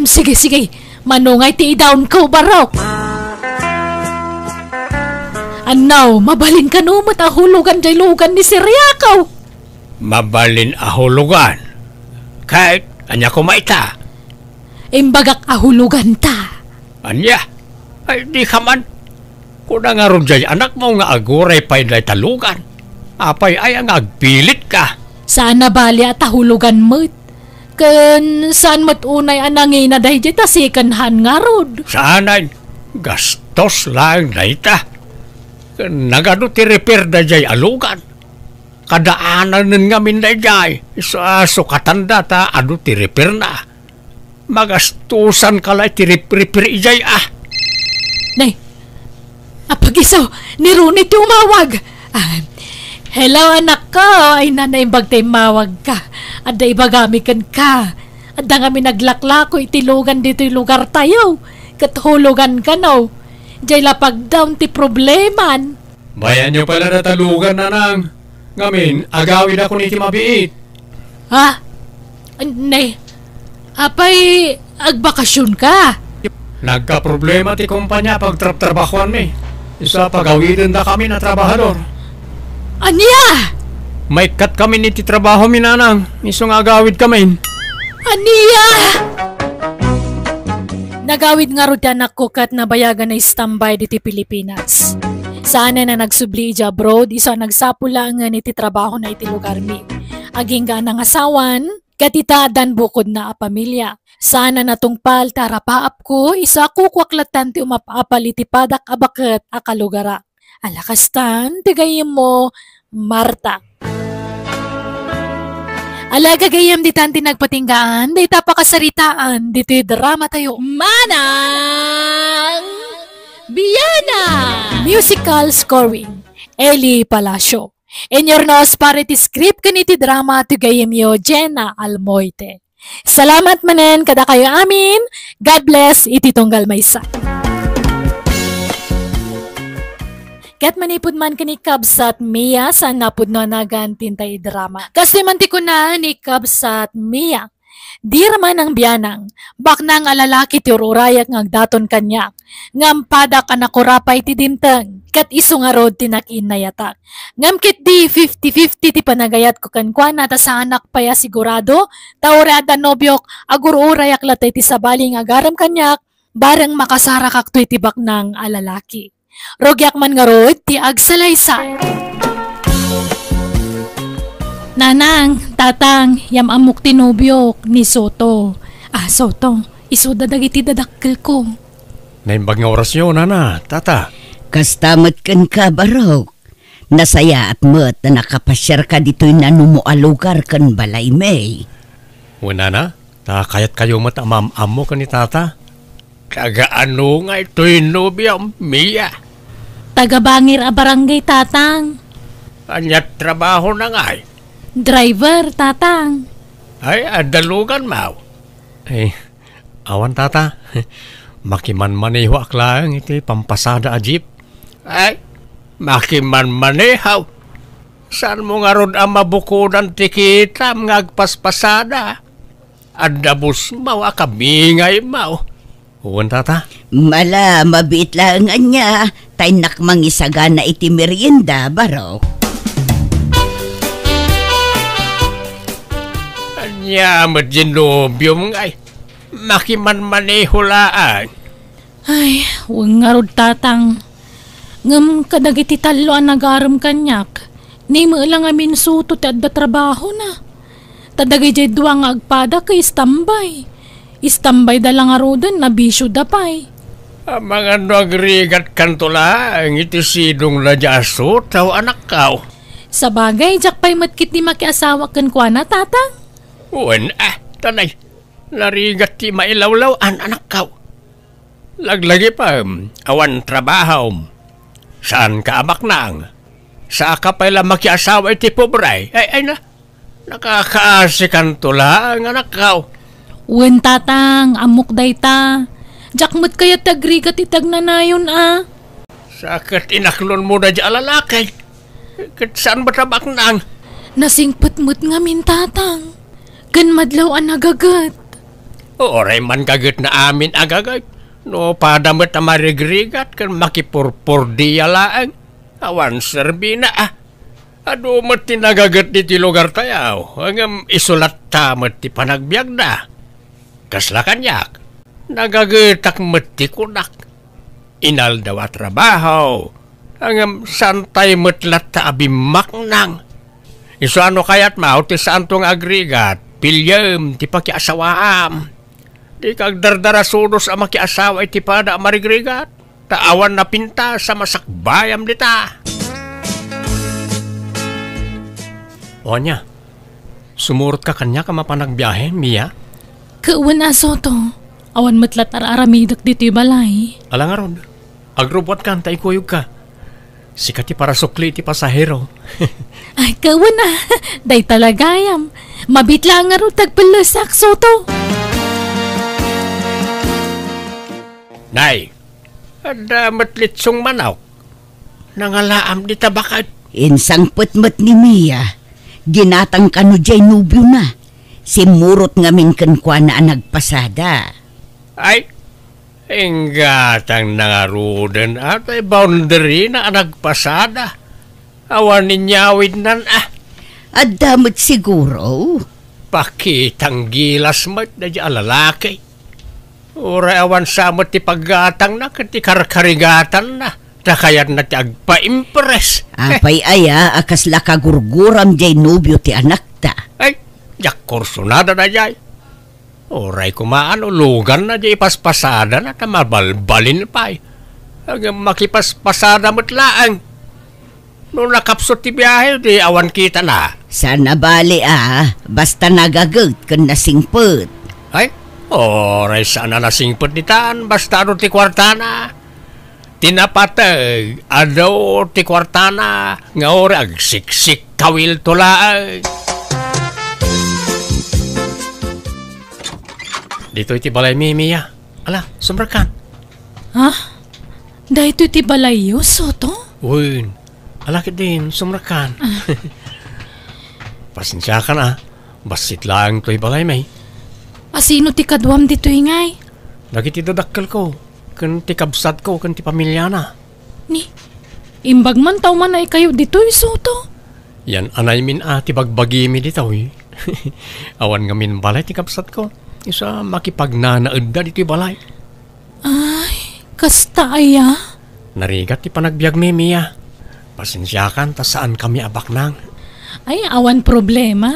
Speaker 1: Sige, manungay ti down ko barok. Anaw, mabalin ka numot hulugan jay lugan ni Siriakaw.
Speaker 3: Mabalin ahulugan. Kahit anya ko maita.
Speaker 1: Imbagak ahulugan ta.
Speaker 3: Anya? Ay di ka man. Kuna nga ron jay anak mo nga aguray pa'y day talugan. Apay ay ang agpilit ka.
Speaker 1: Sana bali at ahulugan mo't. Kan saan mo't unay anangin na dahi jay tasikanhan nga rod.
Speaker 3: Sanay, gastos lang na ita. Nagano ti repair da jay alugan. Kadaanan nga min da jay. Sukatan da ta ado ti repair na. Magastusan ka lang ti repair jay
Speaker 1: Nay, apag-isaw, ni Rooney ti umawag. Hello anak ko, ay nanay bagtay mawag ka. At da ibagamikan ka. At da kami naglaklako itilugan dito yung lugar tayo. Kathulugan ka no. Jay lapag down ti probleman.
Speaker 3: Bayan nyo pala natalugan na nang. Ngamin, agawin ako ni mabiit.
Speaker 1: Ha? Nay, apay agbakasyon ka.
Speaker 3: Nagka-problema ti kumpanya pag trabahuan mi. Isa pagawitin na kami na trabahador.
Speaker 1: Aniya!
Speaker 3: May cut kami ni ti trabaho mi nanang. Isong agawid kami.
Speaker 1: Aniya! Nagawid nga ro anak ko kat nabayagan na standby diti Pilipinas. Sana na nagsubli ija abroad, isa nagsapula nga ni ti trabaho na iti lugar mi. Aging ga nang asawan, katitadan bukod na a pamilya. Sana natungpal tarapaap ko, isa kukwaklatan ti umapapal iti padak abaket akalugara. Alakastan, tigayim mo, Marta. Alaga gayam di tanti nagpatinggaan, di tapakasaritaan, dito drama tayo. Manang Biyana! Musical scoring, Eli Palacio. In your nose para ti script kaniti drama to gayam yo, Jenna Almoite. Salamat manen kada kayo amin. God bless iti tunggal maysa. Kat manipod man ka ni Kabsat Mia sa napod no nagan tintay drama. Kasi manti ko na ni Kabsat Mia. Dirman ang biyanang, bak nang alalaki ti ururayak ngagdaton kanyak, ngam padak anakurapay ti dimteng, kat iso nga rod tinakinnayatak. Ngam kit di 50-50 ti panagayat ko kankwana ta sa anak paya sigurado, ta ore ada nobyok agururayak latay ti sabaling agaram kanyak, bareng makasara kaktoy ti bak nang alalaki. Rogyak man nga rod ti agsalaysay. Nanang, tatang, yam amok tinubyok ni Soto. Soto, isuda dagiti dadakkel ko.
Speaker 3: Naimbag nga orasyon, nana, tata.
Speaker 2: Kastamat kan ka, Barok. Nasaya at mo't na nakapasyar ka dito'y nanumualugar kan balay may.
Speaker 3: Wala na, kayat kayo mat amam-amo ka ni tata.
Speaker 4: Kagaano nga ito'y nobya, Mia?
Speaker 1: Tagabangir a barangay, tatang.
Speaker 4: Anyat trabaho na nga eh.
Speaker 1: Driver, tatang.
Speaker 4: Ay, adalugan mau.
Speaker 3: Awan tata. Makiman-maneho aklang iti pampasada a jeep.
Speaker 4: Ay, makiman-manehaw. Saan mo nga ron ang mabukudan tikita mga agpaspasada? Adabos mau, akabingay mau.
Speaker 3: Uwan tata.
Speaker 2: Mala, mabit lang niya. Tay nakmangisaga na iti merienda, Barok.
Speaker 4: Anya, madinobyo mga ay. Makiman-maneho laan.
Speaker 1: Ay, huwag nga rod, tatang. Ngam kadagiti talo ang nagaram kanyak. Ni mo lang amin suto ti adda trabaho na. Tadagay jay duwang agpada kay istambay. Istambay da lang arodan na bisyo da pay.
Speaker 4: Ang mga nagrigat kantula, ang iti sidong na jaso, tao anak kao.
Speaker 1: Sa bagay, jak pa'y matkit ni makiasawa kan kwa na, tatang.
Speaker 4: Uwan, tanay. Narigat ti mailawlaw an anak kao. Laglagi pa, awan trabaho. Saan ka amak nang? Sa ka pala makiasawa iti pobray. Ay na, nakakaasikan tula ang anak kao.
Speaker 1: Uwan, tatang, amok day ta. Jak mo't kaya tagrigat itag na nayon,
Speaker 4: Sakit inaklon mo na dyan alalakay. Saan ba tabak nang?
Speaker 1: Nasingput mo't ngamin, tatang. Kan madlaw ang nagagat.
Speaker 4: Oray man kagat na amin agagat. No, padamot na marigrigat kan makipurpur diya laang. Awan serbi na Ado mo't tinagagat di ti lugar tayaw. Hanggang isulat tamot ti panagbiag na. Kasla kanyak. Nagagetak mati kunak. Inal daw at trabaho. Hanggang santay matlat ta abimak nang. Iso ano kayat mao ti saan tong agrigat. Pilyam ti pakiasawaam. Di kag dardara sudos ang makiasawa iti pada marigrigat. Taawan na pinta sa masakbayam dita.
Speaker 3: O niya, sumurot ka kanya ka mapanagbiyahe, Mia?
Speaker 1: Kauwan, Soto. Awan matlat aramidak dito balay.
Speaker 3: Alang aron, agrobot ka, tay kuyog ka. Sikati para sukli ti pasahero.
Speaker 1: Ay, kauwan day talagayam. Mabit lang nga ro tagpalasak, Soto.
Speaker 4: Nay, ada matlitsong manok. Nangalaam di tabakat.
Speaker 2: Insang putmut ni Mia. Ginatang kano jay nubyo na. Simurot ngamin kankwa na nagpasada.
Speaker 4: Ay, inggatang nangarudan at ay boundary na nagpasada. Awan ninyawid nan
Speaker 2: At damot siguro.
Speaker 4: Pakitang gilas mo't na di alalaki. Ura awan samot ti paggatang na kati karkarigatan na. Takayat na ti agpa-impress.
Speaker 2: Apay aya akas lakagurguram jay nubyo ti anak ta.
Speaker 4: Ay, jak kursunada na jay. Oray kumaan ulugan na jay paspasada na tamabalbalin pa eh. Hanggang makipaspasada mo't laang. Nung nakapsot ti biyahe, di awan kita na.
Speaker 2: Sana bali basta nagagot kan nasingput.
Speaker 4: Ay, oray sana nasingput ni taan, basta ano ti kwartana. Tinapatag, adaw ti kwartana, nga oray agsiksik kawil tulaang.
Speaker 3: Dito iti balay Mia. Ala, sumrakan.
Speaker 1: Ha? Dahito iti balayo, Soto?
Speaker 3: Uy, alakit din, sumrakan. Pasensya ka na. Basit lang to'y balay may.
Speaker 1: Asino ti kadwam dito ingay?
Speaker 3: Dagiti dadakkel ko, kan ti kabsat ko, kan ti pamilya na.
Speaker 1: Ni, imbag man tao man ay kayo dito Soto.
Speaker 3: Yan anay min ti bagbagi mi dito eh. Awan nga min balay ti kabsat ko. Isa makipagnanaed da dito balay.
Speaker 1: Ay, kasta aya.
Speaker 3: Narigat ti panagbiag mi Mia. Pasensyakan ta saan kami abak nang.
Speaker 1: Ay, awan problema.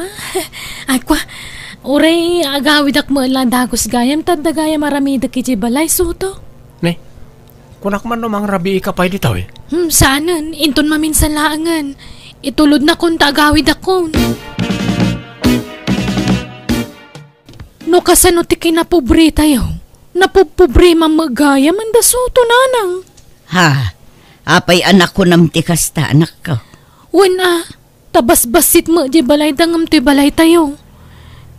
Speaker 1: Ay, kwa, uray agawid ak mo lang dagos gayam, tanda gayam maramida kiti balay Soto.
Speaker 3: Ne, kunak man namang rabi ka pa dito eh.
Speaker 1: Saanan, inton maminsan laangan. Itulod na kung tagawid ako. No kasano ti kinapobre tayo. Napopobre mamagaya man da Soto nanang.
Speaker 2: Ha, apay anak ko nam ti kasta anak ko.
Speaker 1: Wala, tabas-basit mo di balay dangam ti balay tayo.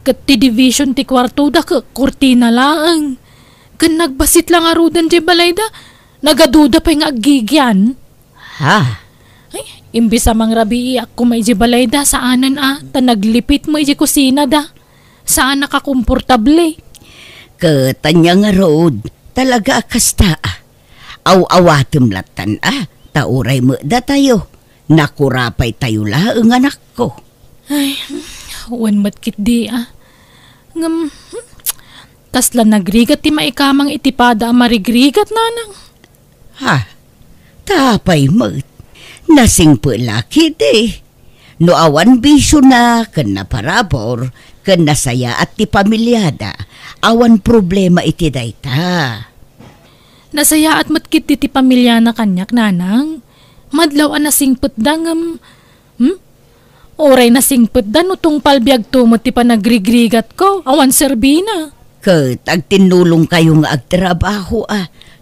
Speaker 1: Kat ti division ti kwarto da ka kurtina laang. Kan nagbasit lang arudan di balay da, nagaduda pa yung agigyan.
Speaker 2: Ha?
Speaker 1: Ay, imbis amang rabi ako may di balay da, saanan ta naglipit mo di kusina da. Saan nakakomportable?
Speaker 2: Katanya nga road, talaga kasta. Aw-awatim latan tauray mo da tayo. Nakurapay tayo laang anak ko.
Speaker 1: Ay, wan matkit di Ngam, kasla nagrigat ti maikamang itipada marigrigat nanang.
Speaker 2: Ha? Tapay mo. Nasing laki di. No awan bisyo na, kan naparabor, kan nasaya at ti pamilyada, awan problema iti dayta.
Speaker 1: Nasaya at matkit ti pamilya na kanyak nanang. Madlaw an nasingpet dangam. Oray nasingpet da no tong palbiag tumot ti panagrigrigat ko. Awan serbina.
Speaker 2: Kat agtinulong kayo nga agtrabaho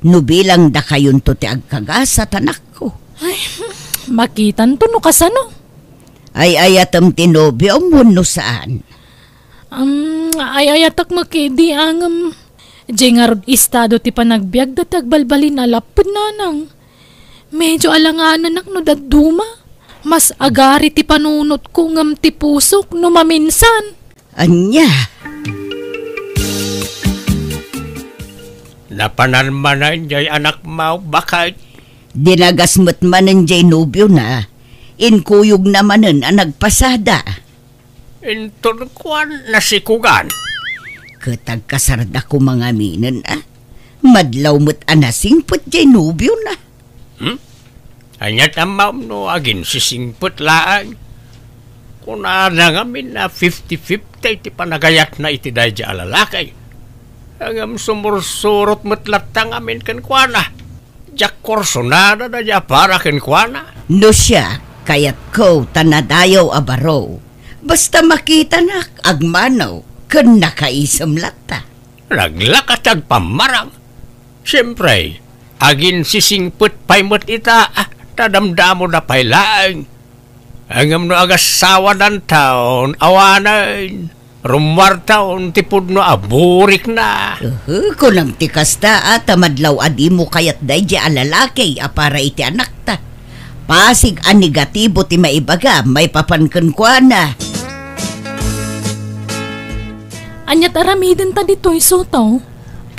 Speaker 2: no bilang da kayon to ti agkagasat anak ko.
Speaker 1: Ay, makitan to no kasano.
Speaker 2: Ay ayatam tinobyo mo no saan.
Speaker 1: Ay ayatak makidi ang jengarod estado ti panagbiag da tagbalbalin alapod nanang. Medyo alanganan ak no daduma. Mas agari ti panunot ko ngam ti pusok no maminsan.
Speaker 2: Anya?
Speaker 4: Napanarmanan jay anak mau bakit?
Speaker 2: Dinagasmat manan jay nobyo na. Inkuyog namanan ang nagpasada.
Speaker 4: Inturkuan nasikugan.
Speaker 2: Katagkasarda ko mga minan Madlaw mo't anasingpot jay nobyo na.
Speaker 4: Anyat amam no agin sisingput laan. Kung narangamin na 50-50 iti panagayat na iti day di alalakay. Hangam sumursurot matlatang amin kan kuana. Diyak korsonada na diya para kan kuana.
Speaker 2: No siya, kayat ko tanadayaw abaro. Basta makita na agmanaw, kan nakaisam lata.
Speaker 4: Naglakatag pamarang. Siyempre, agin sisingput paimot ita, tadamdamo na pailaang. Hangam no agasawa ng taon, awanan. Rumwar taon, tipod no aburik na.
Speaker 2: Kunang tikasta tamadlaw adi mo kayat day di alalaki para iti anak ta. Pasig ang negatibo ti maibaga, may papankan kwa na.
Speaker 1: Anyat aramiden ta dito'y Soto.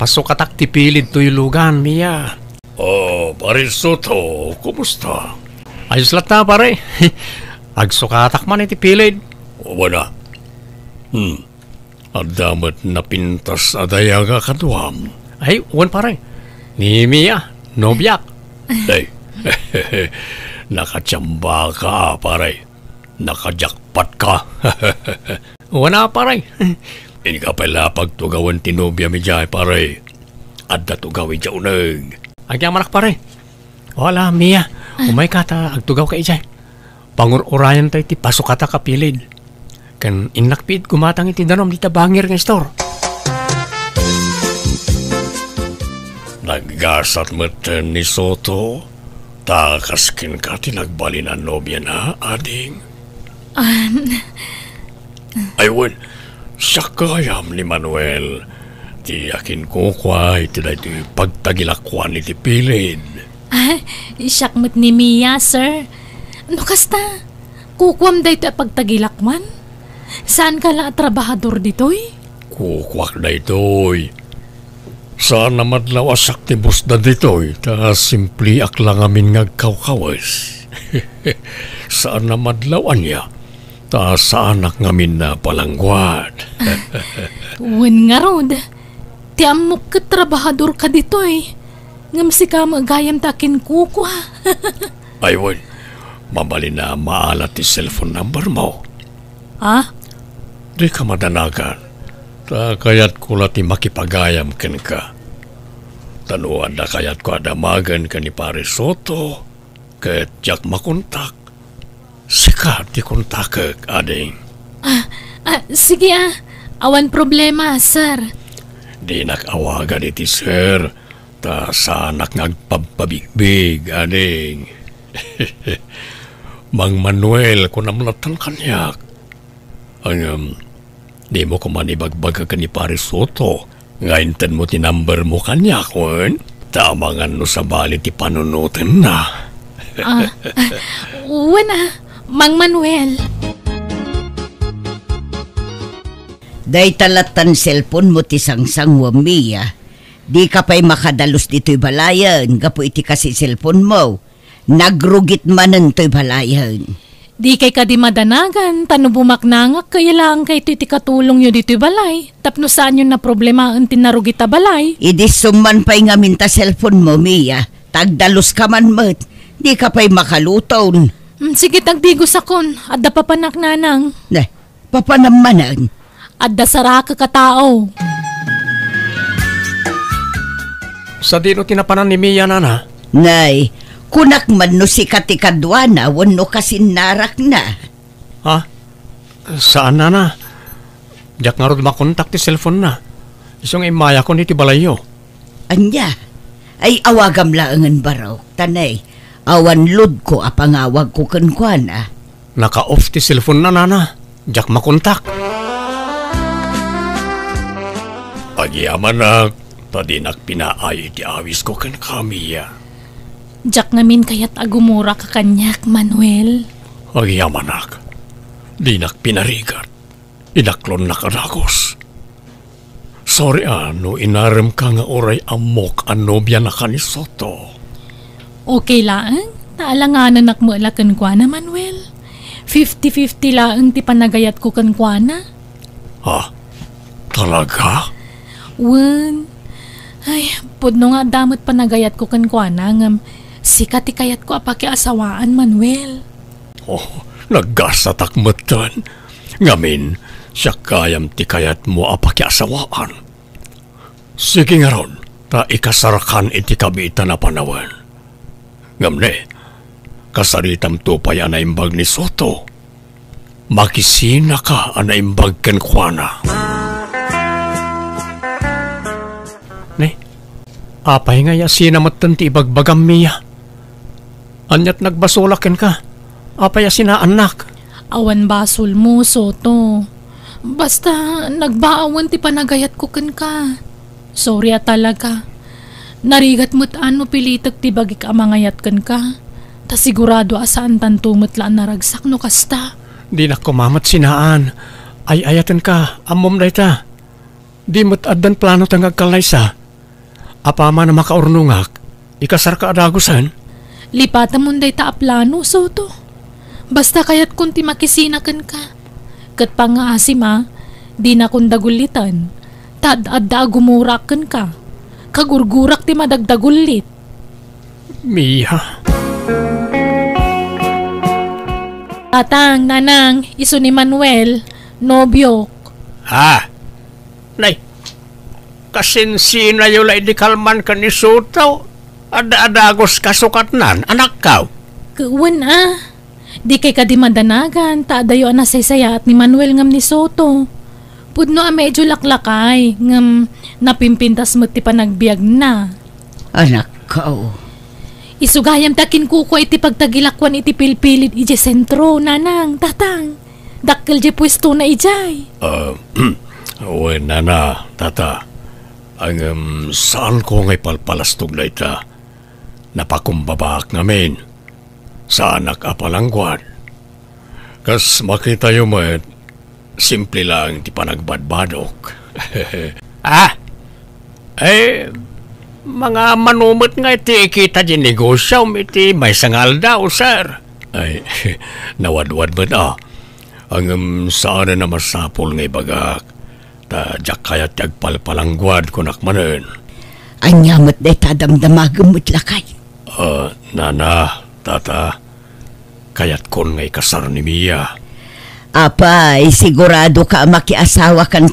Speaker 3: Pasok katak tipilid to'y lugan, Mia.
Speaker 4: Oh, pare Soto, kumusta?
Speaker 3: Ayos lat na, pare. Agsukatak man itipilid.
Speaker 4: O wala. Adamat na pintas adayaga kaduam.
Speaker 3: Ay, uwan pare. Ni Mia, nobyak.
Speaker 4: Day, nakatsamba ka, pare. Nakajakpat ka.
Speaker 3: Uwan na, pare.
Speaker 4: Hindi ka pala pagtugawan tinobya mi jay, pare. Adda tugawin dya unag.
Speaker 3: Agyan manak, pare. Wala, Mia. Umay kata, agtugaw ka ijay. Pangur-urayan tayo ti pasok kata kapilid. Kan inakpid kumatang iti danom di tabangir ng store.
Speaker 4: Naggasat meten ni Soto. Takaskin ka tinagbalin ang nobya na, ading. Aywan, siya kayam ni Manuel. Ti akin kukwa iti na iti pagtagilakwan iti pilid.
Speaker 1: Siyak mo't ni Mia, sir. Ano kasta? Kukwam day ito pagtagilakman? Saan ka lang trabahador dito'y?
Speaker 3: Kukwak na ito'y. Saan na madlaw asak ti busda dito'y, ta simpli aklang amin ngagkawkawas. Saan na madlawan niya, ta saan ak ngamin na palangguan.
Speaker 1: Wen nga rod, ti amok ka trabahador ka dito'y. Ngam si ka magayam takin kuko ha.
Speaker 3: Aywan, mamali na maalat ti cellphone number mo.
Speaker 1: Ha?
Speaker 3: Di ka madanagan. Ta kayat ko lati makipagayam ken ka. Tanuan na kayat ko adamagan ka ni Pare Soto. Ket jak makontak. Sika ti kontakek, ading.
Speaker 1: Sige awan problema, sir.
Speaker 3: Di nakawagan iti sir. Ta sanak ngagpapabigbig, ading. Mang Manuel ko namlatan kanyak. Ang di mo ko man ibagbaga ka ni Pare Soto. Ngaintan mo ti number mo kanyak, wen. Tamangan no sa bali ti panunutin na.
Speaker 1: Wana, Mang Manuel.
Speaker 2: Day talatan cellphone mo ti sangsang wamiya. Di ka pa'y makadalos dito'y balayan, gapo iti kasi cellphone mo. Nagrugit manan to'y balayan.
Speaker 1: Di kay ka di madanagan, tano bumaknangak, kaya lang kay iti katulong nyo dito'y balay. Tapno saan yun na problema ang tinarugit a balay?
Speaker 2: Idisuman pa'y ngamin ta cellphone mo, Mia. Tagdalos ka man mat. Di ka pa'y makaluton.
Speaker 1: Sige tagdigos akon, adda papanak nanang.
Speaker 2: Papanamanan.
Speaker 1: Adda sara ka katao.
Speaker 3: Sa dino tinapanan ni Mia, nana?
Speaker 2: Nay, kunak man no si katikadwana, wano kasinarak na.
Speaker 3: Ha? Saan, nana? Diyak nga rod makontak ti cellphone na. Isang imaya ko ni ti balayo.
Speaker 2: Anya, ay awagam laangan baraw. Tanay, awan lud ko apangawag ko kankwana.
Speaker 3: Naka-off ti cellphone na, nana. Diyak makontak. Agyaman na, tadinak pinaay ti awis ko kan kamiya.
Speaker 1: Jak ngamin kayat agumura ka kanyak, Manuel.
Speaker 3: Agyaman nak, dinak pinarigat. Inaklon na kadagos. Sorry no inarem ka nga oray amok anobya na ka ni Soto.
Speaker 1: Okay lang, naalanganan nakmula kankwana, Manuel. 50-50 lang ti panagayat ko kankwana.
Speaker 3: Ha? Talaga?
Speaker 1: Wen, ay, pudno nga damot panagayat ko kankwana ngam sikat kayat ko apaki asawaan, Manuel.
Speaker 3: Oh, naggasatak matan. Ngamin, siya kayam ti kayat mo apaki asawaan. Sige nga ron, ta ikasarakan iti kabita na panawan. Ngamne, kasaritam to pa yan na imbag ni Soto. Makisina ka ana imbag kenkwana. Ne, apay nga yasin na matan ti ibagbagam Mia. Anyat nagbasolaken ka, apay yasin na anak.
Speaker 1: Awan basol mo, Soto. Basta nagbaawan ti panagayat ko kan ka. Sorry talaga. Narigat mo't ano pilitag ti bagik amangayat kan ka. Ta sigurado asaan tantumot laan naragsak no kasta.
Speaker 3: Di na kumamat sinaan. Ay ayatan ka, amom day ta. Di mo't addan plano tangag kalaysa. Apama na makaurnungak, ikasar ka adagusan.
Speaker 1: Lipatan mo day ta aplano, Soto. Basta kayat kunti makisinakan ka. Kat pa nga asima, di na kung dagulitan. Tad-adda gumurakan ka. Kagurgurak ti madagdagulit.
Speaker 3: Mia.
Speaker 1: Tatang, nanang, iso ni Manuel, nobyo.
Speaker 4: Ha? Nay, kasinsina yung di kalman ka ni Soto. Ada-adagos kasukat nan, anak ka.
Speaker 1: Kawan di kay ka di madanagan, taadayo anasaysayaat ni Manuel ngam ni Soto. Pudno medyo laklakay, ngam napimpintas mo ti panagbiag na.
Speaker 2: Anak ko.
Speaker 1: Isugayam takin kuko iti pagtagilakwan iti pilpilit ije sentro, nanang, tatang. Dakkel je pwesto na ijay.
Speaker 3: Uwe, nana, tata. Ang saan ko ngay palpalastog na ita? Napakumbabak namin. Sa anak apalangguan. Kas makita yung simple lang di panagbadbadok.
Speaker 4: Mga manumot nga iti kita di negosyo, iti may sangal daw, sir.
Speaker 3: Ay, nawadwad mo na. Ang saan na masapol nga ibagak. Ta jak kayat yagpalpalanggwad kunak manen.
Speaker 2: Anyamot day tadamdamagamot lakay.
Speaker 3: Nana, tata, kayat kon ngay kasar ni Mia.
Speaker 2: Apay, sigurado ka makiasawa kan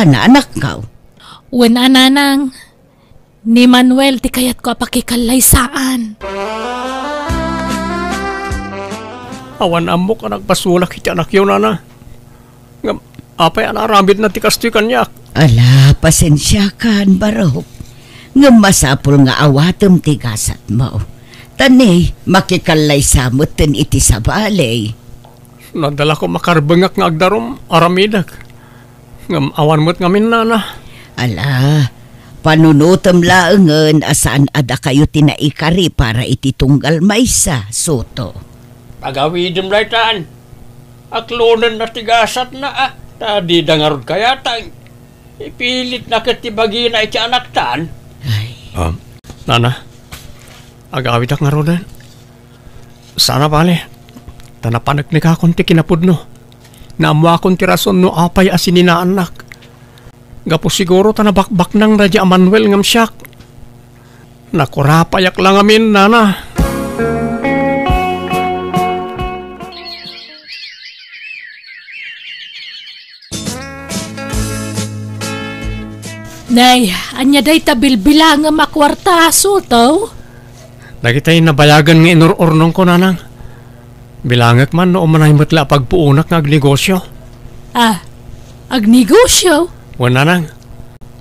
Speaker 2: na anak ka.
Speaker 1: Wen ananang, ni Manuel ti kayat ko apakikalaysaan.
Speaker 4: Awan amok anak pasulak iti anak yun, nana. Apay anaramid na ti kastoy kanyak.
Speaker 2: Ala, pasensya kan, barok. Nga masapol nga awatem ti gasat mo. Tani, makikalaysamot ten iti sa balay.
Speaker 4: Nadala ko makarbengak nga agdarom, aramidak. Ngam awan mo't ngamin, nana.
Speaker 2: Ala, panunutom laengen asaan ada kayo tinaikari para iti tunggal maysa, Soto.
Speaker 4: Pagawidem laytan. Aklonan na tigasat na Tadi dangarod kaya tang. Ipilit na katibagi na iti anak tan.
Speaker 3: Nana, agawid ak nga rodan. Sana bale, tanapanak ni kakon ti kinapudno. Naamwa akong tirason no apay asinina anak. Gapo siguro tanabakbak nang Radya Manuel ngam siyak. Nakurapayak lang amin, nana.
Speaker 1: Nay, anya day tabilbila nga makwartaso to.
Speaker 3: Nakita'y nabayagan nga inururnong ko, nanang. Bilangak man no umanay matla pagpuunak nga agnegosyo.
Speaker 1: Agnegosyo?
Speaker 3: Wan, nanang.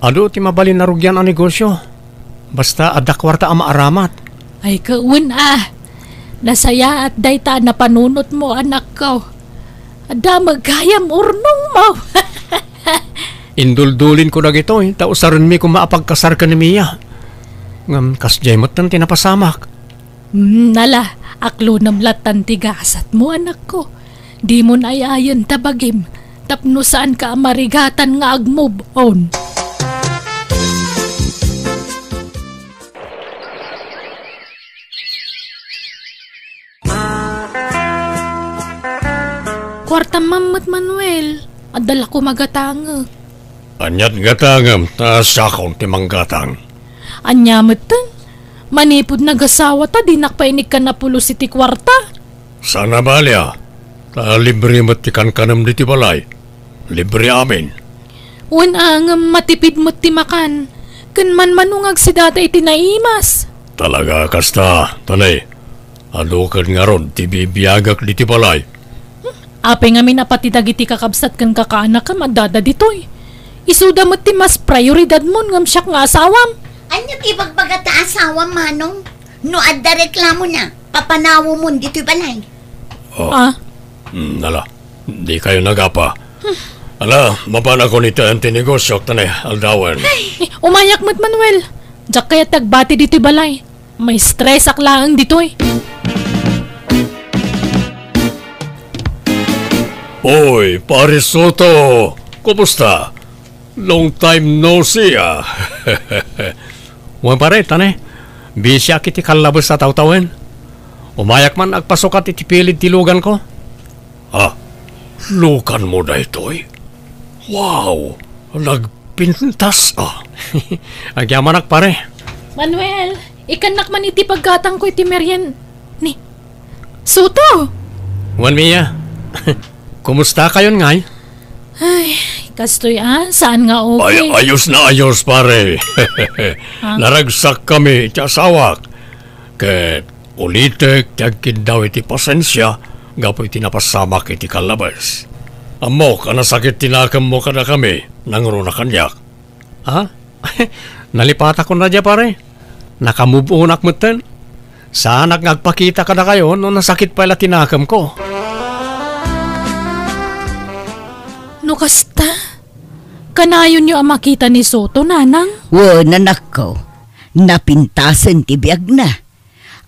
Speaker 3: Ado ti mabalin na rugyan ang negosyo. Basta adakwarta ang maaramat.
Speaker 1: Ay kaun nasaya at dayta na panunot mo anak ko. Ada magkayam urnong mo.
Speaker 3: Induldulin ko na gito tausaran mi kung maapagkasar ka ni Mia. Ngam kasjay mo't nang tinapasamak.
Speaker 1: Nala, aklo namlatan tigasat mo anak ko. Di mo na ayayon tabagim. Tapno saan ka amarigatan nga agmove on. Kwarta mamot Manuel. Adala ko magatanga.
Speaker 3: Anyat gatangam, tasakong timang gatang.
Speaker 1: Anyamot tan. Manipod nagasawa ta, dinakpainig ka na pulos iti kwarta.
Speaker 3: Sana balya, libre mo't tikan kanam di balay. Libre amin.
Speaker 1: Ang matipid mo't timakan. Kan man manungag si data iti naimas.
Speaker 3: Talaga kasta, tanay. Adukan nga ron, tibibiyagak di balay.
Speaker 1: Apay nga minapatidag iti kakabsat kan kakaanak ka madada ditoy. Isuda mo't ti mas prioridad mo ngam siyak nga asawam.
Speaker 5: Ano ibagbagata asawa manong? No adda reklamo na, papanawo mo dito'y balay.
Speaker 3: Nala, di kayo nagapa. Ala, mapana ko nito ang tinegosyo, tanay, aldawan.
Speaker 1: Umayak mo't Manuel. Diyak kaya tagbati dito'y balay. May stress aklaan dito'y.
Speaker 3: Oy, pare Soto! Kumusta? Long time no see, Wan pare, tanay. Bisya kiti kalabas sa tawtawen. Umayak man agpasukat iti pilid tilugan ko. Lukan mo na ito'y. Wow! Nagpintas, Agyamanak pare.
Speaker 1: Manuel, ikanak man iti paggatang ko iti meryen. Ni, Soto!
Speaker 3: Wan Mia, kumusta kayon ngay?
Speaker 1: Ay, kastoy saan nga okay?
Speaker 3: Ayos na ayos pare. Naragsak kami iti asawak. Ket ulitek tiyagkin daw iti pasensya gapo iti napasamak iti kalabas. Amok anasakit tinakam mo kada kami nangro na kanyak. Nalipata ko na dya pare. Nakamubunak mo ten. Saan nagpakita ka na kayo no nasakit pala tinakam ko.
Speaker 1: No kasta? Kanayon niyo ang makita ni Soto, nanang?
Speaker 2: Nanak ko. Napintasan ti biyag na.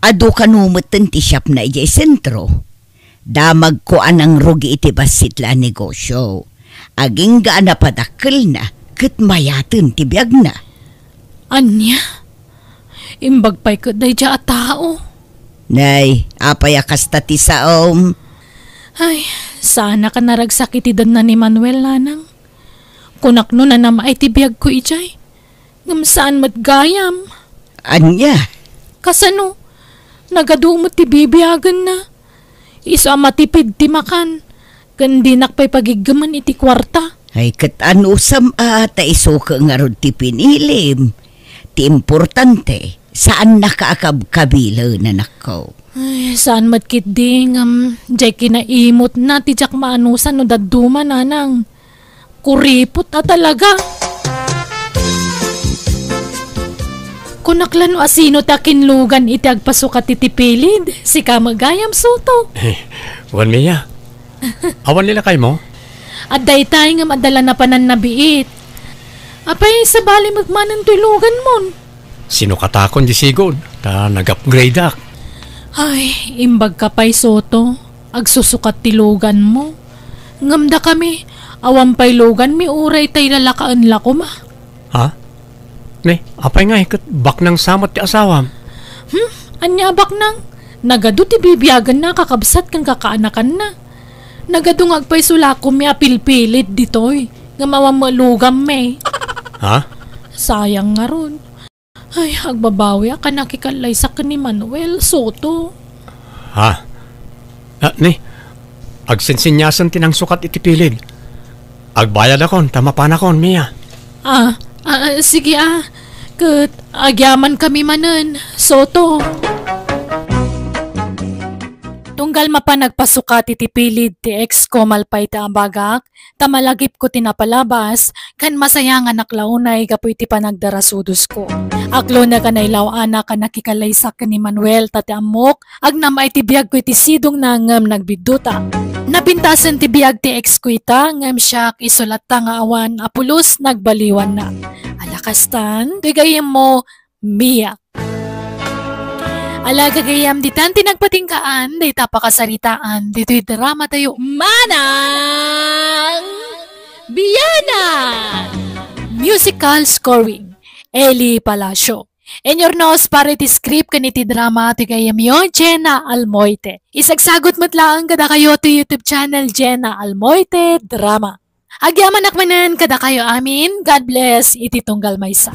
Speaker 2: Ado kanumutan ti siyap na ijay sentro. Damag ko anang rugi iti basitla negosyo. Aging gaan na padakil na. ket mayatan ti biyag na.
Speaker 1: Anya? Imbag pa'y kaday dya a tao.
Speaker 2: Nay, apay akasta ti saom.
Speaker 1: Ay, sana ka naragsakitidan na ni Manuel, nanang. Kunakno na nama ay tibiyag ko ijay. Ngam saan matgayam?
Speaker 2: Anya?
Speaker 1: Kasano? Nagadumot ti bibiyagan na. Isa matipid ti makan. Gandinak pa'y pagigaman iti kwarta.
Speaker 2: Ay kat ano sam ta iso ka nga rod ti pinilim. Ti importante, saan nakaakab-kabila na nako.
Speaker 1: Ay, saan matkit ding, jay kinaimot na ti jak maanusan no daduma nanang. Kuripot na talaga. Kunaklan o asino ta kinlugan iti agpasukat iti pilid, si Kamagayam Soto.
Speaker 3: Wan Mia, awan nila kay mo?
Speaker 1: At daytay nga madala na panan nabiit. Apay sa bali magmanan tulugan mon.
Speaker 3: Sino katakon di sigod? Ta nag-upgrade ak.
Speaker 1: Ay, imbag ka pa'y Soto. Agsusukat tilugan mo. Ngamda kami, awan pa'y lugan mi uray tay lalakaan lako ma.
Speaker 3: Ha? Ne, apay nga ikat bak ng samot ti asawam.
Speaker 1: Anya bak nang? Nagado ti bibiyagan na kakabsat kang kakaanakan na. Nagadungag pa'y sulako mi apilpilit ditoy. Nga mawamulugam me.
Speaker 3: Ha?
Speaker 1: Sayang nga ron. Ay, agbabawi ka nakikalay sa ni Manuel Soto.
Speaker 3: Ha? Ne, agsensinyasan tinang sukat iti pilid. Agbayad akon, tamapan akon, Mia.
Speaker 1: Sige Kat agyaman kami manan, Soto. Tunggal mapanagpasukat iti pilid ti ex ko malpay ta ambagak, tamalagip ko tinapalabas, kan masayangan naklaunay gapoy ti panagdarasudos ko. Aklo na kanaylaw anak ka nakikalaysak ni Manuel tati amok, agnam ay ti biyag ko iti sidong na ngam nagbiduta. Napintasan ti biyag ti ex ko ita, ngam siyak isulat ta nga awan, apulos nagbaliwan na. Alakastan, gagayim mo, Mia. Ala gagayam ditan tinagpatingkaan, day tapakasaritaan, dito'y drama tayo, Manang Biyana! Musical scoring, Eli Palacio. Enyornos para iti script kaniti drama ti gayam yo, Jenna Almoite. Isagsagot matlaan kada kayo to YouTube channel Jenna Almoite Drama. Agyaman akmanan kada kayo amin, God bless, iti tunggal maysa.